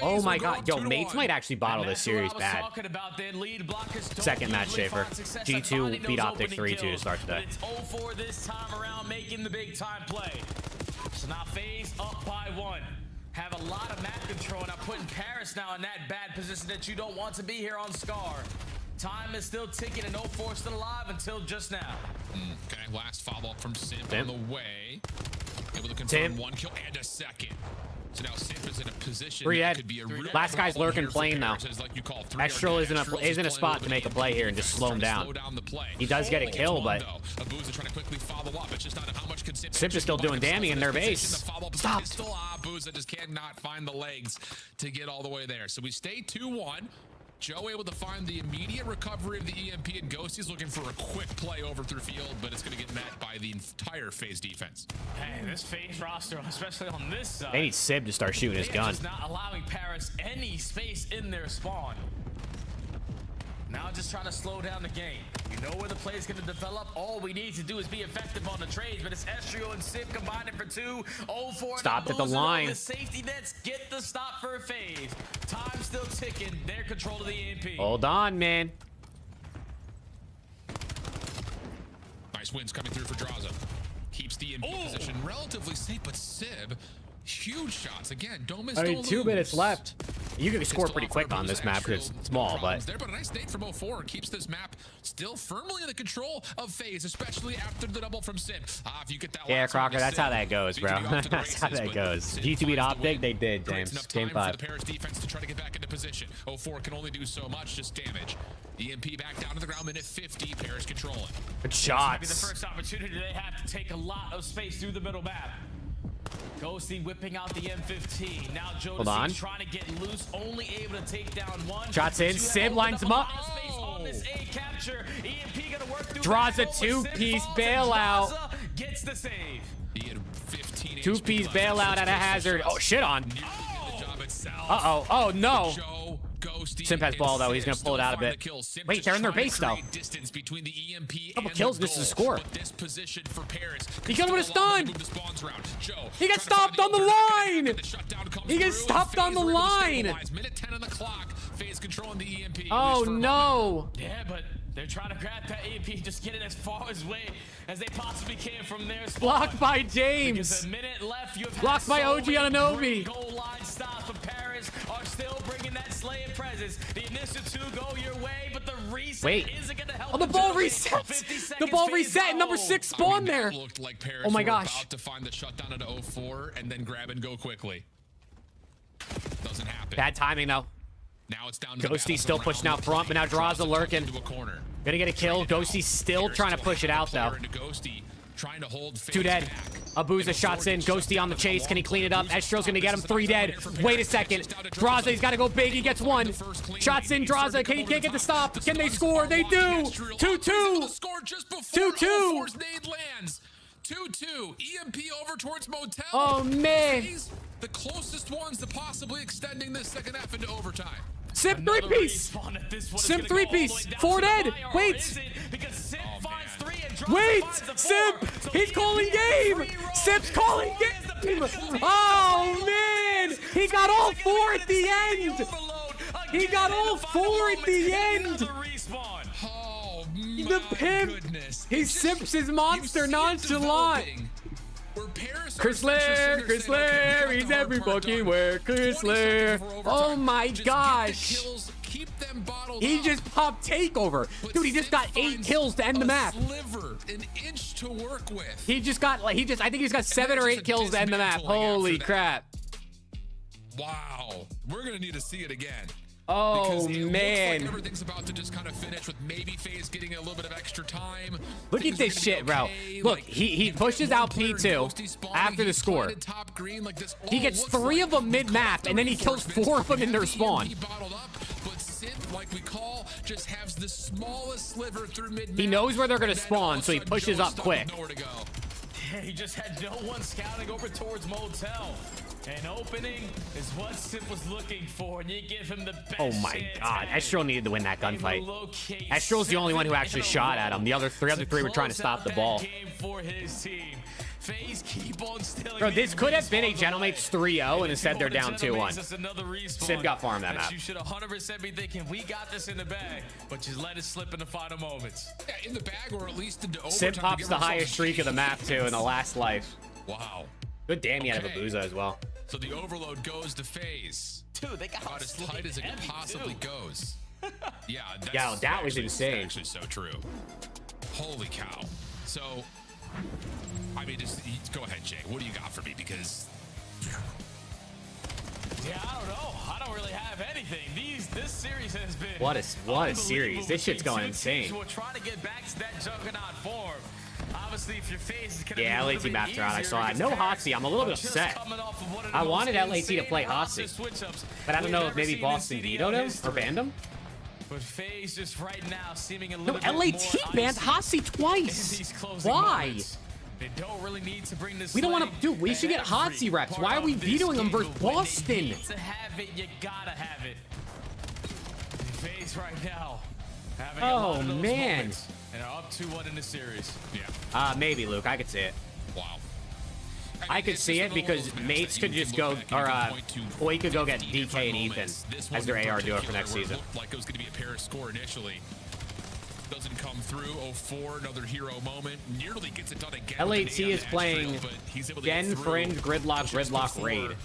Oh my god. Yo, mates might actually bottle this series bad. Second match, Schaefer. G2 beat Optic 3-2 to start today. It's 04 this time around making the big time play. So now FaZe up by 1. Have a lot of map control, and I'm putting Paris now in that bad position that you don't want to be here on Scar. Time is still ticking, and 04 still alive until just now. Okay, last follow-up from Simp on the way. Able to confirm 1 kill and a second. So now Simp is in a position that could be a real last guy's lurking plane now. Estrel is in a spot to make a play here and just slow him down. He does get a kill, but Abuza trying to quickly follow up. It's just not how much can Simp is still doing damage in their base. Stop. Abuza just cannot find the legs to get all the way there. So we stay 2-1. Joe able to find the immediate recovery of the EMP, and Ghosty's looking for a quick play over through field, but it's going to get met by the entire FaZe defense. Hey, this FaZe roster, especially on this side, they need Sib to start shooting his gun. Just not allowing Paris any space in their spawn. Now just trying to slow down the game. You know where the play is going to develop. All we need to do is be effective on the trades, but it's Estrio and Sip combining for 2. 0-4. Stopped at the line. The safety nets get the stop for a phase. Time still ticking. They're control of the EMP. Hold on, man. Nice wins coming through for Draza. Keeps the EMP position relatively safe, but Sib, huge shots. Again, don't miss, I mean, don't 2 lose. minutes left. You can score pretty quick on this map because it's small, but There, but a nice nade from 04 keeps this map still firmly in the control of FaZe, especially after the double from Sib. If you get that yeah, last one Crocker, to that's Sib, how that goes, bro. That's how that goes. G2 beat Optic, they did, James. Game 5. For the Paris defense to try to get back into position. 04 can only do so much, just damage. EMP back down to the ground, minute 50. Paris controlling. Good This might be the shots. first opportunity they have to take a lot of space through the middle map. Ghosty whipping out the M15. Now Hold on. Jodeci trying to get loose, only able to take down 1. Shots in. Sib lines him up. On this A capture. EMP gonna work through. Draws a 2-piece bailout. Gets the save. He had 15 2-piece bailout at a hazard. Oh, shit on. Uh-oh. Oh, no. Simp has ball, though. He's going to pull it out a bit. Wait, they're in their base, though. Couple kills, this is a score. He killed him with a stun. He got stopped on the line. He gets stopped on the line. Oh, no. Yeah, but they're trying to grab that EMP, just get it as far away as they possibly can from there. Blocked by James. Because a minute left. You have Blocked by OG Ananobi. Goal line stops, but Paris are still bringing that slaying presence. The initial 2 go your way, but the reset isn't going to help. Oh, the ball resets. The ball reset and number 6 spawned there. Looked like Paris oh my were gosh. about to find the shutdown at 04 and then grab and go quickly. Doesn't happen. Bad timing, though. Now it's down to Ghosty still pushing out front, but now Draza lurking. Gonna get a kill. Ghosty's still trying to push it out, though. 2 dead. Abuza shots in. Ghosty on the chase. Can he clean it up? Estro's gonna get him. 3 dead. Wait a second. Draza, he's gotta go big. He gets 1. Shots in. Draza. He can't get the stop. Can they score? They do. 2-2. 2-2. 2-2. EMP over towards Motel. Oh, man. The closest ones to possibly extending this second half into overtime. Sip 3-piece. Sim 3-piece. 4 dead. Wait. Wait. Sip. He's calling game. Sip's calling game. Oh, man. He got all 4 at the end. He got all 4 at the end. The pimp. He sips his monster nonchalant. Chris Lair, he's every fucking where. Chris Lair. Oh my gosh. He just popped takeover. Dude, he just got 8 kills to end the map. An inch to work with. He just got like I think he's got 7 or 8 kills to end the map. Holy crap. Wow. We're gonna need to see it again. Oh, because man. looks like everything's about to just kind of finish with maybe FaZe getting a little bit of extra time. Look at this shit, bro. Look, he pushes out P2 after the score. He gets 3 of them mid-map, and then he kills 4 of them in their spawn. Like we call, just has the smallest sliver through mid-map. He knows where they're going to spawn, so he pushes up quick. Yeah, he just had no one scouting over towards Motel. An opening is what Sip was looking for, and you give him the best. Oh my god, Estro needed to win that gunfight. Estro's the only one who actually shot at him. The other three were trying to stop the ball. Bro, this could have been a Gentlemates 3-0, and instead they're down 2-1. Sip got farmed that map. You should 100% be thinking, we got this in the bag, but just let it slip in the final moments. Yeah, in the bag, or at least into overtime. Sip pops the highest streak of the map, too, in the last life. Wow. Good damn, he had a Abuza as well. So the overload goes to FaZe. Dude, they got about as tight as it possibly goes. Yeah, that was insane. That's actually so true. Holy cow. So, I mean, just go ahead, Jay. What do you got for me? Because yeah, I don't know. I don't really have anything. This series has been what a series. This shit's going insane. We're trying to get back to that juggernaut form. Obviously, if your face is gonna yeah, LAT mapped out. I saw it. No Hotsy. I'm a little bit upset. I wanted LAT to play Hotsy, but I don't know if maybe Boston vetoed him or banned him. But FaZe just right now seeming a little no, LAT banned Hotsy twice. Why? They don't really need to bring this. We don't want to do. We should get Hotsy reps. Why are we vetoing them versus Boston? To have it, you gotta have it. FaZe right now Having a lot of those man. moments, and are up 2-1 in the series. Yeah. Maybe, Luke. I could see it. Wow. I could see it because mates could just go, or he could go get DK and Ethan as their AR duo for next season. Like it was going to be a Paris score initially. Doesn't come through. 0-4, another hero moment. Nearly gets it done again. LAT is playing Gen Fringe Gridlock Raid.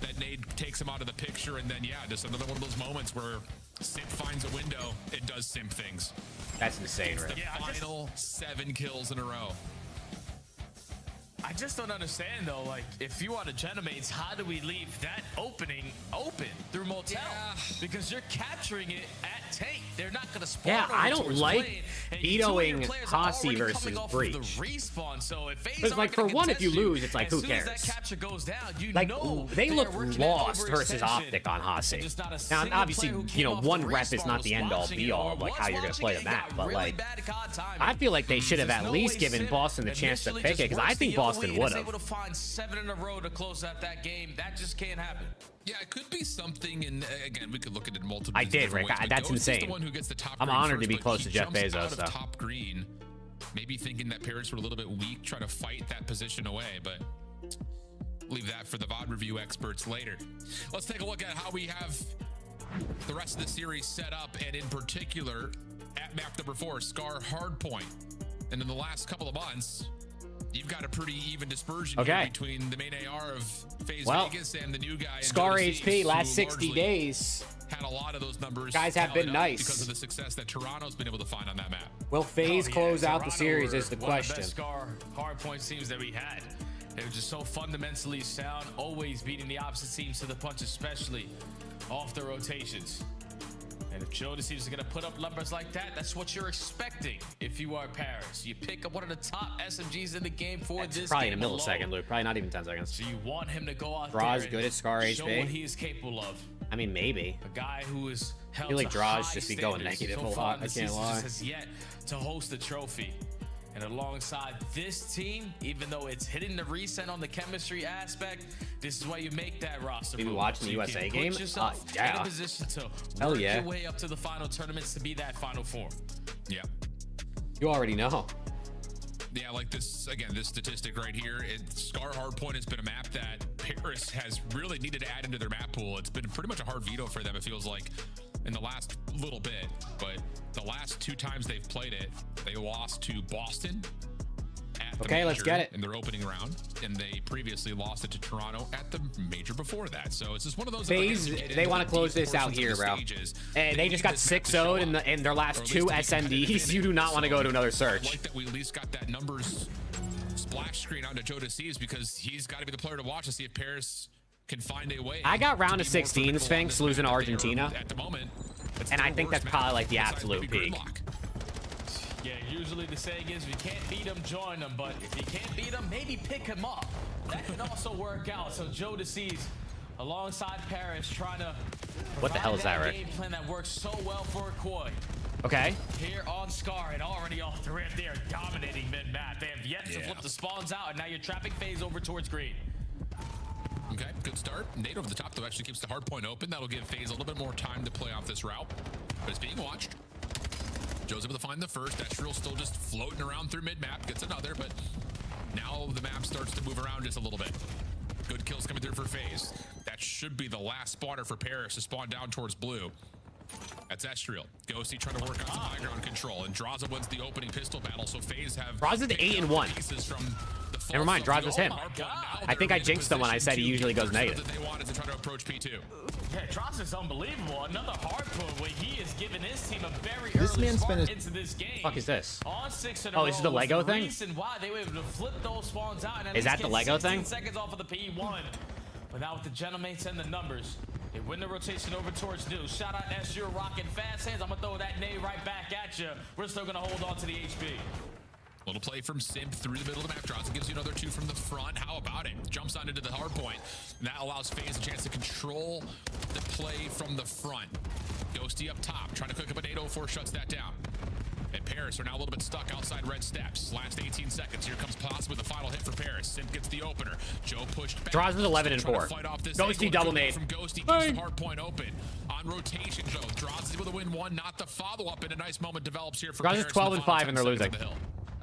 That nade takes him out of the picture, and then, yeah, just another one of those moments where Simp finds a window and does Simp things. That's insane, It's right? the final 7 kills in a row. I just don't understand though, like if you are the Genomates, how do we leave that opening open through Motel? Because you're capturing it at tank. They're not gonna spawn. Yeah, over I don't towards like Blade, and vetoing two of your players are Hasi already versus coming off of Breach. the respawn. So if FaZe Because, like, aren't for gonna one, if you contest lose, it's like, as who soon as cares? that capture goes down, you Like, know they are look working that lost versus overextension. Optic on Hasi. And just not a Now, single obviously, player who you know, came off one the rep is respawn not the was end-all, watching it be-all or of, like, was how you're going to watching play it. the It map. got But, really like, bad COD timing. I feel like they should have There's at no least way given Simp Boston the chance to initially pick it, just because I works think the Boston OE and would is have. able to find 7 in a row to close out that game. That just can't happen. Yeah, it could be something, and again, we could look at it in multiple I did, different Rick. ways, but That's Ghost is the insane. one who gets the top I'm green honored first, to be but close he to Jeff jumps Bezos, out of though. top green, maybe thinking that Paris were a little bit weak, trying to fight that position away, but leave that for the VOD review experts later. Let's take a look at how we have the rest of the series set up, and in particular, at map number 4, Scar Hardpoint. And in the last couple of months, you've got a pretty even dispersion here between the main AR of FaZe Vegas and the new guy. Scar HP last 60 days. Had a lot of those numbers. Guys have been nice because of the success that Toronto's been able to find on that map. Will FaZe close out the Toronto series were is the one of question. best Scar hardpoint teams that we had. They were just so fundamentally sound, always beating the opposite teams to the punch, especially off the rotations. And if Jodeci is going to put up numbers like that, that's what you're expecting if you are Paris. You pick up one of the top SMGs in the game for this Probably game in a millisecond, alone. Luke. Probably not even 10 seconds. So you want him to go out Draw's there good at Scar and show HP. what he is capable of. I mean, maybe. A guy who is I held feel like to Draw's high just be going standards negative so a far lot. in I the can't season, lie. just has yet to host the trophy. And alongside this team, even though it's hitting the reset on the chemistry aspect, this is why you make that roster. You been move. watching the So you USA can game? put yourself Yeah. in a position to Hell work yeah. your way up to the final tournaments to be that final form. Yeah. You already know. Yeah, like this, again, this statistic right here, Scar Hardpoint has been a map that Paris has really needed to add into their map pool. It's been pretty much a hard veto for them, it feels like, in the last little bit. But the last 2 times they've played it, they lost to Boston at the Okay, let's major get it. in their opening round, and they previously lost it to Toronto at the major before that. So it's just one of those. FaZe, they want to close this out here, bro. And they just got 6-0'd in their last 2 SMDs. You do not want to go to another I search. like that we at least got that numbers splash screen onto Jodeci's, because he's got to be the player to watch to see if Paris can find a way. I got round to of be more 16 formidable on Sphinx this losing to map that they are Argentina. at the moment. It's And their I think worst that's probably map like the besides absolute maybe peak. Gridlock. Yeah, usually the saying is, if you can't beat them, join them. But if you can't beat them, maybe pick him up. That can also work out. So Jodeci's alongside Paris trying to What the hell is that, provide Rick? game plan that works so well for Koi. Okay. Here on Scar, and already off the rip, they are dominating mid-map. They have yet to flip the spawns out, and now you're trapping FaZe over towards green. Okay, good start. Nate over the top, though, actually keeps the hard point open. That'll give FaZe a little bit more time to play off this route, but it's being watched. Joe's able to find the first. Estriel still just floating around through mid-map, gets another, but now the map starts to move around just a little bit. Good kills coming through for FaZe. That should be the last spawner for Paris to spawn down towards blue. That's Estriel. Ghosty trying to work on some high ground control, and Draza wins the opening pistol battle, so FaZe have... Draza's 8-1. Never mind, Draza's him. I think I jinxed him when I said he usually goes negative. They wanted to try to approach P2. Yeah, Draza's unbelievable. Another hard point where he has given his team a very This early man spark spent his- into this game. Fuck is this? On 6 in a Oh, row this is the was Lego thing? reason why they were able to flip those spawns out. And at Is least that the get Lego 16 thing? seconds off of the P1. But now with the Genomates and the numbers, they win the rotation over towards New. Shout out SU rocking fast hands. I'm gonna throw that nade right back at you. We're still gonna hold on to the HP. Little play from Simp through the middle of the map. Draza gives you another 2 from the front. How about it? Jumps on into the hard point. And that allows FaZe a chance to control the play from the front. Ghosty up top, trying to cook up an 804, shuts that down. And Paris are now a little bit stuck outside red steps. Last 18 seconds. Here comes possibly the final hit for Paris. Simp gets the opener. Joe pushed back. Draws with 11 and 4. Ghosty double nade. From Ghosty keeps the hard point open. On rotation, Joe draws is able to win one, not the follow-up, and a nice moment develops here for Draws Paris. is 12 and 5 and they're losing.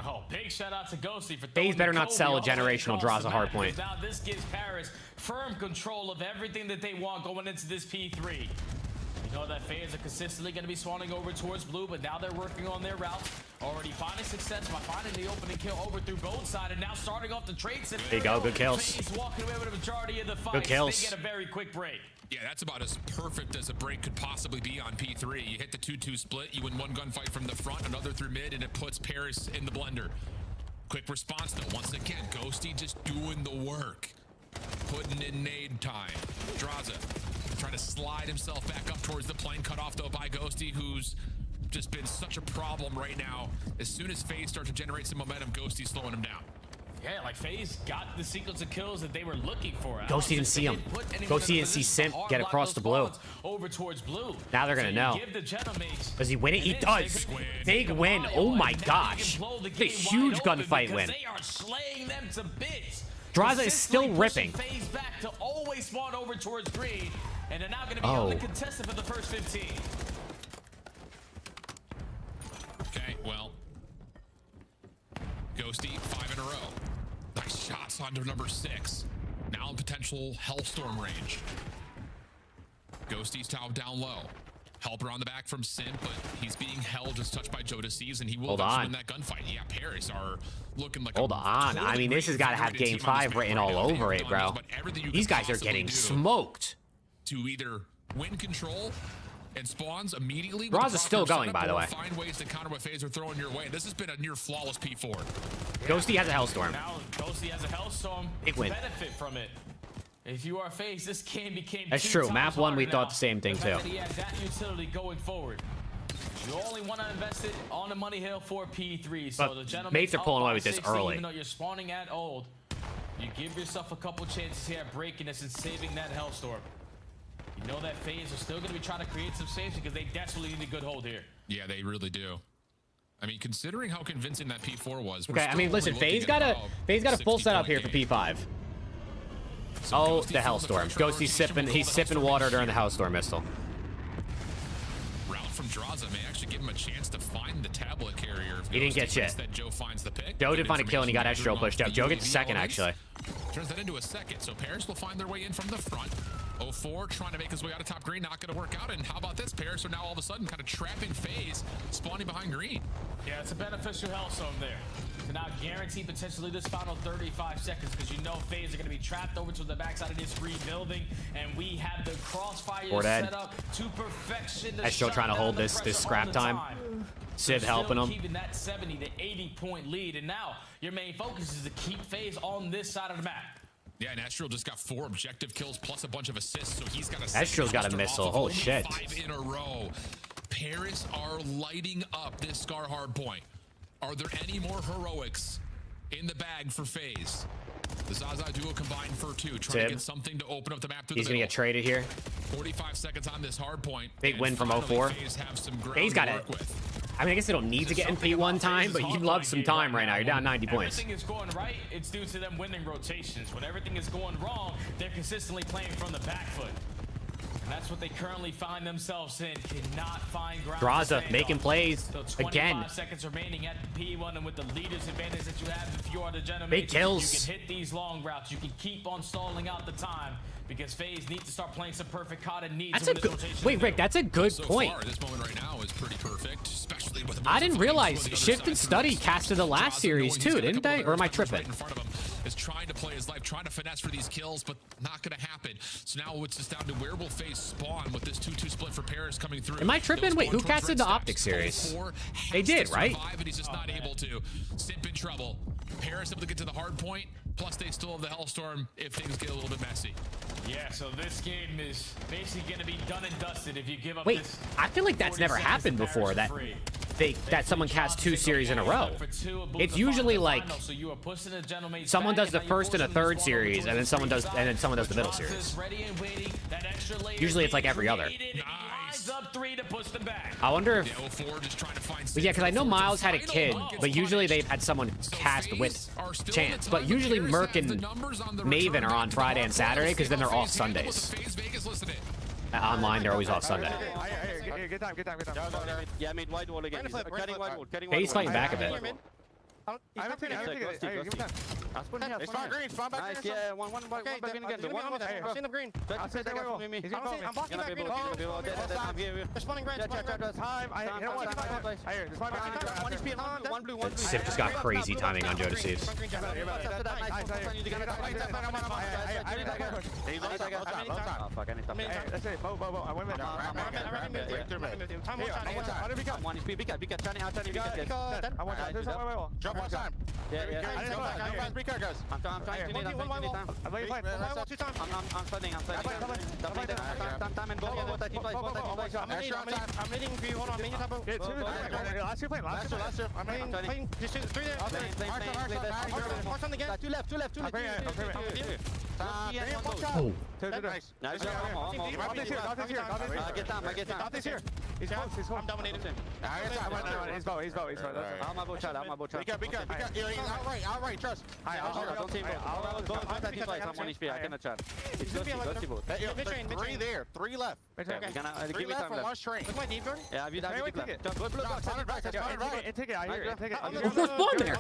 Oh, big shout out to Ghosty for FaZe better not sell a generational draws a hard point. Now this gives Paris firm control of everything that they want going into this P3. You know that FaZe are consistently going to be spawning over towards blue, but now they're working on their routes. Already finding success by finding the opening kill over through gold side, and now starting off the trade scenario. There you go, good kills. FaZe walking away with a majority of the fight. Good kills. They get a very quick break. Yeah, that's about as perfect as a break could possibly be on P3. You hit the 2-2 split, you win one gunfight from the front, another through mid, and it puts Paris in the blender. Quick response though, once again, Ghosty just doing the work. Putting in nade time. Draza trying to slide himself back up towards the plane, cut off though by Ghosty, who's just been such a problem right now. As soon as FaZe starts to generate some momentum, Ghosty's slowing him down. Yeah, like FaZe got the sequence of kills that they were looking for. Ghosty didn't see him. Ghosty didn't see Simp get across the blue. Over towards blue. Now they're gonna know. Does he win it? He does. Big win. Oh my gosh. It's a huge gunfight win. They are slaying them to bits. Draza is still ripping. FaZe back to always spawn over towards green, and they're now going to be able to contest it for the first 15. Okay, well, Ghosty 5 in a row. Nice shots onto number 6. Now in potential Hellstorm range. Ghosty's down low. Helper on the back from Simp, but he's being held just touched by Joe Deceives, and he will win that gunfight. Yeah, Paris are looking like Hold on. I mean, this has got to have game 5 written all over it, bro. These guys are getting smoked. To either win control and spawns immediately. Draws is still going, by the way. Find ways to counter what FaZe are throwing your way. This has been a near flawless P4. Ghosty has a Hellstorm. Now Ghosty has a Hellstorm. Big win. Benefit from it. If you are FaZe, this game became That's true. Map 1, we thought the same thing too. He has that utility going forward. You only want to invest it on the money hill for P3. So the gentlemen, mates are pulling away with this 60, early. Even though you're spawning at old, you give yourself a couple chances here at breaking this and saving that Hellstorm. You know that FaZe are still going to be trying to create some safety because they desperately need a good hold here. Yeah, they really do. I mean, considering how convincing that P4 was. Okay, I mean, listen, FaZe got a full setup here for P5. Oh, the Hellstorm. Ghosty's sipping water during the Hellstorm missile. Route from Draza may actually give him a chance to find the tablet carrier. He didn't get shit. Joe finds the pick. Joe did find a kill and he got Estro pushed up. Joe gets second, actually. Turns that into a second, so Paris will find their way in from the front. 04 trying to make his way out of top green, not going to work out. And how about this? Paris are now all of a sudden kind of trapping FaZe, spawning behind green. Yeah, it's a beneficial Hellstorm there. To now guarantee potentially this final 35 seconds because you know FaZe are going to be trapped over to the backside of this rebuilding, and we have the crossfire set up to perfection. Estro trying to hold this scrap time. Civ helping him. Keeping that 70 to 80 point lead, and now your main focus is to keep FaZe on this side of the map. Yeah, and Astral just got 4 objective kills plus a bunch of assists, so he's got a Astral's got a missile. Holy shit. 5 in a row. Paris are lighting up this Scar hardpoint. Are there any more heroics in the bag for FaZe? The Zaza duo combined for 2, trying to get something to open up the map through the middle. He's gonna get traded here. 45 seconds on this hardpoint. Big win from 04. FaZe got it. I mean, I guess they don't need to get in P1 time, but you love some time right now. You're down 90 points. Everything is going right, it's due to them winning rotations. When everything is going wrong, they're consistently playing from the back foot. And that's what they currently find themselves in. Cannot find ground. Draza making plays so 25 again. Seconds remaining at P1, and with the leader's advantage that you have if you are the gentleman, big kills. You can hit these long routes. You can keep on stalling out the time because FaZe needs to start playing some perfect card and needs. That's a good. Wait, Rick, that's a good point. Far, this moment right now is pretty perfect, especially with. I didn't realize Shift and Study casted the last series too, didn't they? Or am I tripping? Right in front of him is trying to play his life, trying to finesse for these kills, but not going to happen. So now it's just down to where will FaZe spawn with this 2-2 split for Paris coming through. Am I tripping? Wait, who casted the Optic series? They did, right? And he's just not able to. Simp in trouble. Paris able to get to the hard point. Plus, they still have the Hellstorm if things get a little bit messy. Yeah, so this game is basically going to be done and dusted if you give up. Wait, I feel like that's never happened before. That someone casts 2 series in a row. It's usually like someone does the first and a third series, and then someone does the middle series. Usually, it's like every other. Nice. of 3 to push them back. I wonder if... Yeah, 04 just trying to find... But yeah, because I know Miles had a kid, but usually they've had someone cast with Chance. But usually Merc and Maven are on Friday and Saturday, because then they're off Sundays. Online, they're always off Sunday. Good time. Yeah, I mean, wide wall again. Cutting wide wall. He's fighting back a bit. I don't think it's fine, green. Spawn back. Nice, yeah. One back in again. I've seen the green. I'm blocking that green. They're spawning red. Time. I hit one blue. Sip just got crazy timing on Joe Deceives. One time. Yeah. I'm trying to need I'm studying. I'm hitting for you. Hold on. Last two. I'm playing. Just 3 there. March on the game. 2 left. Nice. Get down. Here. He's close. I'm dominating him. He's bow. I'm my bow shot. Be good. Outright, trust. Don't team both. I'm 1 HP. I cannot chat. It's ghosty both. 3 there. 3 left. Give me time left. Launch train. Look my deep turn. Yeah, you left. Take it. I hear it. Of course, spawn there.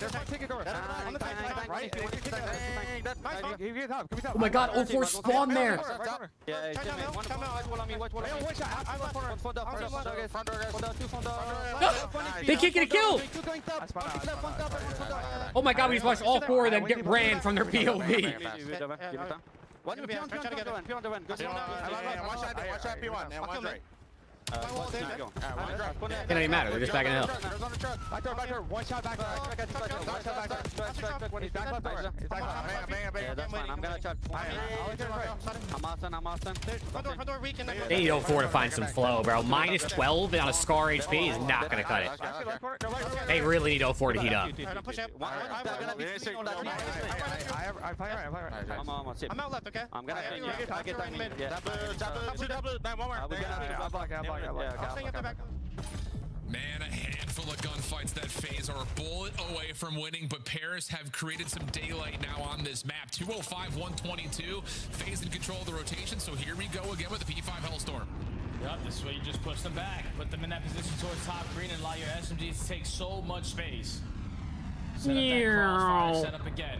Oh my god, 04 spawn there. Yeah, They can't get a kill. Oh my god, we just watched all 4 of them get ran from their POV. Watch that P1 and one's right. It doesn't even matter, they're just backing the hill. Back door. One shot back. He's back left. Yeah, that's fine. I'm gonna check. I'm Austin. Front door weak. They need 04 to find some flow, bro. Minus 12 on a Scar HP is not gonna cut it. They really need 04 to heat up. I'm out left, okay? I'm gonna get that mid. Man, a handful of gunfights that phase are a bullet away from winning, but Paris have created some daylight now on this map. 205, 122, phase in control of the rotation, so here we go again with the P5 Hellstorm. Yep, this way you just push them back, put them in that position towards top green and allow your SMGs to take so much space. Set up that crossfire, set up again.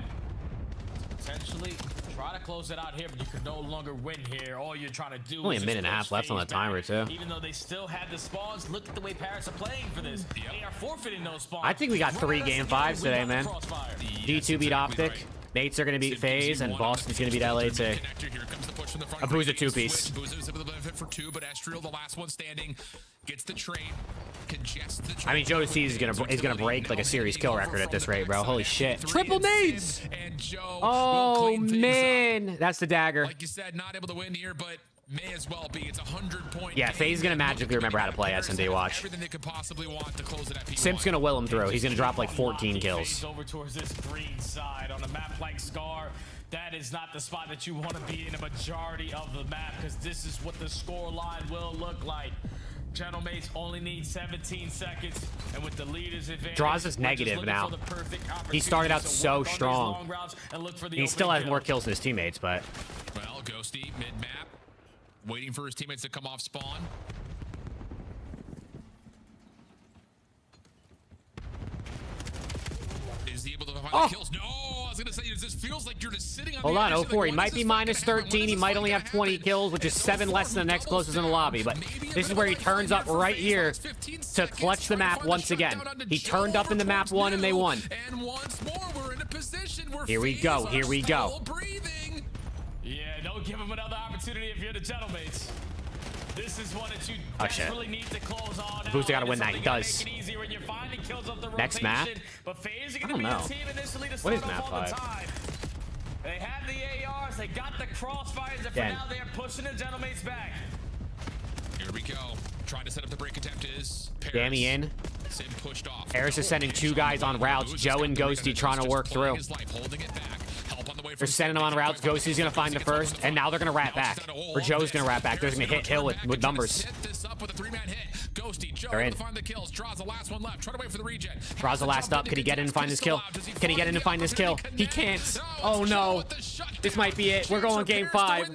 Potentially try to close it out here, but you can no longer win here. All you're trying to do only is a minute and a half left on the timer too. Even though they still had the spawns, look at the way Paris are playing for this. They are forfeiting those spawns. I think we got 3 game 5s today, man. D2 beat Optic. Nate's are going to beat FaZe, and Boston's going to beat LAT. A Booza 2-piece. Booza's able to benefit for 2, but Estriel, the last one standing, gets the trade, congests the trade. I mean, Joe C is gonna break like a series kill record at this rate, bro. Holy shit! Triple nades! Oh man, that's the dagger. Like you said, not able to win here, but may as well be. It's a 100-point. Yeah, FaZe's gonna magically remember how to play SMD. Watch. Everything they could possibly want to close it at P1. Simp's gonna will him through. He's gonna drop like 14 kills. Over towards this green side on a map like Scar. That is not the spot that you want to be in a majority of the map, because this is what the score line will look like. Gentlemates only need 17 seconds, and with the leader's advantage, Draws is negative now. He started out so strong. He still has more kills than his teammates, but well, Ghosty mid-map, waiting for his teammates to come off spawn. Is he able to find the kills? No, I was gonna say, it just feels like you're just sitting on hold on, 04. He might be minus 13. He might only have 20 kills, which is 7 less than the next closest in the lobby. But this is where he turns up right here to clutch the map once again. He turned up in the map 1 and they won. And once more, we're in a position where here we go. Here we go. Yeah, don't give him another opportunity if you're the Gentlemates. This is one that you desperately need to close on. Booster got to win that. He does. Next map? I don't know. What is map 5? They have the ARs. They got the crossfires. And for now, they are pushing the Gentlemates back. Here we go. Trying to set up the break attempt is Paris. Dammy in. Sim pushed off. Paris is sending 2 guys on routes. Joe and Ghosty trying to work through. Holding it back. Help on They're sending him on routes. Ghostie's going to find the first, and now they're going to rat back. Or Joe's going to rat back. They're going to hit Hill with numbers. They're in. Draws the last up. Could he get in and find this kill? Can he get in and find this kill? He can't. Oh, no. This might be it. We're going game 5.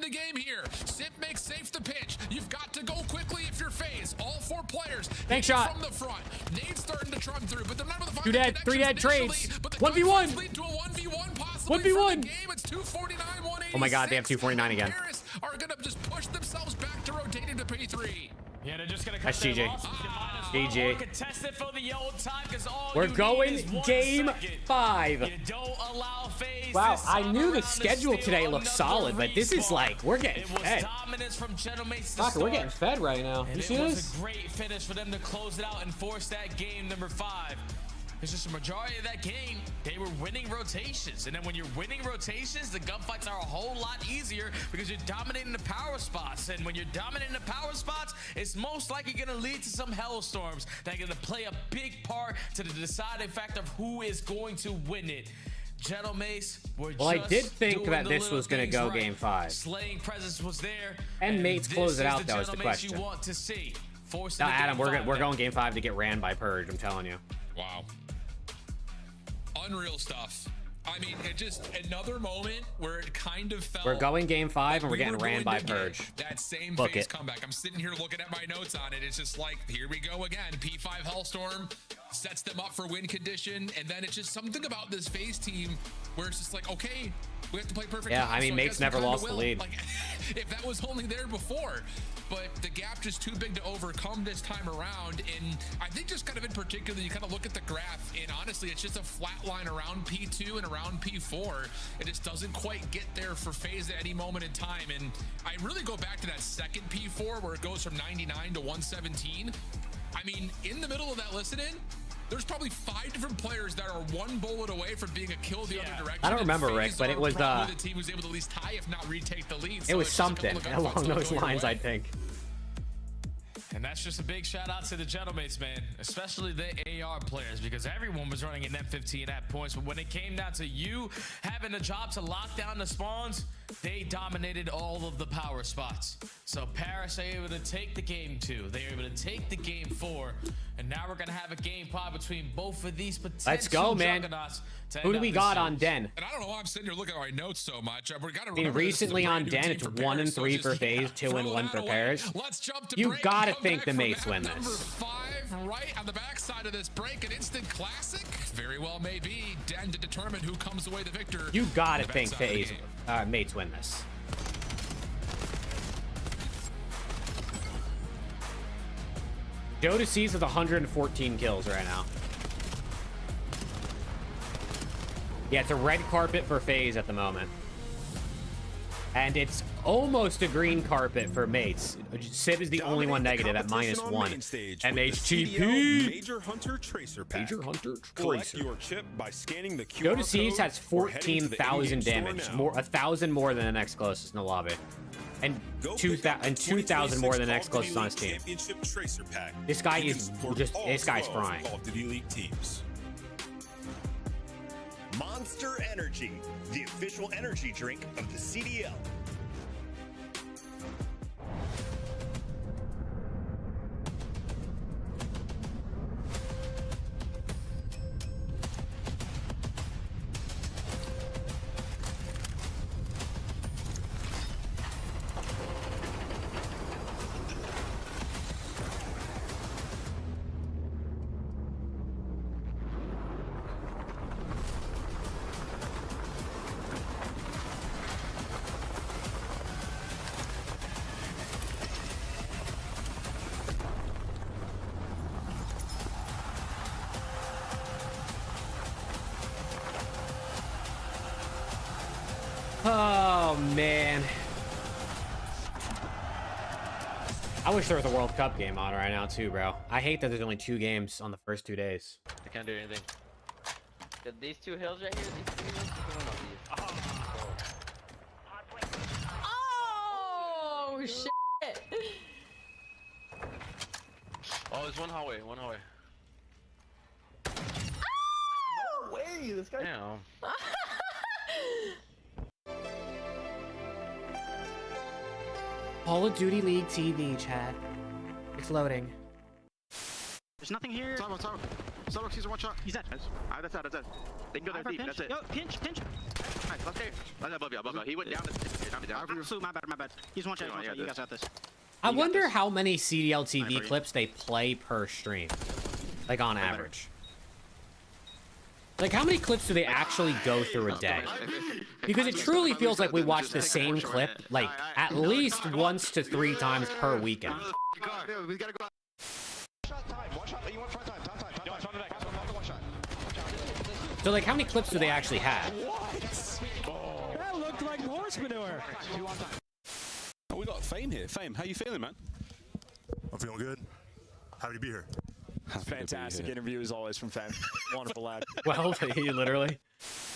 Makes safe the pitch. You've got to go quickly if you're FaZe. All 4 players. Thanks shot. From the front. Nade's starting to trum through, but they're not with the 2 dead, 3 dead trades. 1v1. 1v1. It's 249, Oh my god, they have 249 again. Paris are gonna just push themselves back to rotate into P3. Yeah, they're just gonna cut That's GG. GG. We're going game 5. Wow, I knew the schedule today looked solid, but this is like, we're getting fed. Fuck, we're getting fed right now. You see this? It was a great finish for them to close it out and force that game number 5. It's just the majority of that game, they were winning rotations. And then when you're winning rotations, the gunfights are a whole lot easier because you're dominating the power spots. And when you're dominating the power spots, it's most likely going to lead to some hellstorms that are going to play a big part to the deciding factor of who is going to win it. Gentle Mace were well, I did think that this was going to go game 5. Slaying presence was there. And Mates close it out, that was the question. You want to see. No, Adam, we're going game 5 to get ran by Purge, I'm telling you. Wow. Unreal stuff. I mean, it just another moment where it kind of felt. We're going game 5 and we're getting ran by Purge. That same FaZe comeback. I'm sitting here looking at my notes on it. It's just like, here we go again. P5 Hellstorm sets them up for win condition, and then it's just something about this FaZe team where it's just like, okay, we have to play perfect. Yeah, I mean, Mates never lost the lead. Like, if that was only there before. But the gap just too big to overcome this time around. And I think just kind of in particular, you kind of look at the graph, and honestly, it's just a flat line around P2 and around P4. It just doesn't quite get there for FaZe at any moment in time. And I really go back to that second P4 where it goes from 99 to 117. I mean, in the middle of that listen-in, there's probably 5 different players that are 1 bullet away from being a kill the other direction. I don't remember, Rick, but it was the team was able to at least tie, if not retake the lead. It was something along those lines, I think. And that's just a big shout out to the Gentlemates, man, especially the AR players, because everyone was running an M15 at points. But when it came down to you having a job to lock down the spawns, they dominated all of the power spots. So Paris are able to take the game 2. They were able to take the game 4. And now we're going to have a game 5 between both of these potential Let's go, man. Who do we got on Den? And I don't know why I'm sitting here looking at my notes so much. I mean, recently on Den, it's 1 and 3 for FaZe, 2 and 1 for Paris. You gotta think the Mates win this. Number 5, right on the backside of this break, an instant classic. Very well may be Den to determine who comes away the victor. You gotta think FaZe, Mates win this. Joe to C's with 114 kills right now. Yeah, it's a red carpet for FaZe at the moment. And it's almost a green carpet for Mates. Civ is the only one negative at -1. MHTP. Major Hunter Tracer Pack. Major Hunter Collect Tracer. your chip by scanning the QR Joe to C's code has or heading to the 14,000 in-game store damage. now. 1,000 more than the next closest in the lobby. And 2,000 more than the next closest on his team. Championship Tracer Pack. This guy You can is support just, all this guy's 12 frying. Call of Duty League teams. Monster Energy, the official energy drink of the CDL. Oh, man. I wish there was a World Cup game on right now, too, bro. I hate that there's only 2 games on the first 2 days. I can't do anything. These 2 hills right here, these 2 hills, Oh, shit. Oh, there's one hallway, one hallway. No way, this guy. Damn. Call of Duty League TV, chat. It's loading. There's nothing here. Starbucks, he's a one shot. He's dead. That's out. They can go there deep. That's it. Yo, pinch. Nice, left there. That's above you. He went down. Absolute, my bad. He's one shot. You guys got this. I wonder how many CDL TV clips they play per stream. Like, on average. Like, how many clips do they actually go through a day? Because it truly feels like we watch the same clip, like, at least once to 3 times per weekend. We gotta go. So, like, how many clips do they actually have? That looked like horse manure. Oh, we got Fame here. Fame, how you feeling, man? I'm feeling good. Happy to be here. Fantastic interview as always from Fame. Wonderful lad. 12? He literally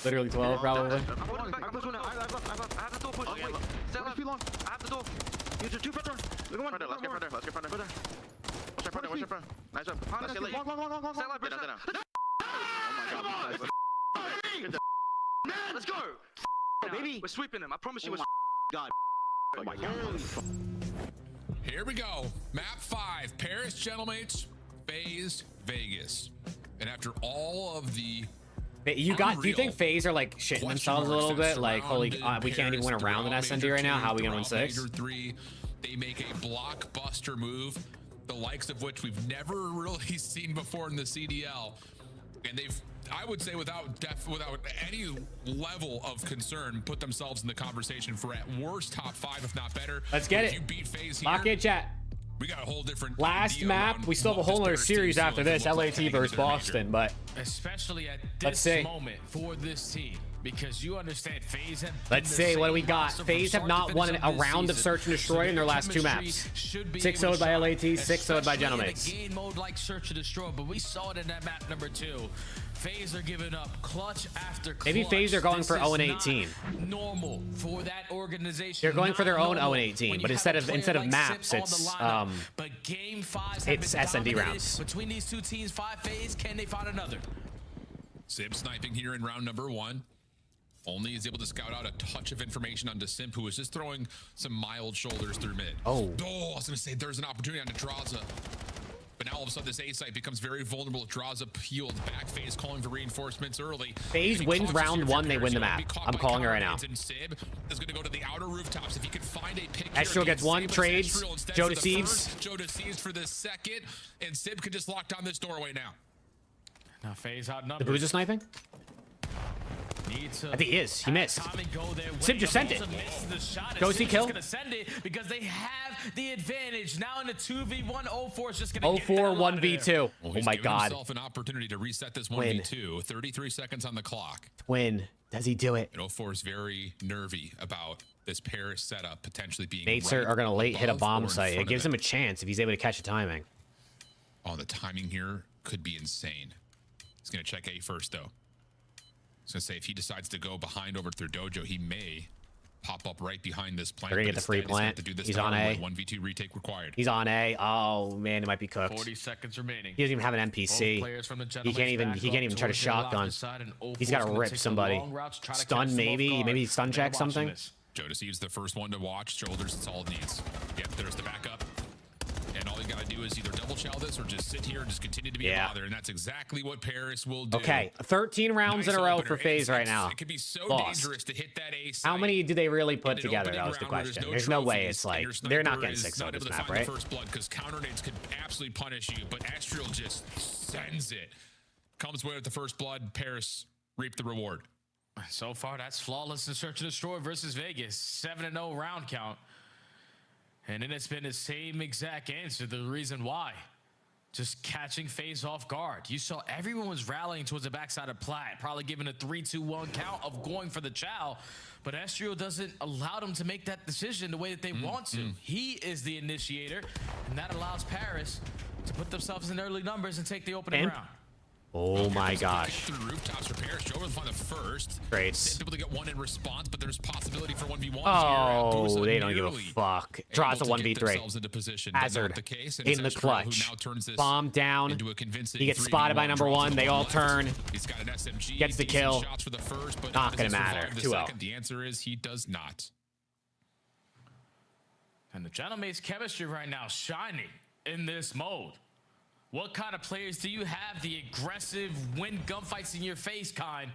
12, probably. I have the door push. Stay left. I have the door. Use your 2 front door. Look at one. Let's get front door. Watch your front. Nice job. Let's get late. Stay left, bro. Oh my god. Let's go. Baby. We're sweeping them. I promise you. God. Oh my god. Here we go. Map 5. Paris, Gentlemates, FaZe, Vegas. And after all of the Do you think FaZe are like shitting themselves a little bit? Like, holy, we can't even win a round in SND right now. How are we gonna win 6? Major 3, they make a blockbuster move, the likes of which we've never really seen before in the CDL, and they've, I would say, without any level of concern, put themselves in the conversation for at worst top 5, if not better. Let's get if it. You beat FaZe Lock here, it, chat. we got a whole different Last map. We still have a whole other series after this. LAT versus Boston, but especially at let's this see. moment for this team, because you understand FaZe have Let's see what do we got. FaZe have not won a round of Search and Destroy in their last 2 maps. 6-0'd by LAT, 6-0'd by Gentlemates. Game mode like Search and Destroy, but we saw it in that map number 2. FaZe are giving up clutch after clutch. Maybe FaZe are going for 0-18. Normal for that organization. They're going for their own 0-18, but instead of maps, it's but game 5 it's SND rounds. Between these 2 teams, 5 FaZe, can they find another? Simp sniping here in round number 1. Only is able to scout out a touch of information onto Simp, who was just throwing some mild shoulders through mid. Oh, I was gonna say there's an opportunity on Draza. But now all of a sudden this A site becomes very vulnerable. Draza peeled back. FaZe calling for reinforcements early. FaZe wins round 1, they win the map. I'm calling it right now. Sib is going to go to the outer rooftops. If he can find a pick Astro gets 1, trades. Joe deceives. Joe deceives for the second. And Sib could just lock down this doorway now. Now FaZe outnumbered. The Boo's just sniping? I think he is. He missed. Sib just sent it. Go see kill. Gonna send it because they have the advantage now in the 2v1. 04 is just gonna 04 1v2. Well, oh my god. Himself an opportunity to reset this 1v2. 33 seconds on the clock. Twin. Does he do it? And 04 is very nervy about this Paris setup potentially being. Mates are going to late hit a bomb site. It gives him a chance if he's able to catch the timing. Oh, the timing here could be insane. He's going to check A first, though. I was going to say, if he decides to go behind over through Dojo, he may pop up right behind this plant. They're going to get the free plant. He's on A. 1v2 retake required. He's on A. Oh, man, it might be cooked. 40 seconds remaining. He doesn't even have an NPC. He can't even try to shotgun. He's got to rip somebody. Stun, maybe. Maybe stun check something. Joe deceives the first one to watch. Shoulders, it's all it needs. Yep, there's the backup. And all you gotta do is either double chow this or just sit here and just continue to be a bother. And that's exactly what Paris will do. Okay, 13 rounds in a row for FaZe right now. It could be so dangerous to hit that A site. How many do they really put together? That was the question. There's no way it's like they're not getting 6 on this map, right? First blood, because counter nades could absolutely punish you, but Estriel just sends it. Comes away with the first blood. Paris reap the reward. So far, that's flawless in Search and Destroy versus Vegas. 7-0 round count. And then it's been the same exact answer. The reason why. Just catching FaZe off guard. You saw everyone was rallying towards the backside of Plat, probably giving a 3-2-1 count of going for the chow. But Estriel doesn't allow them to make that decision the way that they want to. He is the initiator, and that allows Paris to put themselves in early numbers and take the opening round. Oh my gosh. Through rooftops for Paris. Joe will find the first. Great. Able to get one in response, but there's possibility for 1v1. Oh, they don't give a fuck. Draws a 1v3. Hazard in the clutch. Bomb down. He gets spotted by number 1. They all turn. He's got an SMG. Gets the kill. Shots for the first, but not gonna matter. 2-0. The answer is he does not. And the Gentleman's chemistry right now shining in this mode. What kind of players do you have? The aggressive, win gunfights in your face kind.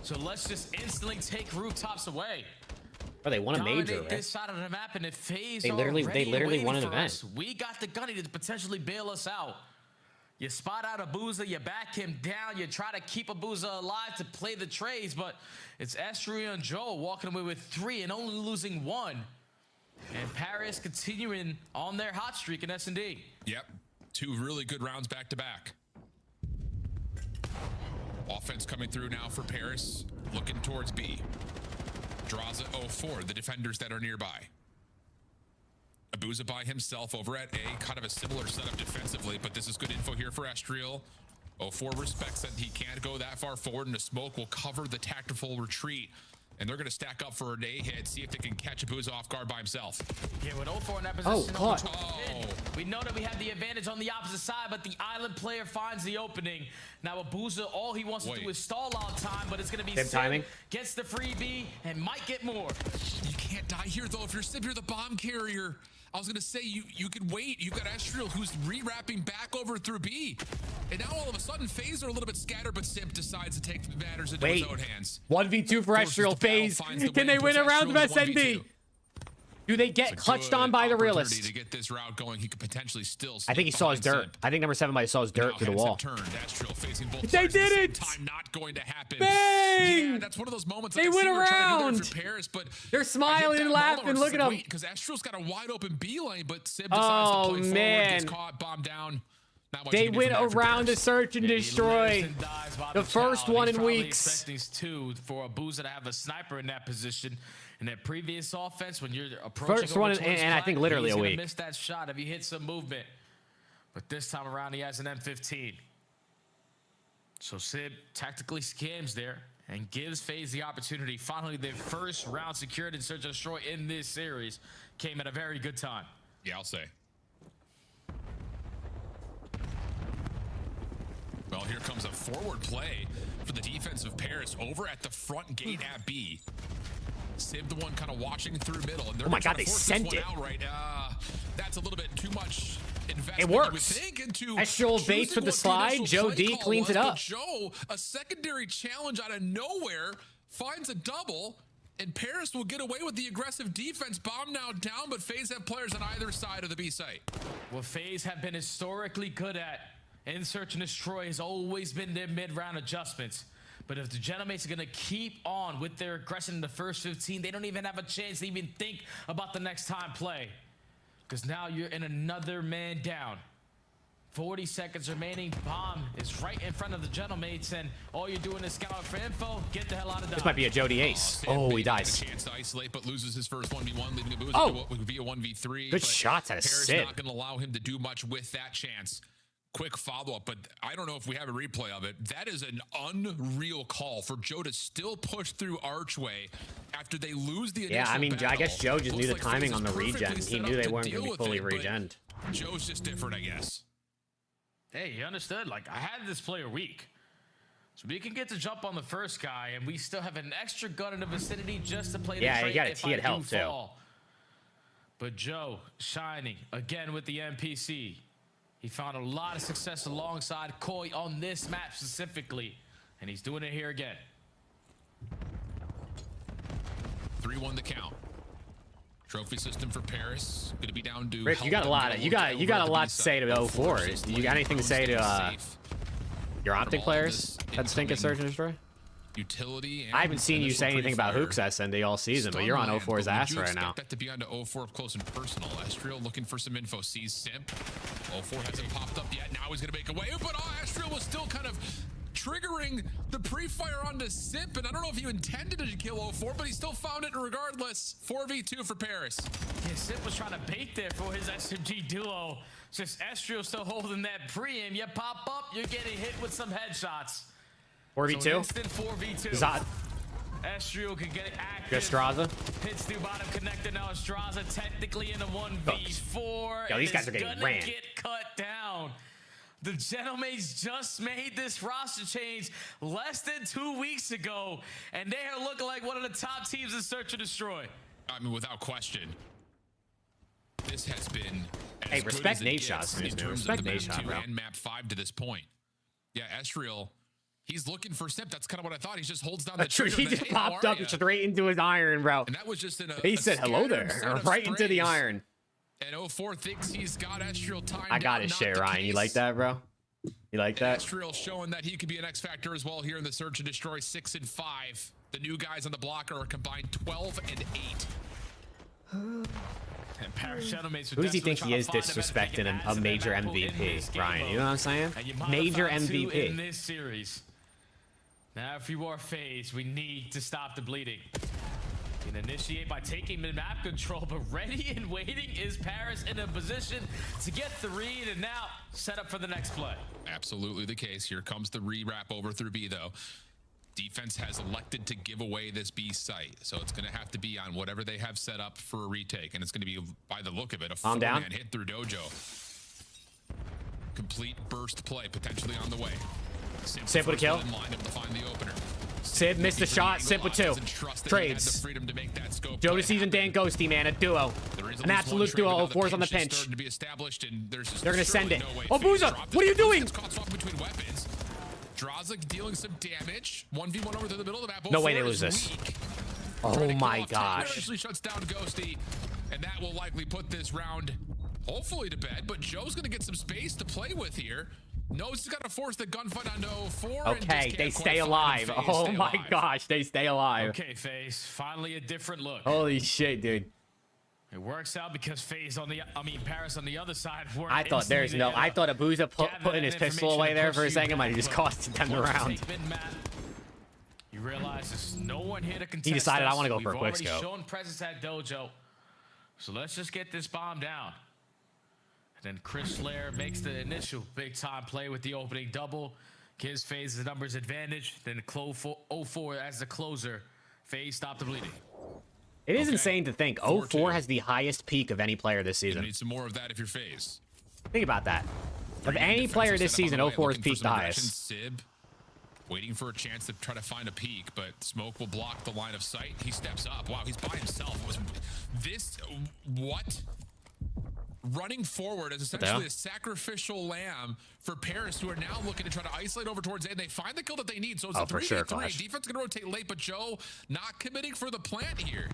So let's just instantly take rooftops away. Oh, they won a major, Dominate right? this side of the map, and if FaZe They literally won an event. us, we got the gunny to potentially bail us out. You spot out Abuza, you back him down, you try to keep Abuza alive to play the trades, but it's Estria and Joe walking away with 3 and only losing 1. And Paris continuing on their hot streak in S&D. Yep. 2 really good rounds back to back. Offense coming through now for Paris, looking towards B. Draws at 04, the defenders that are nearby. Abuza by himself over at A, kind of a similar setup defensively, but this is good info here for Estriel. 04 respects that he can't go that far forward, and the smoke will cover the tactical retreat. And they're going to stack up for an A hit, see if they can catch Abuza off guard by himself. Yeah, with 04 in that position, caught. We know that we have the advantage on the opposite side, but the island player finds the opening. Now Abuza, all he wants to do is stall out time, but it's going to be Same timing. Gets the freebie and might get more. You can't die here, though. If you're Sib, you're the bomb carrier. I was going to say, you could wait. You've got Estriel, who's re-wrapping back over through B. And now all of a sudden, FaZe are a little bit scattered, but Simp decides to take matters into his own hands. 1v2 for Estriel. FaZe. Can they win a round of SND? Do they get clutched on by the realist? To get this route going, he could potentially still. I think he saw his dirt. I think number 7 might have saw his dirt through the wall. They did it! Time not going to happen. Bang! Yeah, that's one of those moments. They win a round. Paris, but they're smiling and laughing. Look at them. Because Estriel's got a wide open B lane, but Sib decides to play forward, gets caught, bomb down. They win a round to search and destroy. The first one in weeks. These 2 for Abuza to have a sniper in that position. In that previous offense, when you're approaching first one, and I think literally a week. Miss that shot if he hits some movement. But this time around, he has an M15. So Sib tactically scams there and gives FaZe the opportunity. Finally, their first round secured in Search and Destroy in this series came at a very good time. Yeah, I'll say. Well, here comes a forward play for the defense of Paris over at the front gate at B. Sib the one kind of watching through middle. And oh my God, they sent it. Right. That's a little bit too much investment. It works. Estriel baits with the slide. Joe D cleans it up. Joe, a secondary challenge out of nowhere, finds a double, and Paris will get away with the aggressive defense. Bomb now down, but FaZe have players on either side of the B site. What FaZe have been historically good at in Search and Destroy has always been their mid-round adjustments. But if the Gentlemen are going to keep on with their aggression in the first 15, they don't even have a chance to even think about the next time play. Because now you're in another man down. 40 seconds remaining. Bomb is right in front of the Gentlemen, and all you're doing is scout for info. Get the hell out of Dodge. This might be a Jody Ace. Oh, he dies. Chance to isolate, but loses his first 1v1, leaving Abuza to what would be a 1v3. Good shots out of Sid. Not going to allow him to do much with that chance. Quick follow-up, but I don't know if we have a replay of it. That is an unreal call for Joe to still push through Archway after they lose the initial I mean, battle. I guess Joe just knew the like timing on the FaZe is regen. perfectly He set knew up they to weren't going to deal be with fully it, but regened. Joe's just different, I guess. Hey, he understood. Like, I had this player weak. So we can get to jump on the first guy, and we still have an extra gun in the vicinity just to play the trade he had help too. But Joe shining again with the NPC. He found a lot of success alongside Koi on this map specifically, and he's doing it here again. 3-1 the count. Trophy system for Paris. Going to be down to. Rich, you got a lot of you got a lot to say to 04. You got anything to say to your Optic players that stink at Search and Destroy? Utility. I haven't seen you say anything about Hooks SND all season, but you're on 04's ass right now. That to be on to 04 up close and personal. Estriel looking for some info. Sees Simp. 04 hasn't popped up yet. Now he's going to make a way, but Estriel was still kind of triggering the pre-fire onto Simp, and I don't know if you intended to kill 04, but he still found it regardless. 4v2 for Paris. Yeah, Simp was trying to bait there for his SMG duo. Just Estriel still holding that pre-aim. You pop up, you're getting hit with some headshots. 4v2? So instant 4v2. Zod. Estriel could get active. Estraza. Hits through bottom connector. Now Estraza technically in a 1v4. Yo, these guys are getting ran. Get cut down. The Gentlemen just made this roster change less than 2 weeks ago, and they are looking like one of the top teams in Search and Destroy. I mean, without question. this has been Hey, respect Nate shots, in terms respect of the Nate map shot, 2 bro. and map 5 to this point. Yeah, Estriel, he's looking for Simp. That's kind of what I thought. He just holds down the trigger. He just popped up straight into his iron, bro. And that was just in a He said hello scattered set there, of right into the sprays. iron. And 04 thinks he's got Estriel timed. I got his shit, Ryan. You like that, bro? You like that? Estriel showing that he could be an X factor as well here in the search and destroy. 6 and 5. The new guys on the block are a combined 12 and 8. And Paris Shadowmates Who does he think he is disrespecting a major MVP, Ryan? You know what I'm saying? Major MVP. In this series. Now, if you are FaZe, we need to stop the bleeding. You can initiate by taking map control, but ready and waiting is Paris in a position to get the read and now set up for the next play. Absolutely the case. Here comes the re-wrap over through B, though. Defense has elected to give away this B site, so it's going to have to be on whatever they have set up for a retake, and it's going to be, by the look of it, a four-man hit through Dojo. Complete burst play potentially on the way. Simp with a kill. Sid missed the shot. Simp with 2. Trades. Jodeci's and Dan Ghosty, man, a duo. An absolute duo. 04's on the pinch. They're going to send it. Oh, Booza, what are you doing? Drazik dealing some damage. 1v1 over to the middle of the map. No way they lose this. Oh my gosh. Actually shuts down Ghosty, and that will likely put this round hopefully to bed, but Joe's going to get some space to play with here. Knows he's got to force the gunfight onto 04. Okay, they stay alive. Oh my gosh, they stay alive. Okay, FaZe, finally a different look. Holy shit, dude. It works out because FaZe on the, Paris on the the side. I thought there's no. I thought Abuza putting his pistol away there for a second might have just cost them the round. You realize there's no one here to contest. He decided I want to go for a We've quick already scope. shown presence at Dojo, so let's just get this bomb down. And then Chris Slayer makes the initial big time play with the opening double. Gives FaZe the numbers advantage. Then 04 as the closer. FaZe stop the bleeding. It is insane to think 04 has the highest peak of any player this season. You need some more of that if you're FaZe. Think about that. Of any player this season, 04 has peaked the highest. Sib waiting for a chance to try to find a peak, but Smoke will block the line of sight. He steps up. Wow, he's by himself. What? Running forward as essentially a sacrificial lamb for Paris, who are now looking to try to isolate over towards A, and they find the kill that they need. So it's a 3v3. Defense going to rotate late, but Joe not committing for the plant here.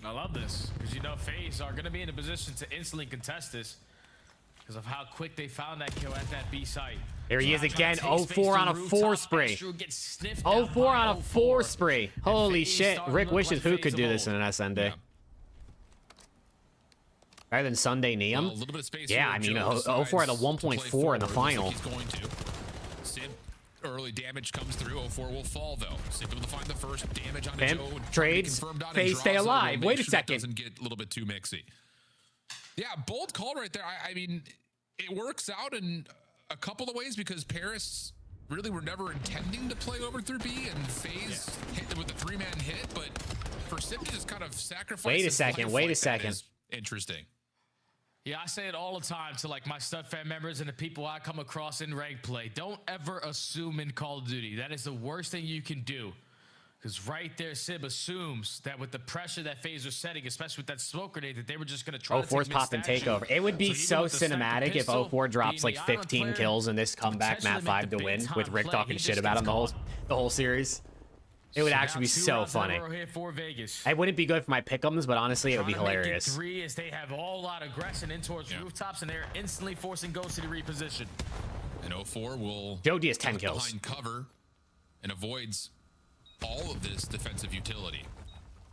I love this because you know FaZe are going to be in a position to instantly contest this because of how quick they found that kill at that B site. There he is again. 04 on a 4 spree. 04 on a 4 spree. Holy shit. Rick wishes who could do this in an SND. Yeah. Better than Sunday Neum? Well, a little bit of space. Yeah, I mean, 04 had a 1.4 in the final. He's going to. Sid, early damage comes through. 04 will fall, though. Sid able to find the first damage on Joe. Trades. FaZe stay alive. Wait a second. Doesn't get a little bit too mixy. Yeah, bold call right there. I mean, it works out in a couple of ways because Paris really were never intending to play over through B, and FaZe hit with a 3-man hit, but for Sid to just kind of sacrifice. Wait a second. Wait a second. Interesting. Yeah, I say it all the time to like my stud fan members and the people I come across in ranked play. Don't ever assume in Call of Duty. That is the worst thing you can do. Because right there, Sib assumes that with the pressure that FaZe was setting, especially with that smoke grenade, that they were just going to try to 04's pop and takeover. It would be so cinematic if 04 drops like 15 kills in this comeback map 5 to win, with Rick talking shit about him the whole series. It would actually be so funny. It wouldn't be good for my pick'ems, but honestly, it would be hilarious. 3 as they have all out aggression in towards rooftops, and they're instantly forcing Ghosty to reposition. And 04 will Joe D has 10 kills behind cover and avoids all of this defensive utility.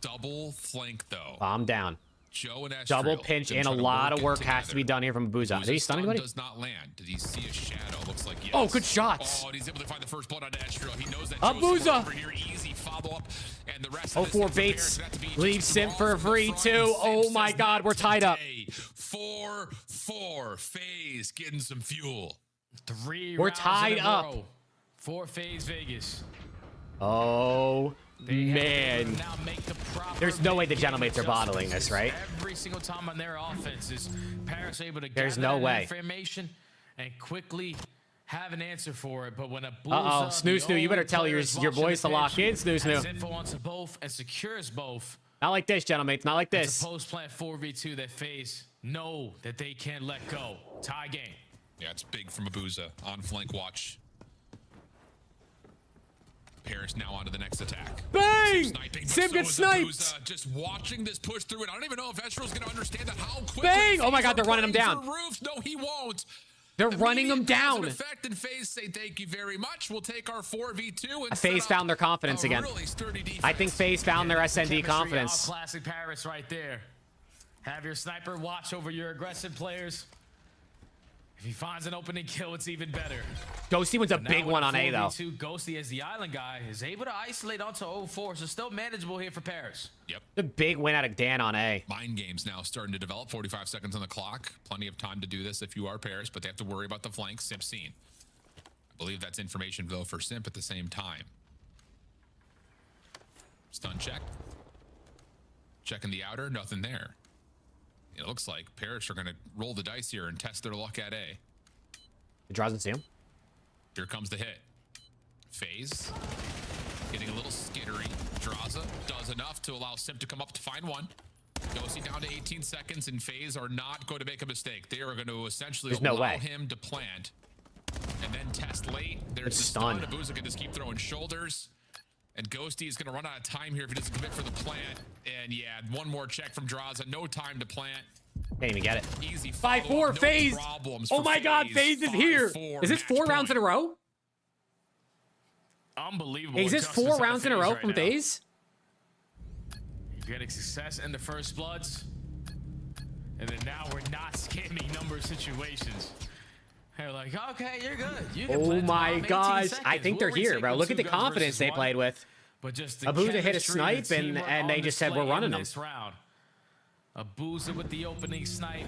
Double flank though. Bomb down. Joe and Estriel double pinch, and a lot of work has to be done here from Abuza. Did he stun anybody? Does not land. Did he see a shadow? Looks like yes. Oh, good shots. Oh, and he's able to find the first blood on Estriel. He knows that Abuza over here. Easy follow up, and the rest. 04 baits. Leave Simp for a free too. Oh my God, we're tied up. 4-4. FaZe getting some fuel. 3 we're tied up. For FaZe Vegas. Oh. Man, there's no way the Gentlemates are bottling this, right? Every single time on their offense is Paris able to there's gather no that way information and quickly have an answer for it. But when a Snoo, you better tell your boys to lock in, Snoo. Info onto both and secures both. Not like this, gentlemen. It's not like It's this. a post-plant 4v2 that FaZe know that they can't let go. Tie game. Yeah, it's big from Abuza on flank watch. Paris now onto the next attack. Bang! Sim So gets is sniped. Abuza just watching this push through it. I don't even know if Estrel's going to understand that how quickly. Bang! Oh my God, FaZe they're are running him playing down. through roofs. No, he won't. They're running him down. Effect and FaZe say thank you very much. We'll take our 4v2 and FaZe found their confidence again. Really sturdy defense. I think FaZe found their SND confidence. Classic Paris right there. Have your sniper watch over your aggressive players. If he finds an opening kill, it's even better. Ghosty was a Now big with one the on A, though. 4v2, Ghosty as the island guy is able to isolate onto 04, so still manageable here for Paris. Yep. The big win out of Dan on A. Mind games now starting to develop. 45 seconds on the clock. Plenty of time to do this if you are Paris, but they have to worry about the flank. Simp seen. I believe that's information, though, for Simp at the same time. Stun check. Checking the outer. Nothing there. It looks like Paris are going to roll the dice here and test their luck at A. Draws see him. Here comes the hit. FaZe getting a little skittery. Draza does enough to allow Simp to come up to find one. Ghosty down to 18 seconds, and FaZe are not going to make a mistake. They are going to essentially allow him to plant and then test late. There's the stun. Abuza can just keep throwing shoulders. And Ghosty is going to run out of time here if he doesn't commit for the plant. And yeah, one more check from Draza. No time to plant. Can't even get it. Easy 5-4 FaZe. Oh my God, FaZe is here. Is this 4 rounds in a row? Unbelievable. Is this 4 rounds in a row from FaZe? Getting success in the first bloods. And then now we're not scamming number situations. They're like, okay, you're good. You can Oh my gosh. I think they're here, bro. Look at the confidence they played with. But just Abuza hit a snipe and they just said we're running them. Abuza with the opening snipe.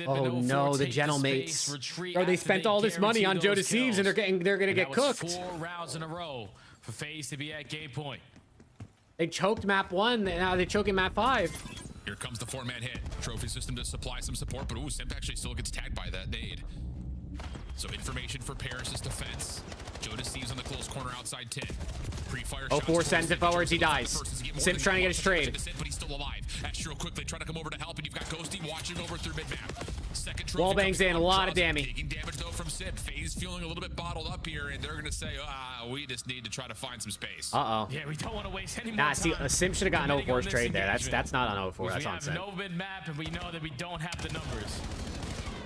Oh no, the Gentlemates. Bro, they spent all this money on Joe Deceives and they're gonna get cooked. 4 rounds in a row for FaZe to be at game point. They choked map 1, and now they're choking map 5. Here comes the 4-man hit. Trophy system to supply some support, but ooh, Simp actually still gets tagged by that nade. So information for Paris' defense. Joe Deceives on the close corner outside 10. Pre-fire 04 sends it forwards, he dies. Simp's trying to get his trade. But he's still alive. Astro quickly trying to come over to help, and you've got Ghosty watching over through mid-map. Second Wall bangs in, a lot of damage. Taking damage though from Simp. FaZe feeling a little bit bottled up here, and they're gonna say, we just need to try to find some space. Uh-oh. Yeah, we don't want to waste any more Nah, time. see, Simp should have gotten 04's trade there. That's not on 04. That's on We Simp. have no mid-map, and we know that we don't have the numbers.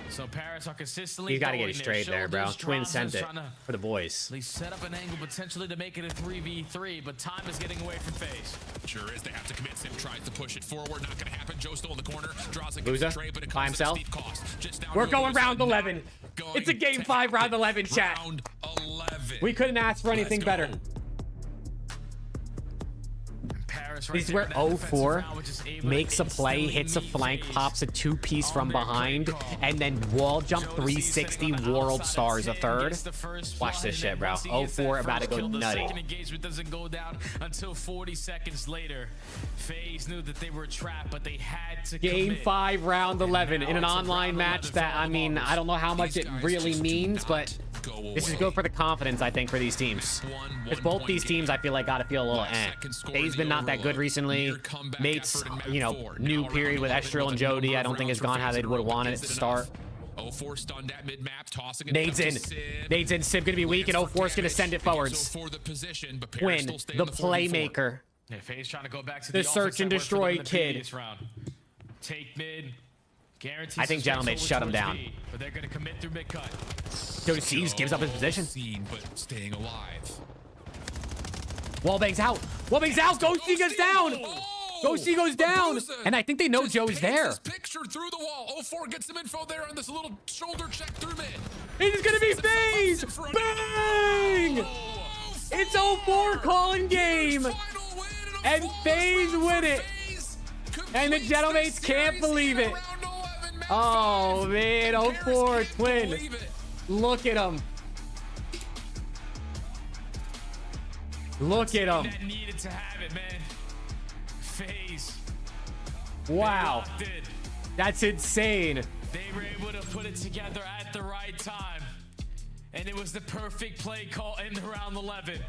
So Paris are consistently. He's got to get his trade there, bro. Twin sent it for the boys. At least set up an angle potentially to make it a 3v3, but time is getting away from FaZe. Sure is. They have to commit. Simp tries to push it forward. Not going to happen. Joe still in the corner. Draws a Abuza trade, but it by comes at a himself. steep cost. Just now We're going round 11. It's a game 5, round 11, chat. Round 11. We couldn't ask for anything better. This is where 04 makes a play, hits a flank, pops a 2-piece from behind, and then wall jump 360 World Stars a third. Watch this shit, bro. 04 about to go nutty. Second engagement doesn't go down until 40 seconds later. FaZe knew that they were trapped, but they had to Game commit. 5, round 11 in an online match that, I mean, I don't know how much it really means, but this is good for the confidence, I think, for these teams. Because both these teams, I feel like, got to feel a little FaZe's been not that good recently. Mates, you know, new period with Estrel and Jody, I don't think has gone how they would have wanted it to start. 04 stunned at mid-map, tossing it. Nades in. Nades in. Simp gonna be weak, and 04 is gonna send it forwards. Quinn, the playmaker. Yeah, FaZe trying to go back to the search and destroy kid. Take mid. Guarantees I think Gentlemates shut him down. But they're gonna commit through mid cut. Joe Deceives gives up his position. But staying alive. Wallbang's out. Wallbang's out. Ghosty goes down. Ghosty goes down. And I think they know Joe's there. Picture through the wall. 04 gets some info there on this little shoulder check through mid. It is gonna be FaZe. Bang! It's 04 calling game. And FaZe win it. And the Gentlemates can't believe it. Oh man, 04 Twin. Look at him. Look at him. That needed to have it, man. FaZe. Wow. That's insane. They were able to put it together at the right time. And it was the perfect play call in the round 11.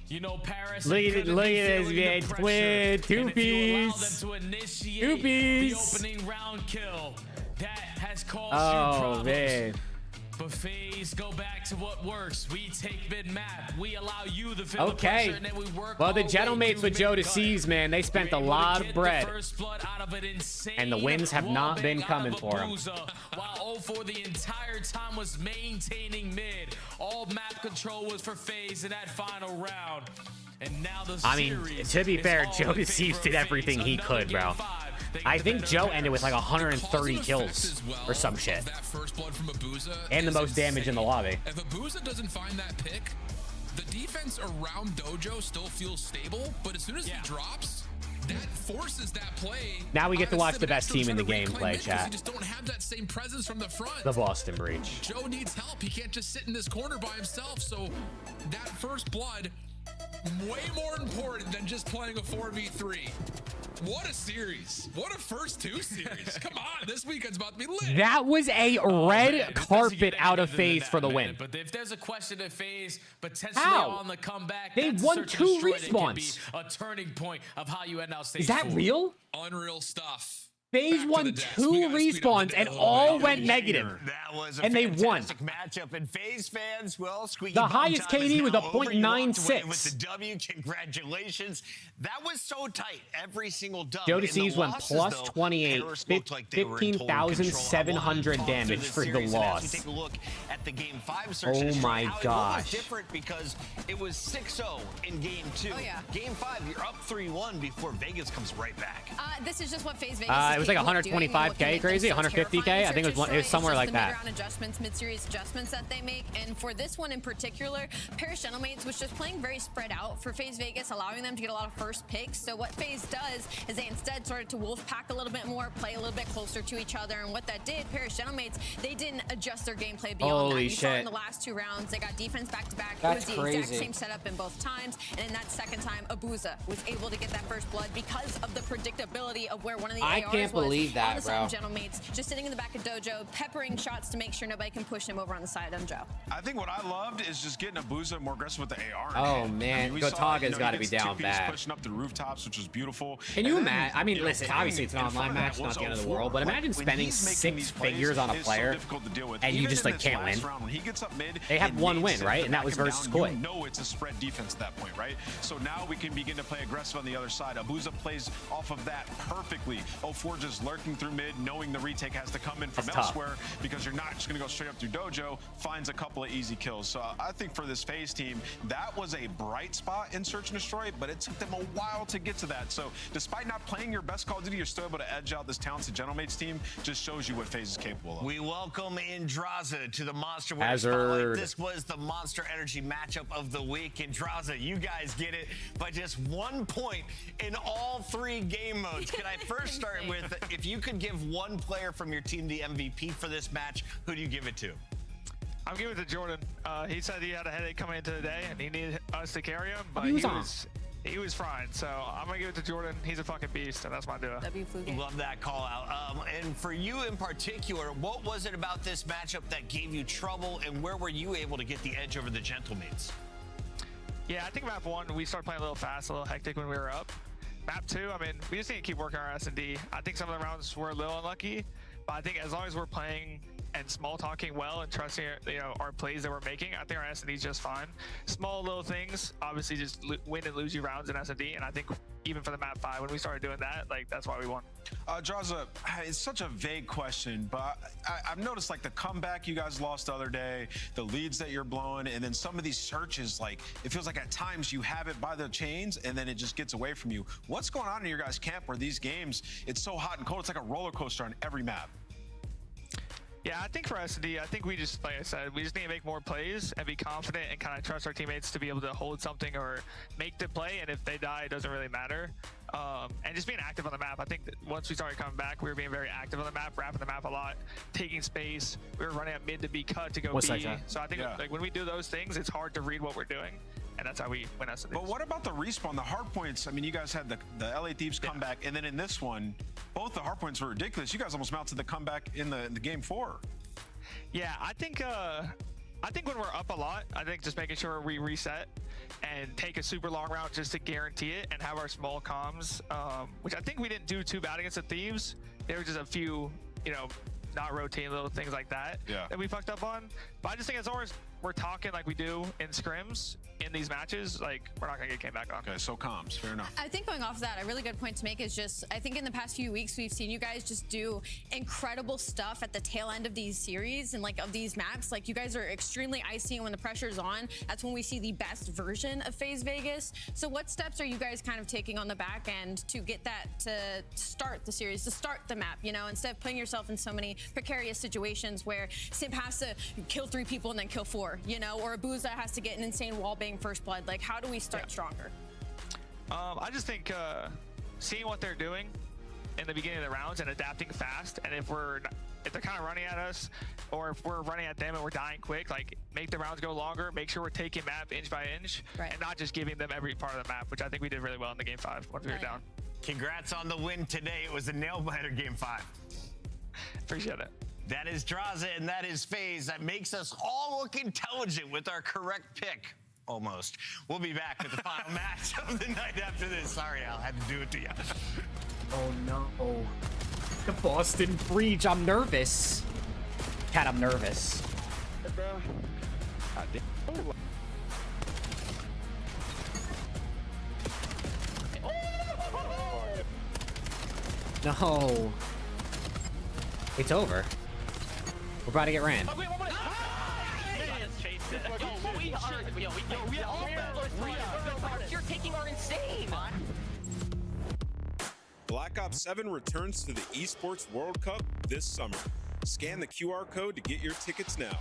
You know, Paris. Look at this, man. Twin, two-piece. The opening round kill that has caused you problems. Man. But FaZe, go back to what works. We take mid-map. We allow you to feel the pressure, and then we work. Well, the Gentlemates with Joe DeCease, man, they spent a lot of bread. And the wins have not been coming for them. While 0-4 the entire time was maintaining mid. All map control was for FaZe in that final round. And now the series to be fair, Joe DeCease did everything he could, bro. I think Joe ended with like 130 kills or some shit. That first blood from Abuza and the most damage in the lobby. If Abuza doesn't find that pick, the defense around Dojo still feels stable, but as soon as he drops, that forces that play. Now we get to watch the best team in the game play, chat. You just don't have that same presence from the front. The Boston Breach. Joe needs help. He can't just sit in this corner by himself. So that first blood, way more important than just playing a 4v3. What a series. What a first two series. Come on, this weekend's about to be lit. That was a red carpet out of FaZe for the win. But if there's a question of FaZe potentially on the comeback, they won 2 respawns. A turning point of how you end out stage Is that 4. real? Unreal stuff. FaZe won 2 respawns and all went negative. That was a and they won. Matchup, and FaZe fans, well, Squeaky the Bum highest time KD is was now a over. You walked away .96. with the W. Congratulations. That was so tight. Every single dub. Joe DeCease went plus 28, 15,700 damage for the loss. Take a look at the game 5 search. Oh my gosh. It was different because it was 6-0 in game 2. Oh, yeah. Game 5, you're up 3-1 before Vegas comes right back. This is just what FaZe Vegas it was like 125k, crazy, 150k. I think it was somewhere like that. Mid-round adjustments, mid-series adjustments that they make, and for this one in particular, Paris Gentlemates was just playing very spread out for FaZe Vegas, allowing them to get a lot of first picks. So what FaZe does is they instead started to wolf pack a little bit more, play a little bit closer to each other, and what that did, Paris Gentlemates, they didn't adjust their gameplay beyond that. You saw in the last 2 rounds, they got defense back to back. It was the exact same setup in both times, and in that second time, Abuza was able to get that first blood because of the predictability of where one of the ARs was. I can't believe that, on the bro. Gentlemates, just sitting in the back of Dojo, peppering shots to make sure nobody can push him over on the side of Joe. I think what I loved is just getting Abuza more aggressive with the AR. Oh man, Gotaga's got to be down bad. Pushing up the rooftops, which was beautiful. Can you imagine? I mean, listen, obviously it's an online match, not the end of the world, but imagine spending 6 figures on a player and you just like can't win. When he gets up mid, they have 1 win, right? And that was versus Koi. You know it's a spread defense at that point, right? So now we can begin to play aggressive on the other side. Abuza plays off of that perfectly. 0-4 just lurking through mid, knowing the retake has to come in from elsewhere because you're not just going to go straight up through Dojo, finds a couple of easy kills. So I think for this FaZe team, that was a bright spot in Search and Destroy, but it took them a while to get to that. So despite not playing your best Call of Duty, you're still able to edge out this talented Gentlemates team. Just shows you what FaZe is capable of. We welcome Indraza to the Monster Winter Spotlight. This was the Monster Energy matchup of the week. Indraza, you guys get it by just 1 point in all 3 game modes. Can I first start with, if you could give one player from your team the MVP for this match, who do you give it to? I'm giving it to Jordan. He said he had a headache coming into the day and he needed us to carry him, but he was fine. So I'm gonna give it to Jordan. He's a fucking beast, and that's my duo. Love that call out. And for you in particular, what was it about this matchup that gave you trouble, and where were you able to get the edge over the Gentlemates? Yeah, I think map 1, we started playing a little fast, a little hectic when we were up. Map 2, I mean, we just need to keep working our S&D. I think some of the rounds were a little unlucky, but I think as long as we're playing and small talking well and trusting our plays that we're making, I think our S&D is just fine. Small little things obviously just win and lose you rounds in S&D, and I think even for the map 5, when we started doing that, like that's why we won. Draza, it's such a vague question, but I've noticed like the comeback you guys lost the other day, the leads that you're blowing, and then some of these searches, like it feels like at times you have it by the chains and then it just gets away from you. What's going on in your guys' camp where these games, it's so hot and cold, it's like a roller coaster on every map? Yeah, I think for S&D, I think we just, like I said, we just need to make more plays and be confident and kind of trust our teammates to be able to hold something or make the play, and if they die, it doesn't really matter. And just being active on the map. I think that once we started coming back, we were being very active on the map, wrapping the map a lot, taking space. We were running up mid to be cut to go B. So I think like when we do those things, it's hard to read what we're doing. And that's how we win S&D. But what about the respawn, the hard points? I mean, you guys had the LA Thieves comeback, and then in this one, both the hard points were ridiculous. You guys almost mounted the comeback in the game 4. Yeah, I think I think when we're up a lot, I think just making sure we reset and take a super long route just to guarantee it and have our small comms, which I think we didn't do too bad against the Thieves. There were just a few, you know, not rotating little things like that that we fucked up on. But I just think as long as we're talking like we do in scrims in these matches, like we're not gonna get came back on. Okay, so comms, fair enough. I think going off of that, a really good point to make is just, I think in the past few weeks, we've seen you guys just do incredible stuff at the tail end of these series and like of these maps. Like you guys are extremely icy, and when the pressure's on, that's when we see the best version of FaZe Vegas. So what steps are you guys kind of taking on the back end to get that to start the series, to start the map, you know, instead of putting yourself in so many precarious situations where Simp has to kill 3 people and then kill 4, you know, or Abuza has to get an insane wallbang first blood. Like, how do we start stronger? I just think seeing what they're doing in the beginning of the rounds and adapting fast, and if they're kind of running at us, or if we're running at them and we're dying quick, like make the rounds go longer, make sure we're taking map inch by inch, and not just giving them every part of the map, which I think we did really well in the game 5 once we were down. Congrats on the win today. It was a nail-biter game 5. Appreciate it. That is Draza, and that is FaZe. That makes us all look intelligent with our correct pick. Almost. We'll be back with the final match of the night after this. Sorry, Al, had to do it to you. Oh no. The Boston Breach. I'm nervous. Cat, I'm nervous. Hey, bro. No. It's over. We're about to get ran. You're taking our insane. Black Ops 7 returns to the Esports World Cup this summer. Scan the QR code to get your tickets now.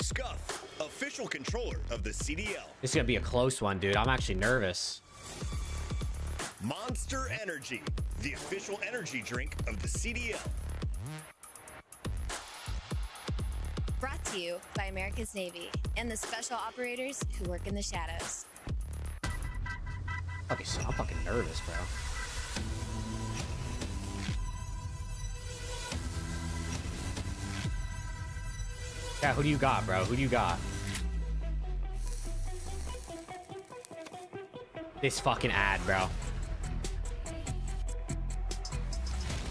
Scuff, official controller of the CDL. This is gonna be a close one, dude. I'm actually nervous. Monster Energy, the official energy drink of the CDL. Brought to you by America's Navy and the special operators who work in the shadows. Okay, so I'm fucking nervous, bro. Yeah, who do you got, bro? Who do you got? This fucking ad, bro.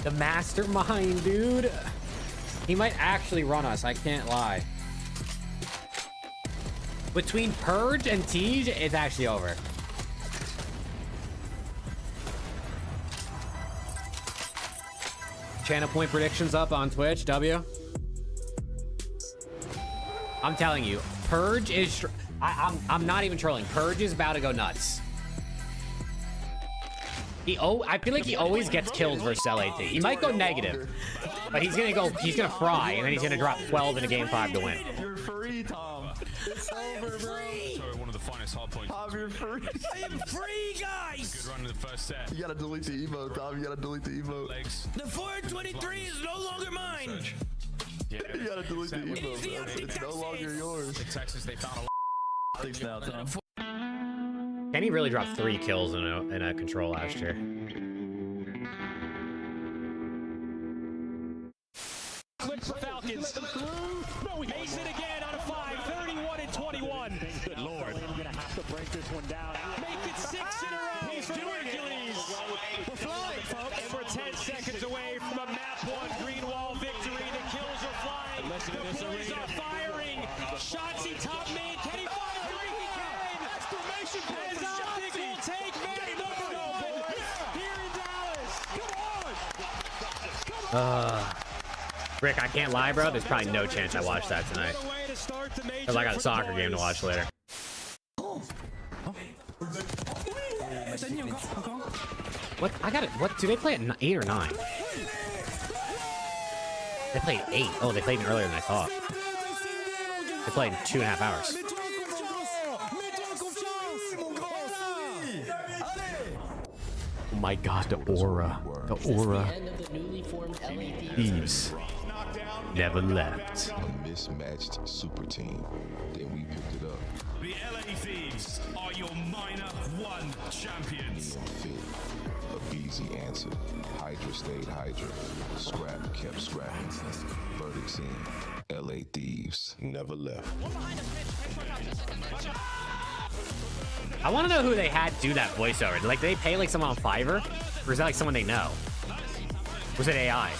The mastermind, dude. He might actually run us, I can't lie. Between Purge and Tej, it's actually over. Channel point predictions up on Twitch, W. I'm telling you, Purge is... I'm not even trolling. Purge is about to go nuts. I feel like he always gets killed versus LAT. He might go negative, but he's gonna fry, and then he's gonna drop 12 in a game 5 to win. You're free, Tom. It's over, bro. Sorry, one of the finest hard points. Tom, you're free. I am free, guys. Good run in the first set. You gotta delete the emote, Tom. You gotta delete the emote. Legs. The 423 is no longer mine. Yeah, you gotta delete the emote, bro. It's no longer yours. In Texas, they found a Thanks now, Tom. Kenny really dropped 3 kills in a control last year. Click for Falcons. Mason again on a 5, 31 and 21. Good Lord. I'm gonna have to break this one down. Make it 6 in a row. He's for doing it. Hercules. We're flying, folks. And we're 10 seconds away from a map 1 green wall victory. The kills are flying. The boys are firing. Shotzi top main. Can he fire 3? He can. Exclamation point. As Optic will take map number 1 here in Dallas. Come on. Rick, I can't lie, bro. There's probably no chance I watch that tonight. Because I got a soccer game to watch later. What? What? Do they play at 8 or 9? They played 8. Oh, they played earlier than I thought. They played in 2.5 hours. Oh my god, the aura. The aura. Thieves never left. A mismatched super team. Then we picked it up. The LA Thieves are your minor 1 champions. Fit. A easy answer. Hydra stayed Hydra. Scrap kept scrapping. Verdict in. LA Thieves never left. I want to know who they had do that voiceover. Like, did they pay like someone on Fiverr? Or is that like someone they know? Was it AI?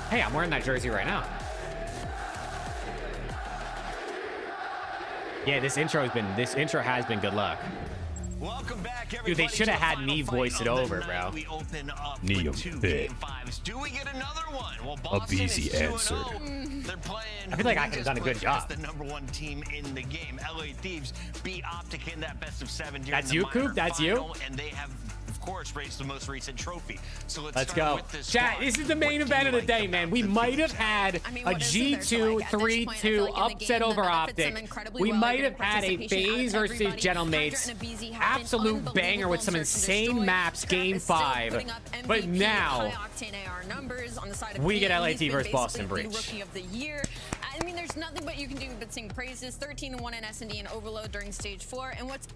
Hey, I'm wearing that jersey right now. Yeah, this intro has been good luck. Welcome back, everybody. Dude, they should have had me voice it over, bro. We open up Neo with 2 fit. game 5s. Do we get another one? Well, A Boston busy is 2-0. answer. They're playing. I feel like I could have done a good job. The #1 team in the game. LA Thieves beat Optic in that best of 7. That's you, Coop? That's you? And they have, of course, raised the most recent trophy. So let's Let's start go. with this Chat, squad. this is the main event of the day, man. We might have had a G2 3-2 upset over Optic. We might have had a FaZe versus Gentlemates absolute banger with some insane maps game 5. But now we get LAT versus Boston Breach. I mean, there's nothing but you can do but sing praises. 13-1 in S&D and Overload during stage 4. And what's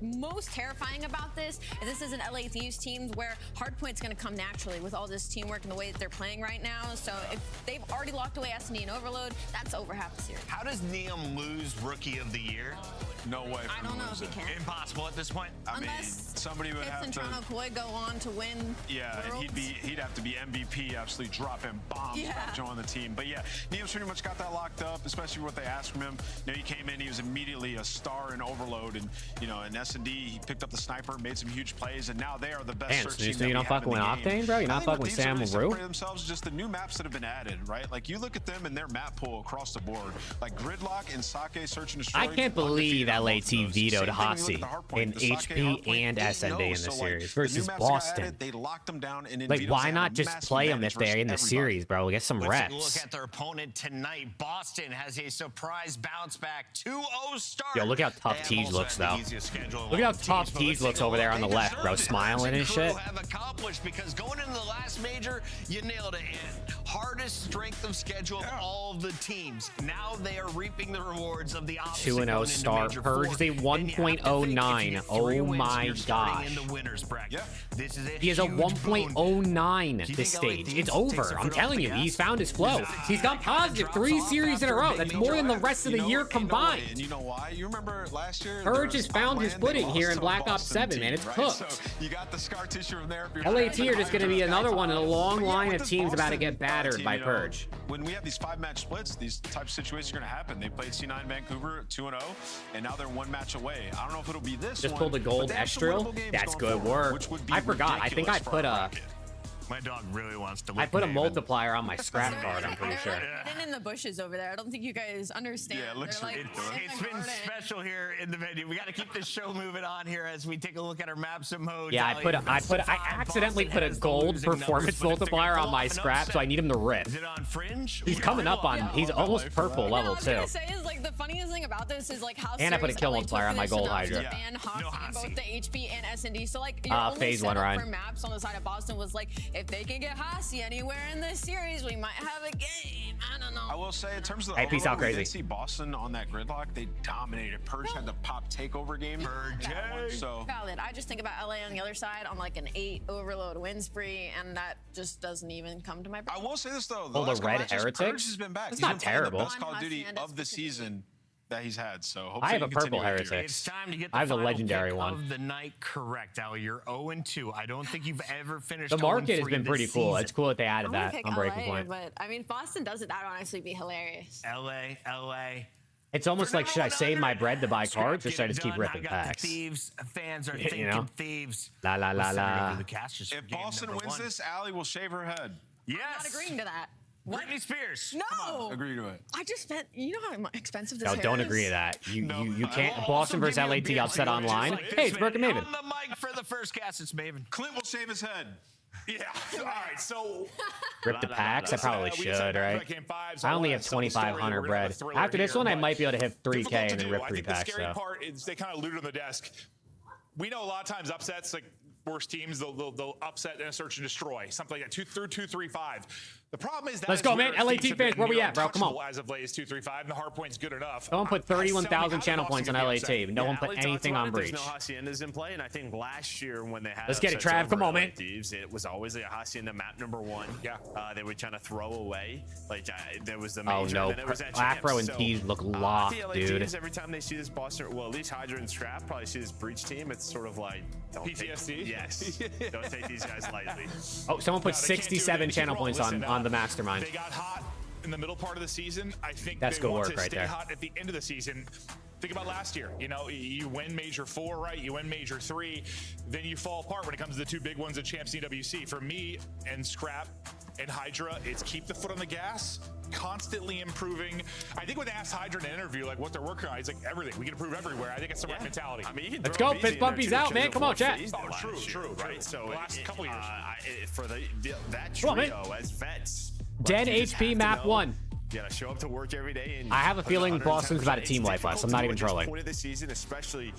most terrifying about this is this is an LA Thieves team where hardpoint's going to come naturally with all this teamwork and the way that they're playing right now. So if they've already locked away S&D and Overload, that's over half the series. How does Neum lose Rookie of the Year? No way. I don't know if he can. Impossible at this point. I mean, somebody would have and to. Toronto Koi go on to win. Yeah, and he'd have to be MVP, absolutely dropping bombs to join the team. But yeah, Neum's pretty much got that locked up, especially what they asked from him. You know, he came in, he was immediately a star in Overload, and you know, in S&D, he picked up the sniper, made some huge plays, and now they are the best search team. So you're not fucking with Octane, bro? You're not fucking with Sam LaRue? Themselves just the new maps that have been added, right? Like you look at them and their map pool across the board, like Gridlock and Sake Search and Destroy. I can't believe LAT vetoed Hasi in HP and SND in the series versus Boston. They locked them down, and like, why not just play them if they're in the series, bro? Get some reps. Look at their opponent tonight. Boston has a surprise bounce back 2-0 start. Yo, look how tough Teej looks, though. Look at how tough Teej looks over there on the left, bro, smiling and shit. Have accomplished because going into the last major, you nailed it. Hardest strength of schedule of all of the teams. Now they are reaping the rewards of the 2-0 start. Purge is a 1.09. Oh my gosh. He has a 1.09 this stage. It's over. I'm telling you, he's found his flow. He's gone positive 3 series in a row. That's more than the rest of the year combined. And you know why? You remember last year? Purge has found his footing here in Black Ops 7, man. It's cooked. So you got the scar tissue from there. LAT are just going to be another one in a long line of teams about to get battered by Purge. When we have these 5-match splits, these types of situations are going to happen. They played C9 Vancouver 2-0, and now they're 1 match away. I don't know if it'll be this just one. Pulled a gold Estrel. That's good work. I forgot. I think I put a. My dog really wants to. I put a multiplier on my scrap card, I'm pretty sure. Hidden in the bushes over there. I don't think you guys understand. Yeah, it looks like it's been special here in the venue. We got to keep this show moving on here as we take a look at our maps and modes. Yeah, I accidentally put a gold performance multiplier on my scrap, so I need him to rip. Is it on Fringe? He's coming up on. He's almost purple level too. What I was gonna say is like the funniest thing about this is like how. And I put a kill multiplier on my gold Hydra. And both the HP and S&D. So like your only phase one, setup Ryan. for maps on the side of Boston was like if they can get Hasi anywhere in this series, we might have a game. I don't know. I will say, in terms of the peace out, we crazy. did see Boston on that gridlock. They dominated. Purge had the pop takeover game. So valid. I just think about LA on the other side on like an 8 overload win spree, and that just doesn't even come to my brain. I will say this though. Oh, the Red Heretics? Purge has been back. It's He's not been playing terrible. The best Call of Duty of the season that he's had. So hopefully I have he a can purple continue to do it. Heretics. It's time to get the I have the final legendary pick one. of the night correct, Ali. You're 0-2. I don't think you've ever finished. The market 0-3 has been this pretty cool. season. It's cool that they added I'm that gonna pick on Breaking LA, Point. but I mean, if Boston does it, that would honestly be hilarious. LA. It's almost like, should I save my bread to buy cards, or should I just keep ripping packs? Thieves fans are thinking Thieves. La la la la. If Boston wins this, Allie will shave her head. Yes. I'm not agreeing to that. Britney Spears. No. Agree to it. I just spent. You know how expensive this No, hair don't is? agree to that. You can't. I'll Boston also versus give you a LAT beer upset to go online. just like Hey, this, it's Burke and man. Maven. On the mic for the first cast, it's Maven. Clint will shave his head. Yeah. All right. So. Rip the packs. I probably should, right? I only have 2,500 bread. After this one, I might be able to hit 3K and then rip 3 packs. The scary So. part is they kind of looted on the desk. We know a lot of times upsets, like worst teams, they'll upset and search and destroy, something like that. 2-3-5. The problem is that Let's go, man. LAT fans, where we at, bro? Come on. As of late is 235, and the hard point's good enough. Someone put 31,000 channel points on LAT. No one put anything on Breach. There's no Haciendas in play, and I think last year when they had Let's get it, Trav. Come on, man. Thieves, it was always a Hacienda map number 1. Yeah. They would try to throw away. Like there was the major. Oh no, then it was Afro and Tees look locked, dude. Every time they see this Boston, well, at least Hydra and Scrap probably see this Breach team. It's sort of like PTSD. Yes. Don't take these guys lightly. Oh, someone put 67 channel points on the mastermind. They got hot in the middle part of the season. I think that's good want work to right stay there. Hot at the end of the season. Think about last year. You know, you win Major 4, right? You win Major 3, then you fall apart when it comes to the 2 big ones at Champs CWC. For me and Scrap and Hydra, it's keep the foot on the gas, constantly improving. I think when they asked Hydra in an interview, like what they're working on, he's like everything. We can improve everywhere. I think it's the right mentality. I mean, let's go. Fist Bumpy's out, man. Come on, chat. Oh, true, right? So the last couple years for that trio as vets. Den HP map 1. You gotta show up to work every day. And I have a feeling Boston's about to team wipe us. I'm not even trolling. Point of the season, especially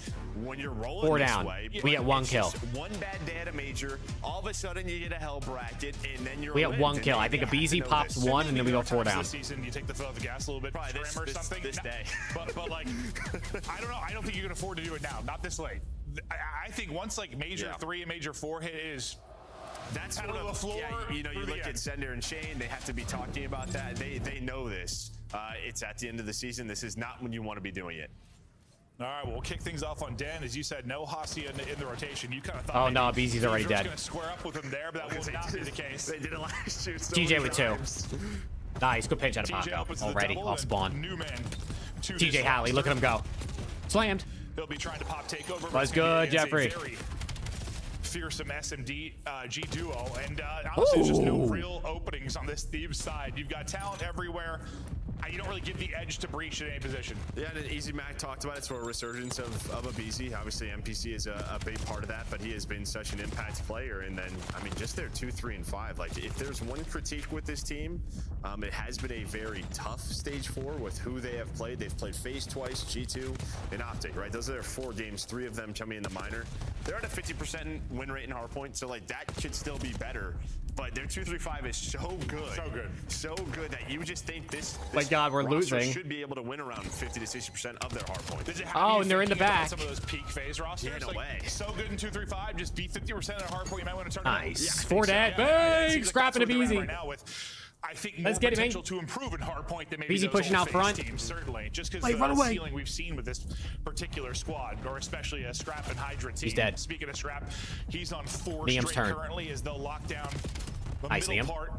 when you're rolling 4 this down. way, We get 1 kill. One bad day at a major, all of a sudden you get a hell bracket, and then you're. We get 1 kill. I think a BZ pops 1, and then we go 4 down. Season, you take the foot off the gas a little bit, probably or something. This day. But like, I don't know. I don't think you can afford to do it now. Not this late. I think once like Major 3 and Major 4 hit is. That's kind of the floor. Yeah, you know, you look at Sender and Shane. They have to be talking about that. They know this. It's at the end of the season. This is not when you want to be doing it. All right, well, we'll kick things off on Den. As you said, no Hasi in the rotation. You kind of thought. Oh no, BZ's already dead. Going to square up with him there, but that will not be the case. They did it last year. TJ with 2. Nice, good pinch out of Paco. Already off spawn. TJ Halley, look at him go. Slammed. He'll be trying to pop takeover. Was good, Jeffrey. Fearsome SMD G duo, and honestly, there's just no real openings on this Thieves side. You've got talent everywhere. You don't really give the edge to Breach in any position. Yeah, and Easy Mac talked about it. It's a resurgence of Abizi. Obviously, MPC is a big part of that, but he has been such an impact player. And then, I mean, just their 2, 3, and 5. Like, if there's one critique with this team, it has been a very tough stage 4 with who they have played. They've played FaZe twice, G2, and Optic, right? Those are their 4 games, 3 of them coming in the minor. They're at a 50% win rate in hardpoint, so like that could still be better. But their 2-3-5 is so good. So good that you just think this my God, we're losing. Should be able to win around 50 to 60% of their hardpoint. Oh, and they're in the back. Some of those peak FaZe rosters. Yeah, no way. So good in 2-3-5, just beat 50% of their hardpoint. You might want to turn nice. it up. 4 dead. Bang! Scrapping it easy. Right now with, I think let's more get potential to improve in hardpoint than maybe Easy those pushing old out front. Teams, certainly, just because the ceiling we've seen with this particular squad, or especially a Scrap and Hydra team. He's dead. Speaking of Scrap, he's on 4 Liam's straight turn. currently as they'll lock down the nice, middle Liam. part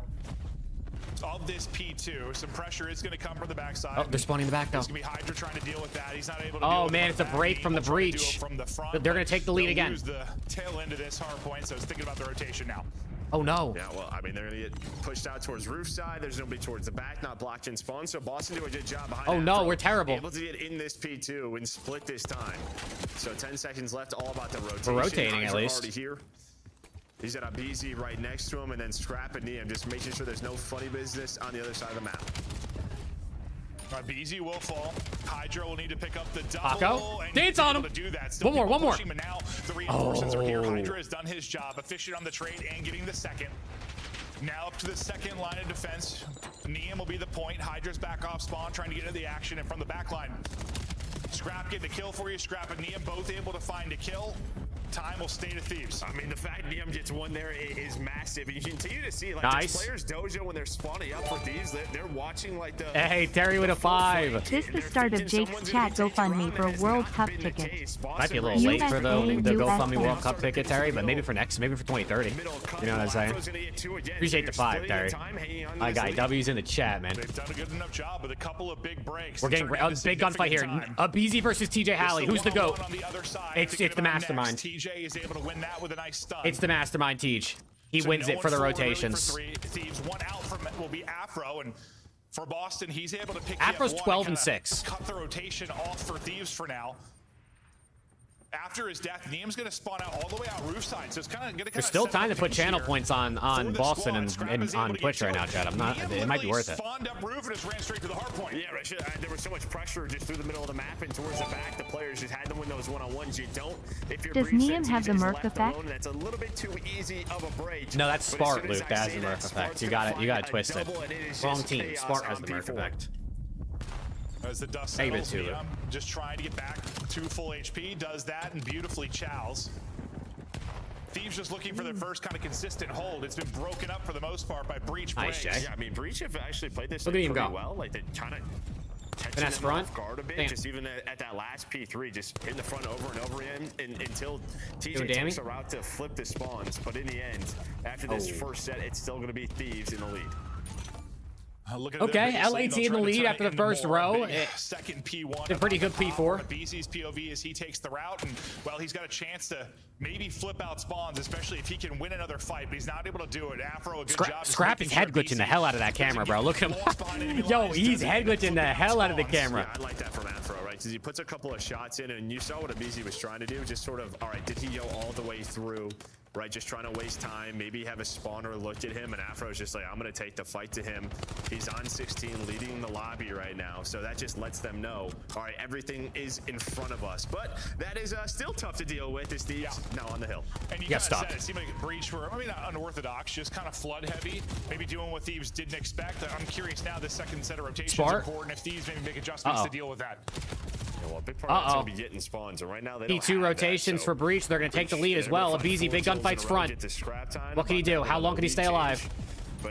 of this P2. Some pressure is going to come from the backside. Oh, they're spawning in the back though. It's going to be Hydra trying to deal with that. He's not able to oh man, it's a break from the Breach. They're going to take the lead again. Lose the tail end of this hard point, so it's thinking about the rotation now. Oh no. Yeah, well, I mean, they're going to get pushed out towards roof side. There's nobody towards the back, not blocked in spawn. So Boston do a good job behind. Oh no, Afro, we're terrible. Able to get in this P2 and split this time. So 10 seconds left, all about the rotation. We're rotating at least. Already here. He's got a BZ right next to him, and then Scrap and Niam just making sure there's no funny business on the other side of the map. BZ will fall. Hydra will need to pick up the Paco. double. Dance on him. Do that. One more. But now the reinforcements are here. Hydra has done his job, efficient on the trade and getting the second. Now up to the second line of defense. Niam will be the point. Hydra's back off spawn, trying to get into the action, and from the back line, Scrap getting the kill for you. Scrap and Niam both able to find a kill. Time will stay to Thieves. I mean, the fact Niam gets one there is massive. And you continue to see, like, nice. The players dojo when they're spawning up for Thieves, they're watching, like, the... Hey, Terry with a 5. This is the start of Jake's chat GoFundMe for World Cup tickets. Might be a little late for the GoFundMe World Cup ticket, Terry, but maybe for 2030. You know what I'm saying? Appreciate the 5, Terry. My guy, W's in the chat, man. They've done a good enough job with a couple of big breaks. We're getting a big gunfight here. A BZ versus TJ Halley. Who's the GOAT? It's the mastermind. TJ is able to win that with a nice stun. It's the mastermind, Teej. He wins it for the rotations. Really for Thieves. One out from will be Afro, and for Boston, he's able to pick Afro's up 12 and 6. Cut the rotation off for Thieves for now. after his death, Niam's going to spawn out all the way out roof side. So it's kind of There's still time to put channel points on Boston and on Twitch right now, Chad. I'm not. It might be worth it. Spawned up roof and just ran straight to the hard point. Yeah, right. There was so much pressure just through the middle of the map and towards the back. The players just had to win those one-on-ones. You don't. If you're Does Niam have the Murph effect? Alone, that's a little bit too easy of a break. No, that's Spart, Luke. That has the Murph effect. You got it. You got it twisted. Wrong team. Spart has the Murph effect. As the dust settles, Niam just trying to get back to full HP, does that and beautifully chows. Thieves just looking for their first kind of consistent hold. It's been broken up for the most part by Breach. Nice, Yeah, I mean, Breach have actually played this pretty well. Like, they kind of Finesse front. off guard a bit, just even at that last P3, just hitting the front over and over again until TJ takes a route to flip the spawns. But in the end, after this first set, it's still going to be Thieves in the lead. Okay, LAT in the lead after the first row. Second P1. A pretty good P4. BZ's POV as he takes the route, and well, he's got a chance to maybe flip out spawns, especially if he can win another fight, but he's not able to do it. Afro, a good job. Scrap is head glitching the hell out of that camera, bro. Look at him. Yo, he's head glitching the hell out of the camera. Yeah, I like that from Afro, right? Because he puts a couple of shots in, and you saw what Abizi was trying to do. Just sort of, all right, did he go all the way through? Right, just trying to waste time, maybe have a spawner look at him, and Afro's just like, I'm going to take the fight to him. He's on 16, leading the lobby right now, so that just lets them know, all right, everything is in front of us. But that is still tough to deal with as Thieves now on the hill. And you guys said it seemed like Breach were, maybe not unorthodox, just kind of flood heavy, maybe doing what Thieves didn't expect. I'm curious now, this second set of rotations is important if Thieves maybe make adjustments to deal with that. Yeah, well, a big part of that's going to be getting spawns, and right now they don't P2 rotations for Breach. They're going to take the lead as well. Abizi, big gunfights front. What can he do? How long can he stay alive?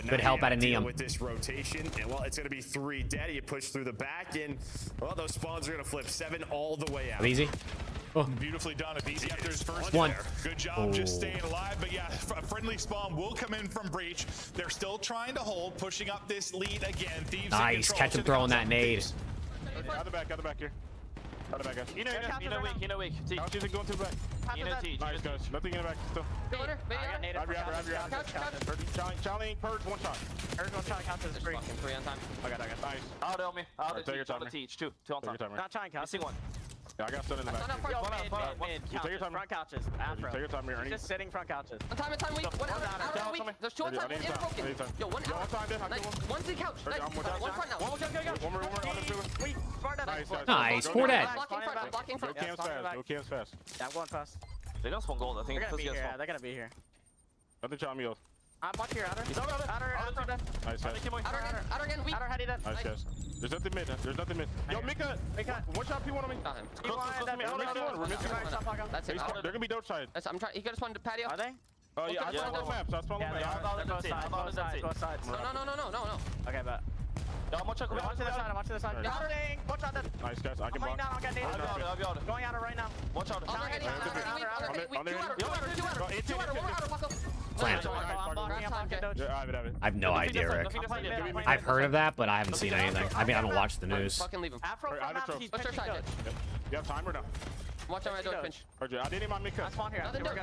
Good help out of Niam. With this rotation, and well, it's going to be 3 dead. You push through the back, and well, those spawns are going to flip 7 all the way out. Abizi. Oh. Beautifully done. Abizi after his first one. Good job just staying alive. But yeah, a friendly spawn will come in from Breach. They're still trying to hold, pushing up this lead again. Thieves nice. Catch him throwing that nade. Out the back here. Out the back, guys. You know weak. She's going to the back. Nice, guys. Nothing in the back still. Challenge, purge, one shot. Purge, one shot, count as free. 3 on time. I got. Nice. Out help me. Take your time. Teach, 2 on time. Not trying, count. Missing 1. Yeah, I got stun in the back. Mid, front couches. Afro. Take your time here, Ernie. Just sitting front couches. Time weak. One weak. There's 2 on time. In broken. Yo, 1 out. One's in couch. Nice. 1 front now. One more. Weak. Nice. 4 dead. Blocking front. No cams fast. Yeah, I'm going fast. They don't spawn gold. I think they're gonna be here. They're gonna be here. Nothing challenge me. I'm watching here, Outer. Outer dead. Nice, guys. Outer again, weak. Outer heady dead. Nice, guys. There's nothing mid. Yo, Mika. One shot P1 on me. We're missing one. That's it. They're gonna be dope side. I'm trying. He could have spawned to patio. Are they? Oh yeah, I spawned on maps. Both sides. No. Okay, bet. Yo, I'm watching the side. Watch out. Nice, guys. I can block. I'll get naded. Going out right now. Watch out. Plant. I have no idea, Rick. I've heard of that, but I haven't seen anything. I mean, I don't watch the news. Fucking leave him. Afro, what's your side? You have time or no? Watch out my door, pinch. I didn't mind Mika. I spawn here. Mika.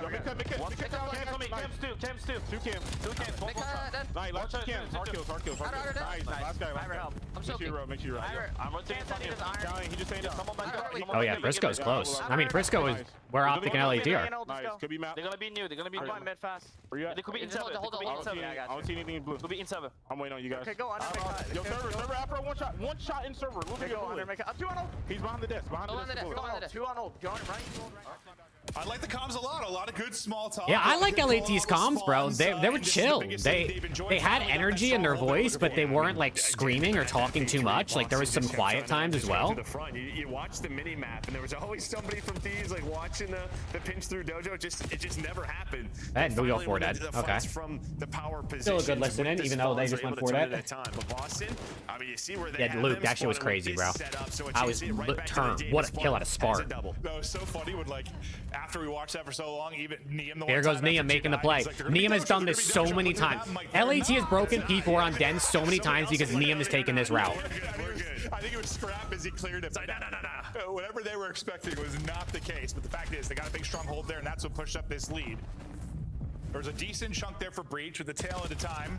Cams 2. 2 cams. Nice, last 2 cams. Hard kills. Nice, last guy. I'm so Make sure you're right. I'm rotating from him. He just saying Oh yeah, Frisco's close. I mean, Frisco is where Optic and LAT are. Nice, could be map. They're gonna be new. They're gonna be going mid fast. Where you at? They could be in 7. I don't see anything in blue. Could be in 7. I'm waiting on you guys. Okay, go on. Yo, server, Afro, one shot in server. Go on. 2 on hold. He's behind the desk. 2 on hold. Go on right. I like the comms a lot of good small talk. Yeah, I like LAT's comms, bro. They were chill. They had energy in their voice, but they weren't like screaming or talking too much. Like there was some quiet times as well. You watch the mini map, and there was always somebody from Thieves like watching the pinch through dojo. It just never happened. And we go 4 dead. Okay. From the power position. Still a good listen in, even though they just went 4 dead. But Boston, I mean, you see where they yeah, Luke, that shit was crazy, bro. I was turned. What a kill out of Spark. That was so funny when like after we watched that for so long, even Niam. There goes Niam making the play. Niam has done this so many times. LAT has broken P4 on Den so many times because Niam has taken this route. We're good. I think it was Scrap as he cleared it. No. Whatever they were expecting was not the case. But the fact is, they got a big strong hold there, and that's what pushed up this lead. There was a decent chunk there for Breach with the tail end of time.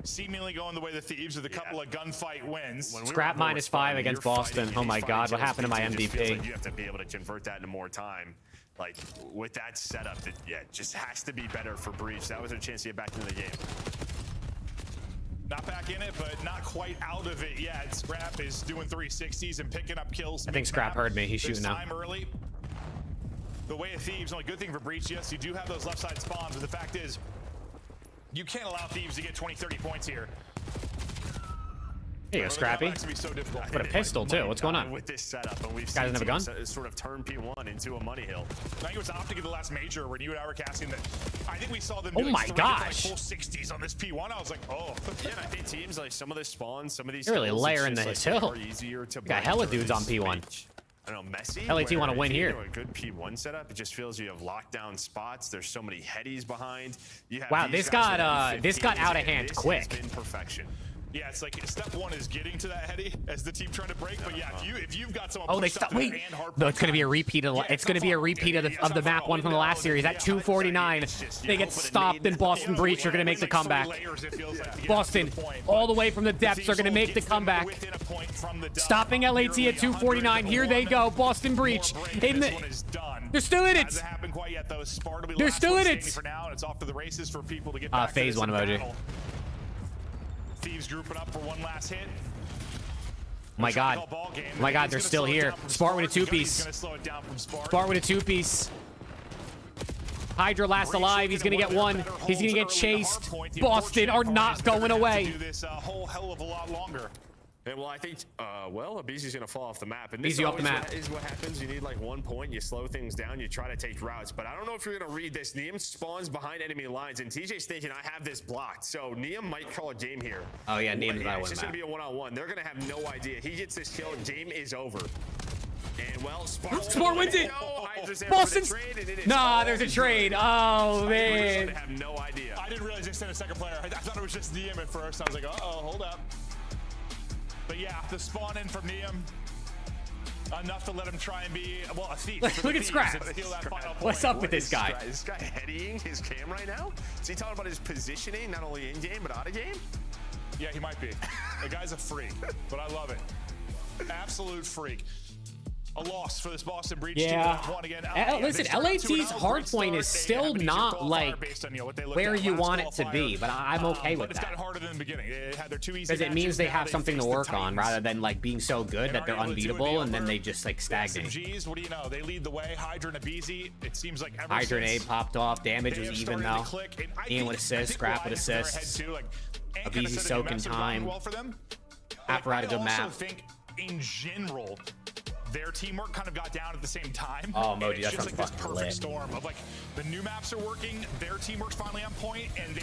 Seemingly going the way of the Thieves with a couple of gunfight wins. Scrap -5 against Boston. Oh my God, what happened to my MVP? You have to be able to convert that into more time. like with that setup, that just has to be better for Breach. That was their chance to get back into the game. Not back in it, but not quite out of it yet. Scrap is doing 360s and picking up kills. I think Scrap heard me. He's shooting now. Time early. The way of Thieves, only good thing for Breach, yes, you do have those left side spawns, but the fact is, you can't allow Thieves to get 20, 30 points here. There you go, Scrappy. So What a pistol too. What's going on? With this setup, and we've Guy doesn't have a gun. Sort of turn P1 into a money hill. I think it was Optic in the last major when you and I were casting that. I think we saw them. Oh my gosh! Full 60s on this P1. I was like, oh. Yeah, I think teams like some of the spawns, some of these. You're really layering the hill. Easier to got hella dudes on P1. I don't know, Messi. LAT want to win here. A good P1 setup. It just feels you have lockdown spots. There's so many headies behind. You have wow, this got out of hand quick. Has been perfection. Yeah, it's like step one is getting to that heady as the team trying to break. But yeah, if you've got someone. Oh, they stopped. Wait. No, it's gonna be a repeat of. It's gonna be a repeat of the map one from the last series. At 249, they get stopped, and Boston Breach are gonna make the comeback. Boston, all the way from the depths, are gonna make the comeback. Stopping LAT at 249. Here they go. Boston Breach. They're still in it. They're still in it. Phase one emoji. Thieves grouping up for one last hit. My God. My God, they're still here. Spart with a two-piece. Spart with a two-piece. Hydra last alive. He's going to get one. He's going to get chased. Boston are not going away. Do this a whole hell of a lot longer. Yeah, well, I think, Abizi's going to fall off the map. And this off the map. Is what happens. You need like 1 point. You slow things down. You try to take routes. But I don't know if you're going to read this. Neem spawns behind enemy lines. And TJ's thinking, I have this blocked. So Neem might call a game here. Oh, yeah. Neem's about to win. It's just going to be a one-on-one. They're going to have no idea. He gets this kill. Game is over. And, well, Spart wins it. Boston's. Nah, there's a trade. Oh, man. They have no idea. I didn't realize they sent a second player. I thought it was just Neem at first. I was like, uh-oh, hold up. But yeah, the spawn in from Neem, enough to let him try and be, well, a thief. Look at Scrap. What's up with this guy? Is this guy headying his cam right now? Is he talking about his positioning, not only in-game, but out-of-game? Yeah, he might be. The guy's a freak, but I love it. Absolute freak. A loss for this Boston Breach team. One again. Listen, LAT's hard point is still not like where you want it to be, but I'm okay with that. It's got harder than the beginning. They had their two easy because it means they have something to work on rather than like being so good that they're unbeatable and then they just like stagnate. SMGs, what do you know? They lead the way. Hydra and Abizi. It seems like Hydra and A popped off. Damage was even though. Ian with assists, Scrap with assists. Abizi soaking time. Apparatus of map. In general, their teamwork kind of got down at the same time. Oh, Moji, that's like this perfect storm of like the new maps are working, their teamwork's finally on point, and they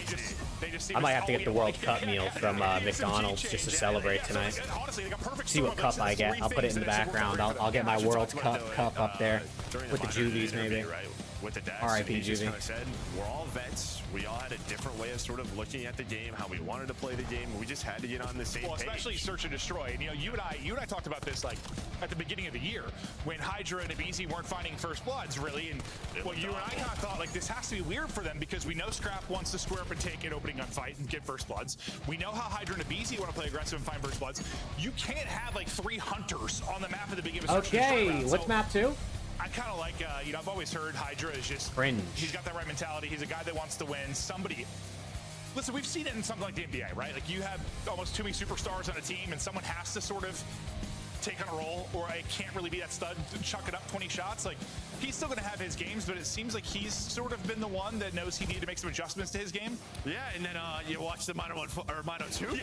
just. I might have to get the World Cup meal from McDonald's just to celebrate tonight. Honestly, like a perfect see what cup I get. I'll put it in the background. I'll get my World Cup up there with the Juvies maybe. With the dash, R.I.P. he just Juvie. kind of said, we're all vets. We all had a different way of sort of looking at the game, how we wanted to play the game. We just had to get on the same page. Especially Search and Destroy. And, you know, you and I talked about this like at the beginning of the year when Hydra and Abizi weren't finding first bloods really. And well, you and I kind of thought like this has to be weird for them because we know Scrap wants to square up and take an opening gunfight and get first bloods. We know how Hydra and Abizi want to play aggressive and find first bloods. You can't have like 3 hunters on the map at the beginning of Search and Destroy round. What's map 2? I kind of like, you know, I've always heard Hydra is just cringe. He's got that right mentality. He's a guy that wants to win. Somebody, listen, we've seen it in something like the NBA, right? Like you have almost too many superstars on a team, and someone has to sort of take on a role, or I can't really be that stud to chuck it up 20 shots. Like he's still going to have his games, but it seems like he's sort of been the one that knows he needed to make some adjustments to his game. Yeah, and then you watch the Mono 1 or Mono 2 final,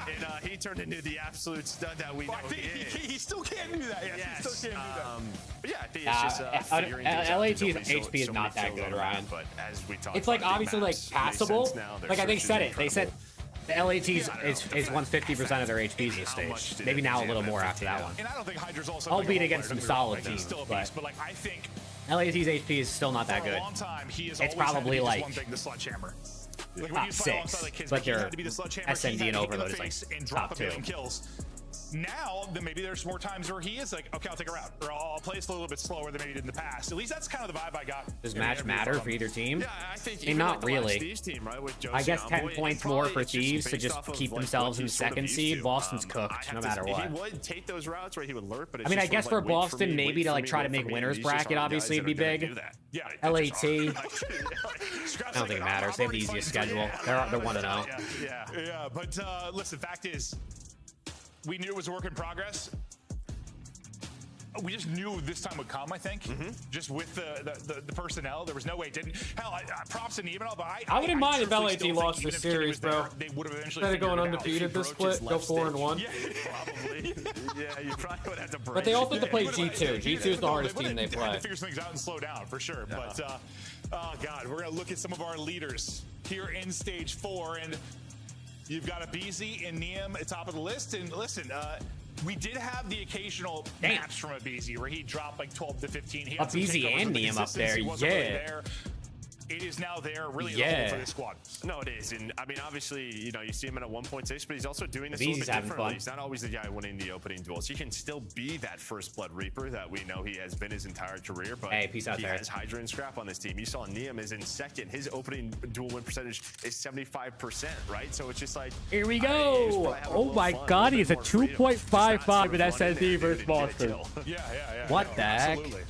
and he turned into the absolute stud that we know he still can't do that. Yes, he still can't do that. But yeah, I think it's just figuring things out. LAT's HP is not that good, Ryan. But as we talked it's like obviously like passable. Like I think said it. They said the LAT's is 150% of their HPs this stage. Maybe now a little more after that one. And I don't think Hydra's also albeit against some solid teams, but like I think LAT's HP is still not that good. It's probably like the sledgehammer. Top 6, but their SMD and overload is like top 2. Now, then maybe there's more times where he is like, okay, I'll take a route, or I'll play this a little bit slower than maybe he did in the past. At least that's kind of the vibe I got. Does match matter for either team? Yeah, I think not really. Thieves team, right, with I guess 10 Envoy, points more for Thieves to just keep themselves in second seed. Boston's cooked no matter what. He would take those routes where he would lurk, but I mean, I guess for Boston, maybe to like try to make winners bracket, obviously it'd be big. Yeah, LAT. I don't think it matters. They have the easiest schedule. They're 1-0. Yeah. But listen, fact is, we knew it was a work in progress. We just knew this time would come, I think. Just with the personnel, there was no way it didn't. Hell, props to Neemel, but I wouldn't mind if LAT lost the series, bro. They would have eventually instead of going undefeated this split, go 4-1. Yeah, probably. Yeah, you probably would have to break. But they also have to play G2. G2 is the hardest team they They play. had to figure some things out and slow down for sure. But oh god, we're gonna look at some of our leaders here in stage 4, and you've got a BZ and Neem at top of the list. And listen, we did have the occasional maps from a BZ where he dropped like 12 to 15. He had some BZ takeovers, and but the Neem up there, consistency wasn't really there. It is now there, really, yeah, for this squad. No, it is, and I mean, obviously, you know, you see him at a 1.6, but he's also doing this a BZ's little bit having differently. fun. He's not always the guy winning the opening duels. He can still be that first blood reaper that we know he has been his entire career. But hey, peace out he there. has Hydra and Scrap on this team. You saw Neem is in second. His opening duel win percentage is 75%, right? So it's just like, here we go. Oh my God, he's a 2.55 with SSD versus Boston. Yeah. What the heck? Absolutely.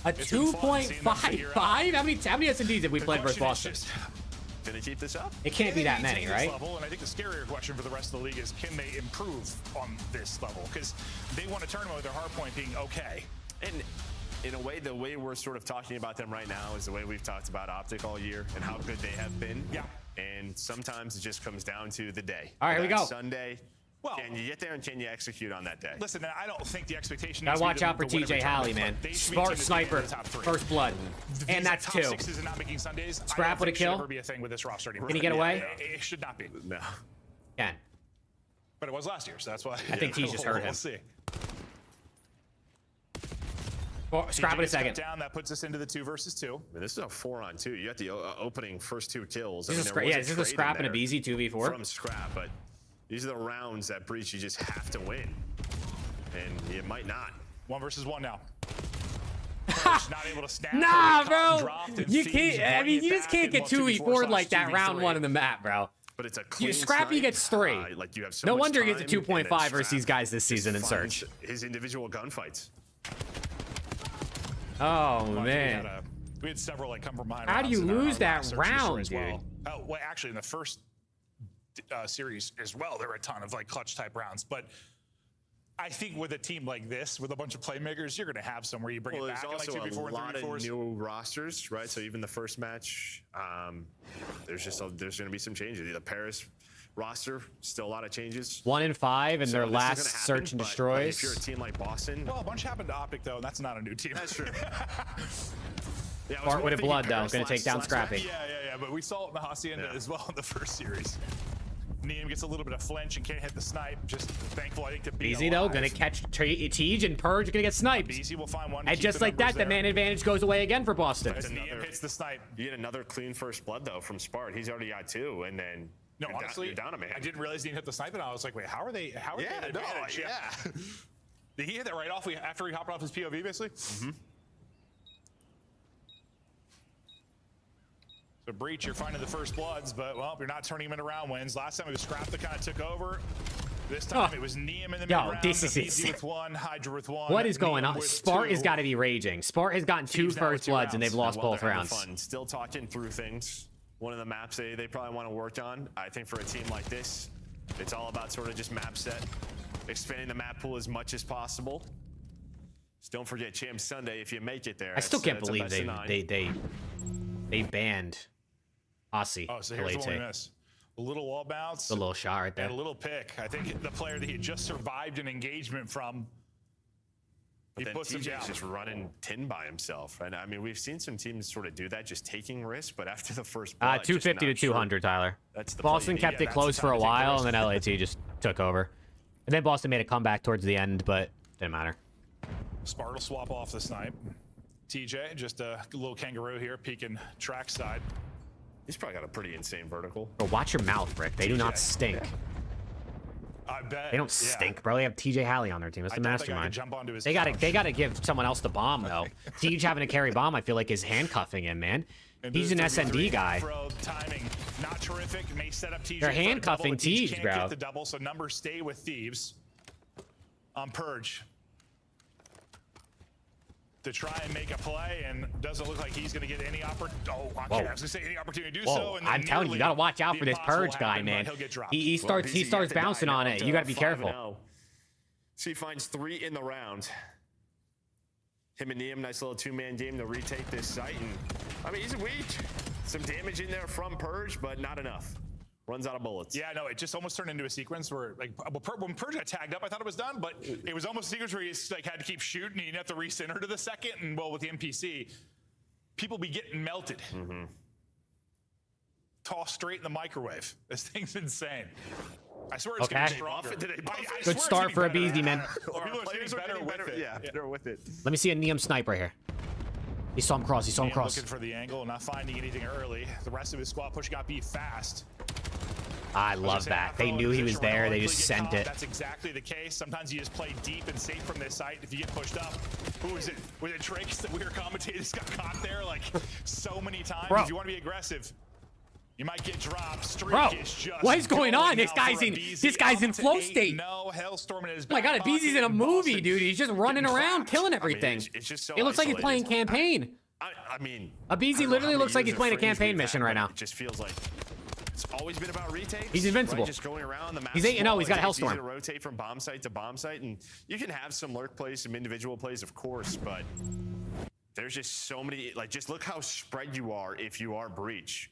A 2.55? How many SMDs have we played versus Boston? Can they keep this up? It can't be that many, right? Level, and I think the scarier question for the rest of the league is, can they improve on this level? Because they want a tournament with their hard point being okay. And in a way, the way we're sort of talking about them right now is the way we've talked about Optic all year and how good they have been. Yeah. And sometimes it just comes down to the day. All right, here we go. Sunday. Well, can you get there and can you execute on that day? Listen, I don't think the expectation Gotta is watch out for TJ Halley, man. Smart sniper, first blood. And that's two. Sixes and not making Sundays. Scrap with a kill. Should be a thing with this roster anymore. Can he get away? It should not be. No. Can. But it was last year, so that's why. I think T just hurt him. We'll see. Scrap with a second. Down, that puts us into the 2 versus 2. I mean, this is a 4-on-2. You got the opening first 2 kills. This is a Scrap and a BZ 2v4. From Scrap, but these are the rounds that Breach you just have to win. And you might not. 1 versus 1 now. Not able to snap. Nah, bro. You can't. I mean, you just can't get 2v4 like that round 1 in the map, bro. But it's a clean Scrappy gets 3. Like you have so no much wonder he gets a time, 2.5 versus these guys this season in Search. His individual gunfights. Oh man. We had several like come from behind. How do you lose that round, dude? Well, actually, in the first series as well, there were a ton of like clutch type rounds. But I think with a team like this, with a bunch of playmakers, you're going to have some where you bring it back. There's also like 2v4 a lot and 3v4s. of new rosters, right? So even the first match, there's going to be some changes. The Paris roster, still a lot of changes. 1 in 5 in their last happen, search and destroys. If you're a team like Boston, well, a bunch happened to Optic though, and that's not a new team. That's true. Yeah, Bart with a blood though, going to take down Scrappy. Yeah, but we saw it in the Hacienda as well in the first series. Neem gets a little bit of flinch and can't hit the snipe. Just thankful, I think, to be BZ though, going to catch Tej and Purge, going to get sniped. BZ will find one. And just like that, the man advantage goes away again for Boston. Neem hits the snipe. You get another clean first blood though from Spart. He's already got 2, and then no, honestly, you're down a man. I didn't realize he didn't hit the snipe, and I was like, wait, how are they? How are they? Yeah. Did he hit that right off? After he hopped off his POV, basically. So Breach, you're finding the first bloods, but well, you're not turning him into round wins. Last time it was Scrap that kind of took over. This time it was Neem in the mid-round. This is BZ with 1, Hydra with 1. What is going on? Spart has got to be raging. Spart has gotten 2 first bloods, and they've lost both rounds. Fun. Still talking through things. One of the maps they probably want to work on. I think for a team like this, it's all about sort of just map set, expanding the map pool as much as possible. Just don't forget Champ Sunday if you make it there. I still can't believe they banned Aussie. Oh, so here's the one we missed. A little wall bounce. A little shot right there. And a little pick. I think the player that he had just survived an engagement from, But he puts him down. TJ's just running tin by himself. And I mean, we've seen some teams sort of do that, just taking risks. But after the first blood, 250 to 200, Tyler. That's the Boston kept it close for a while, and then LAT just took over. And then Boston made a comeback towards the end, but didn't matter. Spart will swap off the snipe. TJ, just a little kangaroo here, peeking track side. He's probably got a pretty insane vertical. Bro, watch your mouth, Rick. They do not stink. I bet. They don't stink, bro. They have TJ Halley on their team. That's the mastermind. Jump onto his They gotta give someone else the bomb though. Tej having to carry bomb, I feel like is handcuffing him, man. He's an SND guy. Timing not terrific. May set up TJ. They're handcuffing Tej, bro. Get the double, so numbers stay with Thieves. On Purge. To try and make a play, and doesn't look like he's going to get any opportunity. Oh, I was going to say any opportunity to do so. And I'm telling you, you got to watch out for this Purge guy, man. He starts bouncing on it. You got to be careful. So he finds 3 in the round. Him and Neum, nice little 2-man game to retake this site. And I mean, he's weak. Some damage in there from Purge, but not enough. Runs out of bullets. Yeah, no, it just almost turned into a sequence where, like, when Purge got tagged up, I thought it was done, but it was almost a sequence where he just, like, had to keep shooting. He didn't have to recenter to the second, and well, with the NPC, people be getting melted. Tossed straight in the microwave. This thing's insane. I swear it's getting stronger. Good start for a Beezy, man. People are getting better with it. Yeah, better with it. Let me see a Neum snipe right here. He saw him cross. He saw him cross. Looking for the angle, not finding anything early. The rest of his squad pushing out B fast. I love that. They knew he was there. They just sent it. That's exactly the case. Sometimes you just play deep and safe from this site. If you get pushed up, who was it? Was it Trace that we were commentators got caught there like so many times? Bro. If you want to be aggressive, you might get dropped. Streak Bro, is just what is going on? This guy's in flow state. No, Hellstorm in his Oh my god, Beezy's in a movie, dude. He's just running around, killing everything. It's just so It looks like he's playing campaign. I mean, A Beezy literally looks like he's playing a campaign mission right now. It just feels like it's always been about retakes. He's invincible. Right? Just going around the map. He's 8-0. He's got It's easy Hellstorm. to rotate from bomb site to bomb site, and you can have some lurk plays, some individual plays, of course, but there's just so many. Like, just look how spread you are if you are Breach.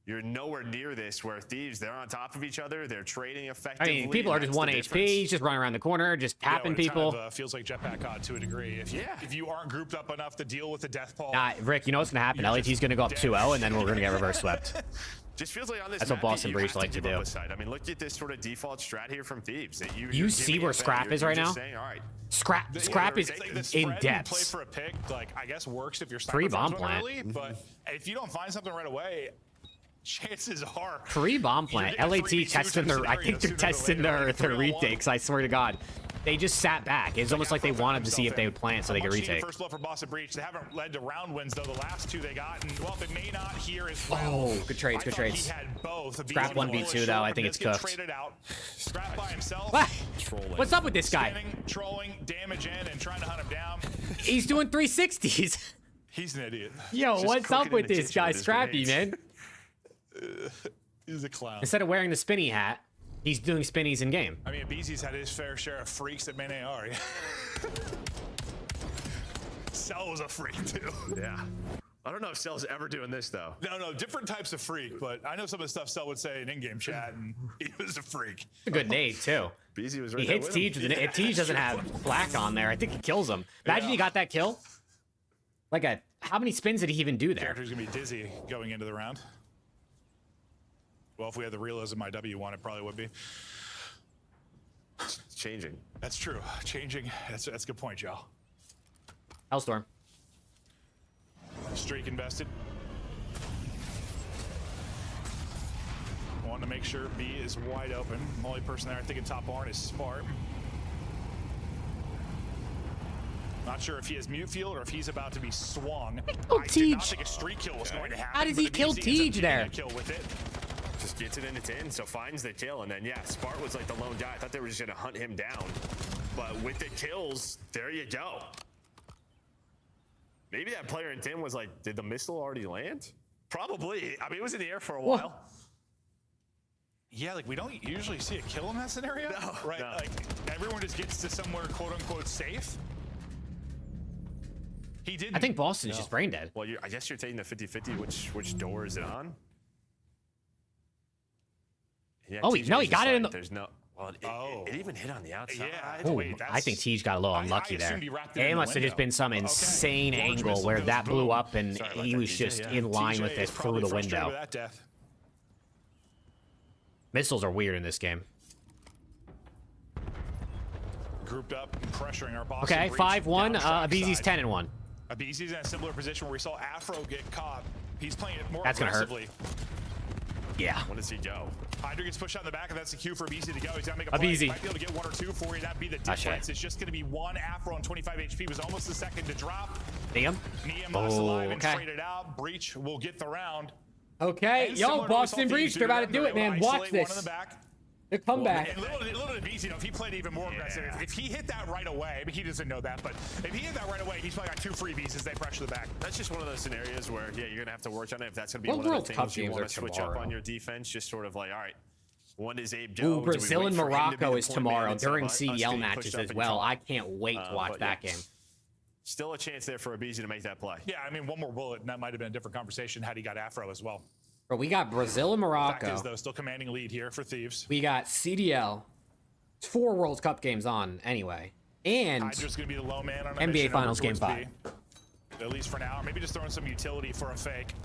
You're nowhere near this where Thieves, they're on top of each other. They're trading I effectively. mean, people are just 1 HP. He's just running around the corner, just tapping people. Kind of, feels like Jetpack COD to a degree. If you aren't grouped up enough to deal with the death pole. Rick, you know what's going to happen? LAT's going to go up 2-0, and then we're going to get reverse swept. Just feels like on this That's map, what Boston you Breach have like to give up do. a side. I mean, look at this sort of default strat here from Thieves. That You see where Scrap is right now? Saying, all right. Scrap is in depth. Play for a pick, like, I guess works if you're Free bomb plant. early, but if you don't find something right away, chances are Free bomb plant. LAT testing their. I think they're testing their retakes. I swear to God, they just sat back. It's almost like they wanted to see if they would plant so they could retake. First blood for Boston Breach. They haven't led to round wins though. The last 2 they got, and well, they may not here as well. Oh, good trades, good trades. He had both. Scrap 1v2 though. I think it's cooked. Traded out. Scrap by himself. What's up with this guy? Spinning, trolling, damage in, and trying to hunt him down. He's doing 360s. He's an idiot. Yo, what's up with this guy, Scrappy, man? He's a clown. Instead of wearing the spinny hat, he's doing spinnies in game. I mean, Beezy's had his fair share of freaks at main AR. Cell was a freak too. Yeah. I don't know if Cell's ever doing this though. No, different types of freak, but I know some of the stuff Cell would say in in-game chat, and he was a freak. A good nade too. Beezy was right He there hits with him. Tej with it. Tej doesn't have flak on there. I think he kills him. Imagine he got that kill. Like how many spins did he even do there? Character's gonna be dizzy going into the round. Well, if we had the realism IW1, it probably would be. It's changing. That's true. Changing. That's a good point, Joe. Hellstorm. Streak invested. Want to make sure B is wide open. The only person there I think in top barn is Smart. Not sure if he has mute field or if he's about to be swung. Oh, I did not Tej. think a streak kill was going to happen. How does he but the kill BZ ends up Tej getting there? a kill with it. Just gets it in its in, so finds the kill, and then yeah, Spart was like the lone guy. I thought they were just gonna hunt him down, but with the kills, there you go. Maybe that player in 10 was like, did the missile already land? Probably. I mean, it was in the air for a while. Yeah, like we don't usually see a kill in that scenario, right? No. Like everyone just gets to somewhere quote unquote safe. He didn't. I think Boston's just brain dead. Well, I guess you're taking the 50-50. Which door is it on? Yeah, Oh, no, he got it in the. There's no. Well, it even hit on the outside. Yeah, Oh, I think Tej got a little unlucky there. It must have just been some insane angle where that blew up and he was just in line with it through the window. Missiles are weird in this game. Grouped up and pressuring our Boston. Okay, 5-1. Abeezy's 10-1. Abeezy's in a similar position where we saw Afro get caught. He's playing it more That's gonna hurt. aggressively. Yeah. When does he go? Hydra gets pushed out in the back, and that's the cue for Abeezy to go. He's got to make a play. Abeezy. He might be able to get 1 or 2 for you. That'd be the difference. It's just going to be 1 Afro on 25 HP. Was almost the second to drop. Neum. Neum lost alive and traded out. Breach will get the round. Okay. Yo, Boston Breach, they're about to do it, man. Watch this. The comeback. And little to Abeezy, you know, if he played even more aggressive, if he hit that right away, I mean, he doesn't know that, but if he hit that right away, he's probably got 2 freebies as they pressure the back. That's just one of those scenarios where, yeah, you're going to have to work on it. If that's going to be one of the things you want to switch up on your defense, just sort of like, all right, when does Abe go? Ooh, Brazil and Morocco is tomorrow during CDL matches as well. I can't wait to watch that game. Still a chance there for Abeezy to make that play. Yeah, I mean, one more bullet, and that might have been a different conversation had he got Afro as well. Bro, we got Brazil and Morocco. Fact is, though, still commanding lead here for Thieves. We got CDL. It's 4 World Cup games on anyway. And Hydra's going to be the low man on a NBA Finals Game 5. At least for now. Or maybe just throwing some utility for a fake.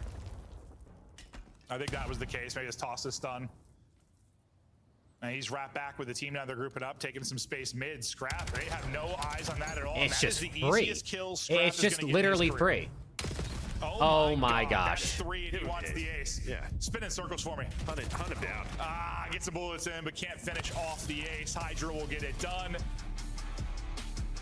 I think that was the case. Maybe just toss this stun. And he's wrapped back with the team now. They're grouping up, taking some space mid. Scrap. They have no eyes on that at all. It's just the free. Easiest kill Scrap it's is just gonna get literally in his career. free. Oh my gosh. That's 3 and he wants the ace. Yeah. Spin in circles for me. Hunt him down. Gets some bullets in, but can't finish off the ace. Hydra will get it done.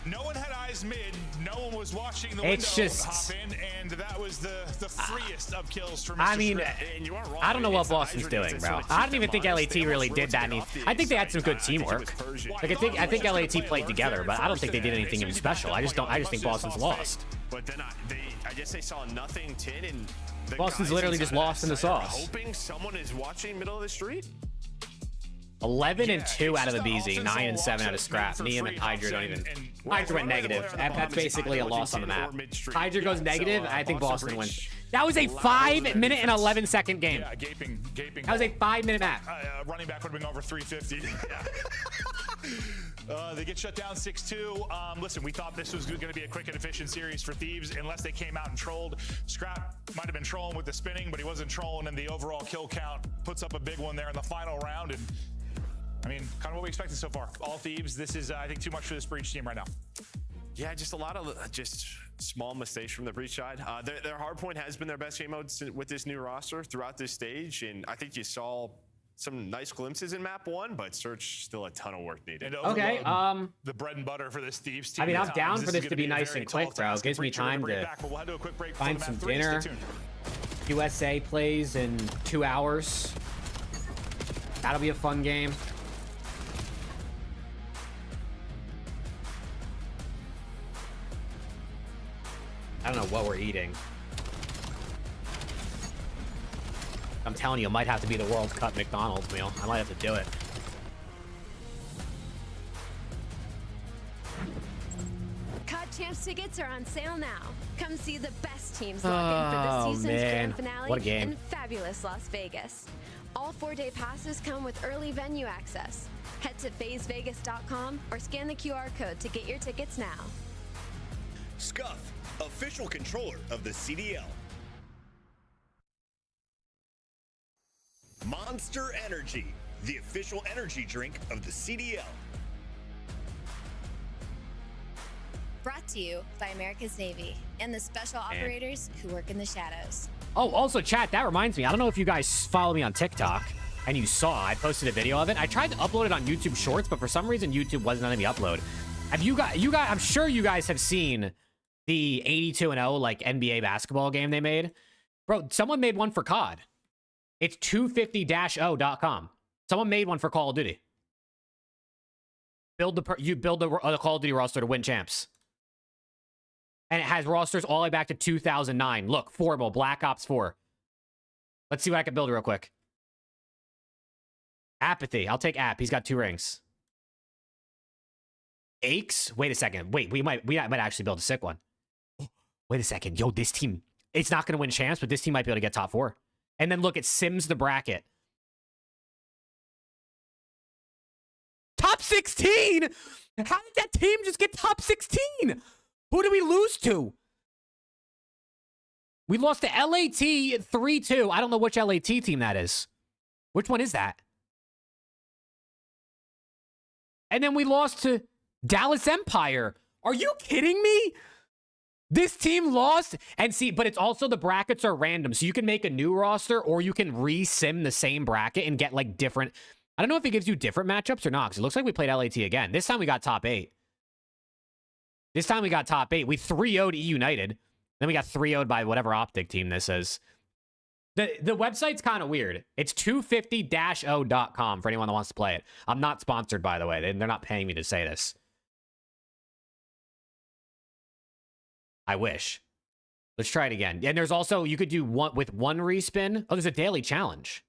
No one had eyes mid. No one was watching the window hop in, and that was the freest of kills for Mr. I mean, and you are wrong. I don't know what Boston's doing, bro. I don't even think LAT really did that. I think they had some good teamwork. Like I think LAT played together, but I don't think they did anything even special. I just think Boston's lost. But then I guess they saw nothing, Tin, and the Boston's literally just lost in the sauce. Hoping someone is watching middle of the street. 11 and 2 out of Abeezy, 9 and 7 out of Scrap. Neum and Hydra don't even. Hydra went negative. That's basically a loss on the map. Hydra goes negative. I think Boston wins. That was a 5-minute and 11-second game. Yeah, gaping. That was a 5-minute map. Running back would have been over 350. They get shut down 6-2. Listen, we thought this was going to be a quick and efficient series for Thieves, unless they came out and trolled. Scrap might have been trolling with the spinning, but he wasn't trolling, and the overall kill count puts up a big one there in the final round. And I mean, kind of what we expected so far. All Thieves. This is, I think, too much for this Breach team right now. Yeah, just a lot of just small mistakes from the Breach side. Their hardpoint has been their best game mode with this new roster throughout this stage, and I think you saw some nice glimpses in map 1, but Search still a ton of work needed. Okay, the bread and butter for this Thieves team. I mean, I'm down for this to be nice and quick, bro. It gives me time to find some dinner. USA plays in 2 hours. That'll be a fun game. I don't know what we're eating. I'm telling you, it might have to be the World Cup McDonald's meal. I might have to do it. COD Champs tickets are on sale now. Come see the best teams lock in for the season's grand finale what a game. in fabulous Las Vegas. All 4-day passes come with early venue access. Head to phasevegas.com or scan the QR code to get your tickets now. Scuff, official controller of the CDL. Monster Energy, the official energy drink of the CDL. Brought to you by America's Navy and the special operators who work in the shadows. Oh, also, chat, that reminds me. I don't know if you guys follow me on TikTok and you saw I posted a video of it. I tried to upload it on YouTube Shorts, but for some reason, YouTube wasn't letting me upload. Have you guys, I'm sure you guys have seen the 82-0 like NBA basketball game they made. Bro, someone made one for COD. It's 250-0.com. Someone made one for Call of Duty. You build the Call of Duty roster to win champs. And it has rosters all the way back to 2009. Look, Formal, Black Ops 4. Let's see what I can build real quick. Apathy. I'll take App. He's got 2 rings. Aches? Wait a second. Wait, we might actually build a sick one. Wait a second. Yo, this team, it's not going to win champs, but this team might be able to get top 4. And then look, it sims the bracket. Top 16? How did that team just get top 16? Who did we lose to? We lost to LAT 3-2. I don't know which LAT team that is. Which one is that? And then we lost to Dallas Empire. Are you kidding me? This team lost, and see, but it's also the brackets are random, so you can make a new roster or you can re-sim the same bracket and get like different. I don't know if it gives you different matchups or not, because it looks like we played LAT again. This time we got top 8. This time we got top 8. We 3-0'd E United. Then we got 3-0'd by whatever Optic team this is. The website's kind of weird. It's 250-0.com for anyone that wants to play it. I'm not sponsored, by the way. They're not paying me to say this. I wish. Let's try it again. And there's also, you could do one with one respin. Oh, there's a daily challenge.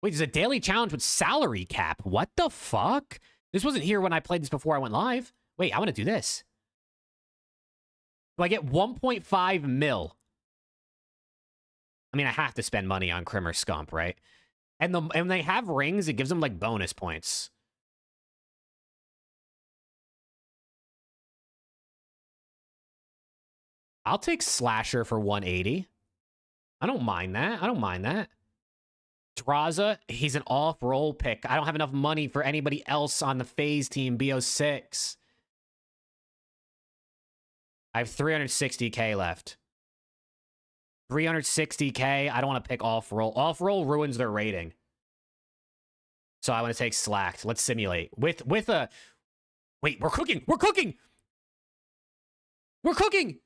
Wait, there's a daily challenge with salary cap. What the fuck? This wasn't here when I played this before I went live. Wait, I want to do this. Do I get 1.5 mil? I mean, I have to spend money on Crim or Scump, right? And they have rings, it gives them like bonus points. I'll take Slasher for 180. I don't mind that. I don't mind that. Draza, he's an off-roll pick. I don't have enough money for anybody else on the FaZe team, BO6. I have 360k left. 360k. I don't want to pick off-roll. Off-roll ruins their rating. So I want to take Slacked. Let's simulate. With a... Wait, we're cooking! We're cooking! We're cooking!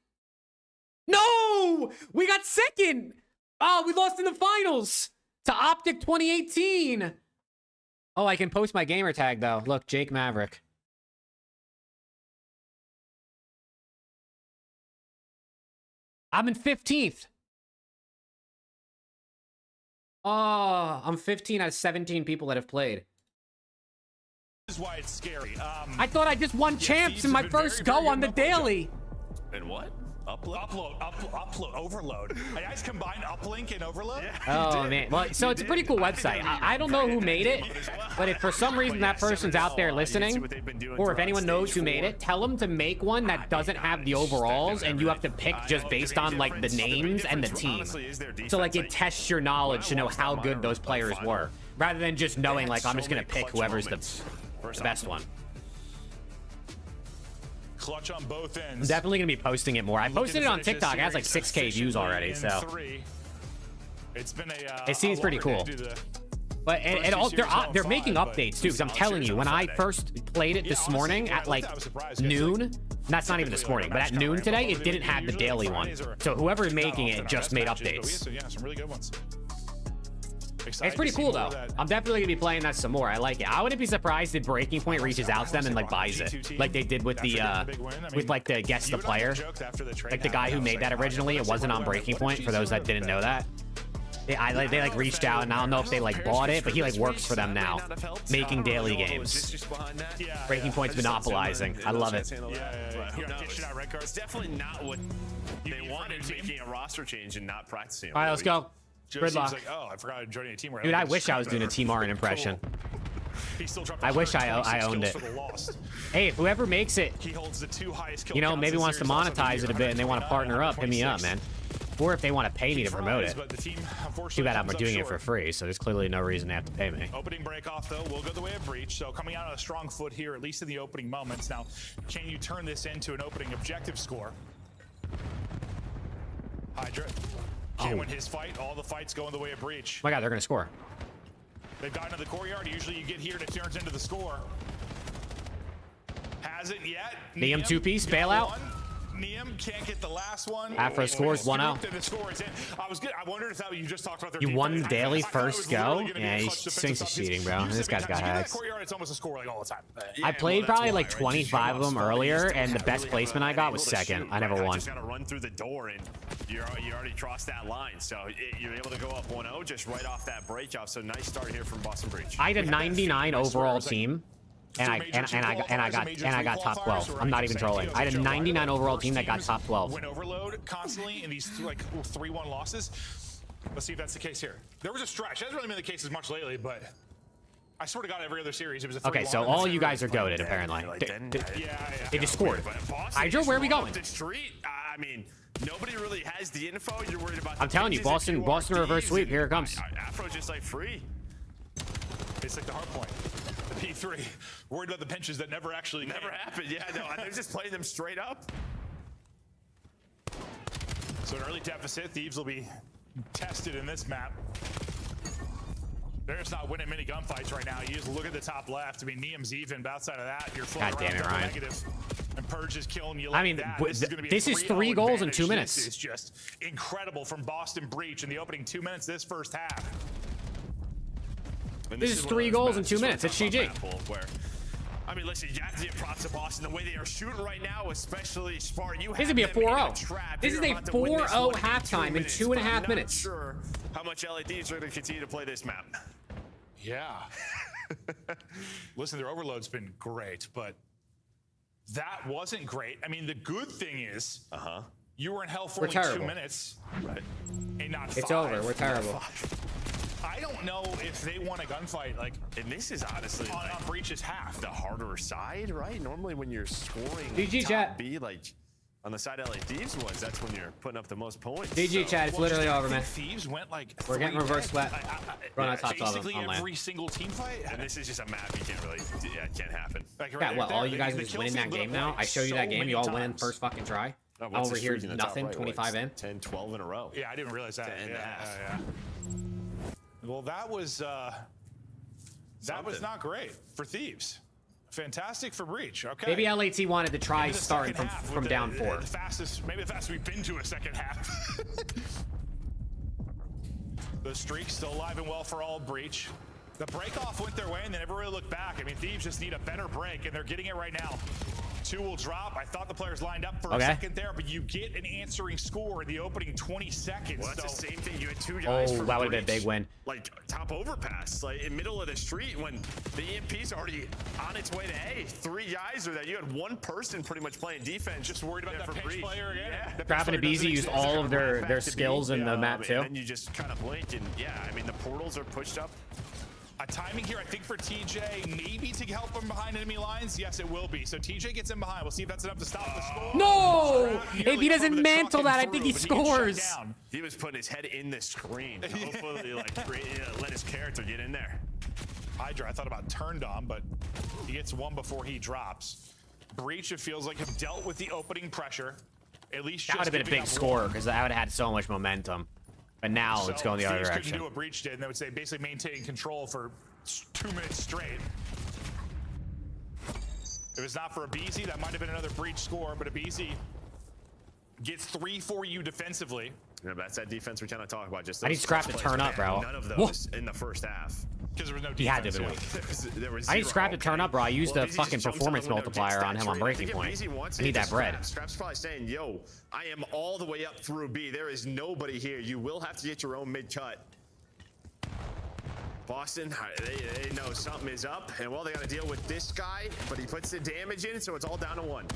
No! We got second! Oh, we lost in the finals! To Optic 2018! Oh, I can post my gamer tag, though. Look, Jake Maverick. I'm in 15th. Oh, I'm 15 out of 17 people that have played. This is why it's scary. I thought I just won champs in my first go on the daily. And what? Upload, overload. I guys combined uplink and overload? Yeah. Oh, man. Well, so it's a pretty cool website. I don't know who made it, but if for some reason that person's out there listening, or if anyone knows who made it, tell them to make one that doesn't have the overalls, and you have to pick just based on, like, the names and the team. So, like, it tests your knowledge to know how good those players were, rather than just knowing, like, I'm just going to pick whoever's the best one. Clutch on both ends. I'm definitely going to be posting it more. I posted it on TikTok. It has like 6k views already, so. It's been a it seems pretty cool. But they're making updates too, because I'm telling you, when I first played it this morning at like noon, that's not even this morning, but at noon today, it didn't have the daily one. So whoever's making it just made updates. Yeah, some really good ones. It's pretty cool though. I'm definitely gonna be playing that some more. I like it. I wouldn't be surprised if Breaking Point reaches out to them and like buys it, like they did with the like the guess the player, like the guy who made that originally. It wasn't on Breaking Point. For those that didn't know that, they like reached out, and I don't know if they like bought it, but he like works for them now, making daily games. Breaking Point's monopolizing. I love it. It's definitely not what they wanted, making a roster change and not practicing. All right, let's go. Gridlock. Like, oh, I forgot I'm joining a team. Dude, I wish I was doing a Team Arin impression. I wish I owned it. Hey, if whoever makes it, you know, maybe wants to monetize it a bit and they want to partner up, hit me up, man. Or if they want to pay me to promote it. Too bad I'm doing it for free, so there's clearly no reason they have to pay me. Opening break off, though, will go the way of Breach. So coming out on a strong foot here, at least in the opening moments. Now, can you turn this into an opening objective score? Hydra. Can't win his fight. All the fights going the way of Breach. Oh my God, they're going to score. They've gotten to the courtyard. Usually you get here and it turns into the score. Hasn't yet. Neum two-piece, bailout. Neum can't get the last one. Afro scores 1-0. I wondered if that you just talked about their You won the daily first go? Yeah, he thinks he's cheating, bro. This guy's got hacks. It's almost a score like all the time. I played probably like 25 of them earlier, and the best placement I got was second. I never won. You just got to run through the door, and you already crossed that line. So you're able to go up 1-0 just right off that breakout. So nice start here from Boston Breach. I had a 99 overall team. And I got top 12. I'm not even trolling. I had a 99 overall team that got top 12. Win overload constantly in these like 3-1 losses. Let's see if that's the case here. There was a stretch. That hasn't really been the case as much lately, but I swear to God, every other series it was a 3-1. Okay, so all you guys are goated apparently. They just scored. Hydra, where are we going? I mean, nobody really has the info. You're worried about. I'm telling you, Boston reverse sweep. Here it comes. Afro just like free. It's like the hard point. The P3. Worried about the pinches that never happened. Yeah, no, they're just playing them straight up. So an early deficit. Thieves will be tested in this map. They're just not winning many gunfights right now. You just look at the top left. I mean, Neum's even, but outside of that, you're floating around double negative. And Purge is killing you like I mean, that. this is 3 goals in 2 minutes. This is just incredible from Boston Breach in the opening 2 minutes this first half. This is 3 goals in 2 minutes. It's GG. I mean, listen, you have to give props to Boston. The way they are shooting right now, especially Spartan. This is going to be a 4-0. This is a 4-0 halftime in 2.5 minutes. Sure how much LAT is going to continue to play this map. Yeah. Listen, their overload's been great, but that wasn't great. I mean, the good thing is, you were in hell for only 2 minutes. Right. And not 5. It's over. We're terrible. I don't know if they won a gunfight, like, and this is honestly on Breach's half. The harder side, right? Normally when you're scoring GG chat. B, like on the side LA Thieves was, that's when you're putting up the most points. GG chat, it's literally over, man. Thieves went like we're getting reverse sweat. Run on top of basically every single team fight. And this is just a map you can't really, yeah, it can't happen. Like, yeah, well, all you guys are just winning that game now. I show you that game, you all win first fucking try. I'm over here, nothing, 25 in. 10, 12 in a row. Yeah, I didn't realize that. Yeah. Well, that was not great for Thieves. Fantastic for Breach. Okay. Maybe LAT wanted to try starting from down 4. Maybe the fastest we've been to a second half. The streak's still alive and well for all Breach. The break off went their way and they never really looked back. I mean, Thieves just need a better break and they're getting it right now. 2 will drop. I thought the players lined up for a second there, but you get an answering score in the opening 20 seconds. Well, that's the same thing. You had 2 guys. Oh, that would have been a big win. Like top overpass, like in middle of the street when the EMP's already on its way to A. 3 guys are there. You had 1 person pretty much playing defense. Just worried about that pinch player again. Yeah. Scrap and Abizi used all of their skills in the map too. And then you just kind of blink and yeah, I mean the portals are pushed up. A timing here, I think, for TJ, maybe to help him behind enemy lines. Yes, it will be. So TJ gets in behind. We'll see if that's enough to stop the score. No! If he doesn't mantle that, I think he scores. He was putting his head in the screen. Hopefully, like, let his character get in there. Hydra, I thought about turned on, but he gets 1 before he drops. Breach, it feels like, have dealt with the opening pressure. At least that would have been a big score because that would have had so much momentum. But now it's going the other direction. Couldn't do what Breach did, and they would say basically maintain control for 2 minutes straight. If it's not for Abizi, that might have been another Breach score, but Abizi gets 3 for you defensively. Yeah, but that's that defense we kind of talk about. Just I need Scrap to turn up, bro. None of those in the first half. Because there was no defense. He had to have been weak. I need Scrap to turn up, bro. I used a fucking performance multiplier on him on breaking point. I need that bread. Scrap's probably saying, yo, I am all the way up through B. There is nobody here. You will have to get your own mid-cut. Boston, they know something is up. And, well, they got to deal with this guy. But he puts the damage in, so it's all down to 1.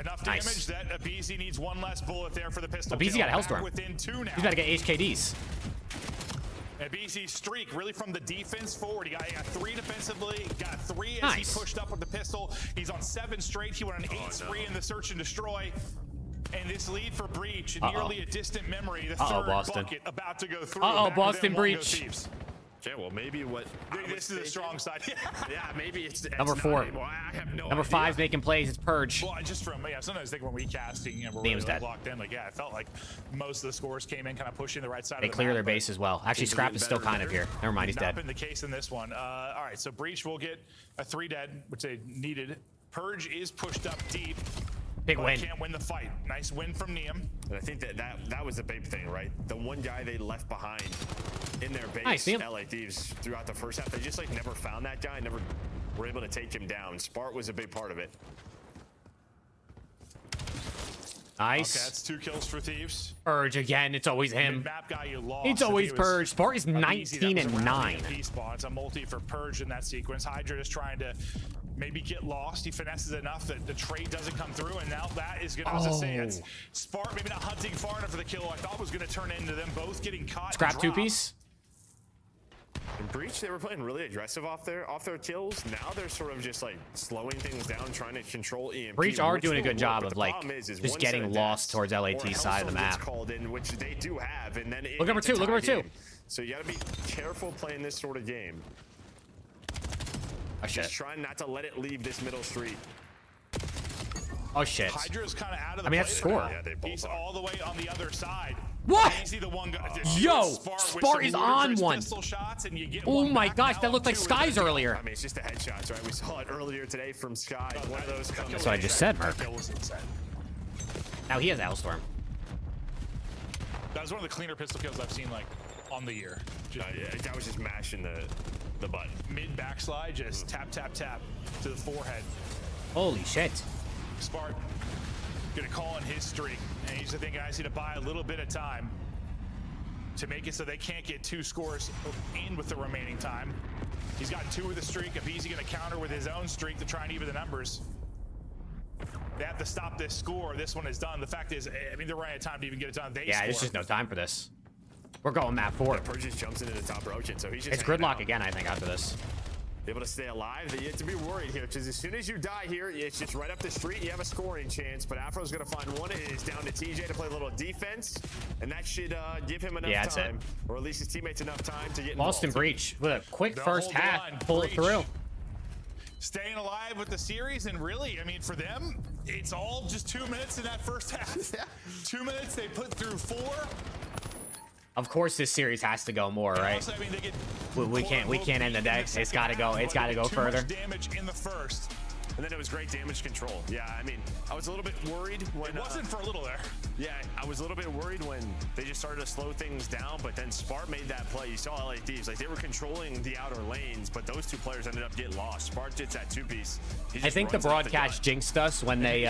Enough damage that Abizi needs 1 less bullet there for the pistol. Abizi got a Hellstorm. Within 2 now. He's about to get HKDs. Abizi's streak really from the defense forward. He got 3 defensively, got 3 as he pushed up with the pistol. He's on 7 straight. He went on 8 spree in the search and destroy. And this lead for Breach, nearly a distant memory. The third bucket about to go through. Boston Breach. Okay, well, maybe what... This is the strong side. Yeah, maybe it's number 4. I have no number 5 making plays. It's Purge. Well, just from sometimes I think when we casting and we're really locked in, like I felt like most of the scores came in kind of pushing the right side. They clear their base as well. Actually, Scrap is still kind of here. Never mind, he's dead. Not been the case in this one. All right, so Breach will get a 3 dead, which they needed. Purge is pushed up deep. Big win. Can't win the fight. Nice win from Neum. And I think that was the big thing, right? The one guy they left behind in their base, LA Thieves, throughout the first half, they just like never found that guy, never were able to take him down. Spart was a big part of it. Nice. Okay, that's 2 kills for Thieves. Purge again. It's always him. Map guy you lost. It's always Purge. Spart is 19 and 9. It's a multi for Purge in that sequence. Hydra is trying to maybe get lost. He finesses enough that the trade doesn't come through, and now that is going to say it's Spart maybe not hunting far enough for the kill. I thought was going to turn into them both getting caught. Scrap 2-piece. In Breach, they were playing really aggressive off their kills. Now they're sort of just like slowing things down, trying to control EMP. Breach are doing a good job of like just getting lost towards LAT's side of the map. Called in, which they do have, and then look number 2. Look number 2. So you got to be careful playing this sort of game. Oh, shit. Just trying not to let it leave this middle street. Oh shit. Hydra's kind of out of the I mean, that's score. Yeah, He's all the way on the other side. What? Easy the one guy. Yo, Spart Spart is on one. Shots and you get Oh one my back. gosh, Now that looked like two Skies is earlier. I mean, it's just the headshots, right? We saw it earlier today from Sky. One of those comes. That's what I just said, Mark. That was insane. Now he has Hailstorm. That was one of the cleaner pistol kills I've seen like on the year. Yeah, that was just mashing the button. Mid backslide, just tap, tap, tap to the forehead. Holy shit. Spart gonna call in his streak, and he's thinking I need to buy a little bit of time to make it so they can't get 2 scores in with the remaining time. He's got 2 with the streak. If he's gonna counter with his own streak to try and even the numbers, they have to stop this score. This one is done. The fact is, I mean, they're running out of time to even get it done. They Yeah, score. there's just no time for this. We're going map 4. Purge just jumps into the top rotation, so he's just. It's gridlock again, I think, after this. Able to stay alive. You have to be worried here because as soon as you die here, it's just right up the street. You have a scoring chance, but Afro's going to find one. It is down to TJ to play a little defense, and that should give him enough time, or at least his teammates enough time to get Lost in involved. Breach with a quick They'll first hold the half, line. pull it Breach. through. Staying alive with the series, and really, I mean, for them, it's all just 2 minutes in that first half. 2 minutes, they put through 4. Of course, this series has to go more, right? Also, I mean, they get We can't end the day. It's got to go. It's got to go too further. much damage in the first. And then it was great damage control. Yeah, I mean, I was a little bit worried when... It wasn't for a little there. Yeah, I was a little bit worried when they just started to slow things down, but then Spart made that play. You saw LA Thieves, like they were controlling the outer lanes, but those 2 players ended up getting lost. Spart gets that 2-piece. I think the broadcast jinxed us when they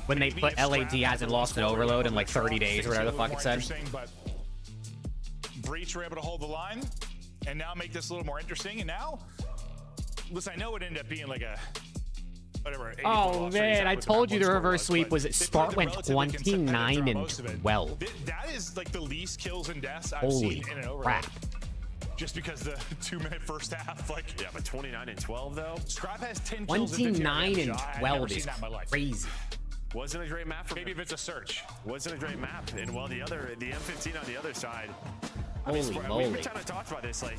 put LAD hasn't lost an overload in like 30 days or whatever the fuck it said. But Breach were able to hold the line and now make this a little more interesting. And now, listen, I know it ended up being like a whatever. Oh man, I told you the reverse sweep was Spart went 29 and 12. That is like the least kills and deaths I've Holy seen in an overload. crap. Just because the 2-minute first half, like yeah, but 29 and 12 though. Scrap has 10 kills. 29 and 12 is crazy. Wasn't a great map for maybe if it's a search. Wasn't a great map, and well, the M15 on the other side. Holy moly. We've kind of talked about this, like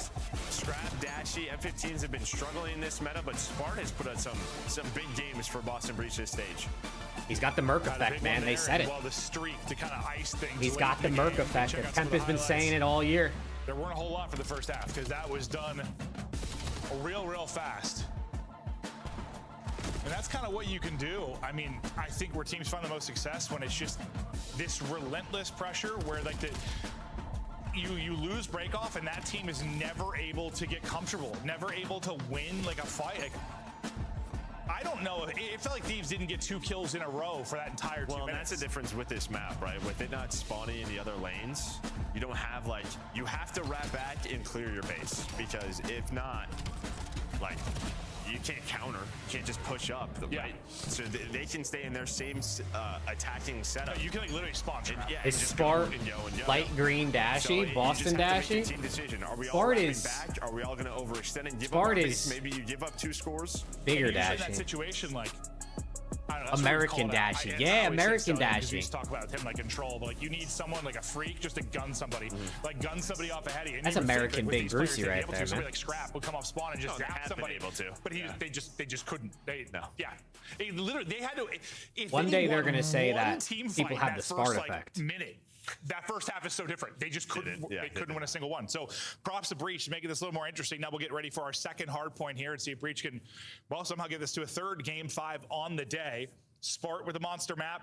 Scrap, Dashy, M15s have been struggling in this meta, but Spart has put out some big games for Boston Breach this stage. He's got the Merc effect, man. They said it. Well, the streak to kind of ice things. He's got the Merc effect. Temp has been saying it all year. There weren't a whole lot for the first half because that was done real fast. And that's kind of what you can do. I mean, I think where teams find the most success when it's just this relentless pressure where like you lose break off and that team is never able to get comfortable, never able to win like a fight. Like, I don't know. It felt like Thieves didn't get 2 kills in a row for that entire 2 minutes. Well, that's the difference with this map, right? With it not spawning in the other lanes, you don't have like, you have to wrap back and clear your base because if not, like, you can't counter, you can't just push up, right? So they can stay in their same attacking setup. No, you can like literally spawn. Is Spart light green Dashy, so Boston Dashy? Are we all Spart wrapping is back? Are we all going to overextend and give Spart up? is Maybe you give up 2 scores. Bigger In that Dashy. situation, like, I don't know, that's American what we call it. Dashy. I Yeah, always say American so, 'cause Dashy. You just talk about him like control, but like you need someone like a freak just to gun somebody, like gun somebody off ahead of you. And That's you would think, American like, Big with these players, Brucey they'd be right able to. there, Somebody man. like Scrap would come off spawn and just zap somebody. Able to. But they just couldn't. Yeah. Literally, they had to. If One they day they're won going to say one that team people fight have the that Spart first, like, effect. minute. That first half is so different. They just couldn't. They couldn't win a single one. So props to Breach, making this a little more interesting. Now we'll get ready for our second hard point here and see if Breach can, well, somehow get this to a third game 5 on the day. Spart with a monster map.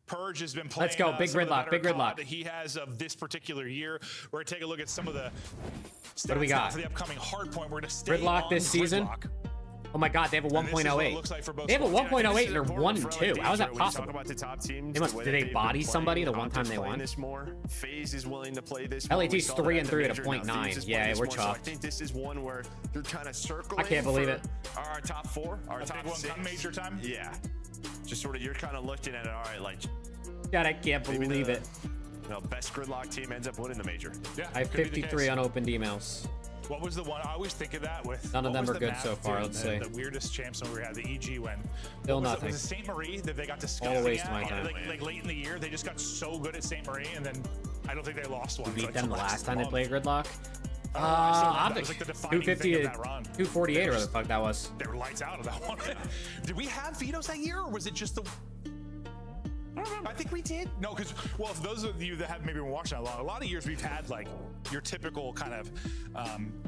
Purge has been playing. Let's go. Big some of the gridlock. Big better gridlock. COD that he has of this particular year. We're gonna take a look at some of the stats What do we got? for the upcoming hard point. We're gonna stay Gridlock on this season? Gridlock. Oh my god, they have a And this is what it 1.08. looks like for both They have a squads. 1.08 and they're This is 1 and important 2. for How is LAT, that when you talk possible? about the top teams, They must- the way did that they they've body been somebody the playing, one time they playing won? This more. FaZe is willing to play this more. LAT's We saw that 3 at and the 3 at a major. Now 0.9. Thieves is Yeah, playing we're this more, so I chuffed. think this is one where you're kind of circling. I can't believe for it. Our top 4, our A top big one 6. come major time? Yeah. Just sort of, you're kind of looking at it, all right, like. God, I can't maybe believe the, it. Best gridlock team ends up winning the major. Yeah, I have could be the 53 case. unopened emails. What was the one? I always think of that with. None of what them was are the good map, so far, dude, let's say. The weirdest champs when we had the EG win. Still What was it? nothing. Was it St. Marie that they got disgusting All a waste at? of my time. Like late in the year, they just got so good at St. Marie, and then I don't think they lost one. We beat for, like, them the last time they played Gridlock. Optic. Like the defining 250 thing to of that run. 248 or whatever the fuck that was. They were lights out of that one. Did we have vetoes that year, or was it just the... I think we did. No, because, well, for those of you that have maybe been watching a lot of years we've had like your typical kind of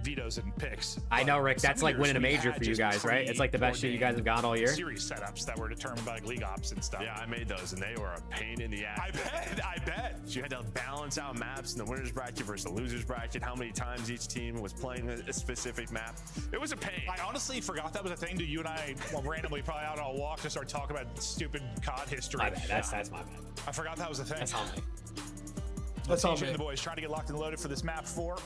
vetoes and picks. I know, Rick. That's like winning a major for you guys, right? It's like the best shit you guys have got all year. Series setups that were determined by like league ops and stuff. Yeah, I made those, and they were a pain in the ass. I bet. So you had to balance out maps in the winners bracket versus the losers bracket, how many times each team was playing a specific map. It was a pain. I honestly forgot that was a thing. Do you and I randomly probably out on a walk to start talking about stupid COD history? My bad. That's my bad. I forgot that was a thing. That's on me. That's on me. The boys trying to get locked and loaded for this map 4.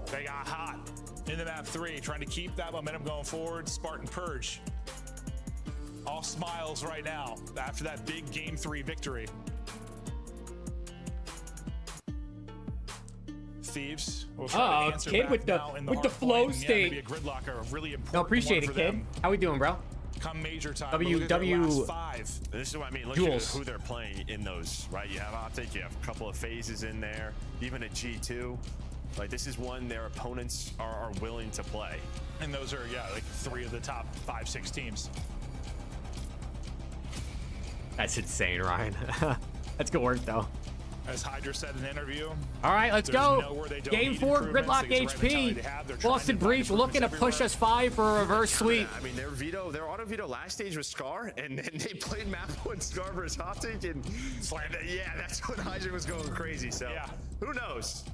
They got hot in the map 3, trying to keep that momentum going forward. Spartan Purge. All smiles right now after that big game 3 victory. Thieves. Oh, Kid with the flow state. Really no, appreciate it, Kid. How we doing, bro? Come major time. This is what I mean. Look Duels. at who they're playing in those, right? You have Optic, you have a couple of phases in there, even a G2. Like, this is one their opponents are willing to play. And those are, yeah, like 3 of the top 5-6 teams. That's insane, Ryan. That's good work, though. As Hydra said in an interview. All right, let's go. Game 4, Gridlock HP. Boston Breach looking to push us 5 for a reverse sweep. I mean, their auto veto last stage was Scar, and then they played map 1 Scar versus Optic, and yeah, that's when Hydra was going crazy. So who knows?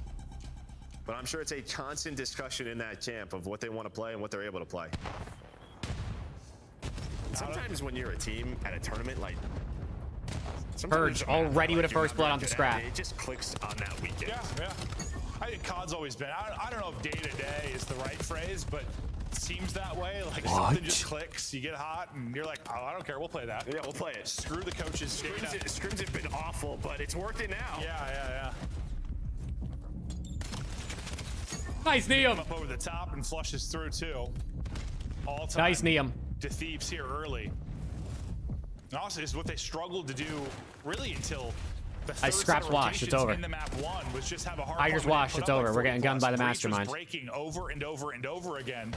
But I'm sure it's a constant discussion in that camp of what they want to play and what they're able to play. Sometimes when you're a team at a tournament, like, Purge already with a first blood onto Scrap. It just clicks on that weekend. Yeah. I think COD's always been. I don't know if day to day is the right phrase, but it seems that way. Like something just clicks, you get hot, and you're like, oh, I don't care, we'll play that. Yeah, we'll play it. Screw the coaches. Scrims have been awful, but it's working now. Yeah. Nice Neum. Up over the top and flushes through too. All time. Nice Neum. To Thieves here early. And also, is what they struggled to do really until the third Scraps washed. It's over. In the map 1 was just have a hard Tiger's washed. It's over. We're getting gunned by the mastermind. Breaking over and over and over again.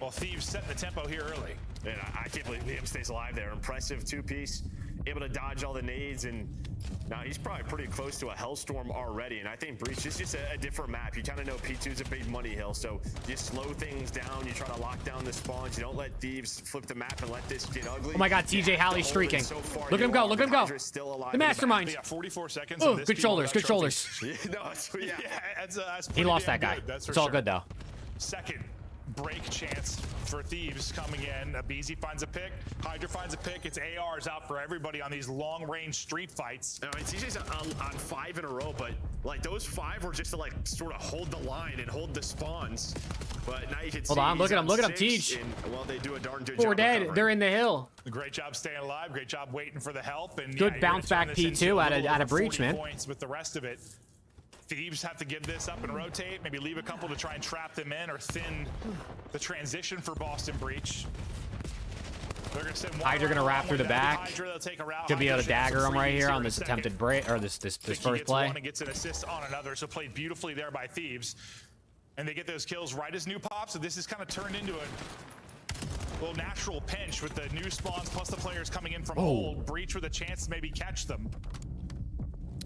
Well, Thieves set the tempo here early. And I can't believe Liam stays alive there. Impressive 2-piece, able to dodge all the nades, and now he's probably pretty close to a Hellstorm already. And I think Breach is just a different map. You kind of know P2 is a big money hill, so you slow things down. You try to lock down the spawns. You don't let Thieves flip the map and let this get ugly. Oh my God, TJ Halley streaking. Look at him go. Look at him go. The mastermind. Yeah, 44 seconds. Oh, good shoulders. Good shoulders. He lost that guy. It's all good though. Second break chance for Thieves coming in. BZ finds a pick. Hydra finds a pick. It's ARs out for everybody on these long-range street fights. No, TJ's on 5 in a row, but like those 5 were just to like sort of hold the line and hold the spawns. But now you can see. Hold on, look at him. Look at him, Teach. Well, they do a darn good 4 job dead. recovering. They're in the hill. Great job staying alive. Great job waiting for the help. And good bounce back P2 out of Breach, man. Points with the rest of it. Thieves have to give this up and rotate, maybe leave a couple to try and trap them in or thin the transition for Boston Breach. They're gonna send Hydra gonna wrap through the back. Could be able to dagger him right here on this attempted break or this first play. One and gets an assist on another, so played beautifully there by Thieves. And they get those kills right as new pops, so this is kind of turned into a little natural pinch with the new spawns plus the players coming in from hold. Breach with a chance to maybe catch them.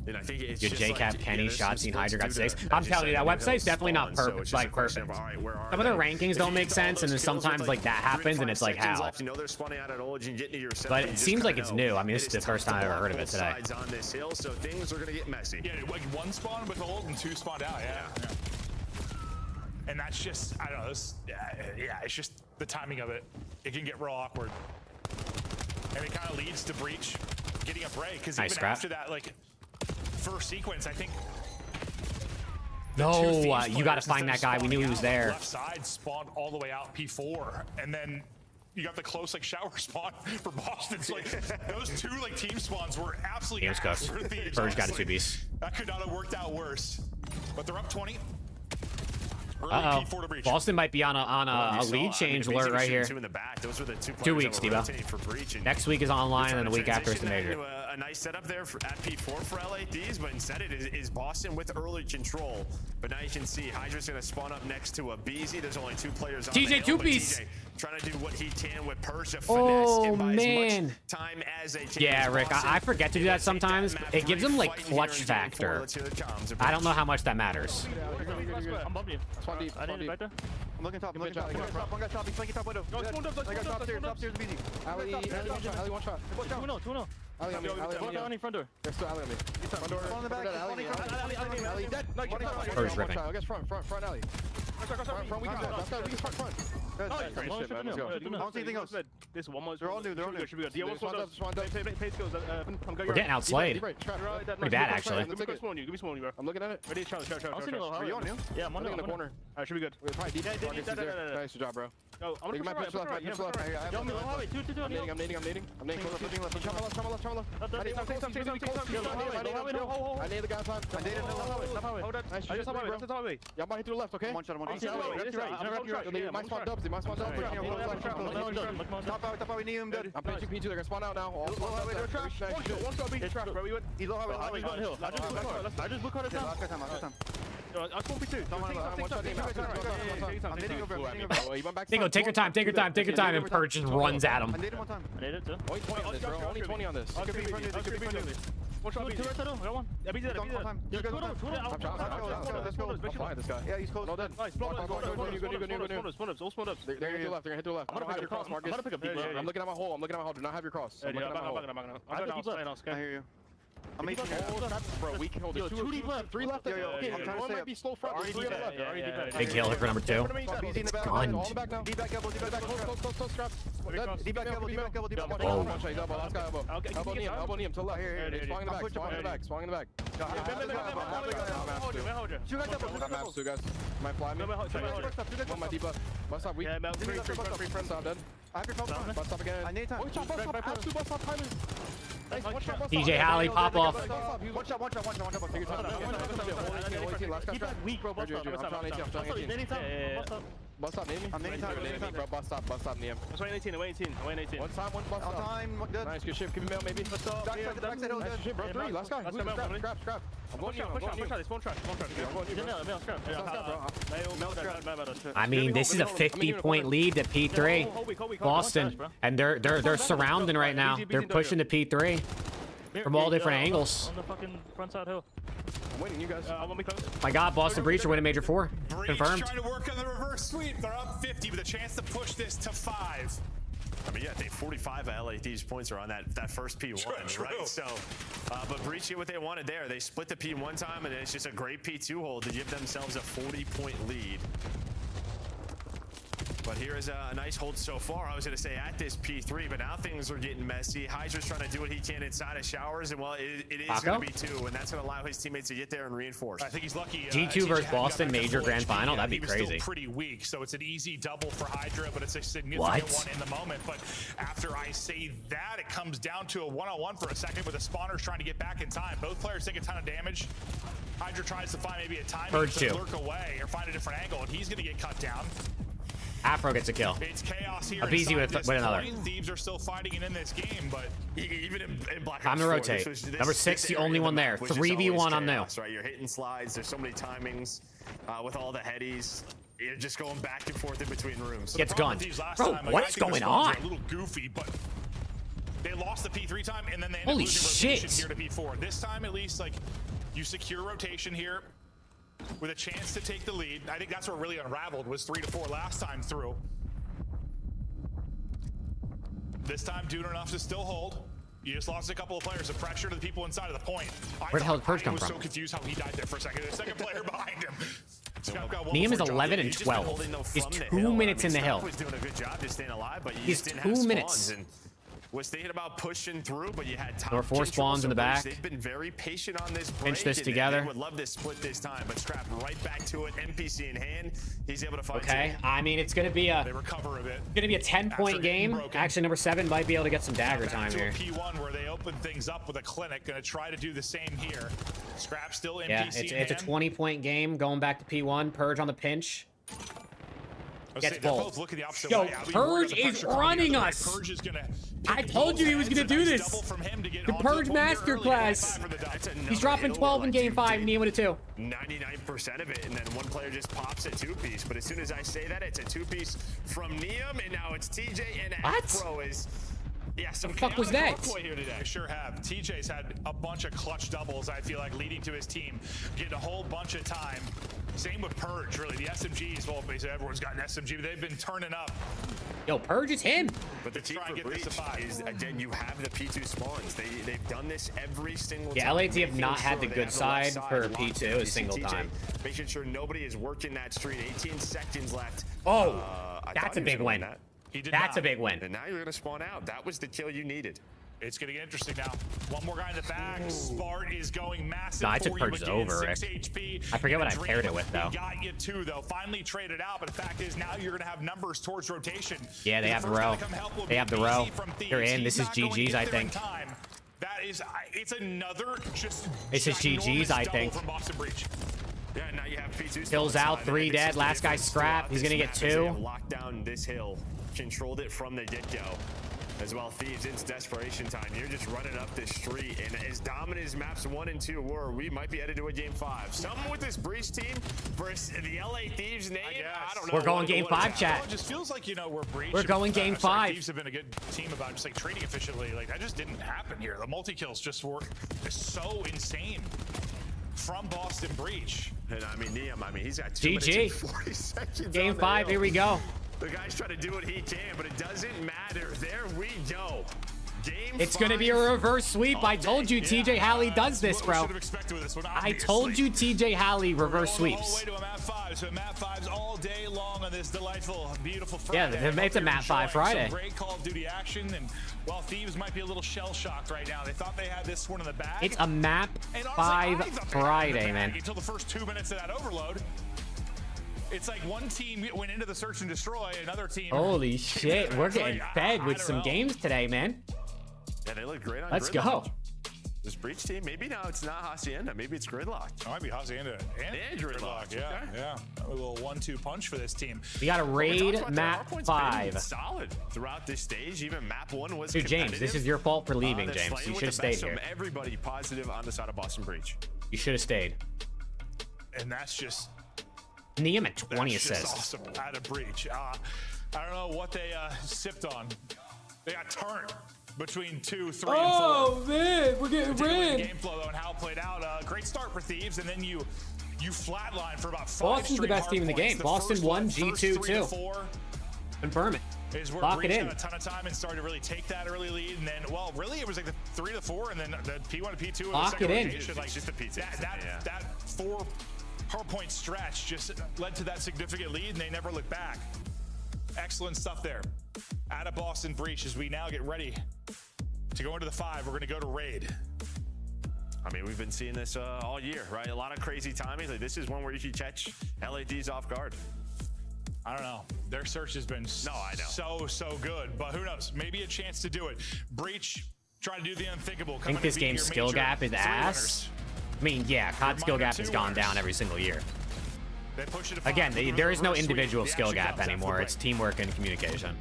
And I think it's good just J-Cap, like, Kenny, Shots, Hydra got 6. as I'm you telling you, said, that website's definitely not so perfect. it's Like just a perfect. question of, all right, where are Some of their they? rankings don't make sense, and then sometimes like that happens, and it's like how. Left, you know they're spawning out at Origin, getting to your But it seems like it's new. I mean, this is the first time I've ever heard of it today. On this hill, so things are gonna get messy. Yeah, like 1 spawn with hold and 2 spawned out. Yeah. And that's just, I don't know. It's just the timing of it. It can get real awkward, and it kind of leads to Breach getting a break because nice even scrap. after that, like. First sequence, I think. No, you got to find that guy. We knew he was there. Left side spawned all the way out P4, and then you got the close like shower spawn for Boston. So, like those 2 like team spawns were absolutely. Game's cooked. Purge got a 2-piece. That could not have worked out worse, but they're up 20. Boston might be on a lead change alert right here. Those were the 2 2 weeks, Steve. Next week is online, and then the week after is the major. a nice setup there at P4 for LATs, but instead it is Boston with early control. But now you can see Hydra's going to spawn up next to a BZ. There's only 2 players on the hill, two-piece. TJ trying to do what he can with Purge to finesse Oh, and buy as man. much time as they can. Yeah, Rick, I forget to do that sometimes. It gives them like clutch factor. I don't know how much that matters. I'm bumping you. Spawn deep. I need it back there. I'm looking top. I'm looking top. One guy top. He's flanking top window. Go, top stairs, busy. Ali, one shot. 2-0. Ali on me. Ali front door. There's still Ali on me. Front door. On the back. Ali dead. Purge ripping. I guess front Ali. Front, we can front. Let's go. I don't see anything else. This one more. They're all new. Should be good. We're getting outslayed. Pretty bad, actually. Give me spawn you, bro. I'm looking at it. Ready, Charlie. Are you on you? Yeah, I'm on the corner. Alright, should be good. Nice job, bro. Yo, I'm gonna push left. I'm nading. I need the guy time. I need hold on. I just highway. Y'all might hit to the left, okay? One shot. My spawn dubs. Top out, we need him, dude. I'm pinching P2, they're gonna spawn out now. One shot, beat trap, bro. He's low highway. I just book hard time. I spawn P2. They go, take your time, and Purge just runs at him. I need him one time. I need it too. Only 20 on this, bro. Only 20 on this. Could be friendly. One shot, two right side, I got one. Yeah, be there. I'm flying this guy. Yeah, he's close. No, dead. Nice. Spawn up. All spawn up. They're gonna hit the left. I don't have your cross, Marcus. I'm looking at my hole. Do not have your cross. I'm gonna hear you. I'm making bro, we can hold it. 2 deep left, 3 left. Okay, I'm trying to might be slow front. Already left. Big kill for number 2. Gunned. D back elbow, close scrap. D back elbow. Oh. Last guy elbow knee him to the left. Here. Swung in the back. Two guys. Might fly me. One my deep left. Bust up, weak. Free friend, stop dead. I have your phone. Bust up again. I need time. I have 2 bust up timers. DJ Halley, pop off. One shot. Last guy trap. Weak, bro. Bust up. Bust up, name me. I'm naming time, bro. Bust up, name. I'm waiting 18. One time, one bust up. Good. Nice, good shit. Give me mail, maybe. Backside hill, nice shit, bro. 3, last guy. Scrap. I'm going I mean, this is a 50-point lead to P3. Boston, and they're surrounding right now. They're pushing to P3 from all different angles. On the fucking front side hill. I'm waiting, you guys. My God, Boston Breach are winning Major 4. Confirmed. Trying to work on the reverse sweep. They're up 50 with a chance to push this to 5. I mean, yeah, I think 45 of LAT's points are on that first P1, right? So, but Breach get what they wanted there. They split the P1 time, and it's just a great P2 hold to give themselves a 40-point lead. But here is a nice hold so far. I was going to say at this P3, but now things are getting messy. Hydra's trying to do what he can inside of showers, and well, it is going to be 2, and that's going to allow his teammates to get there and reinforce. I think he's lucky. G2 versus Boston major grand final. That'd be he was crazy. Still pretty weak, so it's an easy double for Hydra, but it's a significant one in the moment. But after I say that, it comes down to a one-on-one for a second with the spawners trying to get back in time. Both players take a ton of damage. Hydra tries to find maybe a timing to lurk away or find a different angle, and he's going to get cut down. Afro gets a kill. It's chaos here. Abizi with another. Thieves are still fighting it in this game, but even in Black Ops Time to 4, rotate. Number 6, the only one there. 3v1 on new. Right, you're hitting slides. There's so many timings with all the headies. You're just going back and forth in between rooms. Gets gunned. Bro, what's going on? A little goofy, but they lost the P3 time, and then they ended up losing rotation here to P4. This time, at least, like, you secure rotation here with a chance to take the lead. I think that's what really unraveled was 3 to 4 last time through. This time doing enough to still hold. You just lost a couple of players. The pressure to the people inside of the point. Where the hell did Purge come from? I was so confused how he died there for a second. The second player behind him. Neum is 11 and 12. He's 2 minutes in the hill. He's doing a good job just staying alive, but he's 2 minutes. Was thinking about pushing through, but you had top. There were 4 spawns in the back. They've been very patient on this break. Pinch this together. They would love this split this time, but Scrap right back to it. NPC in hand. He's able to find. Okay, I mean it's gonna be a. They recover a bit. Gonna be a 10-point game. Actually, number 7 might be able to get some dagger time here. P1 where they open things up with a clinic. Gonna try to do the same here. Scrap still NPC. Yeah, it's a 20-point game going back to P1. Purge on the pinch. Gets they're bold. both looking the opposite Yo, way. I mean, Purge the is pressure coming running the other way. us. Purge is gonna I pick told you he both was gonna ends. A do nice this. double from him to get The onto Purge point here early. masterclass. For the double. That's another He's dropping hill 12 in like game you 5, did. Nia with a 2. 99% of it, and then one player just pops a two-piece. But as soon as I say that, it's a two-piece from Neum, and now it's TJ and What? Afro is. Yeah, some The fuck was that? Here today. They sure have. TJ's had a bunch of clutch doubles, I feel like, leading to his team getting a whole bunch of time. Same with Purge, really. The SMGs, well, basically everyone's got an SMG, but they've been turning up. Yo, Purge is him. But the key try for and get Breach this to 5. is, again, you have the P2 spawns. They've done this every single Yeah, time. LAT have Making not had sure the they good have the left side for locked P2 down. a You see single TJ time. making sure nobody is working that street. 18 seconds left. Oh, I that's thought a he was big gonna win. that. He did That's not. a big win. And now you're going to spawn out. That was the kill you needed. It's going to get interesting now. One more guy in the back. Spart is going massive. No, I took for you Purge again. over, 6 Rick. HP. I forget what I Dream, paired it with, though. We got you too, though. Finally traded out, but the fact is now you're going to have numbers towards rotation. Yeah, they have the row. They have the row. They're in. This is GG's, I think. That is, it's another just. This is GG's, I double think. From Boston Breach. Yeah, now you have P2 Kills spawns out, on, 3 and this dead. is the Last guy difference scrap. throughout He's this gonna get map is they 2. have locked down this hill, controlled it from the get-go. As well, Thieves, it's desperation time. You're just running up this street, and as dominant as maps 1 and 2 were, we might be headed to a game 5. Something with this Breach team versus the LA Thieves name, I don't know. We're going what- game what 5, is chat. Well, it just feels like, you know, we're Breach. We're going game 5. Thieves have been a good team about just like trading efficiently. Like that just didn't happen here. The multi-kills just were so insane from Boston Breach. And I mean, Neum, he's got 2 minutes GG. and 40 seconds Game on the 5, hill. here we go. The guy's trying to do what he can, but it doesn't matter. There we go. Game It's going to be a 5. reverse sweep. I told you TJ Halley does this, What we bro. should have expected with this one, I obviously. told you TJ Halley reverse Going all the sweeps. way to a map 5. So map 5's all day long on this delightful, beautiful Yeah, Friday. it's a Hope you're map 5 enjoying Friday. Some great Call of Duty action, and while Thieves might be a little shell-shocked right now, they thought they had this one in the bag. It's a map And honestly, 5 I thought they had it in the Friday, bag man. Until the first 2 minutes of that overload. It's like one team went into the search and destroy, another team. Holy shit, we're getting fed with I some don't know. games today, man. Yeah, they look great on Let's Gridlock. go. This Breach team, maybe now it's not Hacienda, maybe it's Gridlock. It might be Hacienda and Gridlock. Yeah, Okay. yeah. A little 1-2 punch for this team. We got a We raid talked about map that. Hardpoint's 5. been solid throughout this stage. Even map 1 was Dude, James, this is your fault for leaving, they're James. slaying You with should have the best stayed here. from everybody positive on the side of Boston Breach. You should have stayed. And that's just Neum at 20 that's just assists. awesome out of Breach. I don't know what they sipped on. They got turned between 2, 3, Oh, and 4. man, we're getting Particularly the red. game flow though and how it played out. Great start for Thieves, and then you flatline for about 5 Boston's the straight best team in the hardpoints. game. The Boston first won, one, first G2 3 to too. 4 Confirm it. is where Lock it Breach in. had a ton of time and started to really take that early lead, and then, well, really it was like the 3 to 4, and then the P1 to P2 Lock the second it in. rotation. Like It's just a P2. that 4 hardpoint stretch just led to that significant lead, and they never looked back. Excellent stuff there. Out of Boston Breach as we now get ready to go into the 5. We're going to go to raid. I mean, we've been seeing this all year, right? A lot of crazy timings. Like, this is one where you should catch LADs off guard. I don't know. Their search has been so good, but who knows? Maybe a chance to do it. Breach trying to do the unthinkable. I think this game's skill gap is ass. I mean, yeah, COD skill gap has gone down every single year. They push it to 5. Again, there is no Reverse sweep. individual The skill action gap comes after the anymore. break. It's teamwork and communication.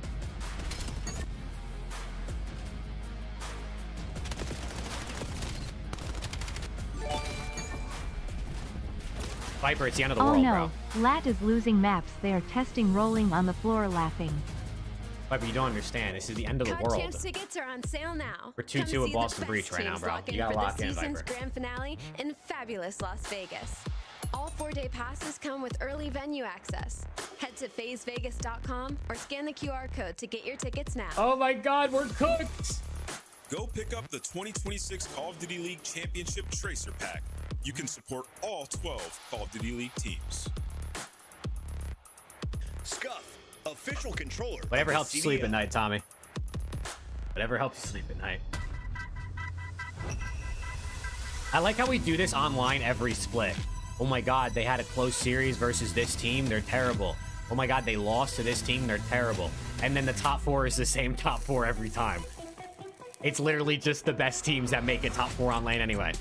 Viper, it's the end of the Oh world, no, bro. LAT is losing maps. They are testing rolling on the floor laughing. Viper, you don't understand. This is the end of the COD world. Champs tickets are on sale now. We're 2-2 Come at see the Boston best Breach right now, teams bro. lock You gotta for lock the in, season's Viper. grand finale in fabulous Las Vegas. All 4-day passes come with early venue access. Head to phasevegas.com or scan the QR code to get your tickets now. Oh my God, we're cooked. Go pick up the 2026 Call of Duty League Championship Tracer Pack. You can support all 12 Call of Duty League teams. Scuff, official controller. Whatever of the helps you sleep CDL. at night, Tommy. Whatever helps you sleep at night. I like how we do this online every split. Oh my God, they had a close series versus this team. They're terrible. Oh my God, they lost to this team. They're terrible. And then the top 4 is the same top 4 every time. It's literally just the best teams that make it top 4 on lane anyway.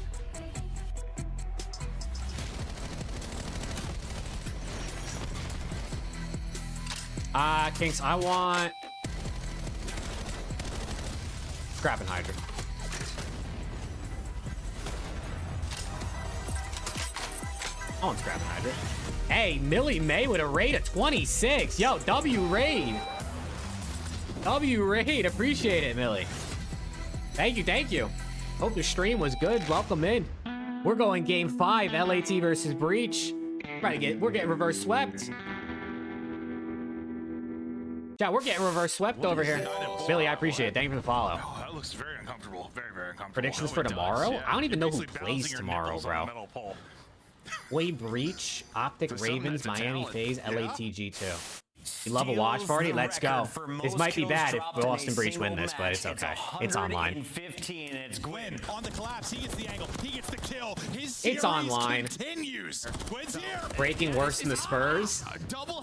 Kinks, I want Scrap and Hydra. I want Scrap and Hydra. Hey, Millie May with a raid of 26. Yo, W raid. W raid. Appreciate it, Millie. Thank you, thank you. Hope the stream was good. Welcome in. We're going game 5, LAT versus Breach. We're getting reverse swept. Yeah, we're getting reverse swept over here. Billy, I appreciate it. Thank you for the follow. Oh, that looks very uncomfortable. Very, very uncomfortable. Predictions for tomorrow? I don't even know who plays tomorrow, bro. Way Breach, Optic Ravens, Miami FaZe, LATG2. You love a watch party? Let's go. This might be bad if Boston Breach win this, but it's okay. It's online. 15, and it's Gwyn on the collapse. He gets the angle. He gets the kill. His It's online. Continues. Gwyn's here. Breaking worse than the Spurs?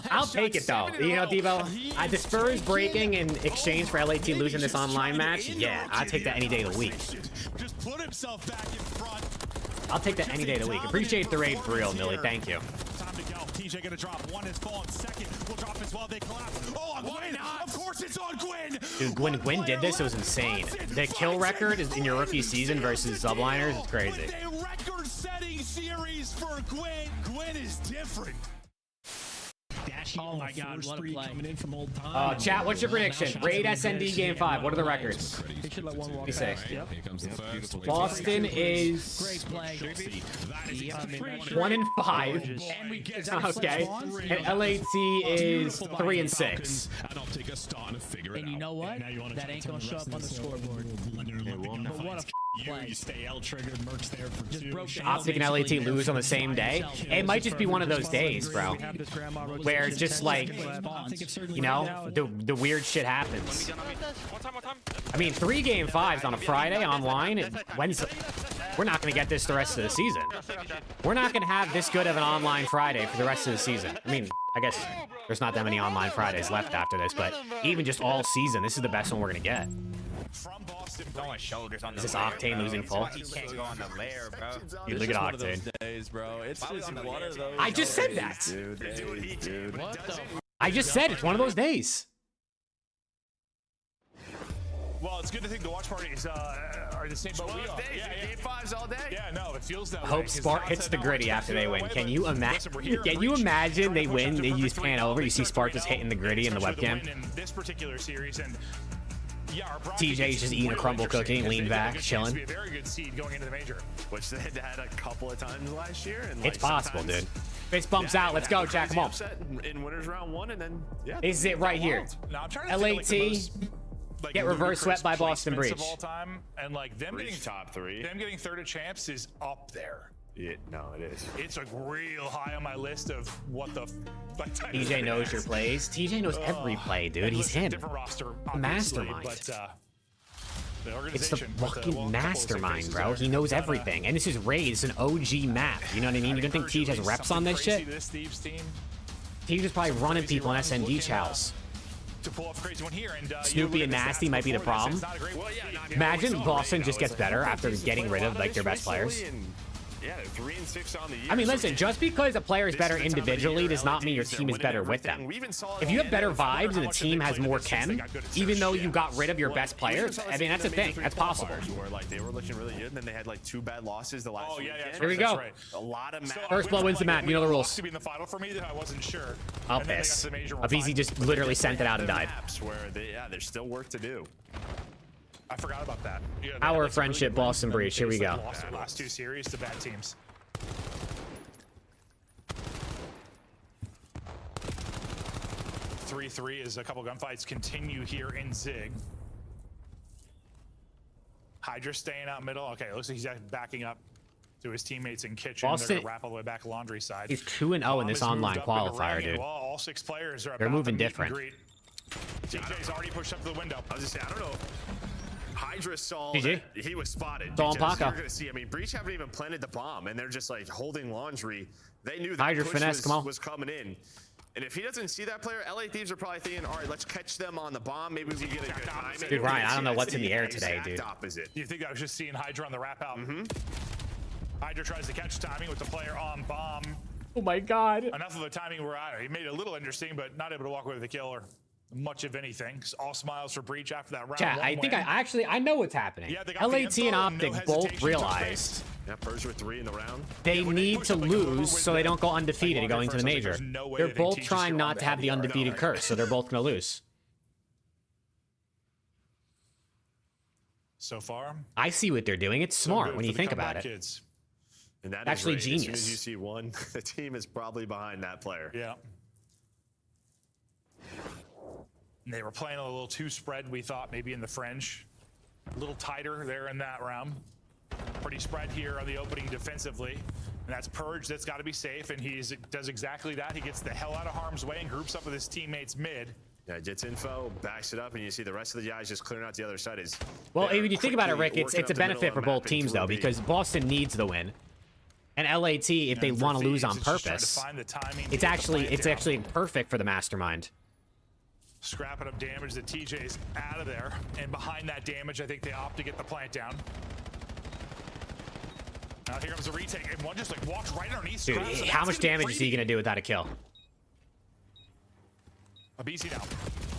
I'll take it though. You know, Devo, the Spurs breaking in exchange for LAT losing this online match? Yeah, I'll take that any day of the week. Just put himself back in front. I'll take that any day of the week. Appreciate the raid for real, Millie. Thank you. Time to go. TJ gonna drop. One is fallen. Second will drop as well. They collapse. Oh, on Gwyn. Of course it's on Gwyn. Dude, when Gwyn did this, it was insane. The kill record is in your rookie season versus subliners is crazy. A record-setting series for Gwyn. Gwyn is different. Oh my God, what a play. Coming in from old time. Chat, what's your prediction? Raid SND game 5. What are the records? What do you say? Boston is great play. 1-5. Okay. And LAT is 3-6. And you know what? That ain't gonna show up on the scoreboard. But what a play. You stay L triggered. Mercs there for 2. Optic and LAT lose on the same day. It might just be one of those days, bro, where just like, you know, the weird shit happens. I mean, 3 game 5s on a Friday online and Wednesday. We're not going to get this the rest of the season. We're not going to have this good of an online Friday for the rest of the season. I mean, I guess there's not that many online Fridays left after this, but even just all season, this is the best one we're going to get. Shoulders on Is this Octane losing full? He can't go on the lair, bro. Dude, look at Octane. Days, bro. It's just one of those. I just said that. Dude. I just said it's one of those days. Well, it's good to think the watch parties are the same boat we are. Game 5s all day. Yeah, no, it feels that way. Hope Spart hits the gritty after they win. Can you imagine? Can you imagine they win? They use pan over. You see Spart just hitting the gritty in the webcam. In this particular series, and yeah, our TJ's just eating a crumble cookie, lean back, chilling. Be a very good seed going into the major, which they had a couple of times last year. And it's possible, dude. Face bumps out. Let's go, Jack. Come on. In winners round 1, and then yeah. This is it right here. LAT. Get reverse swept by Boston Breach. Of all time, and like them getting top 3, them getting third of champs is up there. No, it is. It's a real high on my list of what the. TJ knows your plays. TJ knows every play, dude. He's him. Different roster, mastermind. But, it's the fucking mastermind, bro. He knows everything. And this is Raid. It's an OG map. You know what I mean? You don't think TJ has reps on this shit? TJ's probably running people in SND chows. To pull off a crazy one here, and Snoopy and Nasty might be the problem. Imagine Boston just gets better after getting rid of like their best players. Yeah, 3-6 on the year. I mean, listen, just because a player is better individually does not mean your team is better with them. If you have better vibes and the team has more chem, even though you got rid of your best players, I mean, that's a thing. That's possible. They were looking really good, and then they had like 2 bad losses the last weekend. Here we go. A lot of First blood wins the map. You know the rules. To be in the final for me, that I wasn't sure. I'll piss. Abizi just literally sent it out and died. Where there's still work to do. I forgot about that. Yeah, Our friendship, Boston Breach. Here we go. Lost their last 2 series to bad teams. 3-3 as a couple gunfights continue here in Zig. Hydra staying out middle. Okay, looks like he's backing up to his teammates in kitchen. Boston, they're gonna wrap all the way back laundry side. He's 2-0 in this online qualifier, dude. Well, all 6 players are They're moving different. TJ's already pushed up to the window. I was just saying, I don't know. Hydra saw GG. that he was spotted. You're gonna see. I mean, Breach haven't even planted the bomb, and they're just like holding laundry. They knew that Hydra push finesse, was coming in. And if he doesn't see that player, LA Thieves are probably thinking, all right, let's catch them on the bomb. Maybe we get a good time. Dude, Ryan, I don't know what's in the air today, dude. Opposite. You think I was just seeing Hydra on the wrap out? Hydra tries to catch timing with the player on bomb. Oh my God. Enough of a timing where he made it a little interesting, but not able to walk away with the kill or much of anything. All smiles for Breach after that round. Chat, I think I know what's happening. Yeah, they got LAT the info, and Optic no both hesitation, realized Yeah, Purge with 3 in the round. they need to lose so they don't go undefeated going to the major. They're both trying not to have the undefeated curse, so they're both going to lose. So far, I see what they're doing. It's smart when you think about it. Kids. And that Actually is right. genius. As soon as you see one, the team is probably behind that player. Yeah. And they were playing a little too spread, we thought, maybe in the French. A little tighter there in that round. Pretty spread here on the opening defensively. And that's Purge. That's got to be safe. And he does exactly that. He gets the hell out of harm's way and groups up with his teammates mid. Yeah, gets info, backs it up, and you see the rest of the guys just clearing out the other side. Well, when you think about it, Rick, it's a benefit for both teams, though, because Boston needs the win. And LAT, if they want to lose on purpose, it's actually perfect for the mastermind. Scrapping up damage. The TJ's out of there. And behind that damage, I think they opt to get the plant down. Now here comes the retake. And one just like walks right underneath. Dude, how much damage is he going to do without a kill? Abisi now.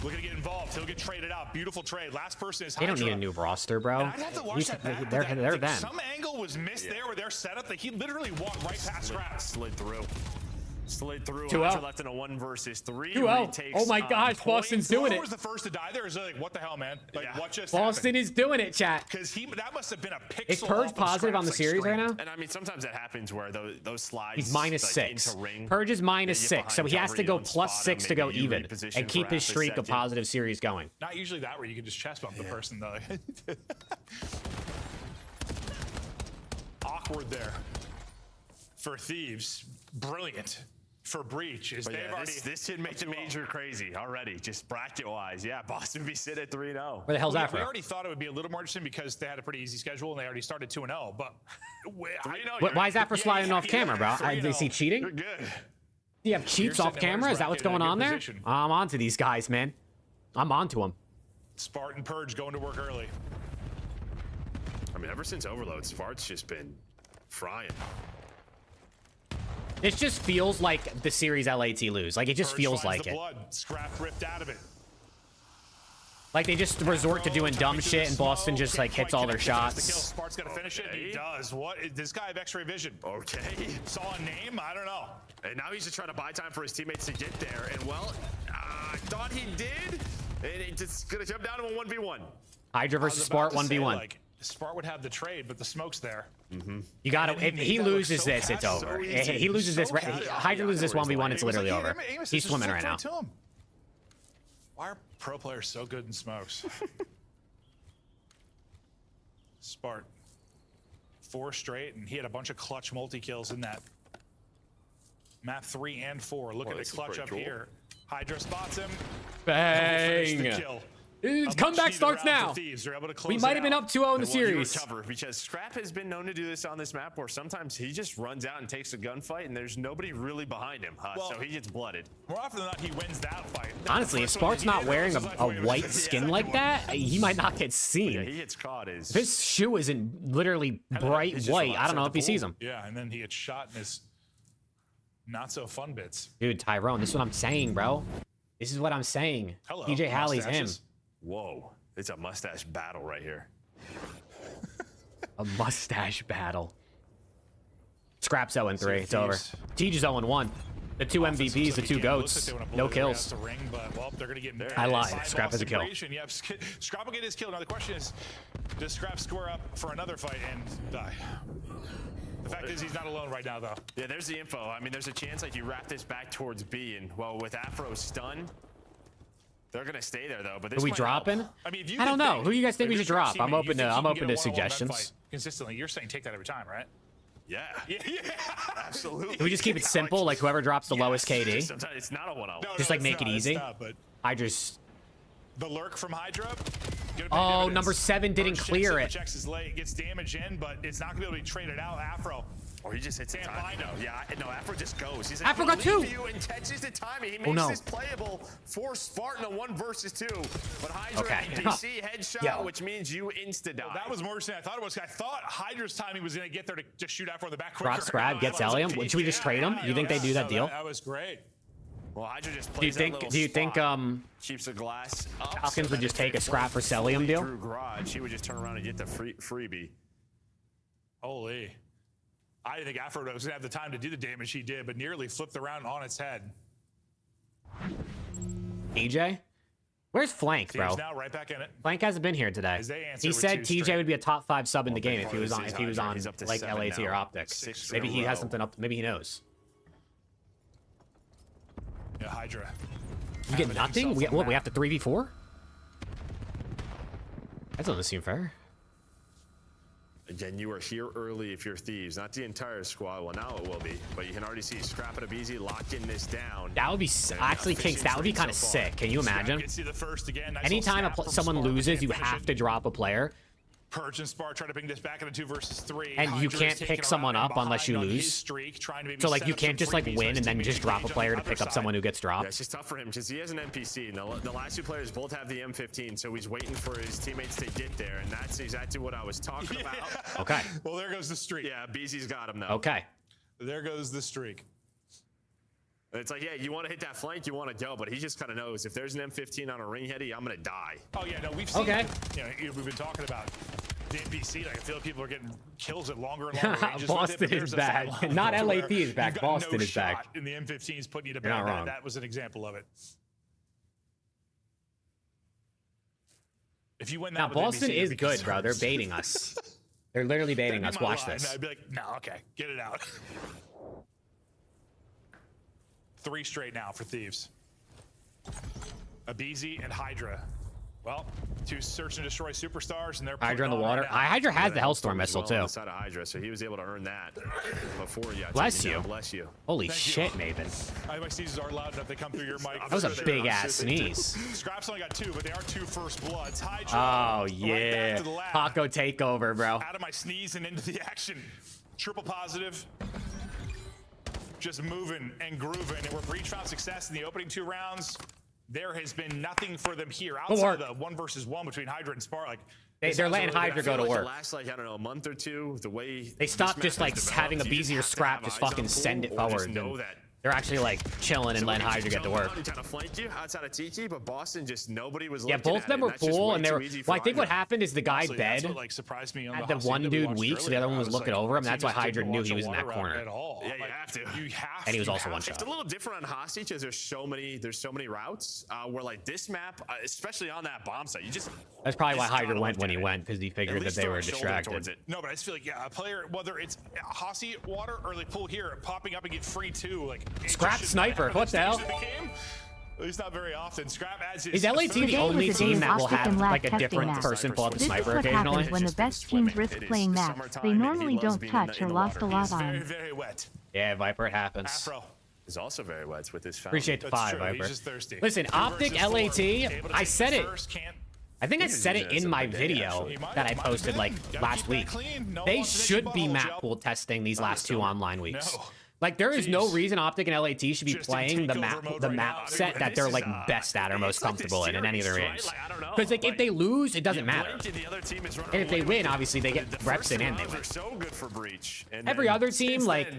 Looking to get involved. He'll get traded out. Beautiful trade. Last person is They don't need a new roster, bro. I'd have to watch that back. They're them. Some angle was missed there with their setup that he literally walked right past Scrap. Slid through. Slid through. 2-0. Left in a 1 versus 3. 2-0. Oh my gosh, Boston's doing it. Was the first to die there? Is it like, what the hell, man? Like, what just Boston is doing it, chat. Because that must have been a pixel. Is Purge positive on the series right now? And I mean, sometimes that happens where those slides. He's -6. Purge is -6, so he has to go +6 to go even and keep his streak of positive series going. Not usually that where you can just chest bump the person, though. Awkward there for Thieves. Brilliant for Breach. This should make the major crazy already, just bracket-wise. Yeah, Boston would be sitting at 3-0. Where the hell's Afro? We already thought it would be a little more interesting because they had a pretty easy schedule and they already started 2-0. But why is Afro sliding off camera, bro? Is he cheating? You're good. Do you have cheats off camera? Is that what's going on there? I'm on to these guys, man. I'm on to them. Spartan Purge going to work early. I mean, ever since Overload, Spart's just been frying. It just feels like the series LAT lose. Like, it just feels like it. Blood. Scrap ripped out of it. Like, they just resort to doing dumb shit, and Boston just, like, hits all their shots. Spart's got to finish it. He does. What? This guy have X-ray vision. Okay. Saw a name? I don't know. And now he's just trying to buy time for his teammates to get there. And, well, I thought he did. And it's just going to jump down to a 1v1. Hydra versus Spart 1v1. Like, Spart would have the trade, but the smoke's there. You gotta. If he loses this, it's over. He loses this. Hydra loses this 1v1. It's literally over. He's swimming right now. Why are pro players so good in smokes? Spart, 4 straight, and he had a bunch of clutch multi-kills in that. Map 3 and 4. Look at the clutch up here. Hydra spots him. Bang! Comeback starts now. We might have been up 2-0 in the series. Recover because Scrap has been known to do this on this map where sometimes he just runs out and takes a gunfight and there's nobody really behind him, so he gets blooded. More often than not, he wins that fight. Honestly, if Spart's not wearing a white skin like that, he might not get seen. Yeah, he gets caught. If his shoe isn't literally bright white, I don't know if he sees him. Yeah, and then he gets shot in his not so fun bits. Dude, Tyrone, this is what I'm saying, bro. This is what I'm saying. Hello, DJ Halley's him. Whoa, it's a mustache battle right here. A mustache battle. Scrap's 0-3. It's over. Tej is 0-1. The 2 MVPs, the 2 GOATs. No kills. I lied. Scrap has a kill. Yep, Scrap will get his kill. Now the question is, does Scrap square up for another fight and die? The fact is he's not alone right now, though. Yeah, there's the info. I mean, there's a chance like you wrap this back towards B, and well, with Afro stunned, they're gonna stay there though. But this are we dropping? I mean, I don't know. Who do you guys think we should drop? I'm open to suggestions. Consistently, you're saying take that every time, right? Yeah. Yeah. Absolutely. Can we just keep it simple? Like whoever drops the lowest KD. Sometimes it's not a 1-0. Just like make it easy. Hydra's. The lurk from Hydra. Oh, number 7 didn't clear it. Checks his leg, gets damage in, but it's not gonna be able to be traded out. Afro Or he just hits it. Yeah, no, Afro just goes. He's Afro got 2. You and catches the timing. He makes this playable for Spartan a 1 versus 2. But Hydra and DC headshot, which means you insta-die. Well, that was more than I thought it was. I thought Hydra's timing was going to get there to just shoot Afro in the back quicker. Scrap gets Ellium. Should we just trade him? You think they do that deal? That was great. Well, Hydra just plays do you think keeps the glass up, Falcons would just take a Scrap for Celium deal? Through garage, he would just turn around and get the freebie. Holy. I didn't think Afro was going to have the time to do the damage he did, but nearly flipped the round on its head. TJ? Where's Flank, bro? Now right back in it. Flank hasn't been here today. He said TJ would be a top 5 sub in the game if he was on like LAT or Optic. Maybe he has something up. Maybe he knows. Yeah, Hydra. You get nothing? We have to 3v4? That doesn't seem fair. Again, you are here early if you're Thieves, not the entire squad. Well, now it will be, but you can already see Scrap and Abizi locking this down. That would be actually Kinks. That would be kind of sick. Can you imagine? Anytime someone loses, you have to drop a player. Purge and Spar try to bring this back into 2 versus 3. And you can't pick someone up unless you lose. So like you can't just like win and then just drop a player to pick up someone who gets dropped. Yeah, it's just tough for him because he has an NPC. And the last 2 players both have the M15, so he's waiting for his teammates to get there. And that's exactly what I was talking about. Okay. Well, there goes the streak. Yeah, BZ's got him though. Okay. There goes the streak. It's like, yeah, you want to hit that flank, you want to go, but he just kind of knows if there's an M15 on a ring heady, I'm going to die. Oh, yeah, no, we've seen we've been talking about the NPC. Like, I feel like people are getting kills at longer and longer ranges. Boston is back. Not LAT is back. Boston is back. In the M15 is putting you to bed. That was an example of it. If you win that, now Boston is good, bro. They're baiting us. They're literally baiting us. Watch this. I'd be like, no, okay, get it out. 3 straight now for Thieves. Abizi and Hydra. Well, 2 search and destroy superstars, and they're Hydra in the water. Hydra has the Hellstorm missile too. On the side of Hydra, so he was able to earn that before you. Bless you. Bless you. Holy shit, Maven. My sneezes are loud enough. They come through your mic. That was a big ass sneeze. Scrap's only got 2, but they are 2 first bloods. Hydra. Oh yeah. Taco takeover, bro. Out of my sneeze and into the action. Triple positive. Just moving and grooving, and where Breach found success in the opening 2 rounds, there has been nothing for them here outside of the 1 versus 1 between Hydra and Spar. Like they're letting Hydra go to work. The last, like, I don't know, a month or 2, the way they stopped just like having a Beezy or Scrap just fucking send it forward. They're actually like chilling and letting Hydra get to work. Trying to flank you outside of Tiki, but Boston just nobody was. Yeah, both of them were cool, and they were. Well, I think what happened is the guy bed surprised me had the one dude weak, so the other one was looking over him. That's why Hydra knew he was in that corner. Yeah, you have to. And he was also one shot. It's a little different on Hostage because there's so many routes. Where like this map, especially on that bomb site, you just. That's probably why Hydra went when he went, because he figured that they were distracted. No, but I just feel like a player, whether it's Hossie water or they pull here, popping up and get free too, like Scrap sniper. What the hell? At least not very often. Scrap adds his. Is LAT the only team that will have like a different person pull up the sniper occasionally? This is what happens when the best teams risk playing maps. They normally don't touch or lost a lot on. Very, very wet. Yeah, Viper, it happens. Afro is also very wet with his. Appreciate the 5, Viper. He's just thirsty. Listen, Optic LAT. I said it. I think I said it in my video that I posted like last week. They should be map pool testing these last 2 online weeks. Like there is no reason Optic and LAT should be playing the map set that they're like best at or most comfortable in any of their games. Because like if they lose, it doesn't matter. And if they win, obviously they get reps in and they win. Every other team, like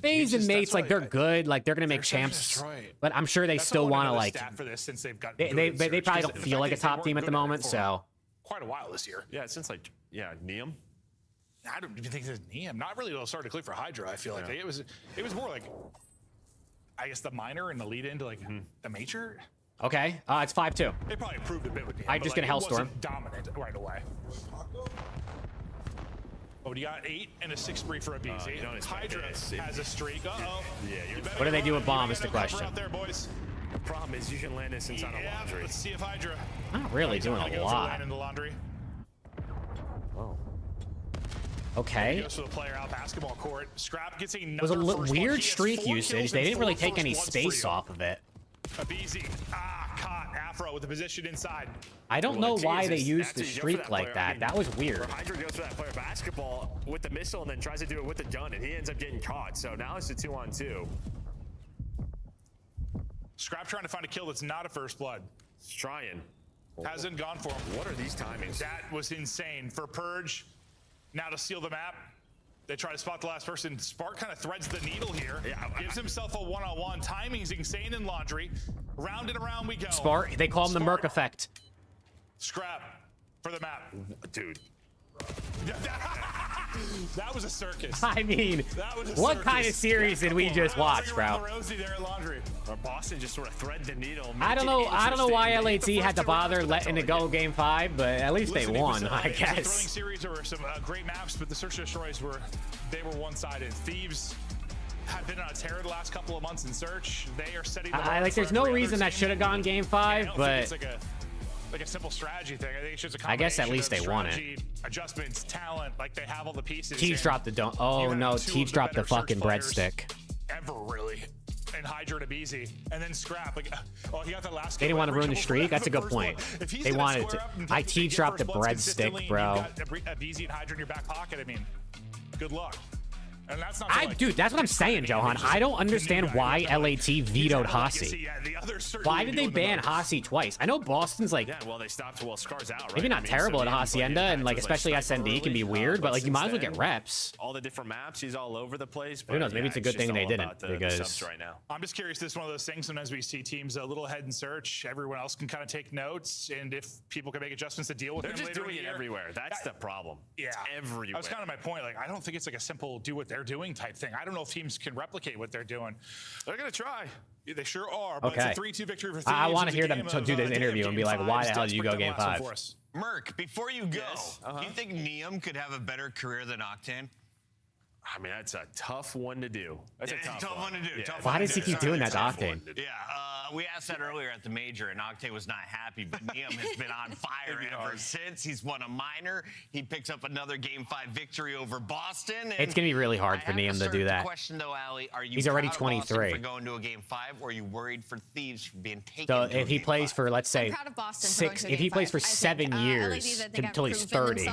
FaZe and Mates, like they're good, like they're gonna make champs, but I'm sure they still want to like. They probably don't feel like a top team at the moment, so. Quite a while this year. Yeah, since like Neum. I don't even think it's Neum. Not really. It'll start to click for Hydra. I feel like it was more like, I guess the minor and the lead into like the major. Okay, it's 5-2. They probably improved a bit with Neum. I just get a Hellstorm. Dominant right away. Oh, you got 8 and a 6 spree for Abizi. Hydra has a streak. Uh-oh. Yeah, what do they do with bomb is the question. Out there, boys. The problem is you can land this inside a laundry. Let's see if Hydra. Not really doing a lot. In the laundry. Oh. Okay. Goes to the player out basketball court. Scrap gets it was a weird streak usage. They didn't really take any space off of it. Abizi, caught Afro with the position inside. I don't know why they used the streak like that. I mean, that was weird. Hydra goes for that player basketball with the missile and then tries to do it with the dun, and he ends up getting caught. So now it's a 2-on-2. Scrap trying to find a kill that's not a first blood. He's trying. Hasn't gone for him. What are these timings? That was insane. For Purge, now to steal the map. They try to spot the last person. Spark kind of threads the needle here. Yeah, gives himself a one-on-one. Timing's insane in Laundry. Round and around we go. Spark, they call him the Merc effect. Scrap for the map. Dude. That was a circus. I mean, what kind of series did we just watch, bro? Boston just sort of thread the needle. I don't know why LAT had to bother letting it go game 5, but at least they won, I guess. Thrilling series, there were some great maps, but the search and destroys were one-sided. Thieves have been on a tear the last couple of months in search. They are setting the bar. Like, there's no reason that should have gone game 5, but like a simple strategy thing. I think it's just a I guess at least they won it. Adjustments, talent, like they have all the pieces. Teach dropped the don't. Oh no, Teach dropped the fucking breadstick. Ever really. And Hydra to Beezy, and then Scrap. Like, oh, he got that last. They didn't want to ruin the streak. That's a good point. They wanted to. I Teach dropped the breadstick, bro. A Beezy and Hydra in your back pocket. I mean, good luck. And that's not dude, that's what I'm saying, Johan. I don't understand why LAT vetoed Hasi. Why did they ban Hasi twice? I know Boston's like, yeah, well, they stopped Scar's out, right? Maybe not terrible at Hacienda, and like especially SND can be weird, but like you might as well get reps. All the different maps, he's all over the place. Who knows? Maybe it's a good thing they didn't, because right now. I'm just curious. This is one of those things. Sometimes we see teams a little ahead in search. Everyone else can kind of take notes, and if people can make adjustments to deal with them they're later just doing in it the year. everywhere. That's the problem. Yeah, it's everywhere. That was kind of my point. Like, I don't think it's like a simple do what they're doing type thing. I don't know if teams can replicate what they're doing. They're gonna try. They sure are. But okay. It's a 3-2 victory for Thieves. I want to hear them do this interview and be like, why the hell did you go game 5? Merc, before you go, do you think Neum could have a better career than Octane? I mean, that's a tough one to do. That's a tough one to do. Yeah. Why does he keep doing that to Octane? Yeah, we asked that earlier at the major, and Octane was not happy, but Neum has been on fire ever since. He's won a minor. He picks up another Game 5 victory over Boston. It's going to be really hard for Neum to do that. Question, though, Ali, are you He's already proud of 23. Boston for going to a Game 5, or are you worried for Thieves for being taken So to if he plays for, let's say, if he plays for 7 years until he's 30,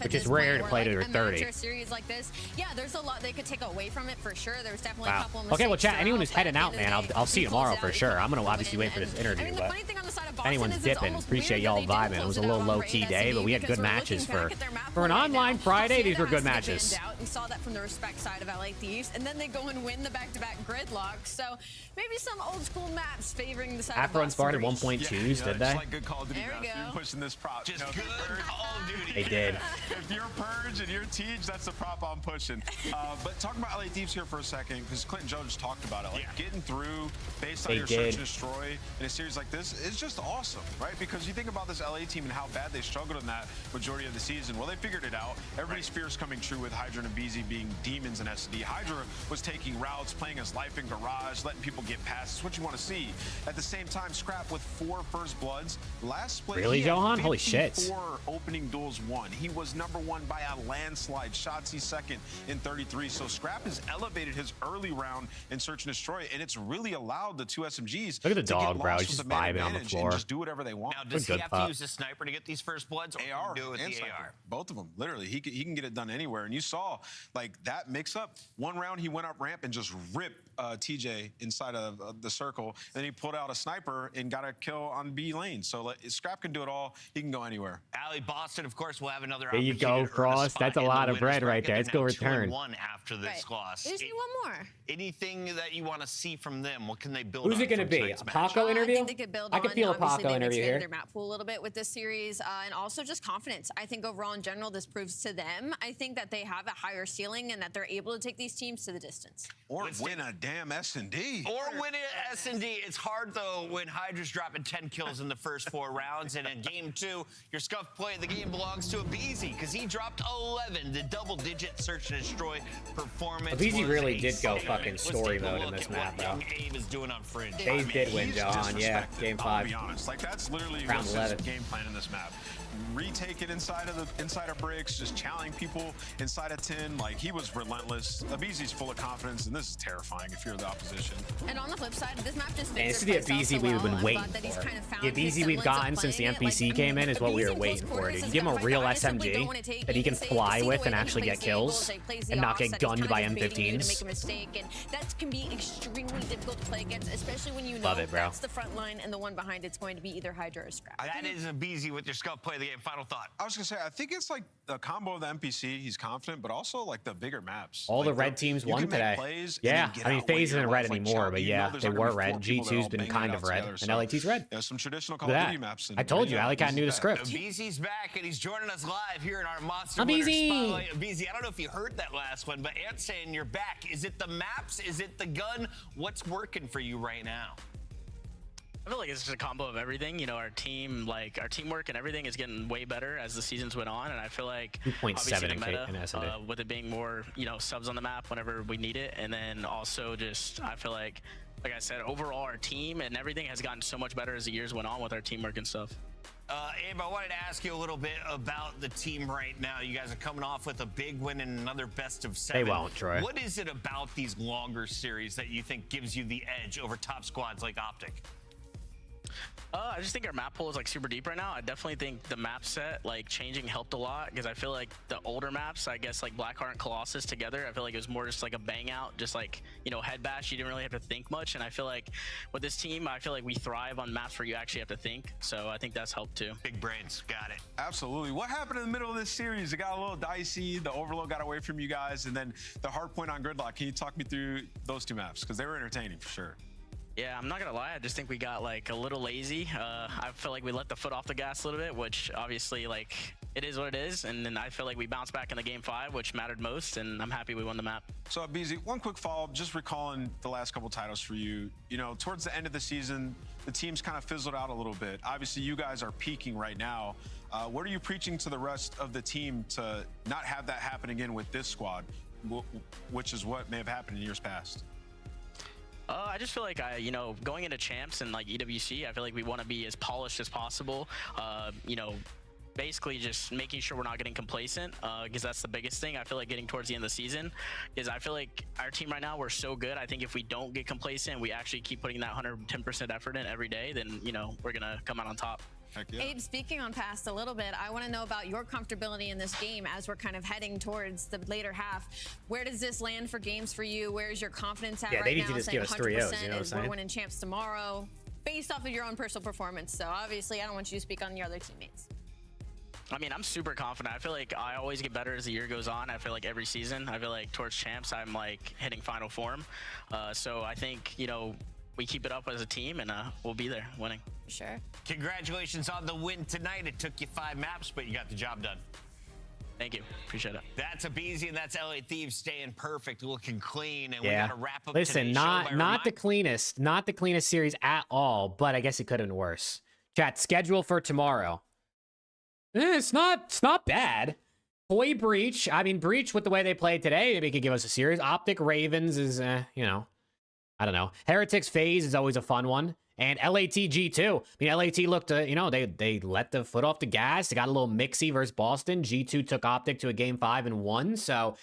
which is rare to play to their 30. Series like this, yeah, there's a lot they could take away from it for sure. There's definitely a couple mistakes. Okay, well, chat, anyone who's heading out, man, I'll see you tomorrow for sure. I'm going to obviously wait for this interview, but anyone's dipping, appreciate y'all vibing. It was a little low-key day, but we had good matches for an online Friday. These were good matches. We saw that from the respect side of LA Thieves, and then they go and win the back-to-back gridlock. So maybe some old-school maps favoring the side of Afro and Sparta 1.2s, did they? Like good Call of Duty there we go. You're pushing this prop. Just good Call of Duty. They did. If you're Purge and you're Teach, that's the prop I'm pushing. But talking about LA Thieves here for a second, because Clinton Joe just talked about it. Like getting through based on your search and destroy in a series like this is just awesome, right? Because you think about this LA team and how bad they struggled in that majority of the season. Well, they figured it out. Everybody's fears coming true with Hydra and Abizi being demons in SD. Hydra was taking routes, playing his life in garage, letting people get past. It's what you want to see. At the same time, Scrap with 4 first bloods. Last split, really, Johan? Holy shit. 4 opening duels won. He was #1 by a landslide. Shotzzy second in 33. So Scrap has elevated his early round in search and destroy, and it's really allowed the 2 SMGs. Look at the dog, bro. He's just vibing on the floor. And just do whatever they want. Now, does he have to use a sniper to get these first bloods, or AR do it with and the sniper. AR? Both of them, literally. He can get it done anywhere. And you saw like that mix up. One round he went up ramp and just ripped TJ inside of the circle. And then he pulled out a sniper and got a kill on B lane. So Scrap can do it all. He can go anywhere. Ali, Boston, of course, will have another there you go, Cross. That's a lot of bread right there. Let's go return. 2-1 after this loss. There's one more. Anything that you want to see from them? What can they build? Who's it going to be? A Paco interview? I think they could build I can feel a Paco interview here. Their map pool a little bit with this series, and also just confidence. I think overall in general, this proves to them. I think that they have a higher ceiling and that they're able to take these teams to the distance. Or win a damn S&D. Or win an S&D. It's hard though when Hydra's dropping 10 kills in the first 4 rounds, and in game 2, your scuff play of the game belongs to Abizi because he dropped 11. The double-digit search and destroy performance. Abizi really did go fucking story mode in this map, bro. Abe is doing on Fringe. They did win, John. Yeah, game 5. I'll be honest. Like that's literally round 11. Game plan in this map. retake it inside of bricks, just challenging people inside of 10. Like, he was relentless. Abizi's full of confidence, and this is terrifying if you're the opposition. And on the flip side, this map just Man, fits this is the Abizi we've been waiting for. The Abizi we've gotten since the NPC came in is what we were waiting for, dude. You give him a real SMG that he can fly with and actually get kills and not get gunned by M15s. That can be extremely difficult to play against, especially when you know that's the front line and the one behind it's going to be either Hydra or Scrap. That is Abizi with your scuff play of the game. Final thought. I was gonna say, I think it's like a combo of the NPC. He's confident, but also like the bigger maps. All the red teams won today. Yeah, I mean, FaZe isn't red anymore, but yeah, they were red. G2's been kind of red, and LAT's red. There's some traditional Call of Duty maps. I told you, Alicat knew the script. Abizi's back, and he's joining us live here in our Monster Abizi! Spotlight. Abizi, I don't know if you heard that last one, but Ant's saying you're back. Is it the maps? Is it the gun? What's working for you right now? I feel like it's just a combo of everything. You know, our team, like our teamwork and everything is getting way better as the seasons went on. And I feel like 2.7 the meta, in SND. with it being more, you know, subs on the map whenever we need it. And then also just, I feel like I said, overall our team and everything has gotten so much better as the years went on with our teamwork and stuff. Abe, I wanted to ask you a little bit about the team right now. You guys are coming off with a big win and another best of 7. They won't, Troy. What is it about these longer series that you think gives you the edge over top squads like Optic? I just think our map pool is like super deep right now. I definitely think the map set like changing helped a lot because I feel like the older maps, I guess like Blackheart and Colossus together, I feel like it was more just like a bang out, just like, you know, head bash. You didn't really have to think much. And I feel like with this team, I feel like we thrive on maps where you actually have to think. So I think that's helped too. Big brains, got it. Absolutely. What happened in the middle of this series? It got a little dicey. The Overload got away from you guys, and then the hard point on Gridlock. Can you talk me through those two maps? Because they were entertaining for sure. Yeah, I'm not gonna lie. I just think we got like a little lazy. I feel like we let the foot off the gas a little bit, which obviously like it is what it is. And then I feel like we bounced back in the game 5, which mattered most. And I'm happy we won the map. So BZ, one quick follow-up, just recalling the last couple titles for you. You know, towards the end of the season, the team's kind of fizzled out a little bit. Obviously, you guys are peaking right now. What are you preaching to the rest of the team to not have that happen again with this squad, which is what may have happened in years past? I just feel like you know, going into champs and like EWC, I feel like we want to be as polished as possible. You know, basically just making sure we're not getting complacent, because that's the biggest thing. I feel like getting towards the end of the season is I feel like our team right now, we're so good. I think if we don't get complacent, we actually keep putting that 110% effort in every day, then, you know, we're going to come out on top. Yeah. Abe, speaking on past a little bit, I want to know about your comfortability in this game as we're kind of heading towards the later half. Where does this land for games for you? Where's your confidence at right now? They need to just give us 3 O's, you know what I'm saying? We're winning champs tomorrow based off of your own personal performance. So obviously, I don't want you to speak on your other teammates. I mean, I'm super confident. I feel like I always get better as the year goes on. I feel like every season, I feel like towards champs, I'm like hitting final form. So I think, you know, we keep it up as a team and we'll be there winning. Sure. Congratulations on the win tonight. It took you 5 maps, but you got the job done. Thank you. Appreciate it. That's Abizi, and that's LA Thieves staying perfect, looking clean, and yeah. we got to wrap up. Listen, not the cleanest series at all, but I guess it could have been worse. Chat, schedule for tomorrow. It's not bad. Toy Breach. I mean, Breach with the way they played today, maybe could give us a series. Optic Ravens is, you know, I don't know. Heretics FaZe is always a fun one. And LAT G2. I mean, LAT looked, you know, they let the foot off the gas. They got a little mixy versus Boston. G2 took Optic to a game 5 and won. So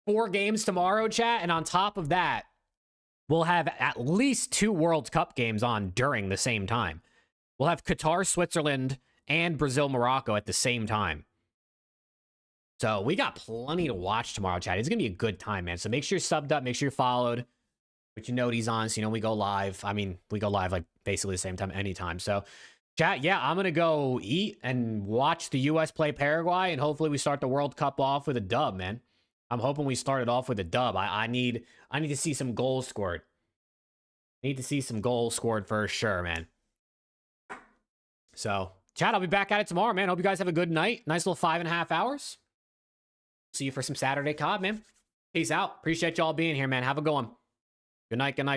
4 games tomorrow, chat. And on top of that, we'll have at least 2 World Cup games on during the same time. We'll have Qatar, Switzerland, and Brazil, Morocco at the same time. So we got plenty to watch tomorrow, chat. It's going to be a good time, man. So make sure you're subbed up. Make sure you're followed. Put your noties on so you know we go live. I mean, we go live like basically the same time anytime. So, chat, yeah, I'm going to go eat and watch the U.S. play Paraguay, and hopefully we start the World Cup off with a dub, man. I'm hoping we start it off with a dub. I need to see some goals scored. Need to see some goals scored for sure, man. So, chat, I'll be back at it tomorrow, man. Hope you guys have a good night. Nice little 5.5 hours. See you for some Saturday COD, man. Peace out. Appreciate y'all being here, man. Have a good one. Good night. Good night.